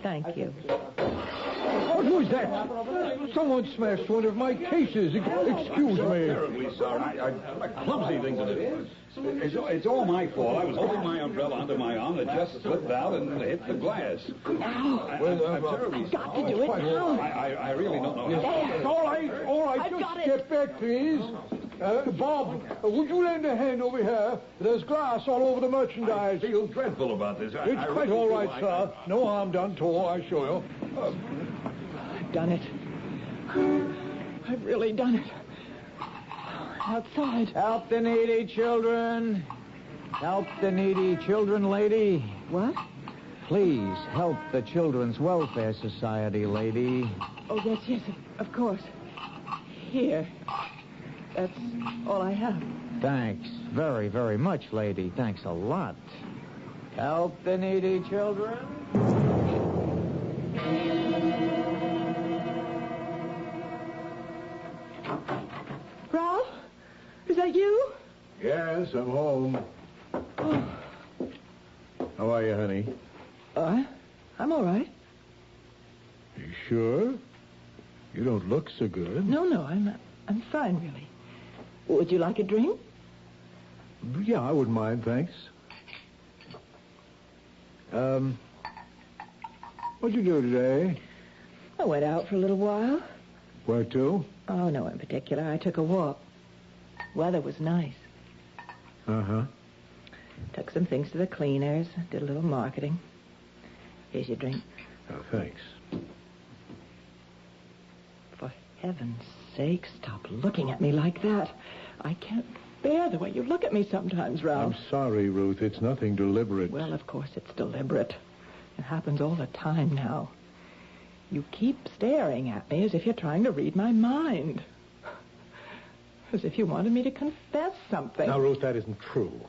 S11: Thank you.
S15: What was that? Someone smashed one of my cases. Excuse me.
S1: Terribly sorry. I clumsy thing to do. It's all my fault. I was holding my umbrella under my arm. It just slipped out and hit the glass.
S11: Ow.
S1: I'm terribly
S11: I've got to do it now.
S1: I really don't know how.
S15: Yes. All right.
S11: I've
S15: Just
S11: got it.
S15: step back, please. Bob, would you lend a hand over here? There's glass all over the merchandise.
S1: I feel dreadful about this.
S15: It's quite all right, sir. No harm done to her, I assure you.
S11: I've done it. I've really done it. Outside.
S8: Help the needy children. Help the needy children, lady.
S11: What?
S8: Please help the Children's Welfare Society, lady.
S11: Oh, yes, of course. Here. That's all I have.
S8: Thanks very, very much, lady. Thanks a lot. Help the needy children.
S11: Ralph? Is that you?
S15: Yes, I'm home.
S11: Oh.
S15: How are you, honey?
S11: I'm all right.
S15: You sure? You don't look so good.
S11: No, I'm fine, really. Would you like a drink?
S15: Yeah, I wouldn't mind, thanks. What'd you do today?
S11: I went out for a little while.
S15: Where to?
S11: Oh, no in particular. I took a walk. Weather was nice.
S15: Uh-huh.
S11: Took some things to the cleaners. Did a little marketing. Here's your drink.
S15: Oh, thanks.
S11: For heaven's sake, stop looking at me like that. I can't bear the way you look at me sometimes, Ralph.
S15: I'm sorry, Ruth. It's nothing deliberate.
S11: Well, of course it's deliberate. It happens all the time now. You keep staring at me as if you're trying to read my mind. As if you wanted me to confess something.
S15: Now, Ruth, that isn't true.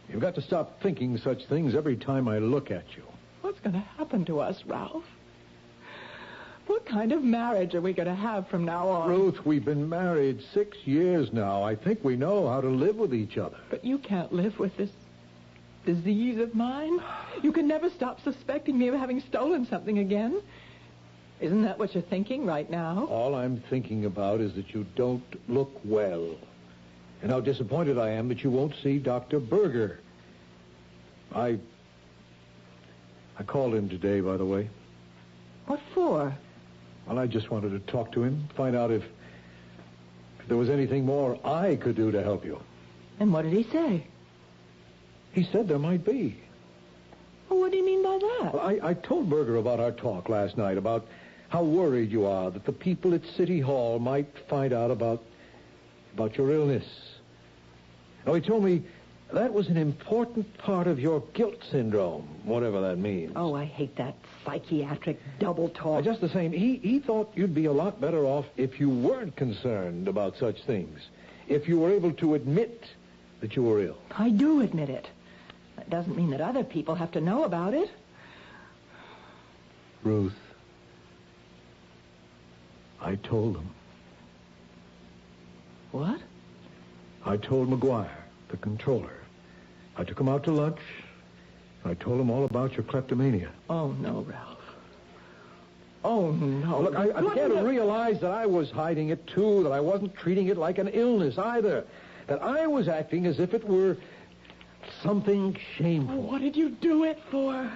S15: You've got to stop thinking such things every time I look at you.
S11: What's going to happen to us, Ralph? What kind of marriage are we going to have from now on?
S15: Ruth, we've been married 6 years now. I think we know how to live with each other.
S11: But you can't live with this disease of mine. You can never stop suspecting me of having stolen something again. Isn't that what you're thinking right now?
S15: All I'm thinking about is that you don't look well. And how disappointed I am that you won't see Dr. Berger. I called him today, by the way.
S11: What for?
S15: Well, I just wanted to talk to him, find out if there was anything more I could do to help you.
S11: And what did he say?
S15: He said there might be.
S11: Well, what do you mean by that?
S15: Well, I told Berger about our talk last night, about how worried you are that the people at City Hall might find out about your illness. Now, he told me that was an important part of your guilt syndrome, whatever that means.
S11: Oh, I hate that psychiatric double talk.
S15: Just the same, he thought you'd be a lot better off if you weren't concerned about such things, if you were able to admit that you were ill.
S11: I do admit it. That doesn't mean that other people have to know about it.
S15: Ruth, I told them.
S11: What?
S15: I told McGuire, the controller. I took him out to lunch. I told him all about your kleptomania.
S11: Oh, no, Ralph. Oh, no.
S15: Look, I began to realize that I was hiding it, too, that I wasn't treating it like an illness either, that I was acting as if it were something shameful.
S11: Oh, what did you do it for?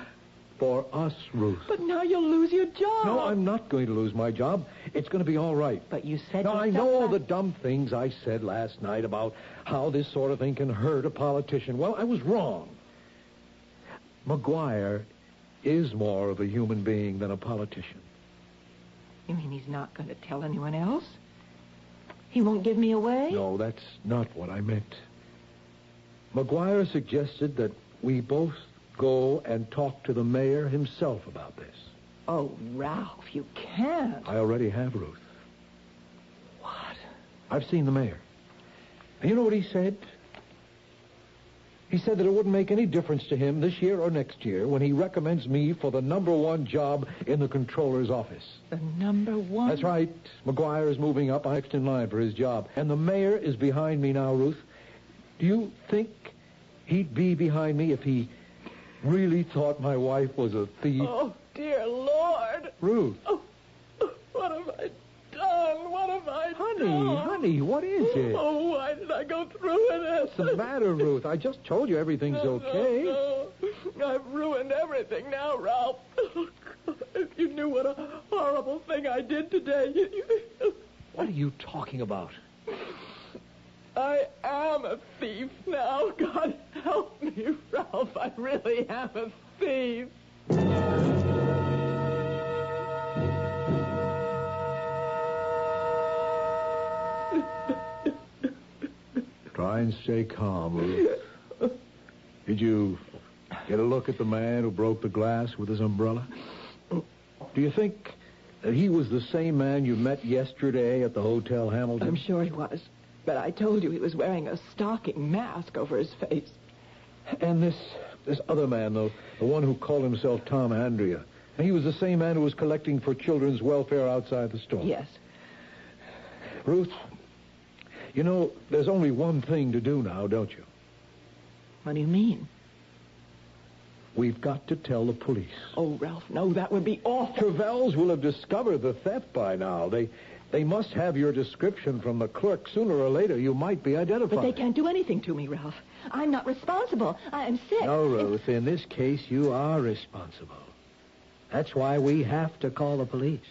S15: For us, Ruth.
S11: But now you'll lose your job.
S15: No, I'm not going to lose my job. It's going to be all right.
S11: But you said...
S15: Now, I know all the dumb things I said last night about how this sort of thing can hurt a politician. Well, I was wrong. McGuire is more of a human being than a politician.
S11: You mean he's not going to tell anyone else? He won't give me away?
S15: No, that's not what I meant. McGuire suggested that we both go and talk to the mayor himself about this.
S11: Oh, Ralph, you can't.
S15: I already have, Ruth.
S11: What?
S15: I've seen the mayor. And you know what he said? He said that it wouldn't make any difference to him this year or next year when he recommends me for the #1 job in the controller's office.
S11: The #1?
S15: That's right. McGuire is moving up next in line for his job. And the mayor is behind me now, Ruth. Do you think he'd be behind me if he really thought my wife was a thief?
S11: Oh, dear Lord.
S15: Ruth.
S11: Oh, what have I done? What have I done?
S15: Honey, what is it?
S11: Oh, why did I go through with this?
S15: What's the matter, Ruth? I just told you everything's okay.
S11: No. I've ruined everything now, Ralph. If you knew what a horrible thing I did today.
S15: What are you talking about?
S11: I am a thief now. God help me, Ralph. I really am a thief.
S15: Try and stay calm, Ruth. Did you get a look at the man who broke the glass with his umbrella? Do you think that he was the same man you met yesterday at the Hotel Hamilton?
S11: I'm sure he was. But I told you he was wearing a stocking mask over his face.
S15: And this other man, though, the one who called himself Tom Andrea, he was the same man who was collecting for children's welfare outside the store.
S11: Yes.
S15: Ruth, you know, there's only one thing to do now, don't you?
S11: What do you mean?
S15: We've got to tell the police.
S11: Oh, Ralph, no, that would be awful.
S15: Travels will have discovered the theft by now. They must have your description from the clerk. Sooner or later, you might be identified.
S11: But they can't do anything to me, Ralph. I'm not responsible. I'm sick.
S15: No, Ruth, in this case, you are responsible. That's why we have to call the police.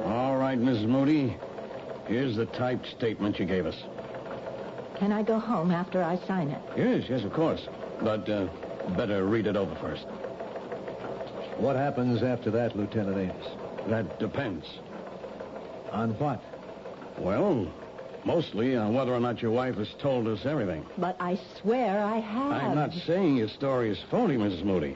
S5: All right, Mrs. Moody. Here's the typed statement you gave us.
S11: Can I go home after I sign it?
S5: Yes, of course. But better read it over first.
S15: What happens after that, Lieutenant Ames?
S5: That depends.
S15: On what?
S5: Well, mostly on whether or not your wife has told us everything.
S11: But I swear I have.
S5: I'm not saying your story is phony, Mrs. Moody.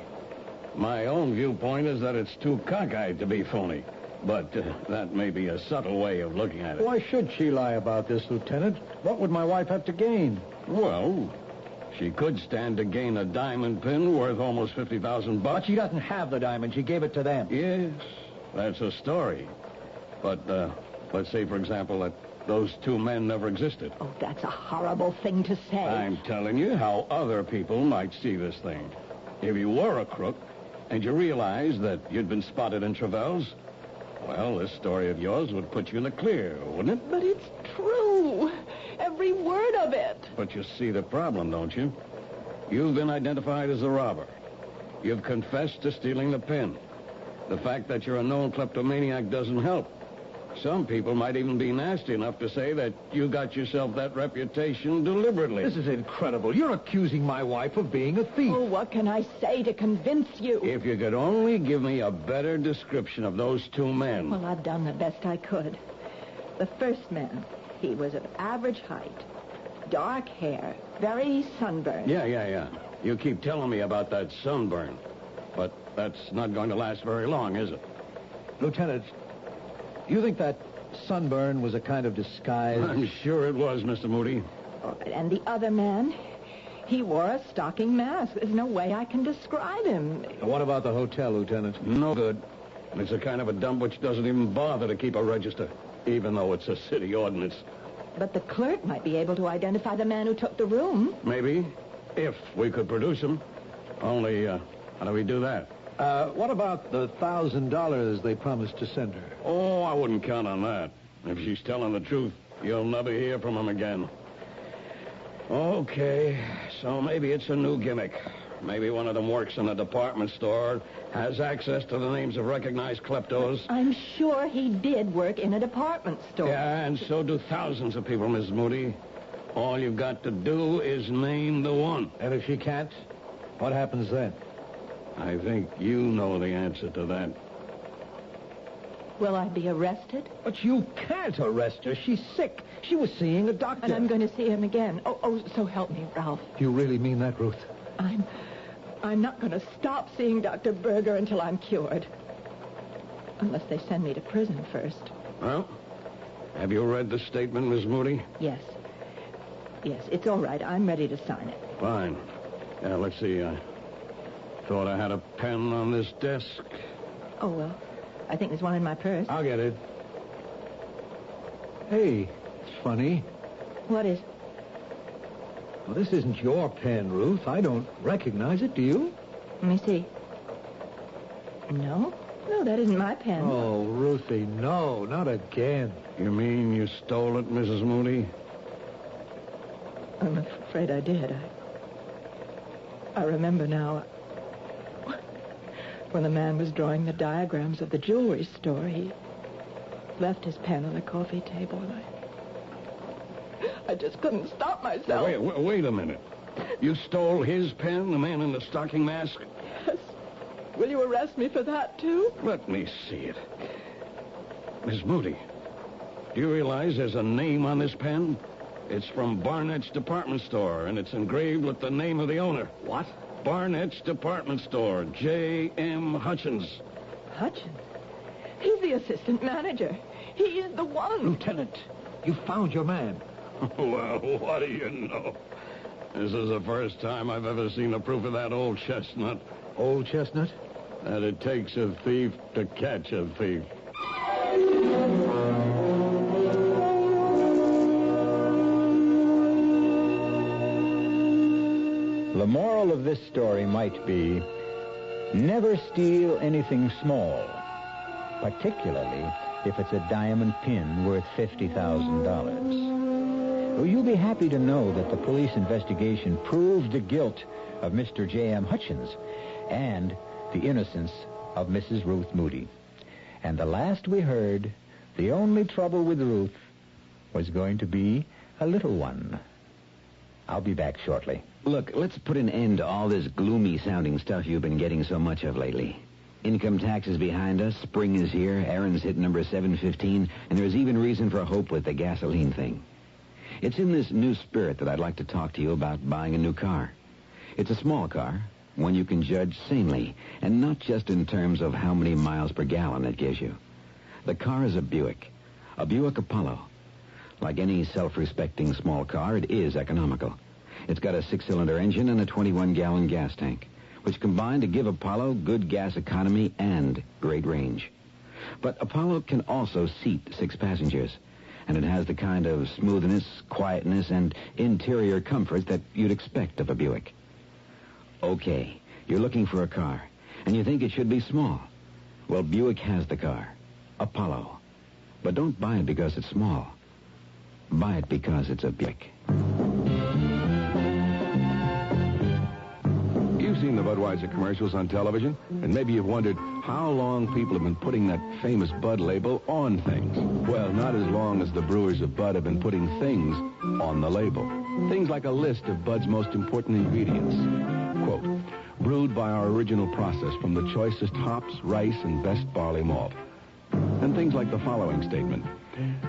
S5: My own viewpoint is that it's too cockeyed to be phony. But that may be a subtle way of looking at it.
S15: Why should she lie about this, Lieutenant? What would my wife have to gain?
S5: Well, she could stand to gain a diamond pin worth almost $50,000.
S15: But she doesn't have the diamond. She gave it to them.
S5: Yes, that's a story. But let's say, for example, that those two men never existed.
S11: Oh, that's a horrible thing to say.
S5: I'm telling you how other people might see this thing. If you were a crook and you realized that you'd been spotted in Travels, well, this story of yours would put you in the clear, wouldn't it?
S11: But it's true. Every word of it.
S5: But you see the problem, don't you? You've been identified as a robber. You've confessed to stealing the pin. The fact that you're a known kleptomaniac doesn't help. Some people might even be nasty enough to say that you got yourself that reputation deliberately.
S15: This is incredible. You're accusing my wife of being a thief.
S11: Oh, what can I say to convince you?
S5: If you could only give me a better description of those two men.
S11: Well, I've done the best I could. The first man, he was of average height, dark hair, very sunburned.
S5: Yeah. You keep telling me about that sunburn. But that's not going to last very long, is it?
S15: Lieutenant, you think that sunburn was a kind of disguise?
S5: I'm sure it was, Mr. Moody.
S11: All right, and the other man, he wore a stocking mask. There's no way I can describe him.
S15: What about the hotel, Lieutenant?
S5: No good. It's a kind of a dump which doesn't even bother to keep a register, even though it's a city ordinance.
S11: But the clerk might be able to identify the man who took the room.
S5: Maybe, if we could produce him. Only, how do we do that?
S15: What about the $1,000 they promised to send her?
S5: Oh, I wouldn't count on that. If she's telling the truth, you'll never hear from him again. Okay, so maybe it's a new gimmick. Maybe one of them works in a department store, has access to the names of recognized kleptos.
S11: I'm sure he did work in a department store.
S5: Yeah, and so do thousands of people, Miss Moody. All you've got to do is name the one.
S15: And if she can't, what happens then?
S5: I think you know the answer to that.
S11: Will I be arrested?
S15: But you can't arrest her. She's sick. She was seeing a doctor.
S11: And I'm going to see him again. Oh, so help me, Ralph.
S15: You really mean that, Ruth?
S11: I'm not going to stop seeing Dr. Berger until I'm cured. Unless they send me to prison first.
S5: Well, have you read the statement, Miss Moody?
S11: Yes. Yes, it's all right. I'm ready to sign it.
S5: Fine. Yeah, let's see. I thought I had a pen on this desk.
S11: Oh, well, I think there's one in my purse.
S15: I'll get it. Hey, it's funny.
S11: What is?
S15: Well, this isn't your pen, Ruth. I don't recognize it, do you?
S11: Let me see. No, that isn't my pen.
S15: Oh, Ruthie, no, not again.
S5: You mean you stole it, Mrs. Moody?
S11: I'm afraid I did. I remember now. When the man was drawing the diagrams of the jewelry store, he left his pen on the coffee table, and I just couldn't stop myself.
S5: Wait a minute. You stole his pen, the man in the stocking mask?
S11: Yes. Will you arrest me for that, too?
S5: Let me see it. Miss Moody, do you realize there's a name on this pen? It's from Barnett's department store, and it's engraved with the name of the owner.
S15: What?
S5: Barnett's department store, J.M. Hutchins.
S11: Hutchins? He's the assistant manager. He's the one.
S15: Lieutenant, you found your man.
S5: Well, what do you know? This is the first time I've ever seen the proof of that old chestnut.
S15: Old chestnut?
S5: That it takes a thief to catch a thief.
S10: The moral of this story might be, never steal anything small, particularly if it's a diamond pin worth $50,000. Well, you'll be happy to know that the police investigation proved the guilt of Mr. J.M. Hutchins and the innocence of Mrs. Ruth Moody. And the last we heard, the only trouble with Ruth was going to be a little one. I'll be back shortly.
S14: Look, let's put an end to all this gloomy-sounding stuff you've been getting so much of lately. Income tax is behind us, spring is here, Aaron's hit number 715, and there's even reason for hope with the gasoline thing. It's in this new spirit that I'd like to talk to you about buying a new car. It's a small car, one you can judge sanely, and not just in terms of how many miles per gallon it gives you. The car is a Buick Apollo. Like any self-respecting small car, it is economical. It's got a 6-cylinder engine and a 21-gallon gas tank, which combine to give Apollo good gas economy and great range. But Apollo can also seat 6 passengers, and it has the kind of smoothness, quietness, and interior comfort that you'd expect of a Buick. Okay, you're looking for a car, and you think it should be small. Well, Buick has the car, Apollo. But don't buy it because it's small. Buy it because it's a Buick.
S7: You've seen the Budweiser commercials on television, and maybe you've wondered how long people have been putting that famous Bud label on things. Well, not as long as the brewers of Bud have been putting things on the label. Things like a list of Bud's most important ingredients. Quote, brewed by our original process from the choicest hops, rice, and best barley malt. And things like the following statement.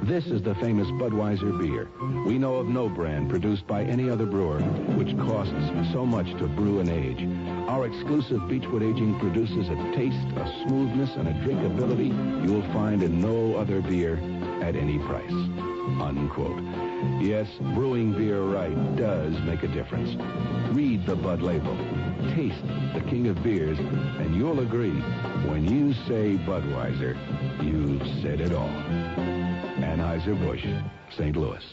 S7: This is the famous Budweiser beer. We know of no brand produced by any other brewer which costs so much to brew and age. Our exclusive Beechwood aging produces a taste, a smoothness, and a drinkability you will find in no other beer at any price. Unquote. Yes, brewing beer right does make a difference. Read the Bud label. Taste the king of beers, and you'll agree, when you say Budweiser, you've said it all. Anheuser-Busch, St. Louis.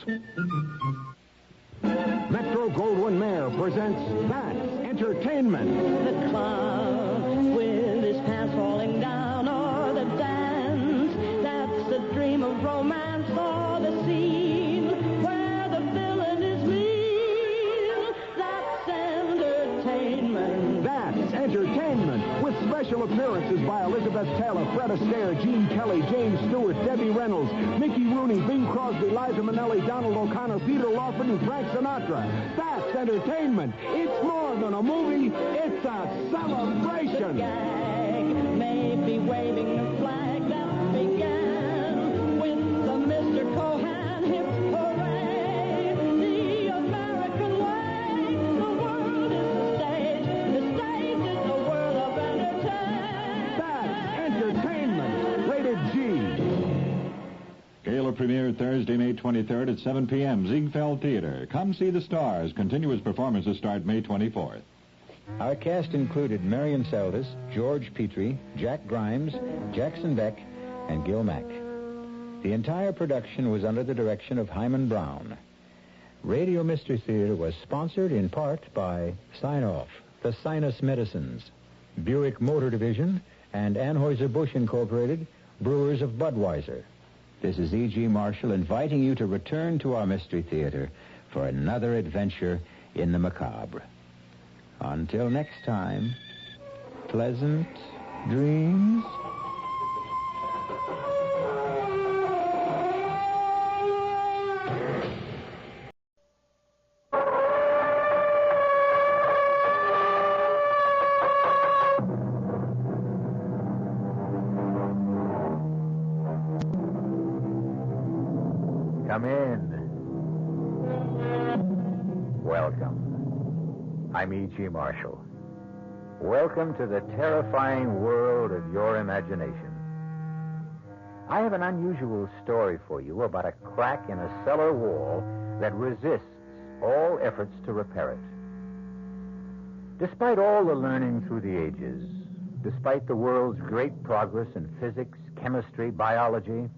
S19: Metro-Goldwyn-Mayer presents That's Entertainment.
S21: The clown with his pants falling down, or the dance that's the dream of romance, or the scene where the villain is mean. That's entertainment.
S19: That's Entertainment, with special appearances by Elizabeth Taylor, Fred Astaire, Gene Kelly, James Stewart, Debbie Reynolds, Mickey Rooney, Bing Crosby, Liza Minnelli, Donald O'Connor, Peter Lawford, and Frank Sinatra. That's Entertainment. It's more than a movie. It's a celebration.
S21: Maybe waving the flag that began with the Mr. Cohan hip hooray. The American way. The world is the stage. The stage is the world of entertainment.
S19: That's Entertainment.
S24: premiere Thursday, May 23rd at 7 p.m., Ziegfeld Theater. Come see the stars. Continuous performances start May 24th.
S10: Our cast included Marion Seldes, George Petrie, Jack Grimes, Jackson Beck, and Gil Mack. The entire production was under the direction of Hyman Brown. Radio Mystery Theater was sponsored in part by Sign-Off, the Sinus Medicines, Buick Motor Division, and Anheuser-Busch Incorporated, brewers of Budweiser. This is E.G. Marshall inviting you to return to our Mystery Theater for another adventure in the macabre. Until next time, pleasant dreams.
S8: Come in. Welcome. I'm E.G. Marshall. Welcome to the terrifying world of your imagination. I have an unusual story for you about a crack in a cellar wall that resists all efforts to repair it. Despite all the learning through the ages, despite the world's great progress in physics, chemistry, biology,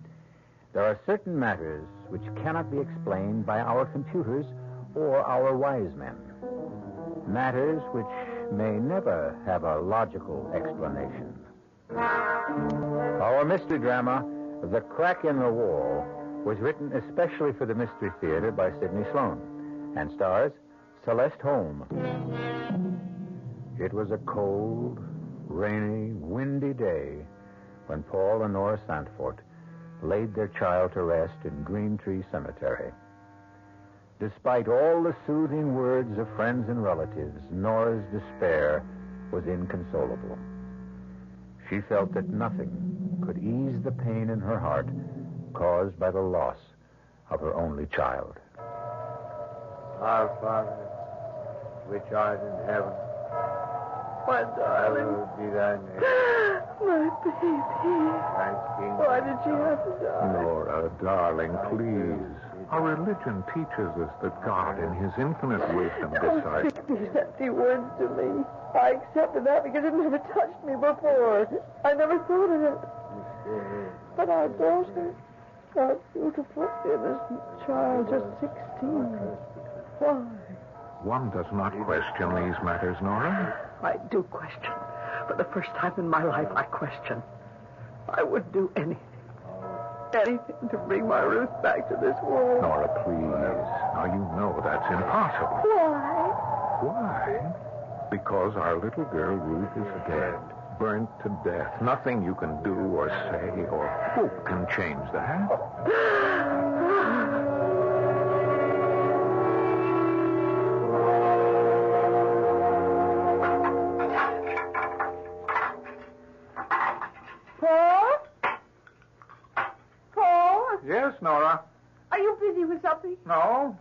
S8: there are certain matters which cannot be explained by our computers or our wise men. Matters which may never have a logical explanation. Our mystery drama, The Crack in the Wall, was written especially for the Mystery Theater by Sidney Sloan and stars Celeste Holm. It was a cold, rainy, windy day when Paul and Nora Santfort laid their child to rest in Green Tree Cemetery. Despite all the soothing words of friends and relatives, Nora's despair was inconsolable. She felt that nothing could ease the pain in her heart caused by the loss of her only child.
S15: Our Father, which art in heaven,
S21: My darling.
S15: hallowed be thy name.
S21: My baby.
S15: Thy kingdom.
S21: Why did you have to die?
S6: Nora, darling, please. Our religion teaches us that God, in his infinite wisdom,
S21: Don't
S6: decides...
S21: speak these empty words to me. I accepted that because it never touched me before. I never thought of it. But our daughter, our beautiful, innocent child, just 16. Why?
S6: One does not question these matters, Nora.
S21: I do question. For the first time in my life, I question. I would do anything. Anything to bring my Ruth back to this world.
S6: Nora, please. Now, you know that's impossible.
S21: Why?
S6: Why? Because our little girl Ruth is dead. Burnt to death. Nothing you can do or say or hope can change that. Yes, Nora.
S21: Are you busy with something?
S6: No.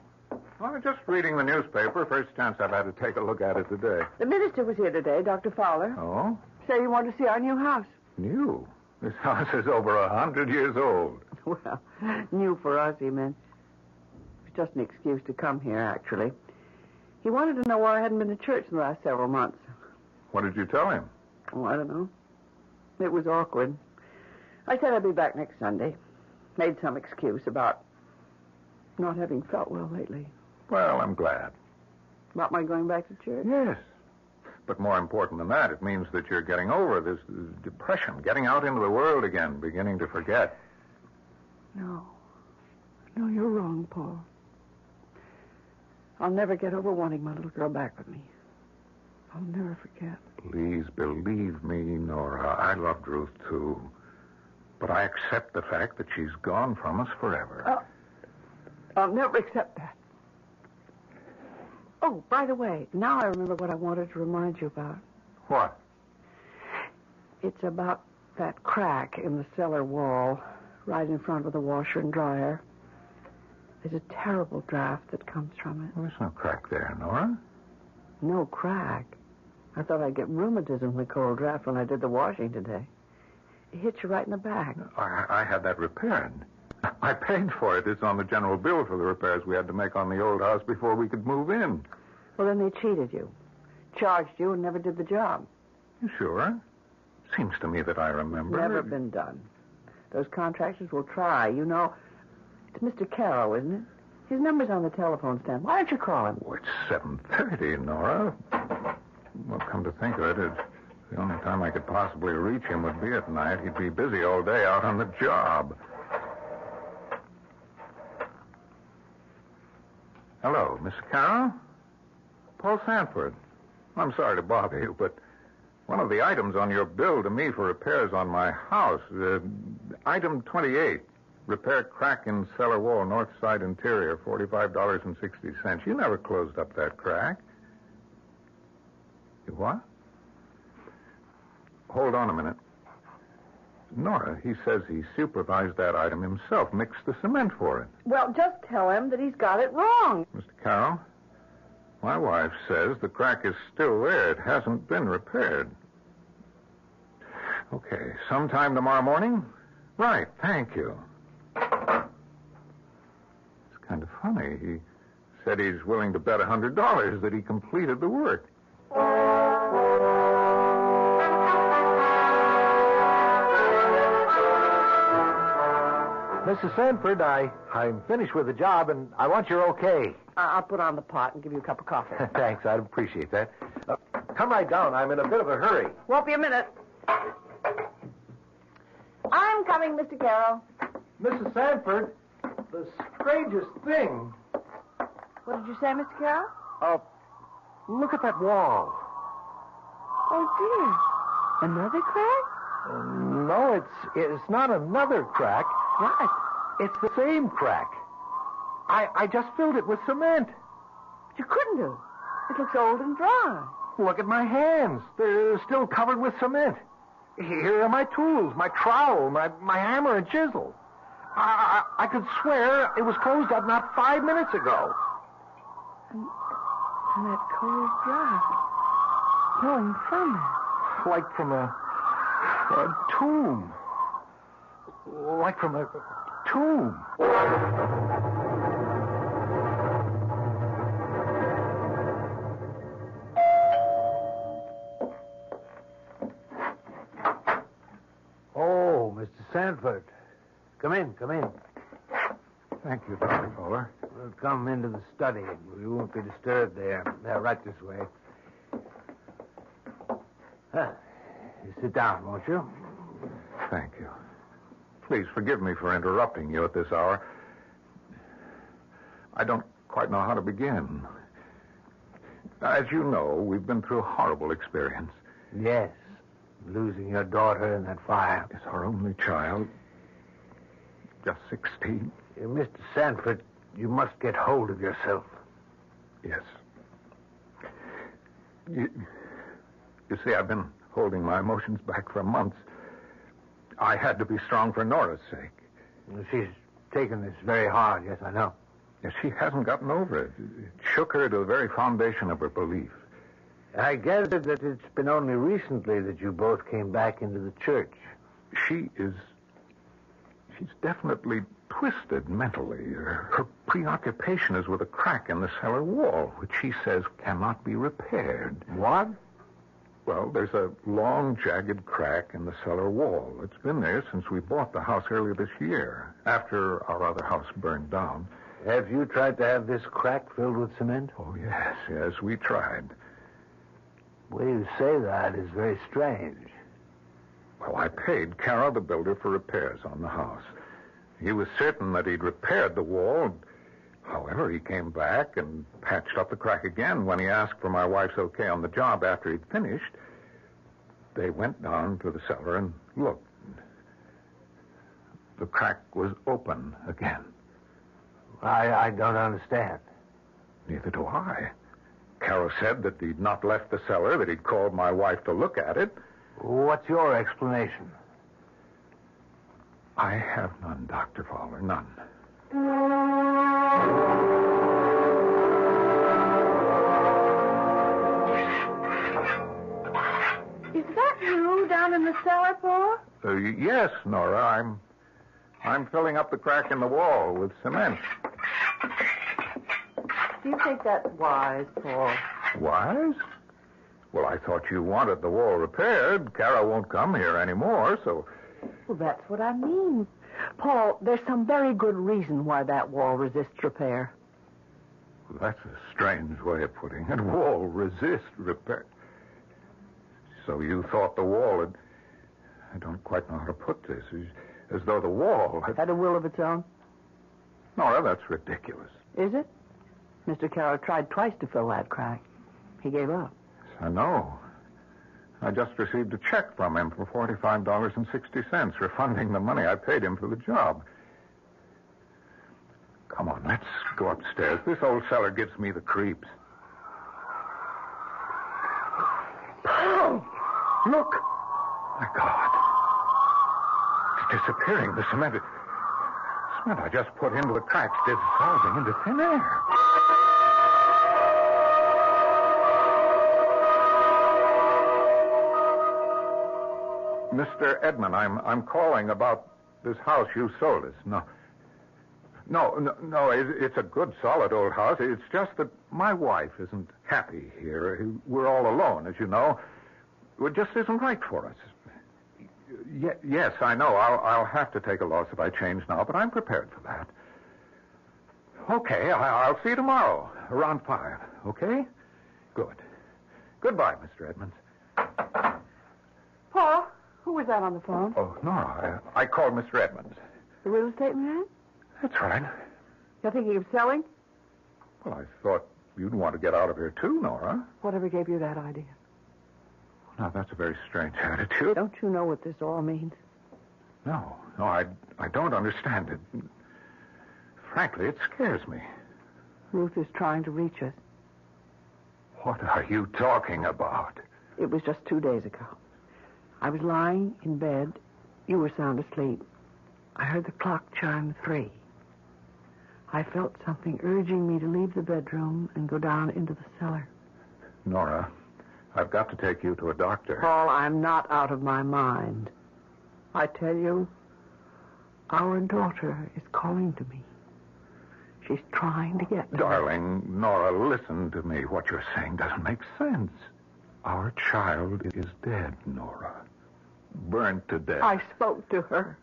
S6: I'm just reading the newspaper. First chance I've had to take a look at it today.
S21: The minister was here today, Dr. Fowler.
S6: Oh?
S21: Said he wanted to see our new house.
S6: New? This house is over 100 years old.
S21: Well, new for us, he meant. It was just an excuse to come here, actually. He wanted to know why I hadn't been to church in the last several months.
S6: What did you tell him?
S21: Oh, I don't know. It was awkward. I said I'd be back next Sunday. Made some excuse about not having felt well lately.
S6: Well, I'm glad.
S21: About my going back to church?
S6: Yes. But more important than that, it means that you're getting over this depression, getting out into the world again, beginning to forget.
S21: No. No, you're wrong, Paul. I'll never get over wanting my little girl back with me. I'll never forget.
S6: Please believe me, Nora. I loved Ruth, too. But I accept the fact that she's gone from us forever.
S21: I'll never accept that. Oh, by the way, now I remember what I wanted to remind you about.
S6: What?
S21: It's about that crack in the cellar wall right in front of the washer and dryer. There's a terrible draft that comes from it.
S6: Well, there's no crack there, Nora.
S21: No crack? I thought I'd get rheumatism from the cold draft when I did the washing today. It hit you right in the back.
S6: I had that repaired. I paid for it. It's on the general bill for the repairs we had to make on the old house before we could move in.
S9: Well, then they cheated you. Charged you and never did the job.
S6: You sure? Seems to me that I remember.
S9: Never been done. Those contractors will try. You know, it's Mr. Carroll, isn't it? His number's on the telephone stand. Why don't you call him?
S6: Oh, it's 7:30, Nora. Well, come to think of it, the only time I could possibly reach him would be at night. He'd be busy all day out on the job. Hello, Mr. Carroll? Paul Sanford. I'm sorry to bother you, but one of the items on your bill to me for repairs on my house, item 28, repair crack in cellar wall, north side interior, $45.60. You never closed up that crack. You what? Hold on a minute. Nora, he says he supervised that item himself, mixed the cement for it.
S9: Well, just tell him that he's got it wrong.
S6: Mr. Carroll, my wife says the crack is still there. It hasn't been repaired. Okay, sometime tomorrow morning? Right, thank you. It's kind of funny. He said he's willing to bet $100 that he completed the work.
S15: Mrs. Sanford, I'm finished with the job, and I want your okay.
S9: I'll put on the pot and give you a cup of coffee.
S15: Thanks, I'd appreciate that. Come right down. I'm in a bit of a hurry.
S9: Won't be a minute. I'm coming, Mr. Carroll.
S15: Mrs. Sanford, the strangest thing.
S9: What did you say, Mr. Carroll?
S15: Look at that wall.
S9: Oh, dear. Another crack?
S15: No, it's not another crack.
S9: What?
S15: It's the same crack. I just filled it with cement.
S9: You couldn't have. It looks old and dry.
S15: Look at my hands. They're still covered with cement. Here are my tools, my trowel, my hammer and chisel. I could swear it was closed up not 5 minutes ago.
S9: And that cold drop flowing from it.
S15: Like from a tomb. Like from a tomb. Oh, Mr. Sanford. Come in.
S6: Thank you, Dr. Fuller.
S15: Well, come into the study. We won't be disturbed there. Right this way. You sit down, won't you?
S6: Thank you. Please forgive me for interrupting you at this hour. I don't quite know how to begin. As you know, we've been through a horrible experience.
S15: Yes. Losing your daughter in that fire.
S6: It's our only child. Just 16.
S15: Mr. Sanford, you must get hold of yourself.
S6: Yes. You see, I've been holding my emotions back for months. I had to be strong for Nora's sake.
S15: She's taken this very hard, yes, I know.
S6: Yes, she hasn't gotten over it. It shook her to the very foundation of her belief.
S15: I gather that it's been only recently that you both came back into the church.
S6: She's definitely twisted mentally. Her preoccupation is with a crack in the cellar wall, which she says cannot be repaired.
S15: What?
S6: Well, there's a long, jagged crack in the cellar wall. It's been there since we bought the house earlier this year, after our other house burned down.
S15: Have you tried to have this crack filled with cement?
S6: Oh, yes, we tried.
S15: The way you say that is very strange.
S6: Well, I paid Carroll, the builder, for repairs on the house. He was certain that he'd repaired the wall. However, he came back and patched up the crack again when he asked for my wife's okay on the job after he'd finished. They went down to the cellar and looked. The crack was open again.
S15: I don't understand.
S6: Neither do I. Carroll said that he'd not left the cellar, that he'd called my wife to look at it.
S15: What's your explanation?
S6: I have none, Dr. Fowler, none.
S9: Is that you down in the cellar, Paul?
S6: Yes, Nora, I'm filling up the crack in the wall with cement.
S9: Do you think that's wise, Paul?
S6: Wise? Well, I thought you wanted the wall repaired. Kara won't come here anymore, so...
S9: Well, that's what I mean. Paul, there's some very good reason why that wall resists repair.
S6: Well, that's a strange way of putting it. Wall resist repair. So you thought the wall had... I don't quite know how to put this. As though the wall
S9: had a will of its own?
S6: Nora, that's ridiculous.
S9: Is it? Mr. Carroll tried twice to fill that crack. He gave up.
S6: I know. I just received a check from him for $45.60, refunding the money I paid him for the job. Come on, let's go upstairs. This old cellar gives me the creeps.
S9: Paul!
S6: Look! My God. It's disappearing. The cement I just put into the cracks dissolving into thin air. Mr. Edmund, I'm calling about this house you sold us. No, it's a good, solid old house. It's just that my wife isn't happy here. We're all alone, as you know. It just isn't right for us. Yes, I know. I'll have to take a loss if I change now, but I'm prepared for that. Okay, I'll see you tomorrow, around 5. Okay? Good. Goodbye, Mr. Edmonds.
S9: Paul, who was that on the phone?
S6: Oh, Nora, I called Mr. Edmonds.
S9: The real estate man?
S6: That's right.
S9: You're thinking of selling?
S6: Well, I thought you'd want to get out of here, too, Nora.
S9: Whatever gave you that idea?
S6: Now, that's a very strange attitude.
S9: Don't you know what this all means?
S6: No, I don't understand it. Frankly, it scares me.
S9: Ruth is trying to reach us.
S6: What are you talking about?
S9: It was just 2 days ago. I was lying in bed. You were sound asleep. I heard the clock chime 3. I felt something urging me to leave the bedroom and go down into the cellar.
S6: Nora, I've got to take you to a doctor.
S9: Paul, I'm not out of my mind. I tell you, our daughter is calling to me. She's trying to get me.
S6: Darling, Nora, listen to me. What you're saying doesn't make sense. Our child is dead, Nora. Burned to death.
S9: I spoke to her.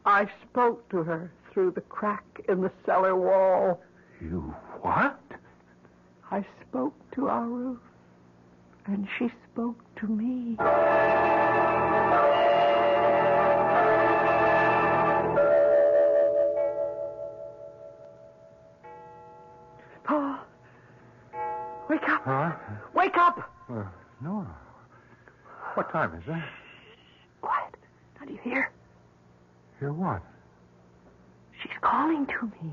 S9: I spoke to her through the crack in the cellar wall.
S6: You what?
S9: I spoke to our Ruth, and she spoke to me. Paul, wake up.
S6: Huh?
S9: Wake up.
S6: Nora, what time is it?
S9: Quiet. Now, do you hear?
S6: Hear what?
S9: She's calling to me.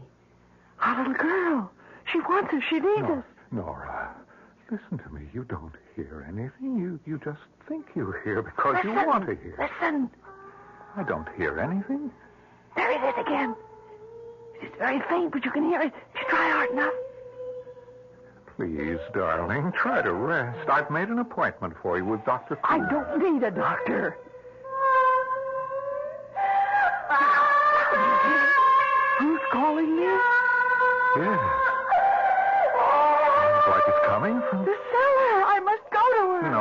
S9: Our little girl. She wants us. She needs us.
S6: Nora, listen to me. You don't hear anything. You just think you hear because
S9: Listen.
S6: you want to hear.
S9: Listen.
S6: I don't hear anything.
S9: There it is again. It's very faint, but you can hear it. If you try hard enough.
S6: Please, darling, try to rest. I've made an appointment for you with Dr.
S9: I
S6: Cooper.
S9: don't need a doctor. Who's calling me?
S6: Yes. Sounds like it's coming from...
S9: The cellar. I must go to her.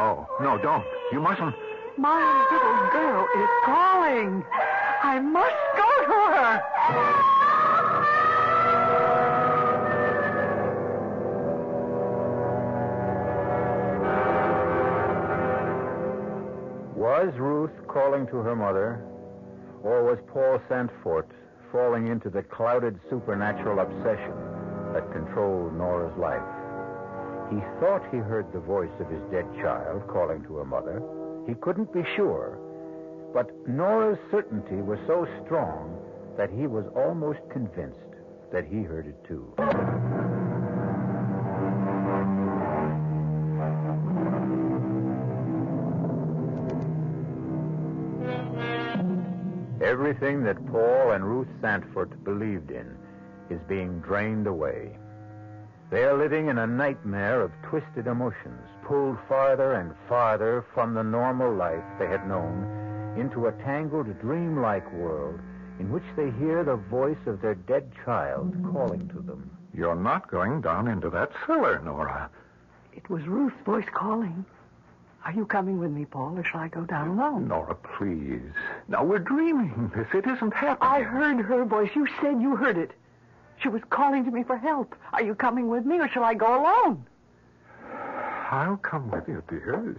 S6: No, don't. You mustn't.
S9: My little girl is calling. I must go to her.
S8: Was Ruth calling to her mother, or was Paul Sandfort falling into the clouded supernatural obsession that controlled Nora's life? He thought he heard the voice of his dead child calling to her mother. He couldn't be sure, but Nora's certainty was so strong that he was almost convinced that he heard it too. Everything that Paul and Ruth Sandfort believed in is being drained away. They are living in a nightmare of twisted emotions, pulled farther and farther from the normal life they had known into a tangled, dreamlike world in which they hear the voice of their dead child calling to them.
S6: You're not going down into that cellar, Nora.
S9: It was Ruth's voice calling. Are you coming with me, Paul, or shall I go down alone?
S6: Nora, please. Now, we're dreaming this. It isn't happening.
S9: I heard her voice. You said you heard it. She was calling to me for help. Are you coming with me, or shall I go alone?
S6: I'll come with you, dear.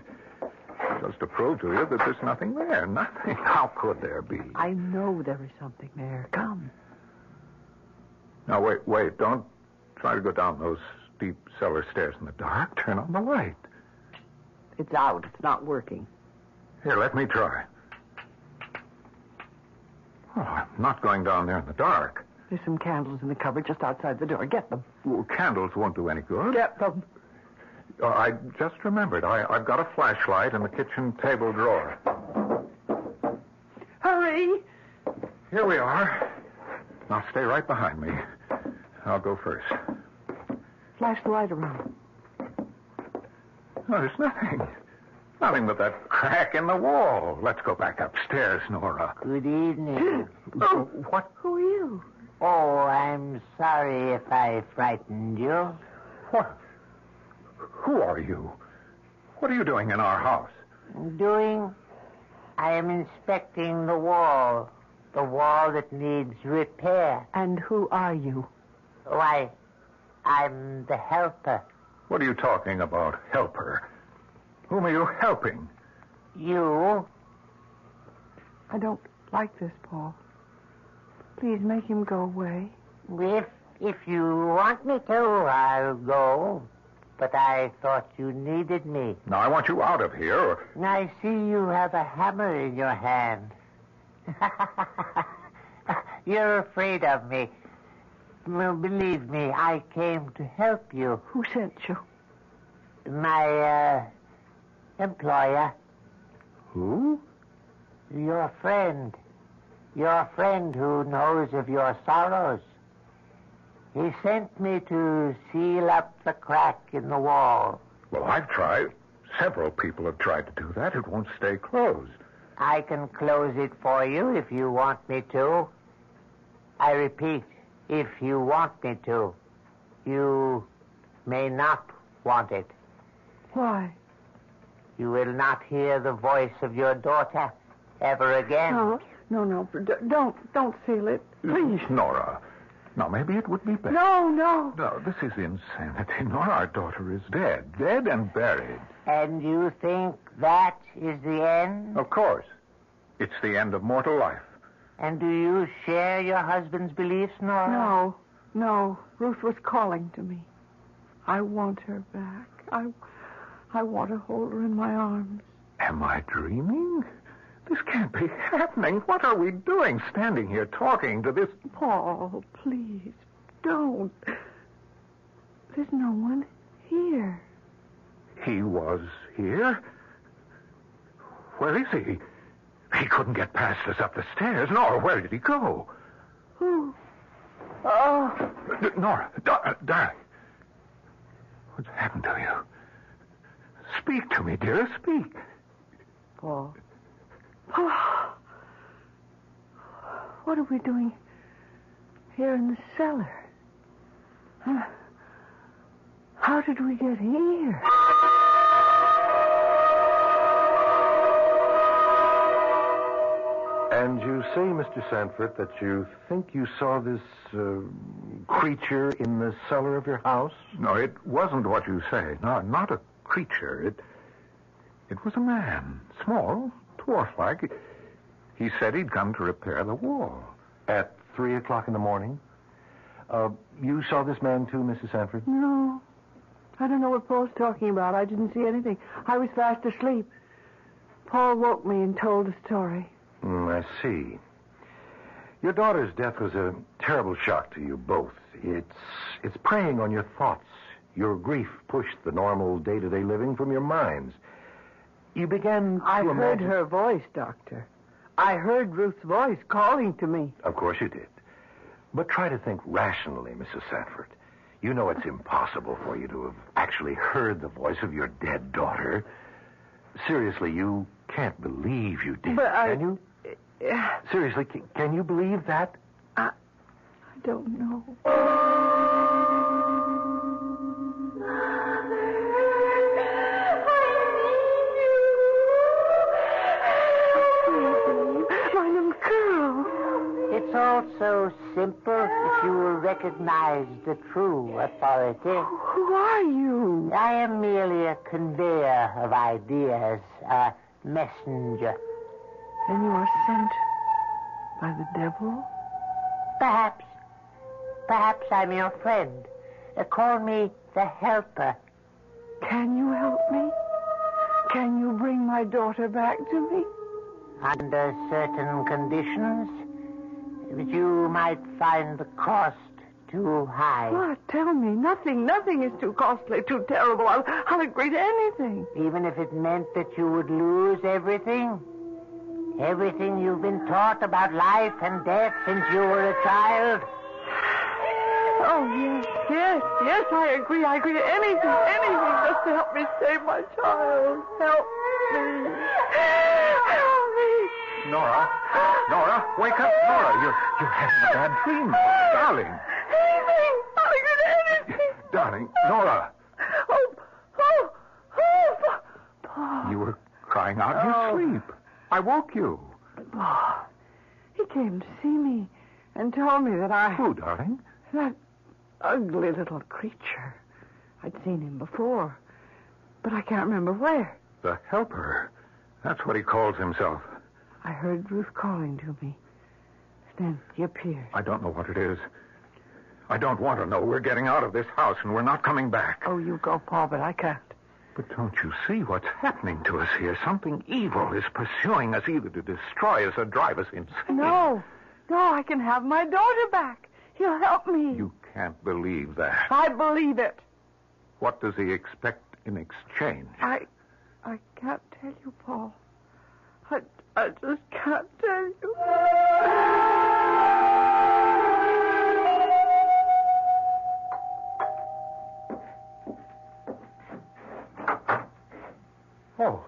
S6: Just to prove to you that there's nothing there. Nothing. How could there be?
S9: I know there is something there. Come.
S6: Now, wait. Don't try to go down those steep cellar stairs in the dark. Turn on the light.
S9: It's out. It's not working.
S6: Here, let me try. Oh, I'm not going down there in the dark.
S9: There's some candles in the cupboard just outside the door. Get them.
S6: Well, candles won't do any good.
S9: Get them.
S6: I just remembered. I've got a flashlight in the kitchen table drawer.
S9: Hurry!
S6: Here we are. Now, stay right behind me. I'll go first.
S9: Flash the light around.
S6: Oh, there's nothing. Nothing but that crack in the wall. Let's go back upstairs, Nora.
S17: Good evening.
S6: Oh, what?
S9: Who are you?
S17: Oh, I'm sorry if I frightened you.
S6: What? Who are you? What are you doing in our house?
S17: I am inspecting the wall that needs repair.
S9: And who are you?
S17: Why, I'm the helper.
S6: What are you talking about, helper? Whom are you helping?
S17: You?
S9: I don't like this, Paul. Please make him go away.
S17: If you want me to, I'll go. But I thought you needed me.
S6: Now, I want you out of here, or...
S17: I see you have a hammer in your hand. You're afraid of me. Well, believe me, I came to help you.
S9: Who sent you?
S17: My, employer.
S6: Who?
S17: Your friend. Your friend who knows of your sorrows. He sent me to seal up the crack in the wall.
S6: Well, I've tried. Several people have tried to do that. It won't stay closed.
S17: I can close it for you if you want me to. I repeat, if you want me to. You may not want it.
S9: Why?
S17: You will not hear the voice of your daughter ever again.
S9: No. Don't seal it. Please.
S6: Nora. Now, maybe it would be better.
S9: No.
S6: No, this is insanity. Nora, our daughter is dead. Dead and buried.
S17: And you think that is the end?
S6: Of course. It's the end of mortal life.
S17: And do you share your husband's beliefs, Nora?
S9: No. Ruth was calling to me. I want her back. I want to hold her in my arms.
S6: Am I dreaming? This can't be happening. What are we doing standing here talking to this...
S9: Paul, please, don't. There's no one here.
S6: He was here? Where is he? He couldn't get past us up the stairs. Nora, where did he go?
S9: Who? Oh.
S6: Nora, darling. What's happened to you? Speak to me, dear. Speak.
S9: Paul. What are we doing here in the cellar? How did we get here?
S15: And you say, Mr. Sanford, that you think you saw this creature in the cellar of your house?
S6: No, it wasn't what you say. No, not a creature. It was a man. Small, dwarf-like. He said he'd come to repair the wall.
S15: At 3 o'clock in the morning? You saw this man too, Mrs. Sanford?
S9: No. I don't know what Paul's talking about. I didn't see anything. I was fast asleep. Paul woke me and told the story.
S15: I see. Your daughter's death was a terrible shock to you both. It's preying on your thoughts. Your grief pushed the normal day-to-day living from your minds. You began to
S9: I heard
S15: imagine...
S9: her voice, Doctor. I heard Ruth's voice calling to me.
S15: Of course you did. But try to think rationally, Mrs. Sanford. You know it's impossible for you to have actually heard the voice of your dead daughter. Seriously, you can't believe you did,
S9: But
S15: can you? Seriously, can you believe that?
S9: I don't know. My little girl.
S17: It's all so simple if you will recognize the true authority.
S9: Who are you?
S17: I am merely a conveyor of ideas, a messenger.
S9: Then you are sent by the devil?
S17: Perhaps. Perhaps I'm your friend. Call me the helper.
S9: Can you help me? Can you bring my daughter back to me?
S17: Under certain conditions, but you might find the cost too high.
S9: What? Tell me. Nothing is too costly, too terrible. I'll agree to anything.
S17: Even if it meant that you would lose everything? Everything you've been taught about life and death since you were a child?
S9: Oh, yes, I agree. I agree to anything just to help me save my child. Help me. Help me.
S6: Nora, wake up, Nora. You're having a bad dream, darling.
S9: Anything. I'll agree to anything.
S6: Darling, Nora.
S9: Oh, Paul.
S6: You were crying out in your sleep. I woke you.
S9: Paul, he came to see me and told me that
S6: Who, darling?
S9: That ugly little creature. I'd seen him before, but I can't remember where.
S6: The helper. That's what he calls himself.
S9: I heard Ruth calling to me. Then he appeared.
S6: I don't know what it is. I don't want to know. We're getting out of this house, and we're not coming back.
S9: Oh, you go, Paul, but I can't.
S6: But don't you see what's happening to us here? Something evil is pursuing us, either to destroy us or drive us insane.
S9: No, I can have my daughter back. He'll help me.
S6: You can't believe that.
S9: I believe it.
S6: What does he expect in exchange?
S9: I can't tell you, Paul. I just can't tell you.
S6: Oh,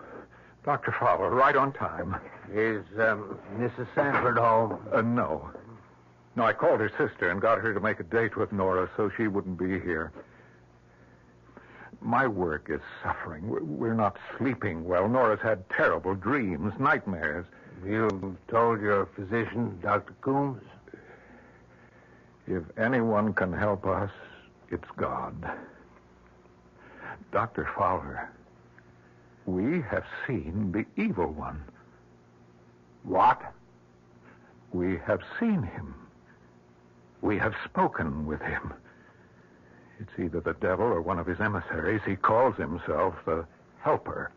S6: Dr. Fowler, right on time.
S4: Is Mrs. Sanford home?
S6: No. No, I called her sister and got her to make a date with Nora so she wouldn't be here. My work is suffering. We're not sleeping well. Nora's had terrible dreams, nightmares.
S4: You told your physician, Dr. Coombs?
S6: If anyone can help us, it's God. Dr. Fowler, we have seen the evil one.
S4: What?
S6: We have seen him. We have spoken with him. It's either the devil or one of his emissaries. He calls himself the Helper.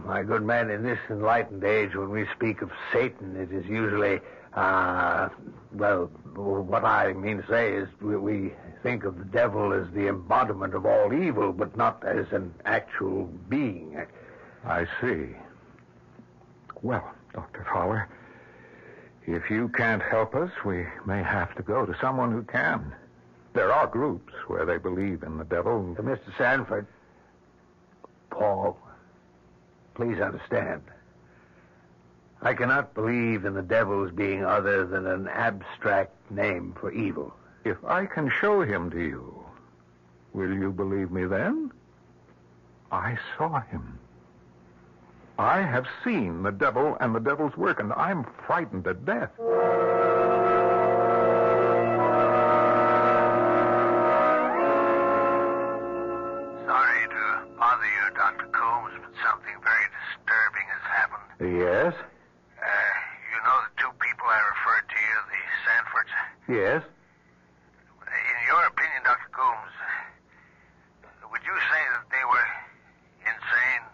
S4: My good man, in this enlightened age, when we speak of Satan, it is usually, what I mean to say is we think of the devil as the embodiment of all evil, but not as an actual being.
S6: I see. Well, Dr. Fowler, if you can't help us, we may have to go to someone who can. There are groups where they believe in the devil.
S4: Mr. Sanford, Paul, please understand. I cannot believe in the devil as being other than an abstract name for evil.
S6: If I can show him to you, will you believe me then? I saw him. I have seen the devil and the devil's work, and I'm frightened to death.
S4: Sorry to bother you, Dr. Coombs, but something very disturbing has happened.
S6: Yes?
S4: You know the two people I referred to you, the Sanfords?
S6: Yes?
S4: In your opinion, Dr. Coombs, would you say that they were insane?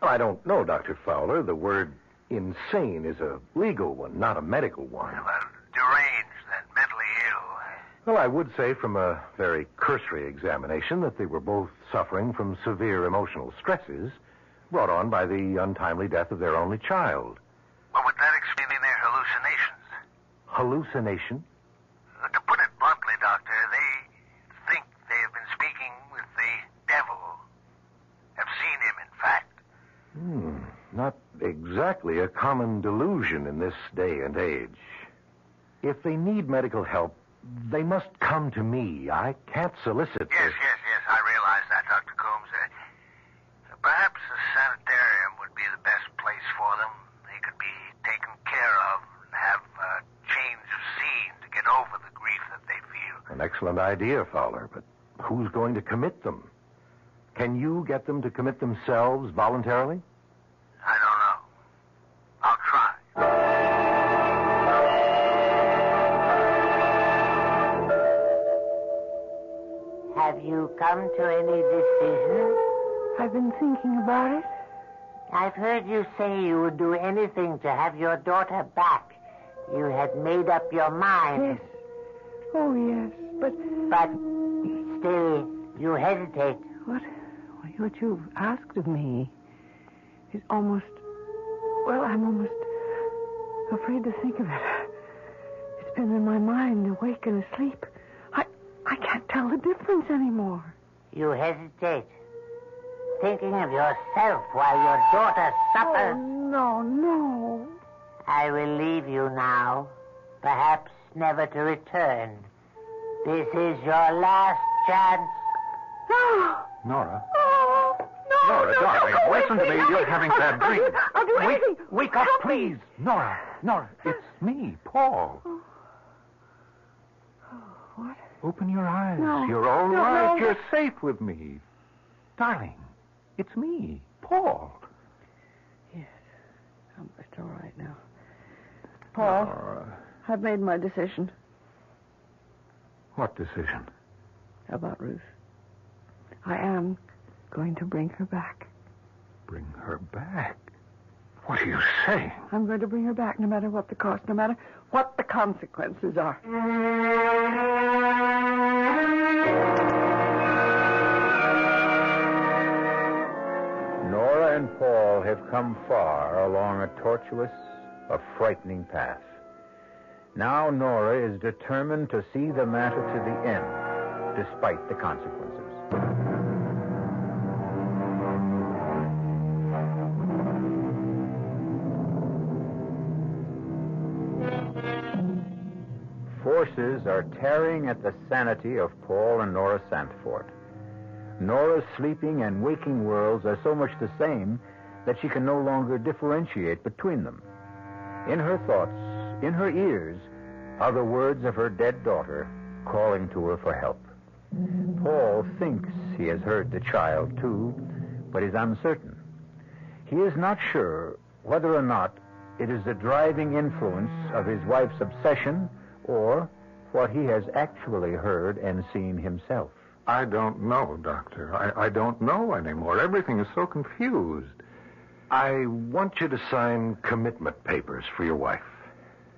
S15: Well, I don't know, Dr. Fowler. The word insane is a legal one, not a medical one.
S4: Well, deranged and mentally ill.
S15: Well, I would say from a very cursory examination that they were both suffering from severe emotional stresses brought on by the untimely death of their only child.
S4: Well, would that explain their hallucinations?
S15: Hallucination?
S4: To put it bluntly, Doctor, they think they have been speaking with the devil. Have seen him, in fact.
S12: not exactly a common delusion in this day and age. If they need medical help, they must come to me. I can't solicit...
S4: Yes, I realize that, Dr. Coombs. Perhaps a sanitarium would be the best place for them. They could be taken care of and have a change of scene to get over the grief that they feel.
S12: An excellent idea, Fowler, but who's going to commit them? Can you get them to commit themselves voluntarily?
S4: I don't know. I'll try.
S17: Have you come to any decision?
S9: I've been thinking about it.
S17: I've heard you say you would do anything to have your daughter back. You had made up your mind.
S9: Yes. Oh, yes, but
S17: still, you hesitate.
S9: What you've asked of me is almost... Well, I'm almost afraid to think of it. It's been in my mind, awake and asleep. I can't tell the difference anymore.
S17: You hesitate. Thinking of yourself while your daughter suffers.
S9: Oh, no.
S17: I will leave you now, perhaps never to return. This is your last chance.
S9: No.
S6: Nora.
S9: Nora,
S6: darling, listen to me. You're having bad dreams.
S9: I'll do anything.
S6: Wake up, please. Nora, it's me, Paul.
S9: What?
S6: Open your eyes.
S9: No.
S6: You're all
S9: No,
S6: right.
S9: no.
S6: You're safe with me. Darling, it's me, Paul.
S9: Yes. It's all right now. Paul, I've made my decision
S6: What decision?
S9: about Ruth. I am going to bring her back.
S6: Bring her back? What are you saying?
S9: I'm going to bring her back no matter what the cost, no matter what the consequences are.
S8: Nora and Paul have come far along a tortuous, a frightening path. Now Nora is determined to see the matter to the end, despite the consequences. Forces are tearing at the sanity of Paul and Nora Santfort. Nora's sleeping and waking worlds are so much the same that she can no longer differentiate between them. In her thoughts, in her ears, are the words of her dead daughter calling to her for help. Paul thinks he has heard the child, too, but is uncertain. He is not sure whether or not it is the driving influence of his wife's obsession or what he has actually heard and seen himself.
S6: I don't know, Doctor. I don't know anymore. Everything is so confused.
S12: I want you to sign commitment papers for your wife.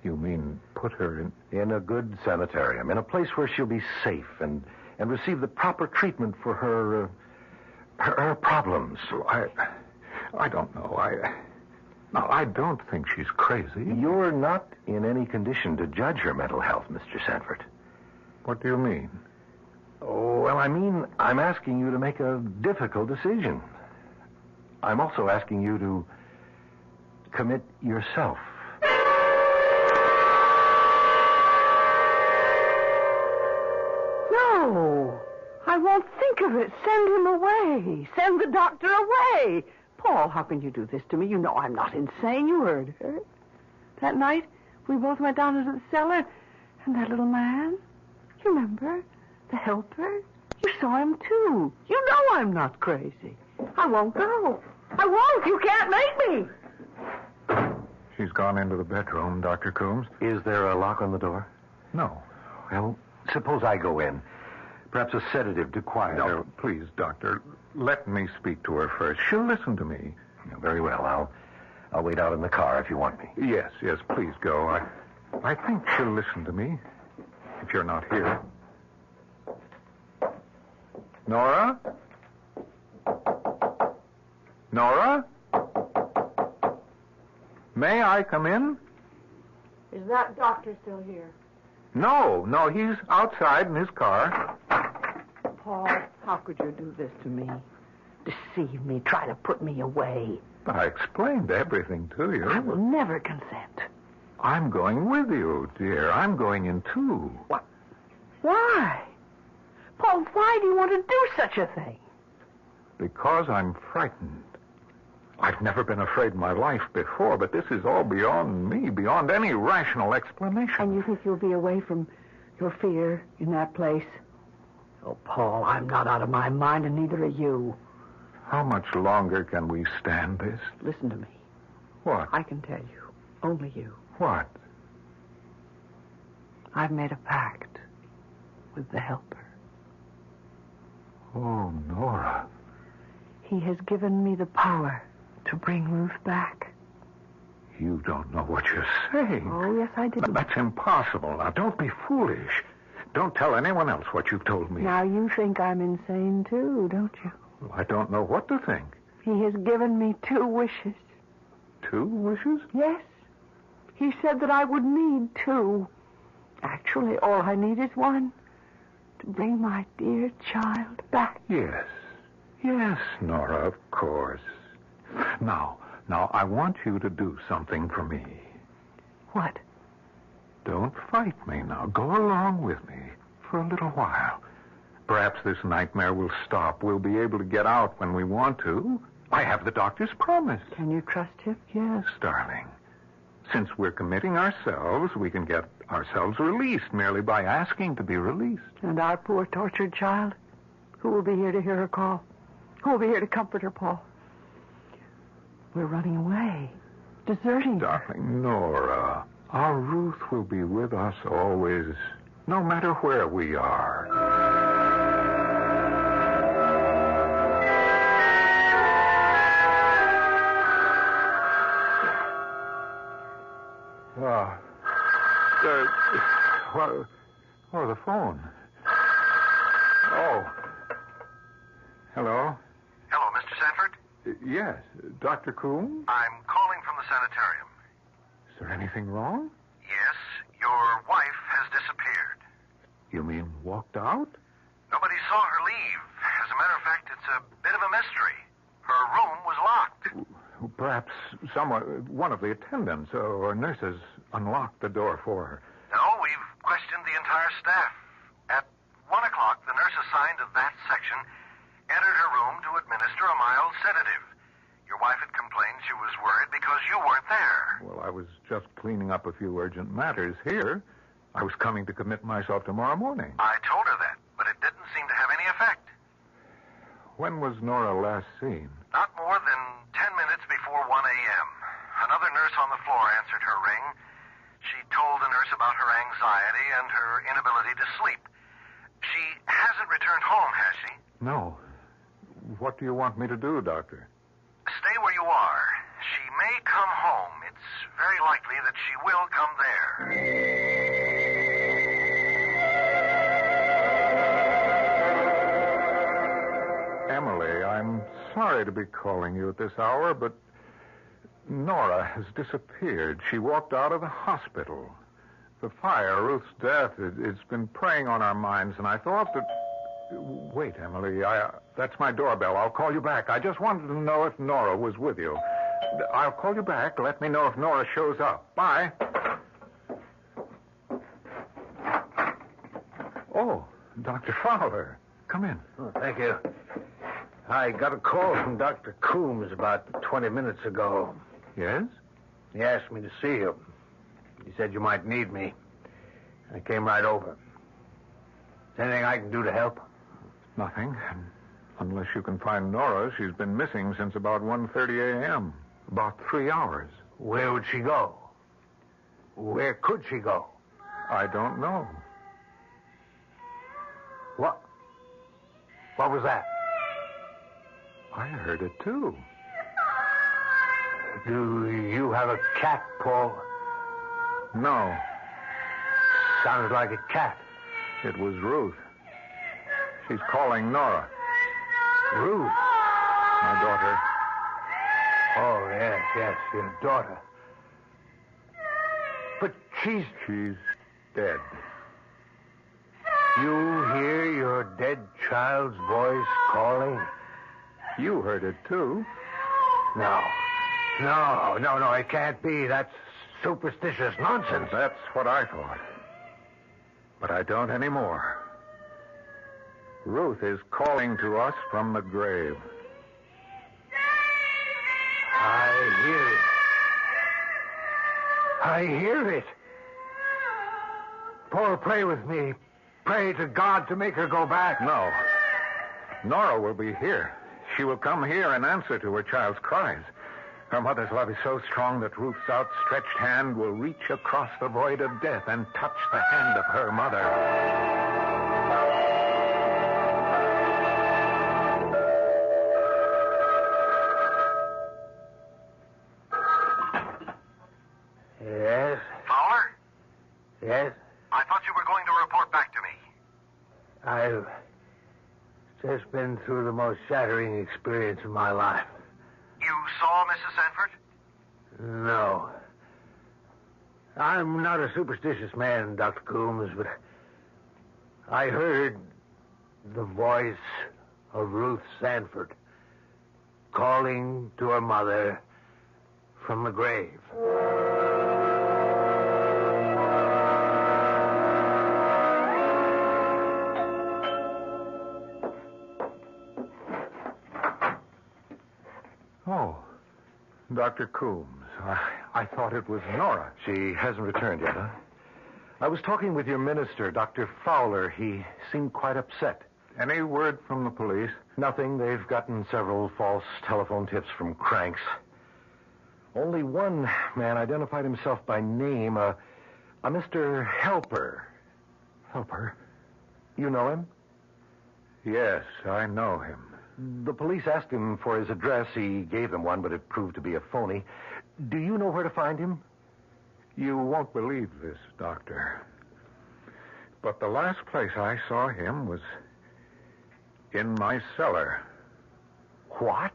S6: You mean put her
S12: in a good sanitarium, in a place where she'll be safe and receive the proper treatment for her problems.
S6: I don't know. I don't think she's crazy.
S12: You're not in any condition to judge her mental health, Mr. Sanford.
S6: What do you mean?
S12: Oh, well, I mean, I'm asking you to make a difficult decision. I'm also asking you to commit yourself.
S9: No, I won't think of it. Send him away. Send the doctor away. Paul, how can you do this to me? You know I'm not insane. You heard her. That night, we both went down into the cellar, and that little man, you remember? The helper? You saw him, too. You know I'm not crazy. I won't go. I won't. You can't make me.
S6: She's gone into the bedroom, Dr. Coombs.
S12: Is there a lock on the door?
S6: No.
S12: Well, suppose I go in. Perhaps a sedative to quiet her.
S6: No, please, Doctor. Let me speak to her first. She'll listen to me.
S12: Very well. I'll wait out in the car if you want me.
S6: Yes, please go. I think she'll listen to me if you're not here. Nora? Nora? May I come in?
S9: Is that doctor still here?
S6: No, he's outside in his car.
S9: Paul, how could you do this to me? deceive me, try to put me away.
S6: But I explained everything to you.
S9: I will never consent.
S6: I'm going with you, dear. I'm going in, too.
S9: What? Why? Paul, why do you want to do such a thing?
S6: Because I'm frightened. I've never been afraid in my life before, but this is all beyond me, beyond any rational explanation.
S9: And you think you'll be away from your fear in that place? Oh, Paul, I'm not out of my mind, and neither are you.
S6: How much longer can we stand this?
S9: Listen to me.
S6: What?
S9: I can tell you. Only you.
S6: What?
S9: I've made a pact with the Helper.
S6: Oh, Nora.
S9: He has given me the power to bring Ruth back.
S6: You don't know what you're saying.
S9: Oh, yes, I do.
S6: That's impossible. Now, don't be foolish. Don't tell anyone else what you've told me.
S9: Now, you think I'm insane, too, don't you?
S6: Well, I don't know what to think.
S9: He has given me 2 wishes.
S6: 2 wishes?
S9: Yes. He said that I would need 2. Actually, all I need is 1. To bring my dear child back.
S6: Yes. Yes, Nora, of course. Now, I want you to do something for me.
S9: What?
S6: Don't fight me now. Go along with me for a little while. Perhaps this nightmare will stop. We'll be able to get out when we want to. I have the doctor's promise.
S9: Can you trust him?
S6: Yes, darling. Since we're committing ourselves, we can get ourselves released merely by asking to be released.
S9: And our poor tortured child? Who will be here to hear her call? Who will be here to comfort her, Paul? We're running away. Deserting her.
S6: Darling Nora, our Ruth will be with us always, no matter where we are. The phone. Oh. Hello?
S12: Hello, Mr. Sanford?
S6: Yes, Dr. Coombe?
S12: I'm calling from the sanitarium.
S6: Is there anything wrong?
S12: Yes, your wife has disappeared.
S6: You mean walked out?
S12: Nobody saw her leave. As a matter of fact, it's a bit of a mystery. Her room was locked.
S6: Perhaps one of the attendants or nurses unlocked the door for her.
S12: No, we've questioned the entire staff. At 1 o'clock, the nurse assigned to that section entered her room to administer a mild sedative. Your wife had complained she was worried because you weren't there.
S6: Well, I was just cleaning up a few urgent matters here. I was coming to commit myself tomorrow morning.
S12: I told her that, but it didn't seem to have any effect.
S6: When was Nora last seen?
S12: Not more than 10 minutes before 1 a.m. Another nurse on the floor answered her ring. She told the nurse about her anxiety and her inability to sleep. She hasn't returned home, has she?
S6: No. What do you want me to do, Doctor?
S12: Stay where you are. She may come home. It's very likely that she will come there.
S6: Emily, I'm sorry to be calling you at this hour, but Nora has disappeared. She walked out of the hospital. The fire, Ruth's death, it's been preying on our minds, and I thought that... Wait, Emily, that's my doorbell. I'll call you back. I just wanted to know if Nora was with you. I'll call you back. Let me know if Nora shows up. Bye. Oh, Dr. Fowler. Come in.
S4: Oh, thank you. I got a call from Dr. Coombs about 20 minutes ago.
S6: Yes?
S4: He asked me to see you. He said you might need me. I came right over. Is there anything I can do to help?
S6: Nothing. Unless you can find Nora. She's been missing since about 1:30 a.m. About 3 hours.
S4: Where would she go? Where could she go?
S6: I don't know.
S4: What? What was that?
S6: I heard it, too.
S4: Do you have a cat, Paul?
S6: No.
S4: Sounded like a cat.
S6: It was Ruth. She's calling Nora.
S4: Ruth?
S6: My daughter.
S4: Oh, yes, your daughter. But she's
S6: dead.
S4: You hear your dead child's voice calling?
S6: You heard it, too.
S4: No, it can't be. That's superstitious nonsense.
S6: That's what I thought. But I don't anymore. Ruth is calling to us from the grave.
S4: I hear it. Paul, pray with me. Pray to God to make her go back.
S6: No. Nora will be here. She will come here and answer to her child's cries. Her mother's love is so strong that Ruth's outstretched hand will reach across the void of death and touch the hand of her mother.
S4: Yes?
S12: Fowler?
S4: Yes?
S12: I thought you were going to report back to me.
S4: I've just been through the most shattering experience of my life.
S12: You saw Mrs. Sanford?
S4: No. I'm not a superstitious man, Dr. Coombs, but I heard the voice of Ruth Sanford calling to her mother from the grave.
S6: Oh, Dr. Coombs. I thought it was Nora.
S13: She hasn't returned yet, huh? I was talking with your minister, Dr. Fowler. He seemed quite upset.
S6: Any word from the police?
S13: Nothing. They've gotten several false telephone tips from cranks. Only one man identified himself by name, a Mr. Helper. Helper? You know him?
S6: Yes, I know him.
S13: The police asked him for his address. He gave them one, but it proved to be a phony. Do you know where to find him?
S6: You won't believe this, Doctor. But the last place I saw him was in my cellar.
S13: What?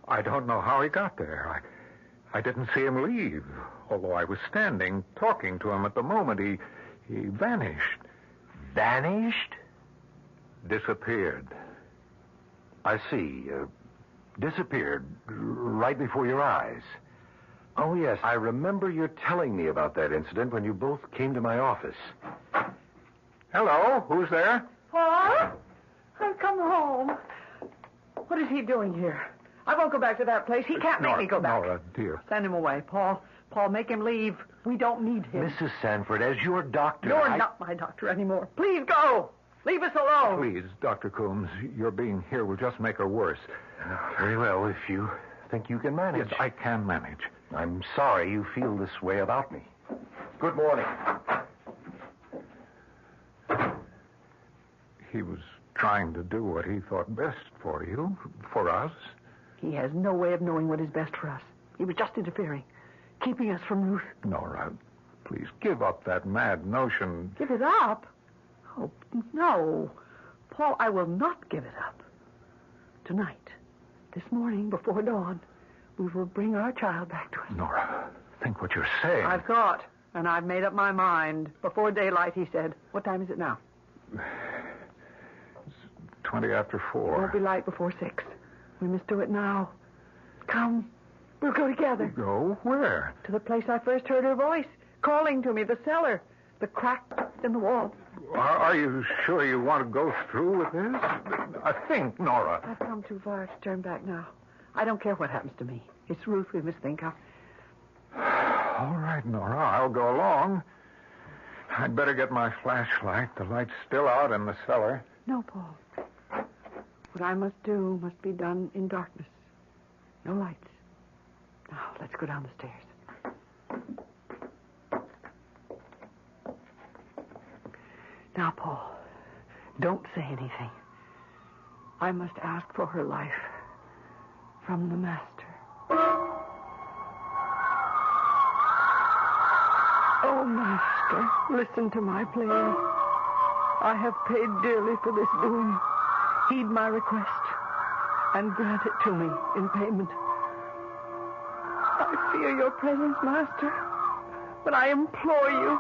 S6: I don't know how he got there. I didn't see him leave, although I was standing talking to him at the moment. He vanished.
S13: Vanished?
S6: Disappeared.
S13: I see. Disappeared right before your eyes. Oh, yes, I remember your telling me about that incident when you both came to my office.
S6: Hello, who's there?
S9: Paul? I've come home. What is he doing here? I won't go back to that place. He can't make me go back.
S6: Nora, dear.
S9: Send him away, Paul. Paul, make him leave. We don't need him.
S13: Mrs. Sanford, as your doctor...
S9: You're not my doctor anymore. Please go. Leave us alone.
S6: Please, Dr. Coombs, your being here will just make her worse.
S13: Very well, if you think you can manage.
S6: Yes, I can manage.
S13: I'm sorry you feel this way about me. Good morning.
S6: He was trying to do what he thought best for you, for us.
S9: He has no way of knowing what is best for us. He was just interfering, keeping us from Ruth.
S6: Nora, please give up that mad notion.
S9: Give it up? Oh, no. Paul, I will not give it up. Tonight, this morning, before dawn, we will bring our child back to us.
S6: Nora, think what you're saying.
S9: I've thought, and I've made up my mind. Before daylight, he said. What time is it now?
S6: It's 20 after 4.
S9: It won't be light before 6. We must do it now. Come. We'll go together.
S6: Go? Where?
S9: To the place I first heard her voice, calling to me, the cellar, the crack in the wall.
S6: Are you sure you want to go through with this? I think, Nora.
S9: I've come too far to turn back now. I don't care what happens to me. It's Ruth we must think of.
S6: All right, Nora, I'll go along. I'd better get my flashlight. The light's still out in the cellar.
S9: No, Paul. What I must do must be done in darkness. No lights. Now, let's go down the stairs. Now, Paul, don't say anything. I must ask for her life from the Master. Oh, Master, listen to my plea. I have paid dearly for this doing. Heed my request and grant it to me in payment. I fear your presence, Master, but I implore you,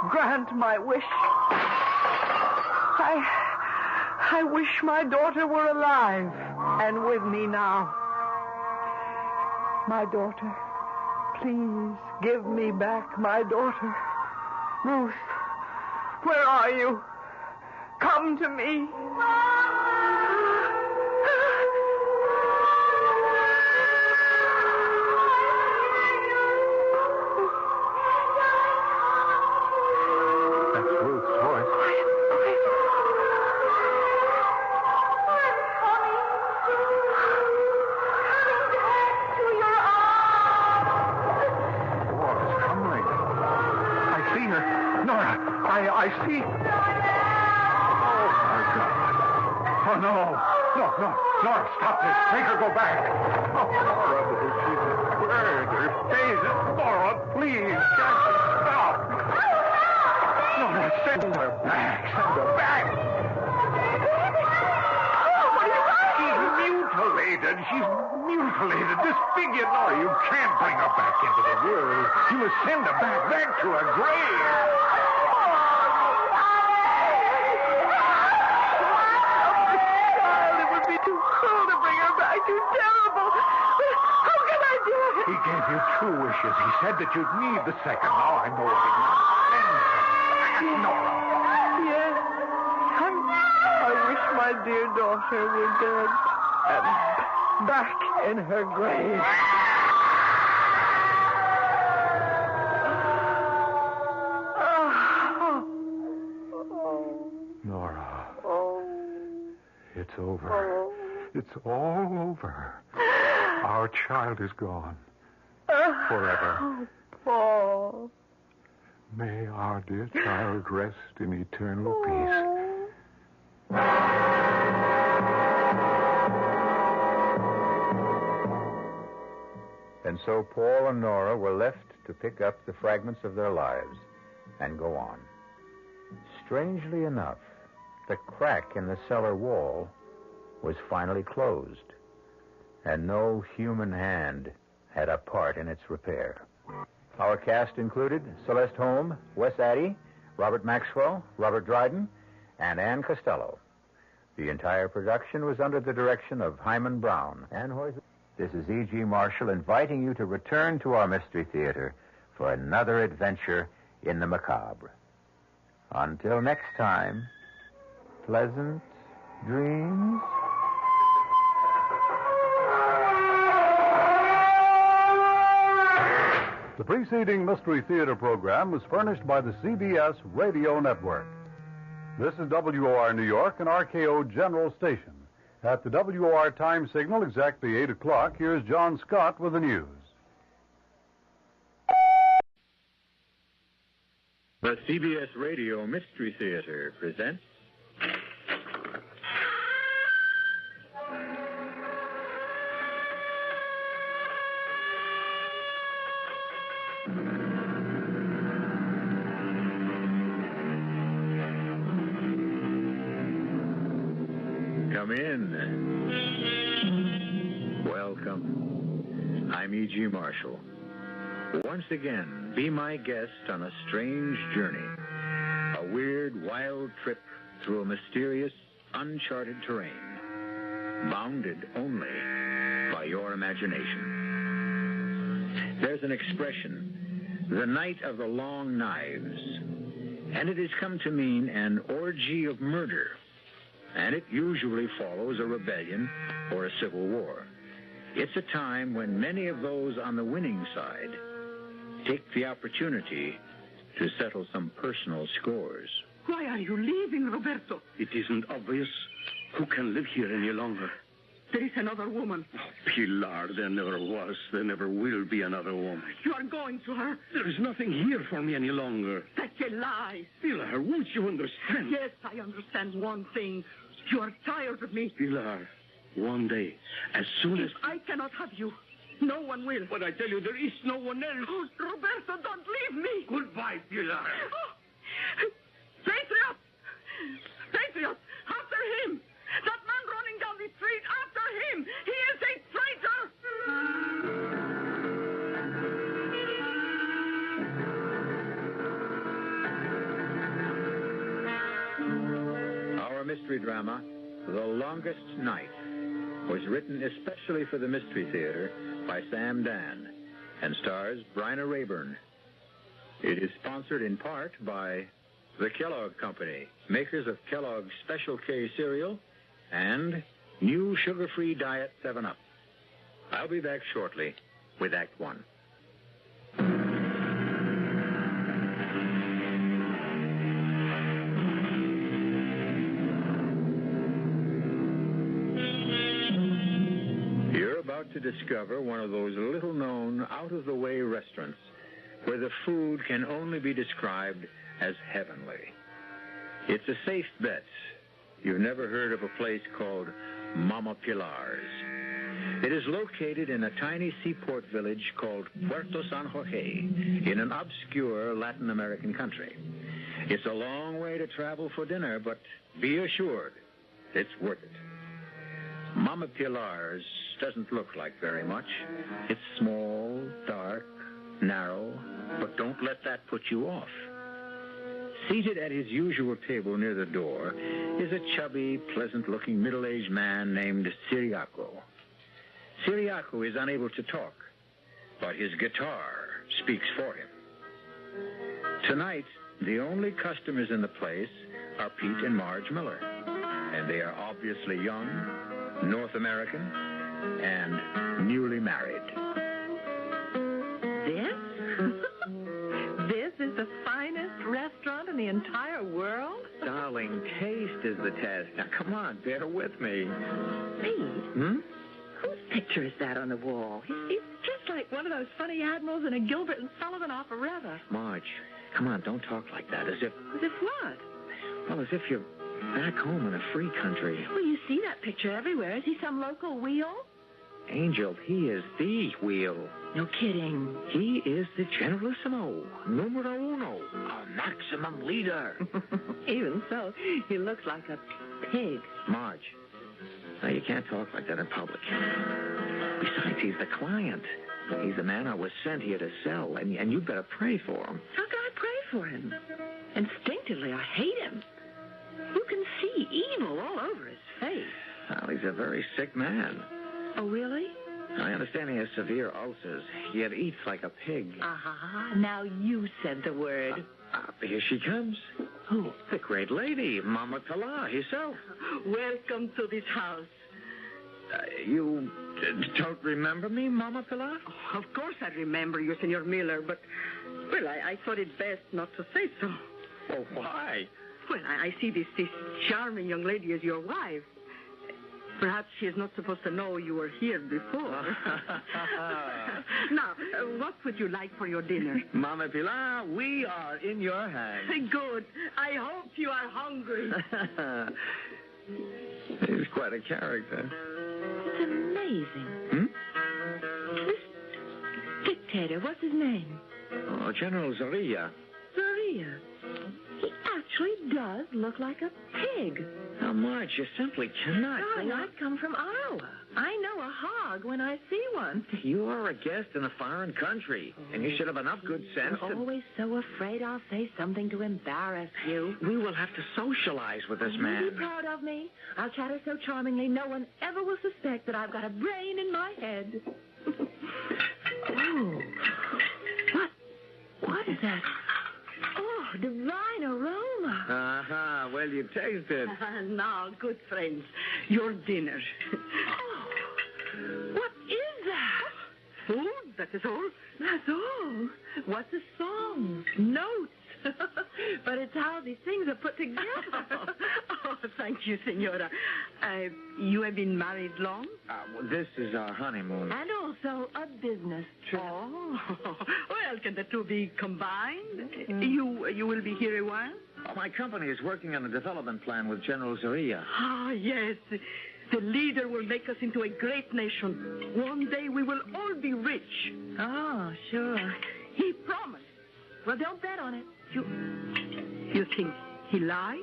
S9: grant my wish. I wish my daughter were alive and with me now. My daughter, please give me back my daughter. Ruth, where are you? Come to me.
S6: That's Ruth's voice. Laura's coming. I see her. Nora, I see. Oh, my God. Oh, no. No. Nora, stop this. Make her go back. Oh, Nora, she's burned. Her face is... Nora, please. Stop. Nora, send her back. Send her back. She's mutilated. Disfigured. Nora, you can't bring her back into the world. You must send her back to her grave.
S9: It would be too cruel to bring her back. Too terrible. How can I do it?
S6: He gave you 2 wishes. He said that you'd need the second. Now I know what he wants. Send her back, Nora.
S9: Yes. I wish my dear daughter were dead and back in her grave.
S6: Nora. It's over. It's all over. Our child is gone. Forever.
S9: Oh, Paul.
S6: May our dear child rest in eternal peace.
S8: And so Paul and Nora were left to pick up the fragments of their lives and go on. Strangely enough, the crack in the cellar wall was finally closed, and no human hand had a part in its repair. Our cast included Celeste Holm, Wes Addy, Robert Maxwell, Robert Dryden, and Ann Costello. The entire production was under the direction of Hyman Brown. This is E.G. Marshall inviting you to return to our Mystery Theater for another adventure in the macabre. Until next time, pleasant dreams.
S3: The preceding Mystery Theater program was furnished by the CBS Radio Network. This is WOR New York and RKO General Station. At the WOR time signal, exactly 8 o'clock, here's John Scott with the news.
S20: The CBS Radio Mystery Theater presents... Come in. Welcome. I'm E.G. Marshall. Once again, be my guest on a strange journey. A weird, wild trip through a mysterious, uncharted terrain. Bounded only by your imagination. There's an expression, the night of the long knives. And it has come to mean an orgy of murder. And it usually follows a rebellion or a civil war. It's a time when many of those on the winning side take the opportunity to settle some personal scores.
S22: Why are you leaving, Roberto?
S23: It isn't obvious. Who can live here any longer?
S22: There is another woman.
S23: Oh, Pilar, there never was. There never will be another woman.
S22: You are going to her.
S23: There is nothing here for me any longer.
S22: That's a lie.
S23: Pilar, won't you understand?
S22: Yes, I understand one thing. You are tired of me.
S23: Pilar, one day, as soon as...
S22: If I cannot have you, no one will.
S23: But I tell you, there is no one else.
S22: Oh, Roberto, don't leave me.
S23: Goodbye, Pilar.
S22: Oh. Patriot! Patriot! After him! That man running down the street, after him! He is a traitor!
S8: Our mystery drama,
S20: The Longest Night was written especially for the Mystery Theater by Sam Dan and stars Bryna Rayburn. It is sponsored in part by the Kellogg Company, makers of Kellogg's Special K cereal and new sugar-free Diet 7-Up. I'll be back shortly with Act One. You're about to discover one of those little-known, out-of-the-way restaurants where the food can only be described as heavenly. It's a safe bet you've never heard of a place called Mama Pilar's. It is located in a tiny seaport village called Puerto San Jorge in an obscure Latin American country. It's a long way to travel for dinner, but be assured it's worth it. Mama Pilar's doesn't look like very much. It's small, dark, narrow, but don't let that put you off. Seated at his usual table near the door is a chubby, pleasant-looking middle-aged man named Ciriaco. Ciriaco is unable to talk, but his guitar speaks for him. Tonight, the only customers in the place are Pete and Marge Miller, and they are obviously young, North American, and newly married.
S1: This is the finest restaurant in the entire world?
S20: Darling, taste is the test. Now, come on, bear with me.
S1: Me? Whose picture is that on the wall? He's just like one of those funny admirals in a Gilbert and Sullivan operetta.
S20: Marge, come on, don't talk like that, as if...
S1: As if what?
S20: Well, as if you're back home in a free country.
S1: Well, you see that picture everywhere. Is he some local wheel?
S20: Angel, he is the wheel.
S1: No kidding.
S20: He is the generalissimo, numero uno, our maximum leader.
S1: Even so, he looks like a pig.
S20: Marge, now you can't talk like that in public. Besides, he's the client. He's the man I was sent here to sell, and you better pray for him.
S1: How can I pray for him? Instinctively, I hate him. You can see evil all over his face.
S20: Well, he's a very sick man.
S1: Oh, really?
S20: I understand he has severe ulcers, yet eats like a pig.
S1: Ah, now you said the word.
S20: Here she comes.
S1: Who?
S20: The great lady, Mama Pilar herself.
S1: Welcome to this house.
S20: You don't remember me, Mama Pilar?
S1: Oh, of course I remember you, Senor Miller, but, well, I thought it best not to say so.
S20: Oh, why?
S1: Well, I see this charming young lady as your wife. Perhaps she is not supposed to know you were here before. Now, what would you like for your dinner?
S20: Mama Pilar, we are in your hands.
S1: Good. I hope you are hungry.
S20: He's quite a character.
S1: It's amazing. This dictator, what's his name?
S20: Oh, General Zorilla.
S1: Zorilla. He actually does look like a pig.
S20: Now, Marge, you simply cannot...
S1: Darling, I come from Iowa. I know a hog when I see one.
S20: You are a guest in a foreign country, and you should have enough good sense
S1: You're always so afraid I'll say something to embarrass you.
S20: We will have to socialize with this man.
S1: Be proud of me. I'll chatter so charmingly no one ever will suspect that I've got a brain in my head. Oh. What is that? Oh, divine aroma.
S20: Uh-huh. Well, you taste it.
S1: Now, good friends, your dinner. Oh, what is that? Food, that is all. That's all. What's a song? Notes. But it's how these things are put together. Oh, thank you, Senora. You have been married long?
S20: Well, this is our honeymoon.
S1: And also a business trip. Oh, well, can the two be combined? You will be here a while?
S20: My company is working on a development plan with General Zorilla.
S1: Ah, yes. The leader will make us into a great nation. One day we will all be rich. Oh, sure. He promised. Well, don't bet on it. You think he lies?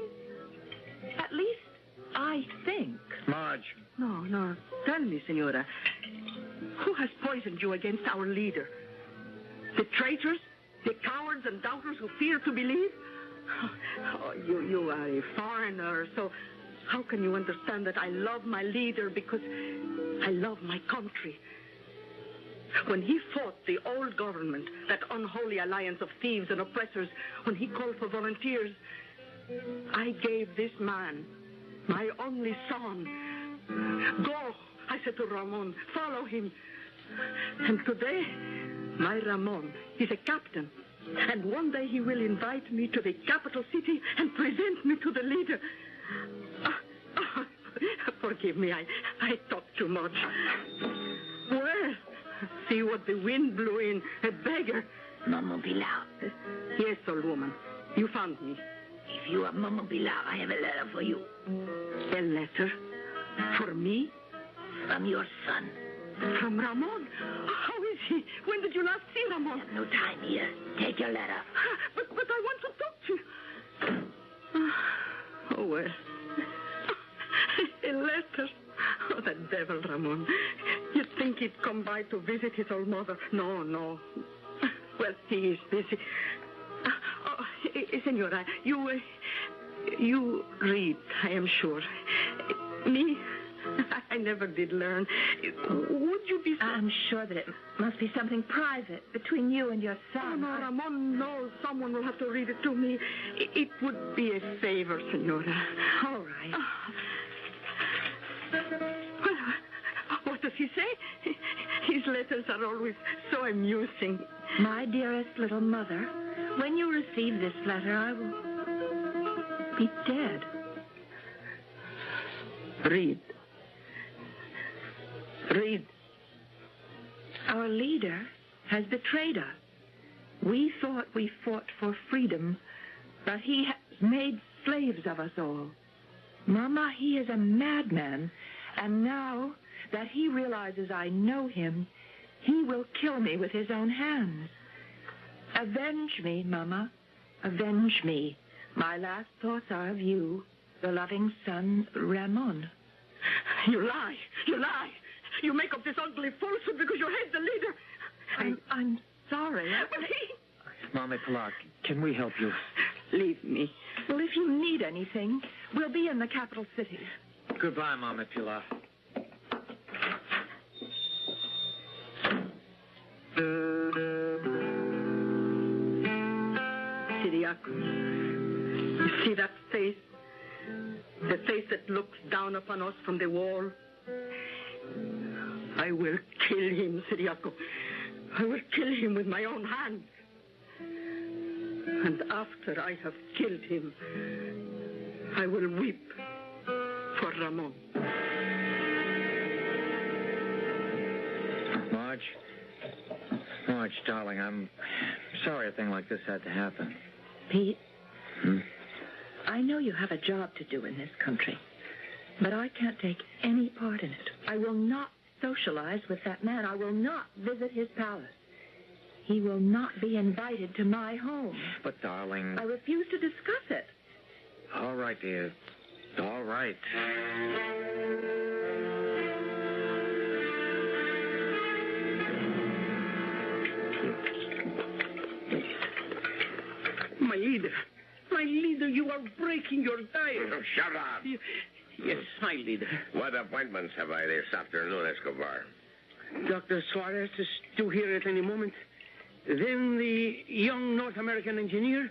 S1: At least, I think.
S20: Marge.
S1: No. Tell me, Senora. Who has poisoned you against our leader? The traitors? The cowards and doubters who fear to believe? Oh, you are a foreigner, so How can you understand that I love my leader because I love my country? When he fought the old government, that unholy alliance of thieves and oppressors, when he called for volunteers, I gave this man, my only son. Go, I said to Ramon, follow him. And today, my Ramon is a captain. And one day he will invite me to the capital city and present me to the leader. Forgive me, I talk too much. Well, see what the wind blew in, a beggar.
S2: Maman Pilar.
S1: Yes, old woman, you found me.
S2: If you are Maman Pilar, I have a letter for you.
S1: A letter? For me?
S2: From your son.
S1: From Ramon? How is he? When did you last see Ramon?
S2: I have no time here. Take your letter.
S1: But I want to talk to you. Oh, well. A letter. Oh, the devil, Ramon. You'd think he'd come by to visit his old mother. No. Well, he is busy. Senora, you read, I am sure. Me, I never did learn. Would you be...
S11: I'm sure that it must be something private between you and your son.
S1: Oh, no, Ramon, no. Someone will have to read it to me. It would be a favor, Senora.
S11: All right.
S1: Well, what does he say? His letters are always so amusing.
S11: My dearest little mother, when you receive this letter, I will be dead.
S1: Read.
S11: Our leader has betrayed us. We thought we fought for freedom, but he has made slaves of us all. Mama, he is a madman, and now that he realizes I know him, he will kill me with his own hands. Avenge me, Mama. Avenge me. My last thoughts are of you, the loving son, Ramon.
S1: You lie. You make up this ugly falsehood because you hate the leader.
S11: I'm sorry.
S1: But
S16: Mama Pilar, can we help you?
S1: Leave me.
S11: Well, if you need anything, we'll be in the capital city.
S16: Goodbye, Mama Pilar.
S1: Siriaco, you see that face? The face that looks down upon us from the wall? I will kill him, Siriaco. I will kill him with my own hands. And after I have killed him, I will weep for Ramon.
S16: Marge, darling, I'm sorry a thing like this had to happen.
S11: Pete, I know you have a job to do in this country, but I can't take any part in it. I will not socialize with that man. I will not visit his palace. He will not be invited to my home.
S16: But, darling...
S11: I refuse to discuss it.
S16: All right, dear. All right.
S22: My leader, you are breaking your diet.
S18: Oh, shut up.
S22: Yes, my leader.
S18: What appointments have I this afternoon, Escobar?
S22: Dr. Suarez is due here at any moment. Then the young North American engineer,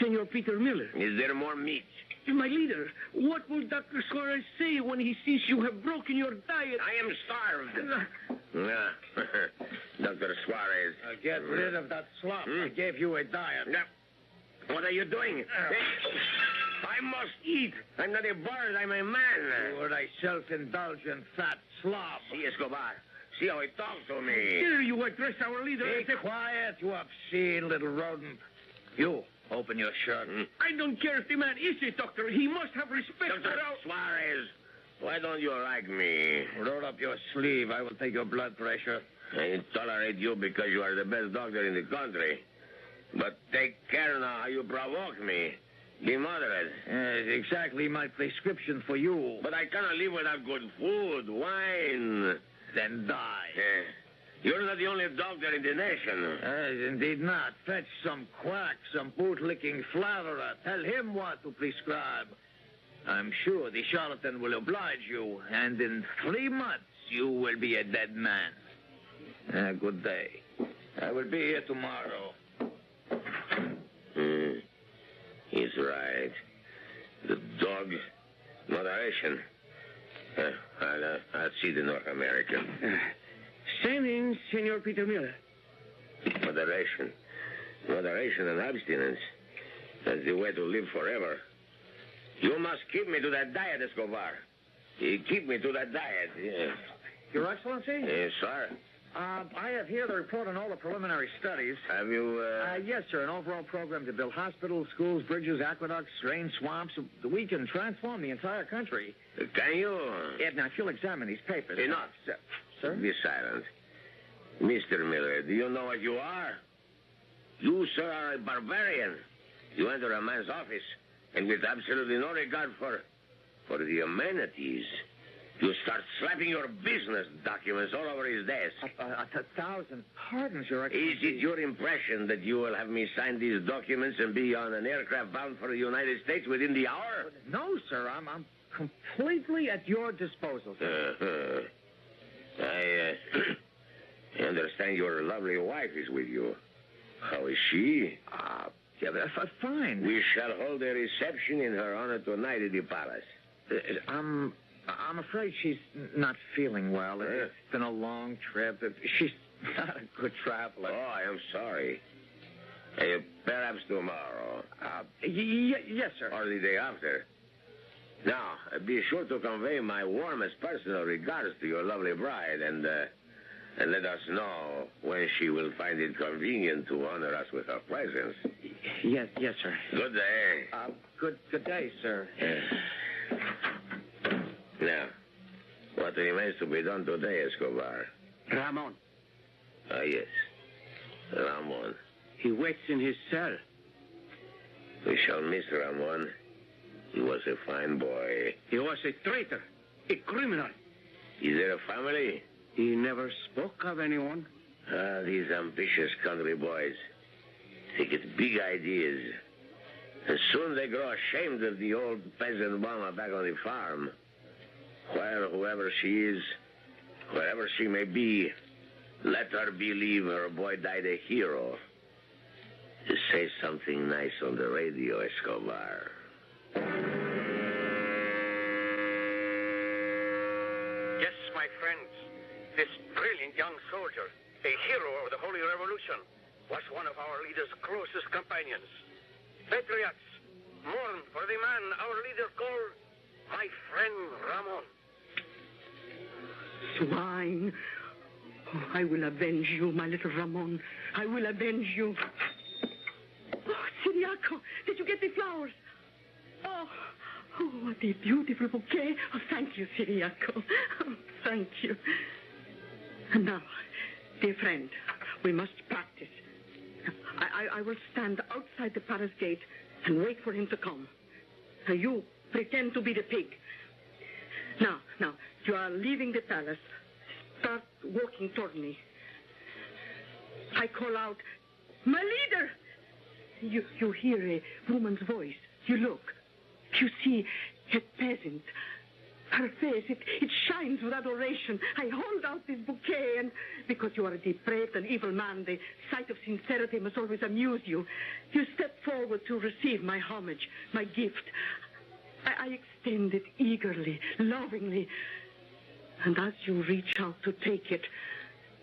S22: Senor Peter Miller.
S18: Is there more meat?
S22: My leader, what will Dr. Suarez say when he sees you have broken your diet?
S18: I am starved. Dr. Suarez.
S4: Get rid of that slop. I gave you a diet.
S18: What are you doing? I must eat. I'm not a bird. I'm a man.
S4: You are a self-indulgent fat slob.
S18: See, Escobar. See how he talks to me.
S22: Dare you address our leader?
S4: Be quiet, you obscene little rodent. You, open your shirt.
S22: I don't care if the man is a doctor. He must have respect
S18: Dr. Suarez, why don't you like me?
S4: Roll up your sleeve. I will take your blood pressure.
S18: I tolerate you because you are the best doctor in the country. But take care now how you provoke me. Be moderate.
S4: Exactly my prescription for you.
S18: But I cannot live without good food, wine.
S4: Then die.
S18: You're not the only doctor in the nation.
S4: Indeed not. Fetch some quack, some boot-licking flatterer. Tell him what to prescribe.
S20: I'm sure the charlatan will oblige you, and in 3 months you will be a dead man. Good day. I will be here tomorrow.
S18: He's right. The dog, moderation. I'll see the North American.
S5: Sending, Senor Peter Miller.
S18: Moderation. Moderation and abstinence. That's the way to live forever. You must keep me to that diet, Escobar. Keep me to that diet, yes.
S16: Your Excellency?
S18: Yes, sir.
S16: I have here the report on all the preliminary studies.
S18: Have you,
S16: Yes, sir. An overall program to build hospitals, schools, bridges, aqueducts, drain swamps. We can transform the entire country.
S18: Can you?
S16: Now, if you'll examine these papers.
S18: Enough.
S16: Sir?
S18: Be silent. Mr. Miller, do you know what you are? You, sir, are a barbarian. You enter a man's office, and with absolutely no regard for the amenities, you start slapping your business documents all over his desk.
S16: 1,000 pardons, Your Excellency.
S18: Is it your impression that you will have me sign these documents and be on an aircraft bound for the United States within the hour?
S16: No, sir. I'm completely at your disposal, sir.
S18: I understand your lovely wife is with you. How is she?
S16: Fine.
S18: We shall hold a reception in her honor tonight at the palace.
S16: I'm afraid she's not feeling well. It's been a long trip. She's not a good traveler.
S18: Oh, I am sorry. Perhaps tomorrow.
S16: Yes, sir.
S18: Or the day after. Now, be sure to convey my warmest personal regards to your lovely bride and let us know when she will find it convenient to honor us with her presence.
S16: Yes, sir.
S18: Good day.
S16: Good day, sir.
S18: Now, what remains to be done today, Escobar?
S5: Ramon.
S18: Ah, yes. Ramon.
S5: He waits in his cell.
S18: We shall miss Ramon. He was a fine boy.
S5: He was a traitor, a criminal.
S18: Is there a family?
S5: He never spoke of anyone.
S18: These ambitious country boys. They get big ideas. And soon they grow ashamed of the old peasant mama back on the farm. Whoever she is, wherever she may be, let her believe her boy died a hero. Just say something nice on the radio, Escobar.
S7: Yes, my friends, this brilliant young soldier, a hero of the Holy Revolution, was one of our leader's closest companions. Patriots, mourn for the man our leader called my friend Ramon.
S1: Swine. Oh, I will avenge you, my little Ramon. I will avenge you. Oh, Siriaco, did you get the flowers? Oh, what a beautiful bouquet. Oh, thank you, Siriaco. Oh, thank you. And now, dear friend, we must practice. I will stand outside the palace gate and wait for him to come. Now, you pretend to be the pig. Now, you are leaving the palace. Start walking toward me. I call out, my leader! You hear a woman's voice. You look. You see a peasant. Her face, it shines with adoration. I hold out this bouquet, and because you are a depraved and evil man, the sight of sincerity must always amuse you. You step forward to receive my homage, my gift. I extend it eagerly, lovingly. And as you reach out to take it,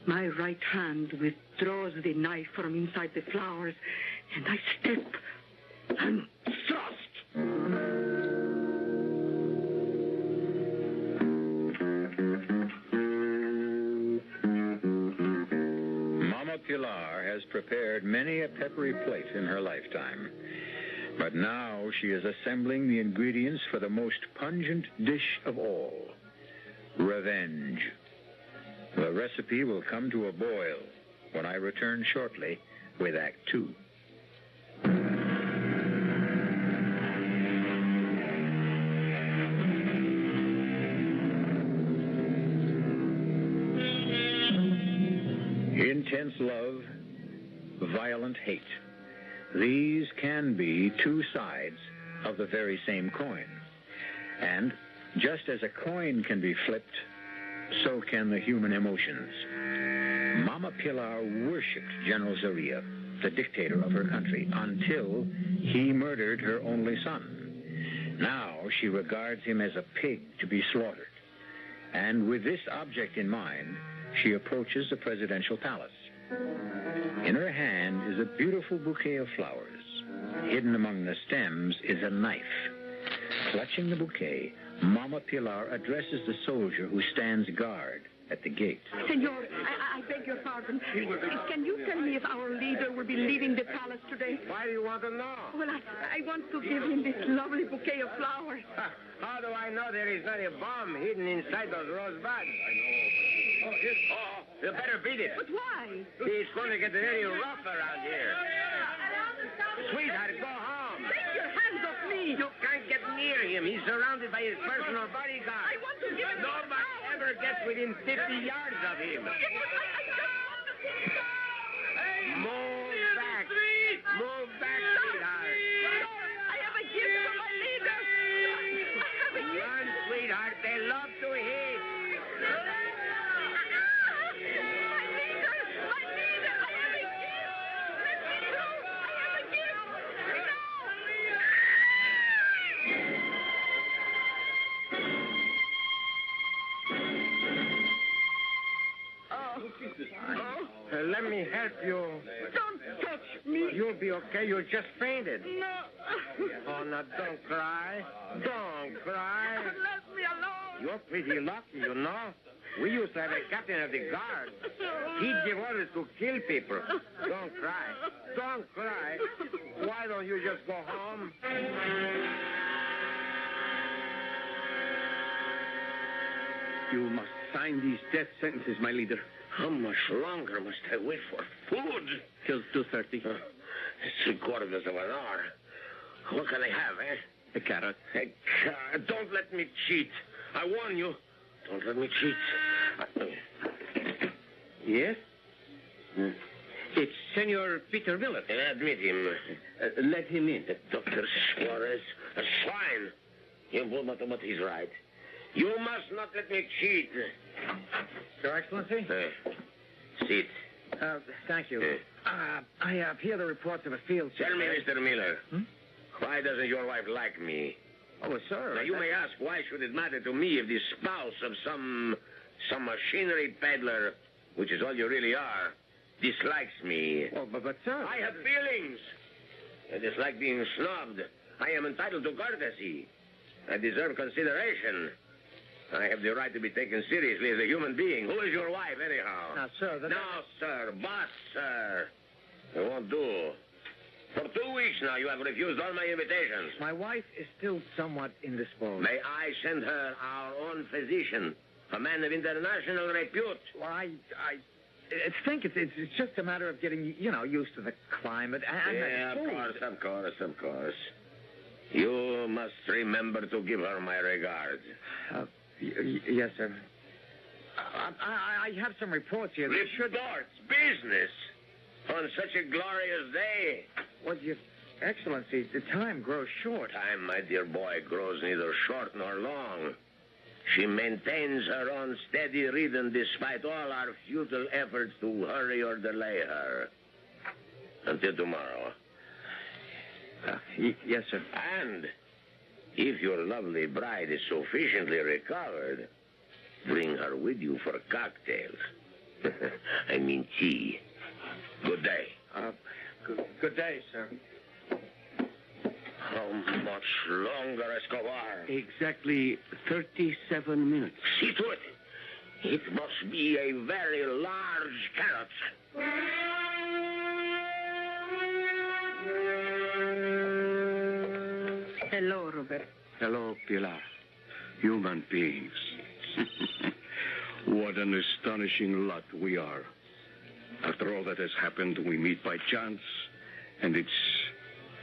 S1: my right hand withdraws the knife from inside the flowers, and I step and thrust.
S20: Mama Pilar has prepared many a peppery plate in her lifetime. But now she is assembling the ingredients for the most pungent dish of all, revenge. The recipe will come to a boil when I return shortly with Act 2. Intense love, violent hate. These can be two sides of the very same coin. And just as a coin can be flipped, so can the human emotions. Mama Pilar worshipped General Zaria, the dictator of her country, until he murdered her only son. Now she regards him as a pig to be slaughtered. And with this object in mind, she approaches the presidential palace. In her hand is a beautiful bouquet of flowers. Hidden among the stems is a knife. Clutching the bouquet, Mama Pilar addresses the soldier who stands guard at the gate.
S1: Senor, I beg your pardon. Can you tell me if our leader will be leaving the palace today?
S7: Why do you want to know?
S1: Well, I want to give him this lovely bouquet of flowers.
S7: How do I know there is not a bomb hidden inside those rose buds? I know. You better beat it.
S1: But why?
S7: It's going to get very rough around here. Sweetheart, go home.
S1: Take your hands off me.
S7: You can't get near him. He's surrounded by his personal bodyguard.
S1: I want to give him
S7: Nobody ever gets within 50 yards of him. Move back. Move back, sweetheart.
S1: I have a gift for my leader.
S7: Run, sweetheart. They love to hit. Let me help you.
S1: Don't touch me.
S7: You'll be okay. You just fainted.
S1: No.
S7: Oh, now don't cry. Don't cry.
S1: Let me alone.
S7: You're pretty lucky, you know. We used to have a captain of the guard. He'd give orders to kill people. Don't cry. Don't cry. Why don't you just go home?
S5: You must sign these death sentences, my leader.
S18: How much longer must I wait for food?
S5: Till 2:30.
S18: It's 3/4 of an hour. What can I have, eh?
S5: A carrot.
S18: A carrot. Don't let me cheat. I warn you. Don't let me cheat.
S5: Yes? It's Senor Peter Miller.
S18: Admit him.
S5: Let him in.
S18: Dr. Suarez, a swine. But he's right. You must not let me cheat.
S16: Your Excellency?
S18: Sit.
S16: Thank you. I hear the reports of a field.
S18: Tell me, Mr. Miller, why doesn't your wife like me?
S16: Oh, sir.
S18: Now, you may ask, why should it matter to me if the spouse of some machinery peddler, which is all you really are, dislikes me?
S16: Well, but sir...
S18: I have feelings. I dislike being snubbed. I am entitled to courtesy. I deserve consideration. I have the right to be taken seriously as a human being. Who is your wife, anyhow?
S16: Now, sir...
S18: Now, sir. But, sir. It won't do. For 2 weeks now, you have refused all my invitations.
S16: My wife is still somewhat indisposed.
S18: May I send her our own physician, a man of international repute?
S16: Well, I think it's just a matter of getting, used to the climate.
S18: Yeah, of course. You must remember to give her my regards.
S16: Yes, sir. I have some reports here.
S18: Reports? Business? On such a glorious day?
S16: Well, Your Excellency, the time grows short.
S18: Time, my dear boy, grows neither short nor long. She maintains her own steady rhythm despite all our futile efforts to hurry or delay her. Until tomorrow.
S16: Yes, sir.
S18: And if your lovely bride is sufficiently recovered, bring her with you for cocktails. I mean tea. Good day.
S16: Good day, sir.
S18: How much longer, Escobar?
S5: Exactly 37 minutes.
S18: See to it. It must be a very large carrot.
S1: Hello, Robert.
S23: Hello, Pilar. Human beings. What an astonishing lot we are. After all that has happened, we meet by chance, and it's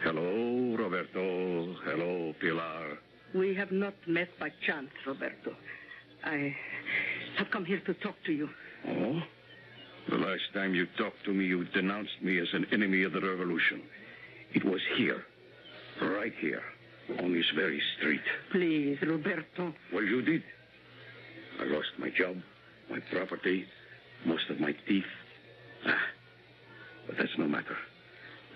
S23: hello, Roberto. Hello, Pilar.
S1: We have not met by chance, Roberto. I have come here to talk to you.
S23: Oh? The last time you talked to me, you denounced me as an enemy of the revolution. It was here, right here, on this very street.
S1: Please, Roberto.
S23: Well, you did. I lost my job, my property, most of my teeth. But that's no matter.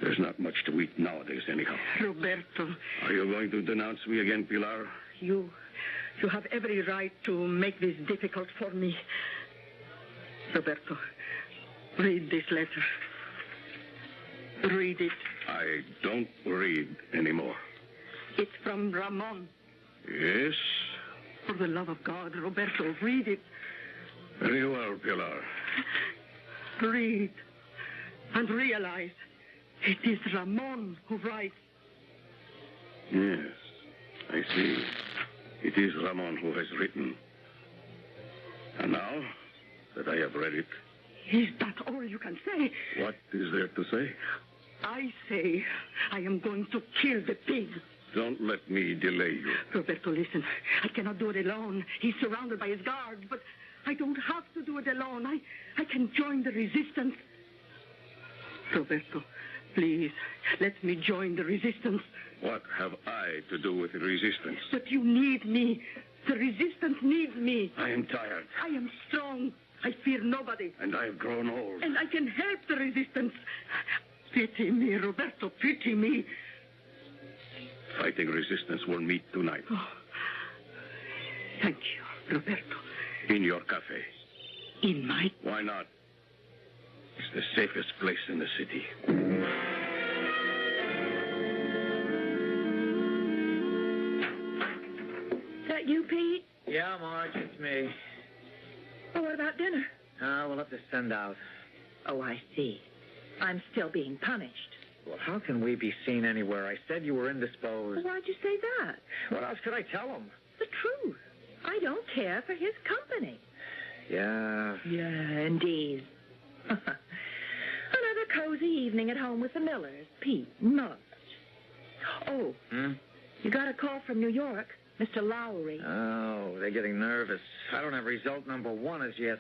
S23: There's not much to eat nowadays, anyhow.
S1: Roberto.
S23: Are you going to denounce me again, Pilar?
S1: You have every right to make this difficult for me. Roberto, read this letter. Read it.
S23: I don't read anymore.
S1: It's from Ramon.
S23: Yes?
S1: For the love of God, Roberto, read it.
S23: Very well, Pilar.
S1: Read and realize it is Ramon who writes.
S23: Yes, I see. It is Ramon who has written. And now that I have read it...
S1: Is that all you can say?
S23: What is there to say?
S1: I say I am going to kill the pig.
S23: Don't let me delay you.
S1: Roberto, listen. I cannot do it alone. He's surrounded by his guards, but I don't have to do it alone. I can join the resistance. Roberto, please, let me join the resistance.
S23: What have I to do with the resistance?
S1: But you need me. The resistance needs me.
S23: I am tired.
S1: I am strong. I fear nobody.
S23: And I have grown old.
S1: And I can help the resistance. Pity me, Roberto, pity me.
S23: Fighting resistance will meet tonight.
S1: Oh, thank you, Roberto.
S23: In your cafe.
S1: In my...
S23: Why not? It's the safest place in the city.
S11: Is that you, Pete?
S16: Yeah, Marge, it's me.
S11: Oh, what about dinner?
S16: We'll have to send out.
S11: Oh, I see. I'm still being punished.
S16: Well, how can we be seen anywhere? I said you were indisposed.
S11: Why'd you say that?
S16: What else could I tell him?
S11: The truth. I don't care for his company.
S16: Yeah.
S11: Yeah, indeed. Another cozy evening at home with the Millers. Pete, Marge. Oh, you got a call from New York. Mr. Lowry.
S16: Oh, they're getting nervous. I don't have result number 1 as yet.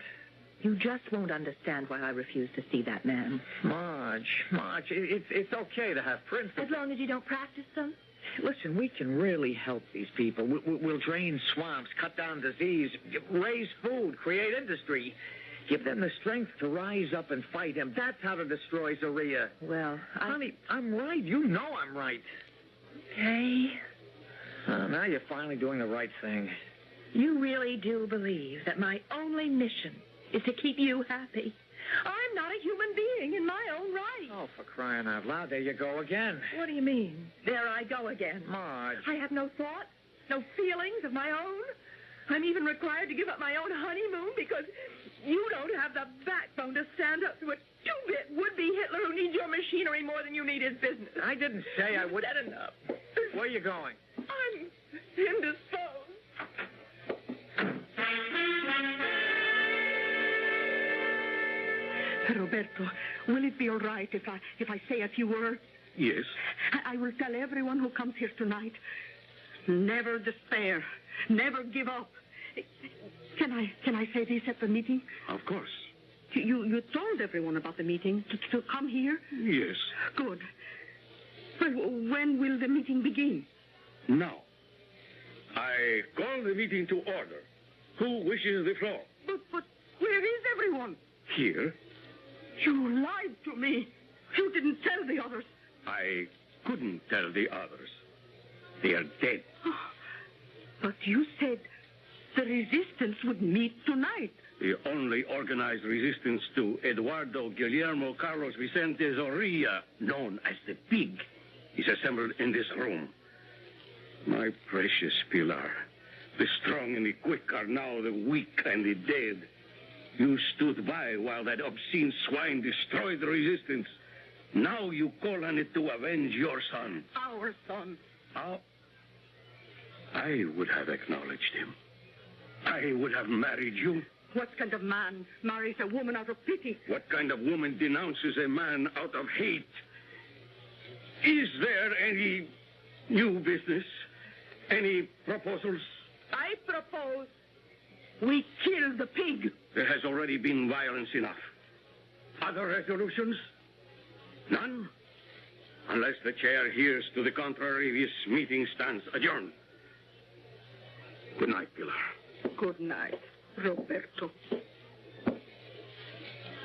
S11: You just won't understand why I refuse to see that man.
S16: Marge, it's okay to have principles.
S11: As long as you don't practice them.
S16: Listen, we can really help these people. We'll drain swamps, cut down disease, raise food, create industry. Give them the strength to rise up and fight him. That's how to destroy Zaria.
S11: Well,
S16: Honey, I'm right. You know I'm right.
S11: Okay.
S16: Now you're finally doing the right thing.
S11: You really do believe that my only mission is to keep you happy. I'm not a human being in my own right.
S16: Oh, for crying out loud, there you go again.
S11: What do you mean? There I go again.
S16: Marge.
S11: I have no thoughts, no feelings of my own. I'm even required to give up my own honeymoon because you don't have the backbone to stand up to a two-bit would-be Hitler who needs your machinery more than you need his business.
S16: I didn't say I would.
S11: Said enough.
S16: Where are you going?
S11: I'm indisposed. Roberto, will it be all right if I say a few words?
S23: Yes.
S1: I will tell everyone who comes here tonight. Never despair. Never give up. Can I say this at the meeting?
S23: Of course.
S1: You told everyone about the meeting to come here?
S23: Yes.
S1: Good. Well, when will the meeting begin?
S23: Now. I call the meeting to order. Who wishes the floor?
S1: But where is everyone?
S23: Here.
S1: You lied to me. You didn't tell the others.
S23: I couldn't tell the others. They are dead.
S1: But you said the resistance would meet tonight.
S23: The only organized resistance to Eduardo Guillermo Carlos Vicente Zorrilla, known as the Pig, is assembled in this room. My precious Pilar, the strong and the quick are now the weak and the dead. You stood by while that obscene swine destroyed the resistance. Now you call on it to avenge your son.
S1: Our son.
S23: I would have acknowledged him. I would have married you.
S1: What kind of man marries a woman out of pity?
S23: What kind of woman denounces a man out of hate? Is there any new business? Any proposals?
S1: I propose we kill the pig.
S23: There has already been violence enough. Other resolutions? None? Unless the chair hears to the contrary, this meeting stands adjourned. Good night, Pilar.
S1: Good night, Roberto.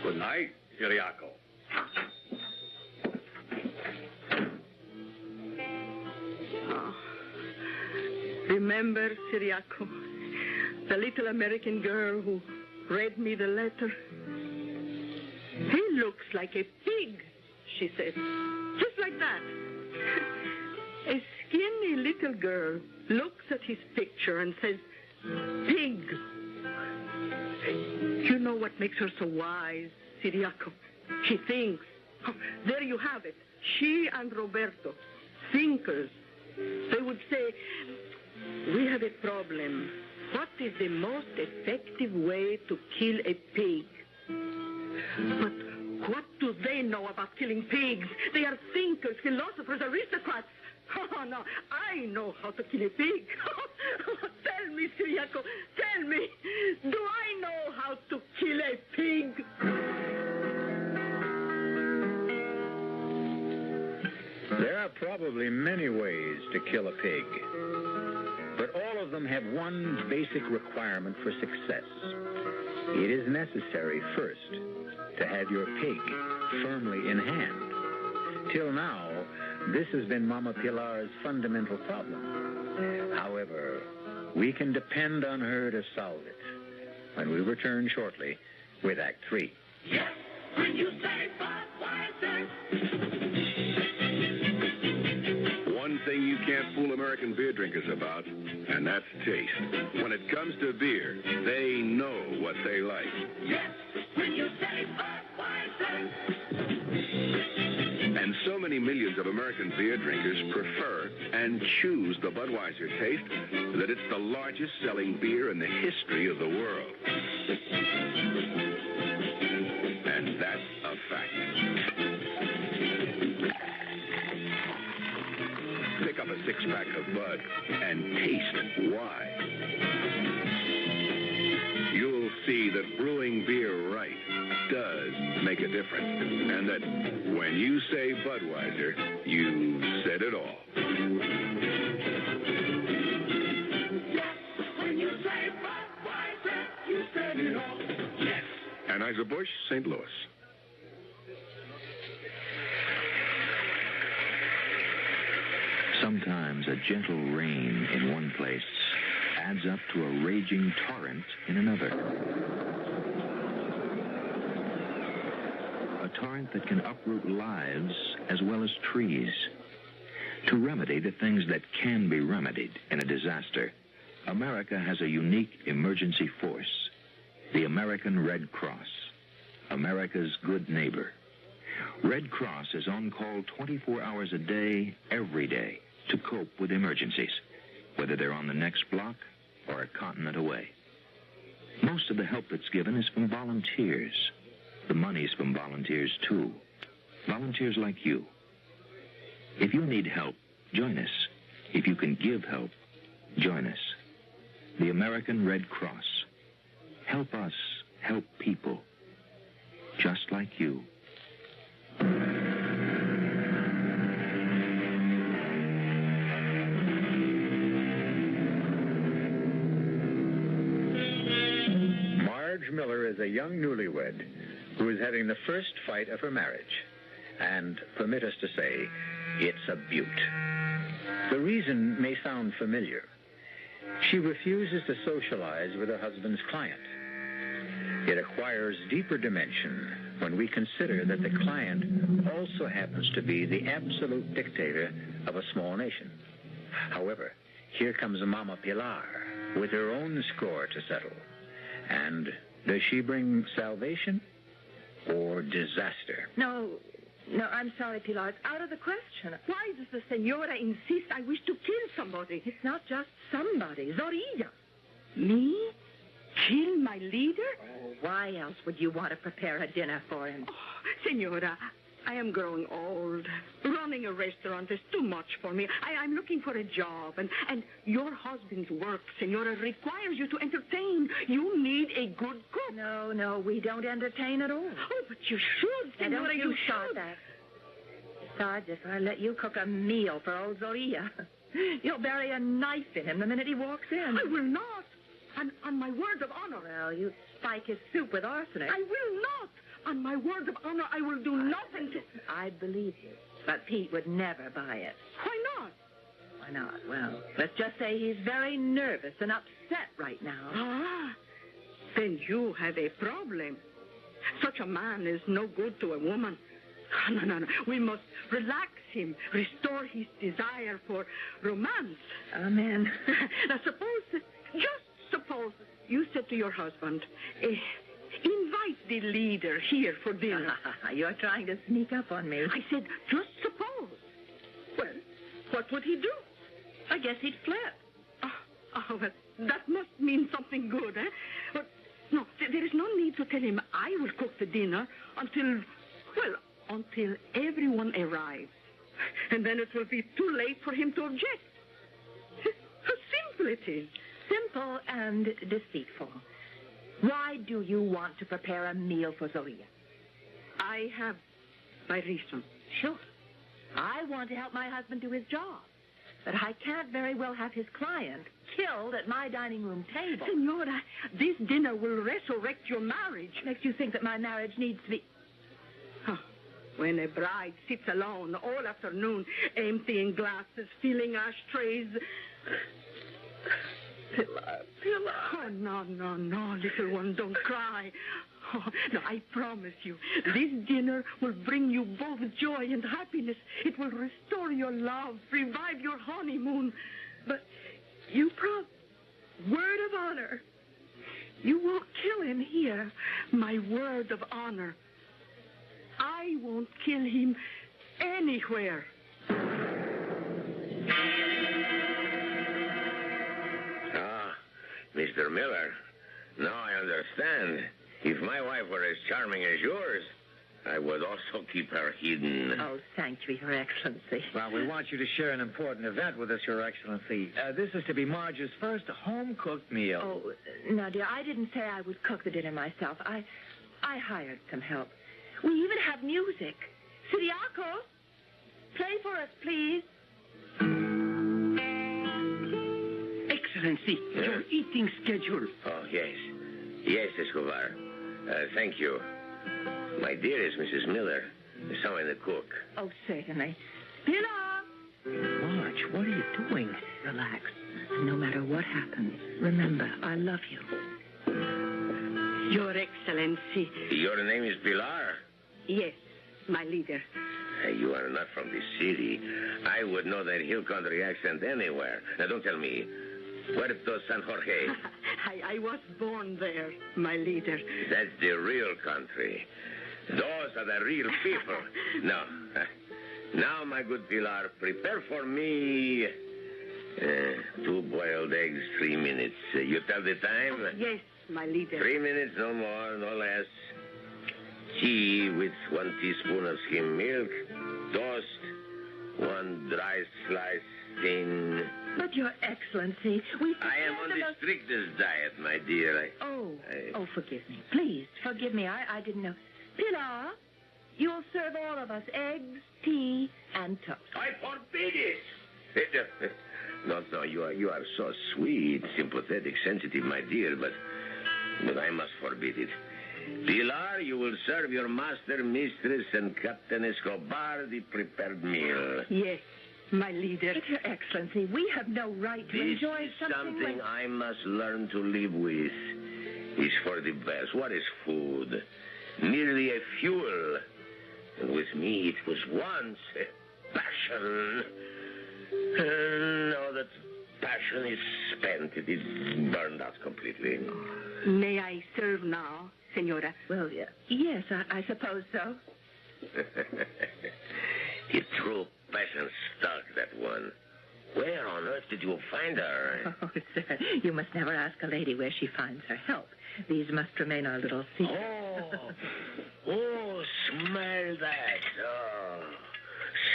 S23: Good night, Ciriaco.
S1: Oh. Remember, Ciriaco, the little American girl who read me the letter? He looks like a pig, she said. Just like that. A skinny little girl looks at his picture and says, pig. You know what makes her so wise, Ciriaco? She thinks. Oh, there you have it. She and Roberto, thinkers. They would say, we have a problem. What is the most effective way to kill a pig? But what do they know about killing pigs? They are thinkers, philosophers, aristocrats. Oh, no, I know how to kill a pig. Tell me, Ciriaco, tell me, do I know how to kill a pig?
S20: There are probably many ways to kill a pig, but all of them have one basic requirement for success. It is necessary first to have your pig firmly in hand. Till now, this has been Mama Pilar's fundamental problem. However, we can depend on her to solve it when we return shortly with Act 3.
S21: Yes, when you say Budweiser.
S10: One thing you can't fool American beer drinkers about, and that's taste. When it comes to beer, they know what they like.
S21: Yes, when you say Budweiser.
S10: And so many millions of American beer drinkers prefer and choose the Budweiser taste that it's the largest selling beer in the history of the world. And that's a fact. Pick up a six-pack of Bud and taste why. You'll see that brewing beer right does make a difference. And that when you say Budweiser, you said it all.
S21: Yes, when you say Budweiser, you said it all. Yes.
S10: Anheuser-Busch, St. Louis.
S14: Sometimes a gentle rain in one place adds up to a raging torrent in another. A torrent that can uproot lives as well as trees. To remedy the things that can be remedied in a disaster, America has a unique emergency force, the American Red Cross, America's good neighbor. Red Cross is on call 24 hours a day, every day, to cope with emergencies, whether they're on the next block or a continent away. Most of the help that's given is from volunteers. The money's from volunteers, too. Volunteers like you. If you need help, join us. If you can give help, join us. The American Red Cross. Help us help people just like you.
S20: Marge Miller is a young newlywed who is having the first fight of her marriage. And permit us to say, it's a beaut. The reason may sound familiar. She refuses to socialize with her husband's client. It acquires deeper dimension when we consider that the client also happens to be the absolute dictator of a small nation. However, here comes Mama Pilar with her own score to settle. And does she bring salvation or disaster?
S11: No, I'm sorry, Pilar. It's out of the question.
S1: Why does the senora insist I wish to kill somebody?
S11: It's not just somebody. Zorilla.
S1: Me? Kill my leader?
S11: Oh, why else would you want to prepare a dinner for him?
S1: Oh, senora, I am growing old. Running a restaurant is too much for me. I'm looking for a job, and your husband's work, senora, requires you to entertain. You need a good cook.
S11: No, we don't entertain at all.
S1: Oh, but you should, senora.
S11: Don't you start that. Besides, if I let you cook a meal for old Zorilla, you'll bury a knife in him the minute he walks in.
S1: I will not. On my word of honor.
S11: Well, you spike his soup with arsenic.
S1: I will not. On my word of honor, I will do nothing to...
S11: I believe you. But Pete would never buy it.
S1: Why not?
S11: Why not? Well, let's just say he's very nervous and upset right now.
S1: Ah, then you have a problem. Such a man is no good to a woman. No. We must relax him, restore his desire for romance.
S11: Amen.
S1: Now, just suppose you said to your husband, invite the leader here for dinner.
S11: You're trying to sneak up on me.
S1: I said, just suppose. Well, what would he do?
S11: I guess he'd flip.
S1: Well, that must mean something good, eh? But, no, there is no need to tell him I will cook the dinner until everyone arrives. And then it will be too late for him to object. How simple it is.
S11: Simple and deceitful. Why do you want to prepare a meal for Zorilla?
S1: I have my reason.
S11: Sure. I want to help my husband do his job. But I can't very well have his client killed at my dining room table.
S1: Senora, this dinner will resurrect your marriage.
S11: Makes you think that my marriage needs to be...
S1: When a bride sits alone all afternoon, emptying glasses, filling ashtrays...
S11: Pilar.
S1: Oh, no, little one, don't cry. Oh, no, I promise you, this dinner will bring you both joy and happiness. It will restore your love, revive your honeymoon.
S11: But you word of honor, you won't kill him here.
S1: My word of honor. I won't kill him anywhere.
S18: Mr. Miller, now I understand. If my wife were as charming as yours, I would also keep her hidden.
S11: Oh, thank you, Your Excellency.
S16: Well, we want you to share an important event with us, Your Excellency. This is to be Marge's first home-cooked meal.
S11: Oh, no, dear, I didn't say I would cook the dinner myself. I hired some help. We even have music. Siriaco, play for us, please.
S23: Excellency, your eating schedule.
S18: Oh, yes. Yes, Escobar. Thank you. My dearest Mrs. Miller, someone to cook.
S11: Oh, certainly. Pilar!
S16: Marge, what are you doing?
S11: Relax. No matter what happens, remember, I love you.
S1: Your Excellency.
S18: Your name is Pilar?
S1: Yes, my leader.
S18: You are not from the city. I would know that hill country accent anywhere. Now, don't tell me. Puerto San Jorge.
S1: I was born there, my leader.
S18: That's the real country. Those are the real people. No. Now, my good Pilar, prepare for me 2 boiled eggs, 3 minutes. You tell the time?
S1: Yes, my leader.
S18: 3 minutes, no more, no less. Tea with 1 teaspoon of skim milk. Toast. 1 dry slice thin.
S11: But, Your Excellency,
S18: I am on the strictest diet, my dear.
S11: Oh, forgive me. Please, forgive me. I didn't know. Pilar, you'll serve all of us eggs, tea, and toast.
S18: I forbid it. No, you are so sweet, sympathetic, sensitive, my dear, but I must forbid it. Pilar, you will serve your master, mistress, and Captain Escobar the prepared meal.
S1: Yes, my leader.
S11: But, Your Excellency, we have no right to enjoy
S18: something I must learn to live with. It's for the best. What is food? Merely a fuel. And with me, it was once a passion. Now that passion is spent, it is burned out completely.
S1: May I serve now, Senora?
S11: Well, yes, I suppose so.
S18: The true passion stuck, that one. Where on earth did you find her?
S11: Oh, sir, you must never ask a lady where she finds her help. These must remain our little secret.
S18: Oh, smell that. Oh,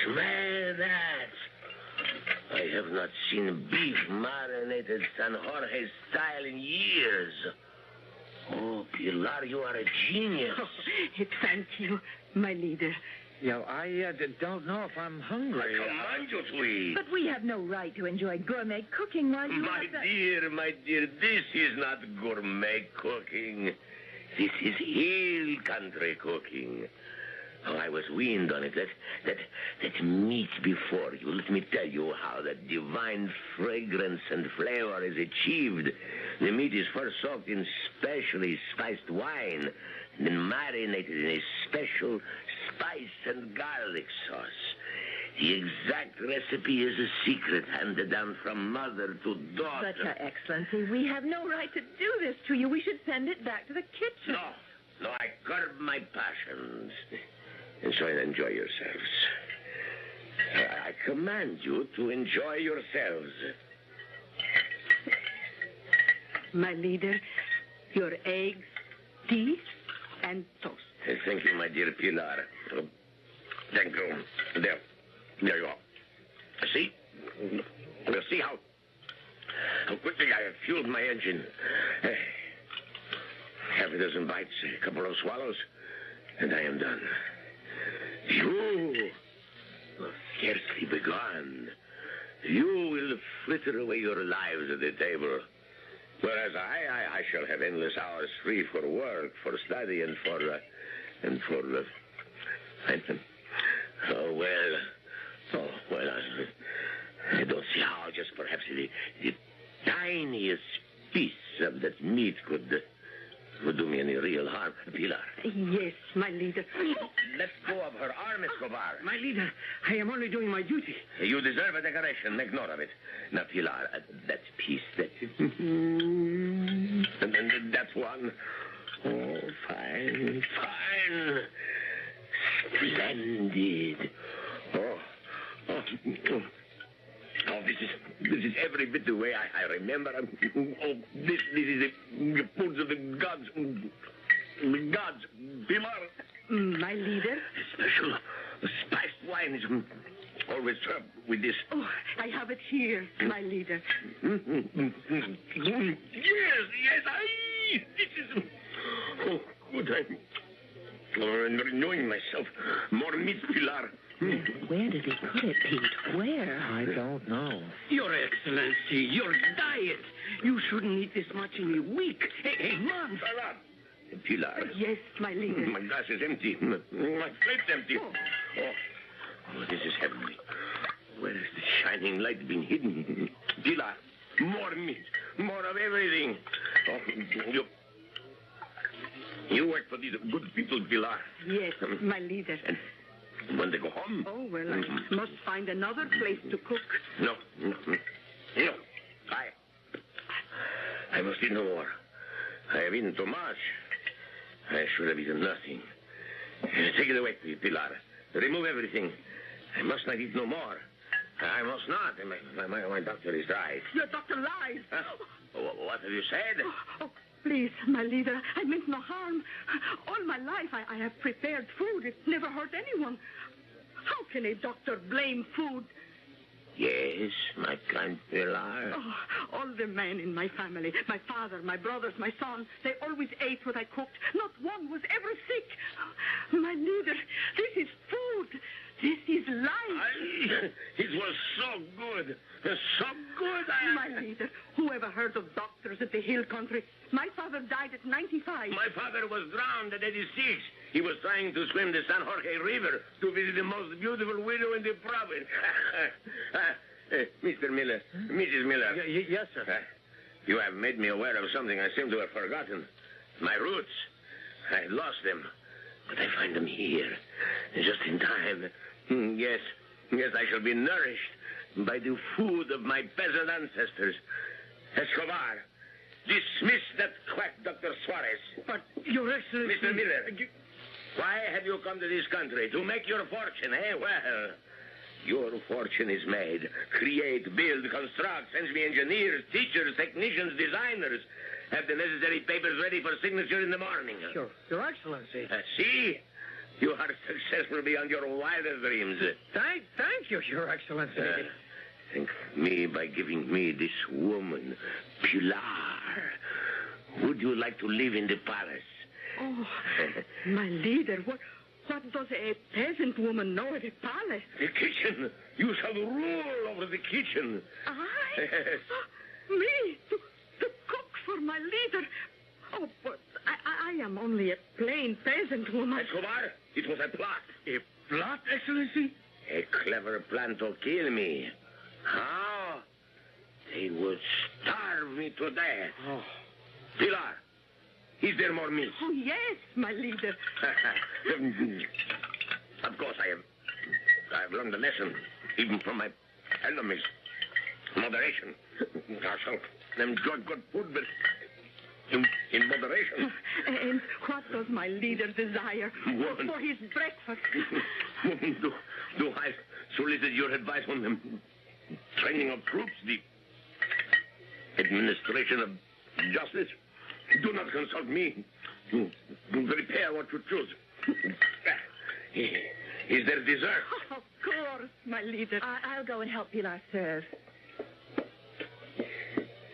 S18: smell that. I have not seen beef marinated San Jorge style in years. Oh, Pilar, you are a genius.
S1: Thank you, my leader.
S16: I don't know if I'm hungry.
S18: Come on, you to eat.
S11: But we have no right to enjoy gourmet cooking while you
S18: My dear, this is not gourmet cooking. This is hill country cooking. Oh, I was weaned on it. That meat before you. Let me tell you how that divine fragrance and flavor is achieved. The meat is first soaked in specially spiced wine, then marinated in a special spice and garlic sauce. The exact recipe is a secret handed down from mother to daughter.
S11: But, Your Excellency, we have no right to do this to you. We should send it back to the kitchen.
S18: No, I curb my passions. And so enjoy yourselves. I command you to enjoy yourselves.
S1: My leader, your eggs, tea, and toast.
S18: Thank you, my dear Pilar. Thank you. There you are. See? We'll see how quickly I have fueled my engine. Half a dozen bites, a couple of swallows, and I am done. You will scarcely begun. You will fritter away your lives at the table. Whereas I shall have endless hours free for work, for study, and for I don't see how just perhaps the tiniest piece of that meat could do me any real harm. Pilar.
S1: Yes, my leader.
S18: Let go of her arm, Escobar.
S23: My leader, I am only doing my duty.
S18: You deserve a decoration. Make note of it. Now, Pilar, that piece, and that's one. Oh, fine. Splendid. Oh, this is every bit the way I remember. Oh, this is the foods of the gods. The gods. Pilar.
S1: My leader?
S18: Special spiced wine is always served with this.
S1: Oh, I have it here, my leader.
S18: Yes, this is... Oh, good. I'm renewing myself. More meat, Pilar.
S11: Where did he put it, Pete? Where?
S16: I don't know.
S23: Your Excellency, your diet. You shouldn't eat this much in a week, a month.
S18: Pilar.
S1: Yes, my leader.
S18: My glass is empty. My plate's empty. Oh, this is heavenly. Where has the shining light been hidden? Pilar, more meat, more of everything. Oh, you work for these good people, Pilar.
S1: Yes, my leader.
S18: And when they go home...
S1: Oh, well, I must find another place to cook.
S18: No. I must eat no more. I have eaten too much. I should have eaten nothing. Take it away, Pilar. Remove everything. I must not eat no more. I must not. My doctor is right.
S1: Your doctor lies.
S18: Huh? What have you said?
S1: Oh, please, my leader, I meant no harm. All my life I have prepared food. It never hurt anyone. How can a doctor blame food?
S18: Yes, my kind Pilar.
S1: Oh, all the men in my family, my father, my brothers, my son, they always ate what I cooked. Not one was ever sick. My leader, this is food. This is life.
S18: It was so good. So good.
S1: My leader, who ever heard of doctors at the hill country? My father died at 95.
S18: My father was drowned at 86. He was trying to swim the San Jorge River to visit the most beautiful widow in the province. Mr. Miller, Mrs. Miller.
S16: Yes, sir.
S18: You have made me aware of something I seem to have forgotten. My roots. I lost them. But I find them here, just in time. Yes, I shall be nourished by the food of my peasant ancestors. Escobar, dismiss that quack, Dr. Suarez.
S23: But, Your Excellency...
S18: Mr. Miller, why have you come to this country? To make your fortune, eh? Well, your fortune is made. Create, build, construct, send me engineers, teachers, technicians, designers. Have the necessary papers ready for signature in the morning.
S16: Sure. Your Excellency.
S18: See? You are successful beyond your wildest dreams.
S16: Thank you, Your Excellency.
S18: Thank me by giving me this woman, Pilar. Would you like to live in the palace?
S1: Oh, my leader, What does a peasant woman know of a palace?
S18: The kitchen. You shall rule over the kitchen.
S1: I?
S18: Yes.
S1: Me? To cook for my leader? Oh, but I am only a plain peasant woman.
S18: Escobar, it was a plot.
S23: A plot, Excellency?
S18: A clever plan to kill me. How? They would starve me to death.
S23: Oh.
S18: Pilar, is there more meat?
S1: Oh, yes, my leader.
S18: Of course, I've learned a lesson, even from my enemies. Moderation. I shall enjoy good food, but in moderation.
S1: And what does my leader desire for his breakfast?
S18: Woman, do I solicit your advice on the training of troops, the administration of justice? Do not consult me. Prepare what you choose. Is there dessert?
S1: Of course, my leader.
S11: I'll go and help Pilar serve.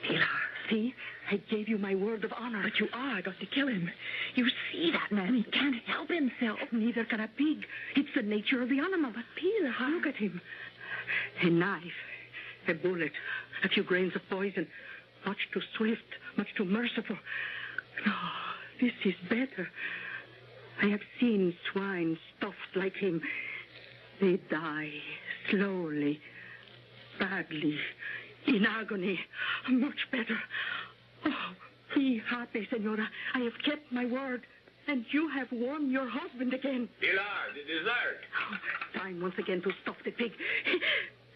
S1: Pilar, see? I gave you my word of honor.
S11: But you are going to kill him. You see that man. He can't help himself.
S1: Neither can a pig. It's the nature of the animal. But Pilar, look at him. A knife, a bullet, a few grains of poison. Much too swift, much too merciful. No, this is better. I have seen swine stuffed like him. They die slowly, badly, in agony. Much better. Oh, be happy, Senora. I have kept my word, and you have won your husband again.
S18: Pilar, the dessert.
S1: Oh, time once again to stuff the pig.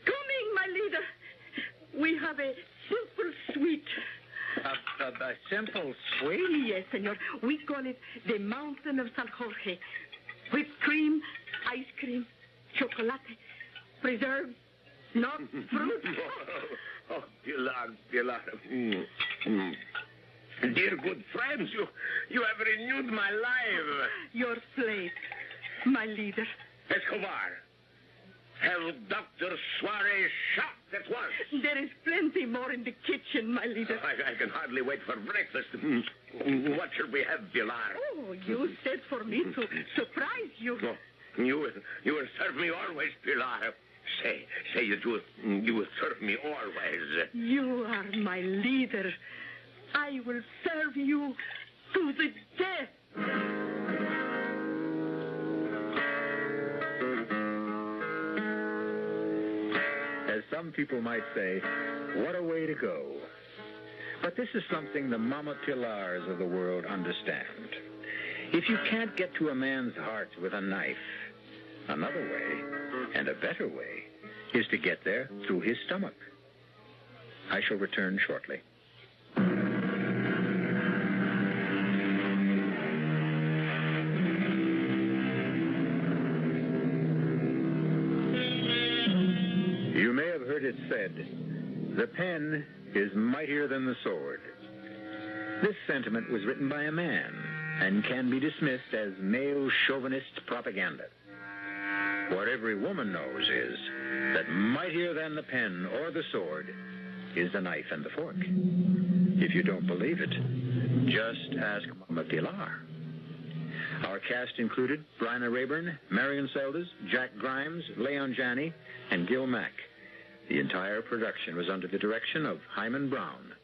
S1: Coming, my leader. We have a simple sweet.
S23: A simple sweet?
S1: Yes, senor. We call it the Mountain of San Jorge. Whipped cream, ice cream, chocolate, preserves, not fruit.
S18: Oh, Pilar. Dear good friends, you have renewed my life.
S1: Your slave, my leader.
S18: Escobar, have Dr. Suarez shot at once.
S1: There is plenty more in the kitchen, my leader.
S18: I can hardly wait for breakfast. What shall we have, Pilar?
S1: Oh, you said for me to surprise you.
S18: Oh, you will serve me always, Pilar. Say you will serve me always.
S1: You are my leader. I will serve you to the death.
S20: As some people might say, what a way to go. But this is something the Mama Pilars of the world understand. If you can't get to a man's heart with a knife, another way, and a better way, is to get there through his stomach. I shall return shortly. You may have heard it said, the pen is mightier than the sword. This sentiment was written by a man and can be dismissed as male chauvinist propaganda. What every woman knows is that mightier than the pen or the sword is the knife and the fork. If you don't believe it, just ask Mama Pilar. Our cast included Bryna Rayburn, Marion Seldes, Jack Grimes, Leon Janney, and Gil Mack. The entire production was under the direction of Hyman Brown.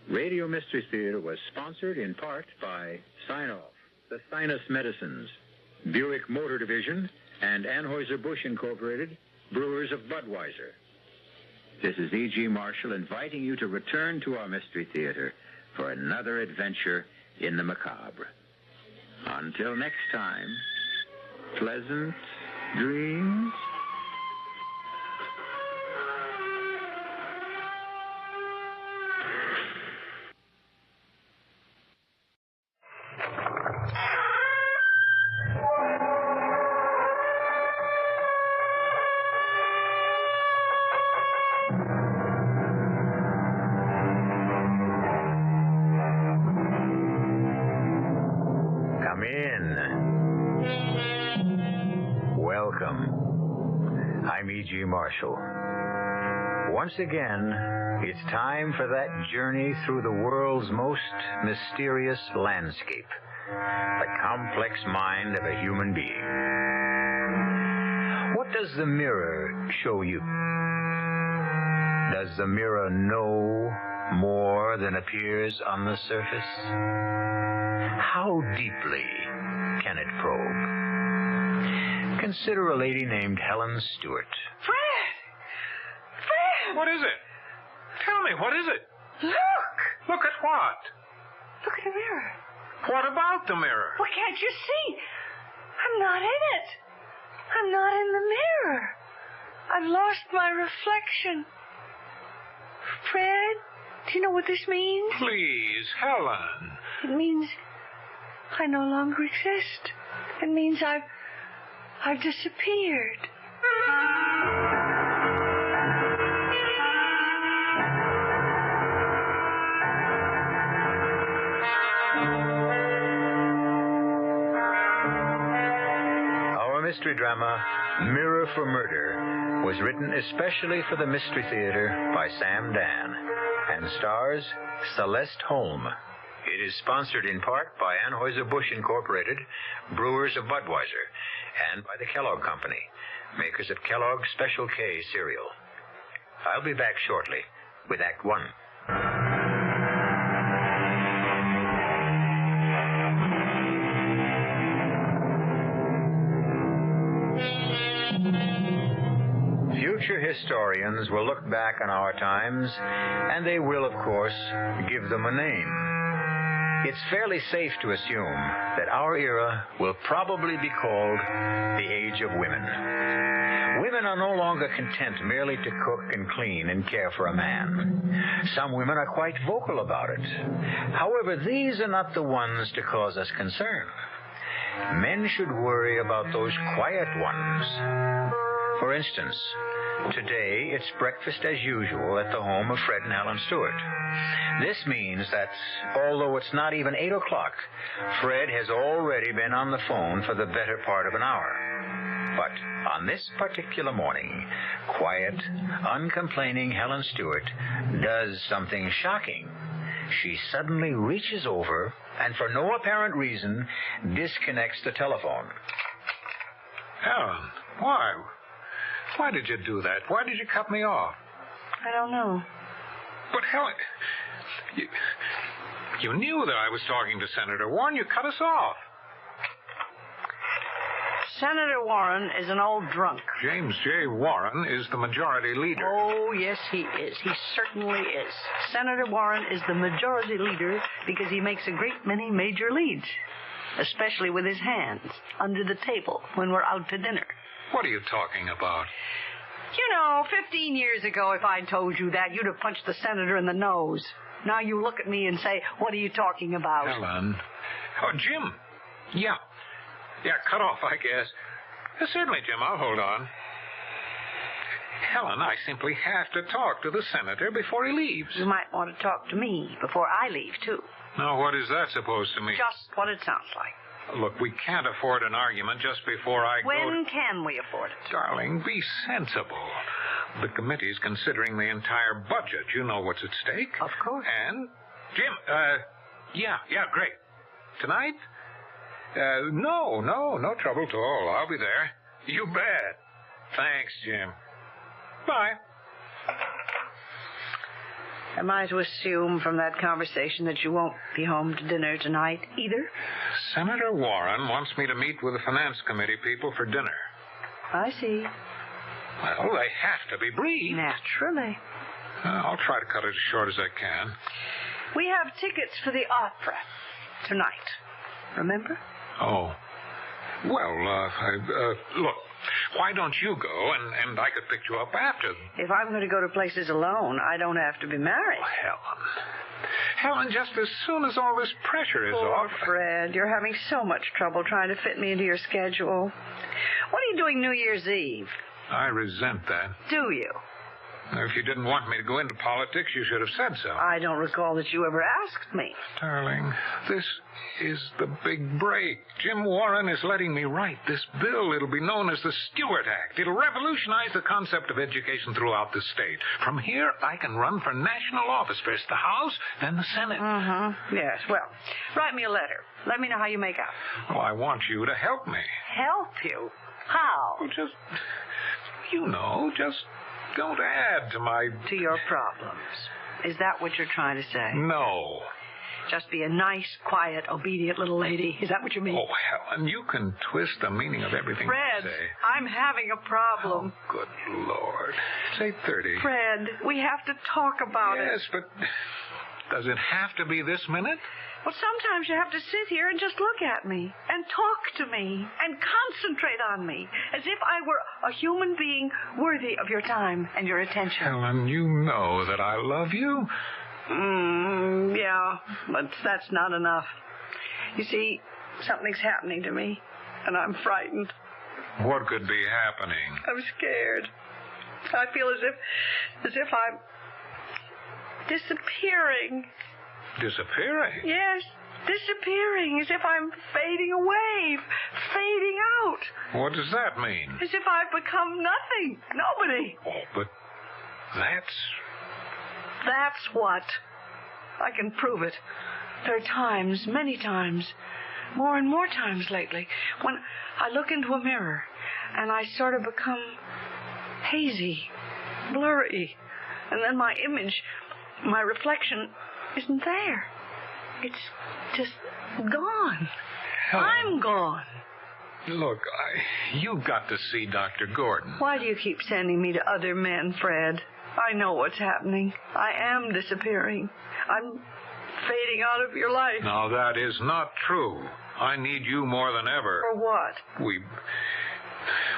S20: Radio Mystery Theater was sponsored in part by Sinoff, the Sinus Medicines, Buick Motor Division, and Anheuser-Busch Incorporated, Brewers of Budweiser. This is E.G. Marshall inviting you to return to our Mystery Theater for another adventure in the macabre. Until next time, pleasant dreams.
S8: Come in. Welcome. I'm E.G. Marshall. Once again, it's time for that journey through the world's most mysterious landscape. the complex mind of a human being. What does the mirror show you? Does the mirror know more than appears on the surface? How deeply can it probe? Consider a lady named Helen Stewart.
S15: Fred! Fred!
S6: What is it? Tell me, what is it?
S15: Look!
S6: Look at what?
S15: Look at the mirror.
S6: What about the mirror?
S15: Well, can't you see? I'm not in it. I'm not in the mirror. I've lost my reflection. Fred, do you know what this means?
S6: Please, Helen.
S15: It means I no longer exist. It means I've disappeared.
S8: Our mystery drama, Mirror for Murder, was written especially for the Mystery Theater by Sam Dan and stars Celeste Holm. It is sponsored in part by Anheuser-Busch Incorporated, brewers of Budweiser, and by the Kellogg Company, makers of Kellogg's Special K cereal. I'll be back shortly with Act One. Future historians will look back on our times, and they will, of course, give them a name. It's fairly safe to assume that our era will probably be called the Age of Women. Women are no longer content merely to cook and clean and care for a man. Some women are quite vocal about it. However, these are not the ones to cause us concern. Men should worry about those quiet ones. For instance, today it's breakfast as usual at the home of Fred and Helen Stewart. This means that, although it's not even 8 o'clock, Fred has already been on the phone for the better part of an hour. But on this particular morning, quiet, uncomplaining Helen Stewart does something shocking. She suddenly reaches over and, for no apparent reason, disconnects the telephone.
S6: Helen, why? Why did you do that? Why did you cut me off?
S15: I don't know.
S6: But, Helen, you knew that I was talking to Senator Warren. You cut us off.
S15: Senator Warren is an old drunk.
S6: James J. Warren is the majority leader.
S15: Oh, yes, he is. He certainly is. Senator Warren is the majority leader because he makes a great many major leads, especially with his hands under the table when we're out to dinner.
S6: What are you talking about?
S15: You know, 15 years ago, if I'd told you that, you'd have punched the senator in the nose. Now you look at me and say, what are you talking about?
S6: Helen. Oh, Jim. Yeah, cut off, I guess. Certainly, Jim, I'll hold on. Helen, I simply have to talk to the senator before he leaves.
S15: You might want to talk to me before I leave, too.
S6: Now, what is that supposed to mean?
S15: Just what it sounds like.
S6: Look, we can't afford an argument just before I go.
S15: When can we afford it?
S6: Darling, be sensible. The committee's considering the entire budget. You know what's at stake.
S15: Of course.
S6: And, Jim, yeah, great. Tonight? No trouble at all. I'll be there. You bet. Thanks, Jim. Bye.
S15: Am I to assume from that conversation that you won't be home to dinner tonight either?
S6: Senator Warren wants me to meet with the Finance Committee people for dinner.
S15: I see.
S6: Well, they have to be brief.
S15: Naturally.
S6: I'll try to cut it as short as I can.
S15: We have tickets for the opera tonight. Remember?
S6: Oh. Well, look, why don't you go, and I could pick you up after.
S15: If I'm going to go to places alone, I don't have to be married.
S6: Oh, Helen, just as soon as all this pressure is off...
S15: Oh, Fred, you're having so much trouble trying to fit me into your schedule. What are you doing New Year's Eve?
S6: I resent that.
S15: Do you?
S6: If you didn't want me to go into politics, you should have said so.
S15: I don't recall that you ever asked me.
S6: Darling, this is the big break. Jim Warren is letting me write this bill. It'll be known as the Stewart Act. It'll revolutionize the concept of education throughout the state. From here, I can run for national office. First the House, then the Senate.
S15: Mm-hmm. Yes, well, write me a letter. Let me know how you make out.
S6: Well, I want you to help me.
S15: Help you? How?
S6: Well, just don't add to my...
S15: To your problems. Is that what you're trying to say?
S6: No.
S15: Just be a nice, quiet, obedient little lady. Is that what you mean?
S6: Oh, Helen, you can twist the meaning of everything
S15: Fred,
S6: you say.
S15: I'm having a problem.
S6: Oh, good Lord. It's 8:30.
S15: Fred, we have to talk about it.
S6: Yes, but does it have to be this minute?
S15: Well, sometimes you have to sit here and just look at me and talk to me and concentrate on me as if I were a human being worthy of your time and your attention.
S6: Helen, you know that I love you.
S15: Yeah, but that's not enough. You see, something's happening to me, and I'm frightened.
S6: What could be happening?
S15: I'm scared. I feel as if I'm disappearing.
S6: Disappearing?
S15: Yes, disappearing, as if I'm fading away, fading out.
S6: What does that mean?
S15: As if I've become nothing, nobody.
S6: Oh, but that's
S15: what. I can prove it. There are times, many times, more and more times lately, when I look into a mirror and I sort of become hazy, blurry, and then my image, my reflection, isn't there. It's just gone.
S6: Helen.
S15: I'm gone.
S6: Look, you've got to see Dr. Gordon.
S15: Why do you keep sending me to other men, Fred? I know what's happening. I am disappearing. I'm fading out of your life.
S6: Now, that is not true. I need you more than ever.
S15: For what?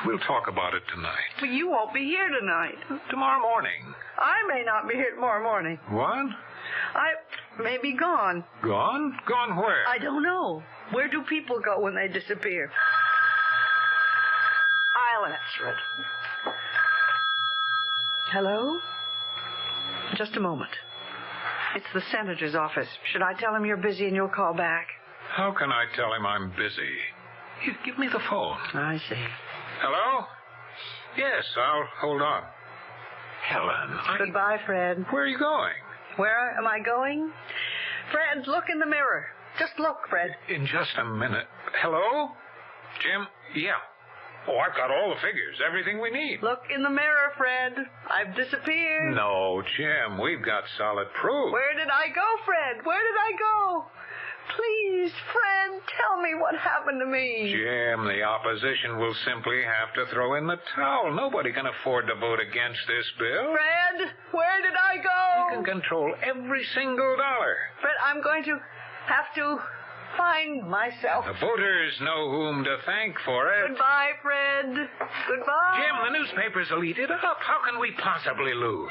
S6: We'll talk about it tonight.
S15: But you won't be here tonight.
S6: Tomorrow morning.
S15: I may not be here tomorrow morning.
S6: What?
S15: I may be gone.
S6: Gone? Gone where?
S15: I don't know. Where do people go when they disappear? I'll answer it. Hello? Just a moment. It's the senator's office. Should I tell him you're busy and you'll call back?
S6: How can I tell him I'm busy? Give me the phone.
S15: I see.
S6: Hello? Yes, I'll hold on. Helen,
S15: Goodbye, Fred.
S6: Where are you going?
S15: Where am I going? Fred, look in the mirror. Just look, Fred.
S6: In just a minute. Hello? Jim? Yeah. Oh, I've got all the figures, everything we need.
S15: Look in the mirror, Fred. I've disappeared.
S6: No, Jim, we've got solid proof.
S15: Where did I go, Fred? Where did I go? Please, Fred, tell me what happened to me.
S6: Jim, the opposition will simply have to throw in the towel. Nobody can afford to vote against this bill.
S15: Fred, where did I go?
S6: You can control every single dollar.
S15: Fred, I'm going to have to find myself.
S6: The voters know whom to thank for it.
S15: Goodbye, Fred. Goodbye.
S6: Jim, the newspapers will eat it up. How can we possibly lose?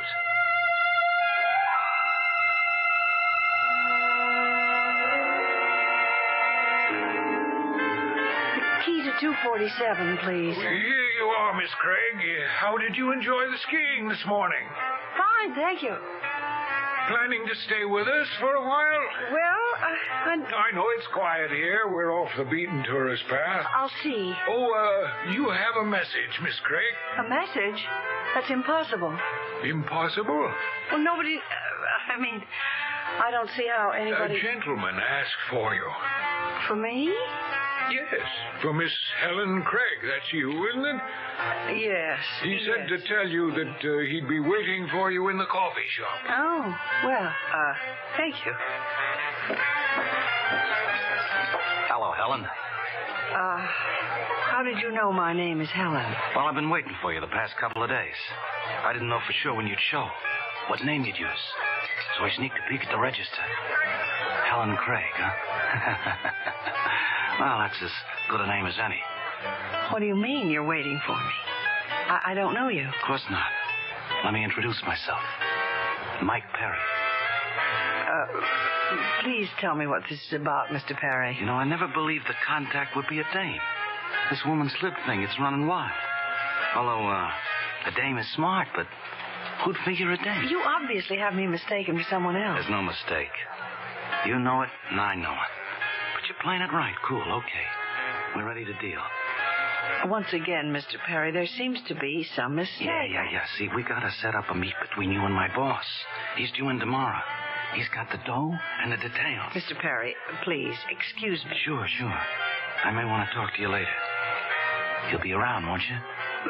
S15: Key to 247, please.
S6: Here you are, Miss Craig. How did you enjoy the skiing this morning?
S15: Fine, thank you.
S6: Planning to stay with us for a while?
S15: Well,
S6: I know it's quiet here. We're off the beaten tourist path.
S15: I'll see.
S6: Oh, you have a message, Miss Craig.
S15: A message? That's impossible.
S6: Impossible?
S15: Well, nobody... I don't see how anybody...
S6: A gentleman asked for you.
S15: For me?
S6: Yes, for Miss Helen Craig. That's you, isn't it?
S15: Yes.
S6: He said to tell you that he'd be waiting for you in the coffee shop.
S15: Oh, well, thank you.
S12: Hello, Helen.
S15: How did you know my name is Helen?
S12: Well, I've been waiting for you the past couple of days. I didn't know for sure when you'd show, what name you'd use. So I sneaked a peek at the register. Helen Craig, huh? Well, that's as good a name as any.
S15: What do you mean you're waiting for me? I don't know you.
S12: Of course not. Let me introduce myself. Mike Perry.
S15: Please tell me what this is about, Mr. Perry.
S12: You know, I never believed the contact would be a dame. This woman slip thing, it's running wild. Although, a dame is smart, but who'd figure a dame?
S15: You obviously have me mistaken for someone else.
S12: There's no mistake. You know it, and I know it. But you're playing it right. Cool, okay. We're ready to deal.
S15: Once again, Mr. Perry, there seems to be some mistake.
S12: Yeah. See, we gotta set up a meet between you and my boss. He's due in tomorrow. He's got the dough and the details.
S15: Mr. Perry, please, excuse me.
S12: Sure. I may want to talk to you later. You'll be around, won't you?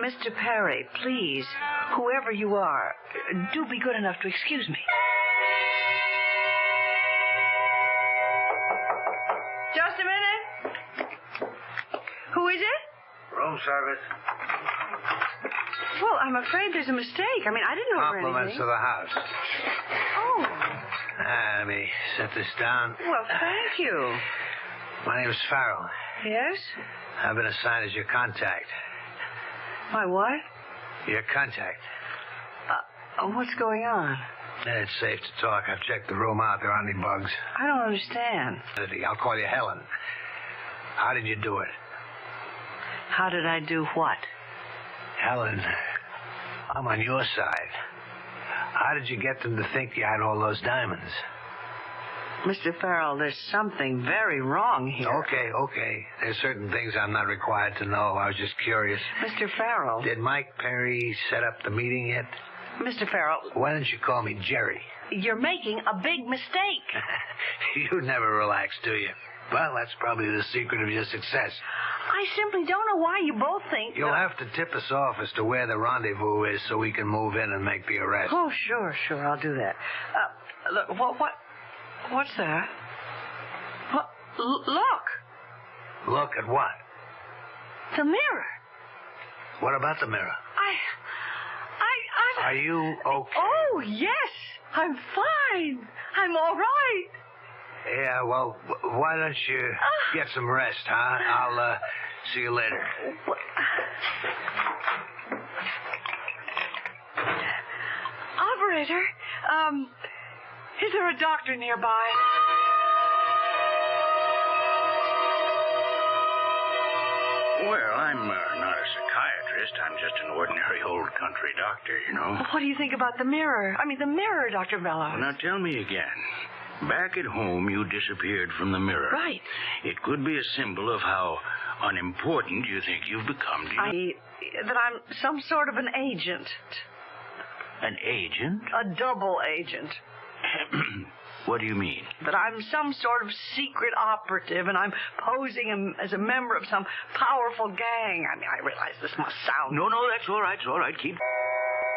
S15: Mr. Perry, please, whoever you are, do be good enough to excuse me. Just a minute. Who is it?
S4: Room service.
S15: Well, I'm afraid there's a mistake. I mean, I didn't order
S4: Compliments
S15: anything.
S4: to the house.
S15: Oh.
S4: Let me set this down.
S15: Well, thank you.
S4: My name is Farrell.
S15: Yes?
S4: I've been assigned as your contact.
S15: My what?
S4: Your contact.
S15: What's going on?
S4: It's safe to talk. I've checked the room out. There aren't any bugs.
S15: I don't understand.
S4: I'll call you Helen. How did you do it?
S15: How did I do what?
S4: Helen, I'm on your side. How did you get them to think you had all those diamonds?
S15: Mr. Farrell, there's something very wrong here.
S4: Okay. There's certain things I'm not required to know. I was just curious.
S15: Mr. Farrell.
S4: Did Mike Perry set up the meeting yet?
S15: Mr. Farrell.
S4: Why don't you call me Jerry?
S15: You're making a big mistake.
S4: You never relax, do you? Well, that's probably the secret of your success.
S15: I simply don't know why you both think...
S4: You'll have to tip us off as to where the rendezvous is so we can move in and make the arrest.
S15: Oh, sure, I'll do that. Look, what's that? Look.
S4: Look at what?
S15: The mirror.
S4: What about the mirror? Are you okay?
S11: Oh, yes. I'm fine. I'm all right.
S4: Yeah, well, why don't you get some rest, huh? I'll see you later.
S11: Operator, is there a doctor nearby?
S5: Well, I'm not a psychiatrist. I'm just an ordinary old country doctor, you know.
S11: What do you think about the mirror? I mean, the mirror, Dr. Bellows.
S5: Well, now tell me again. Back at home, you disappeared from the mirror.
S11: Right.
S5: It could be a symbol of how unimportant you think you've become.
S15: That I'm some sort of an agent.
S5: An agent?
S15: A double agent.
S5: What do you mean?
S15: That I'm some sort of secret operative, and I'm posing as a member of some powerful gang. I mean, I realize this must sound...
S5: No, that's all right. It's all right. Keep...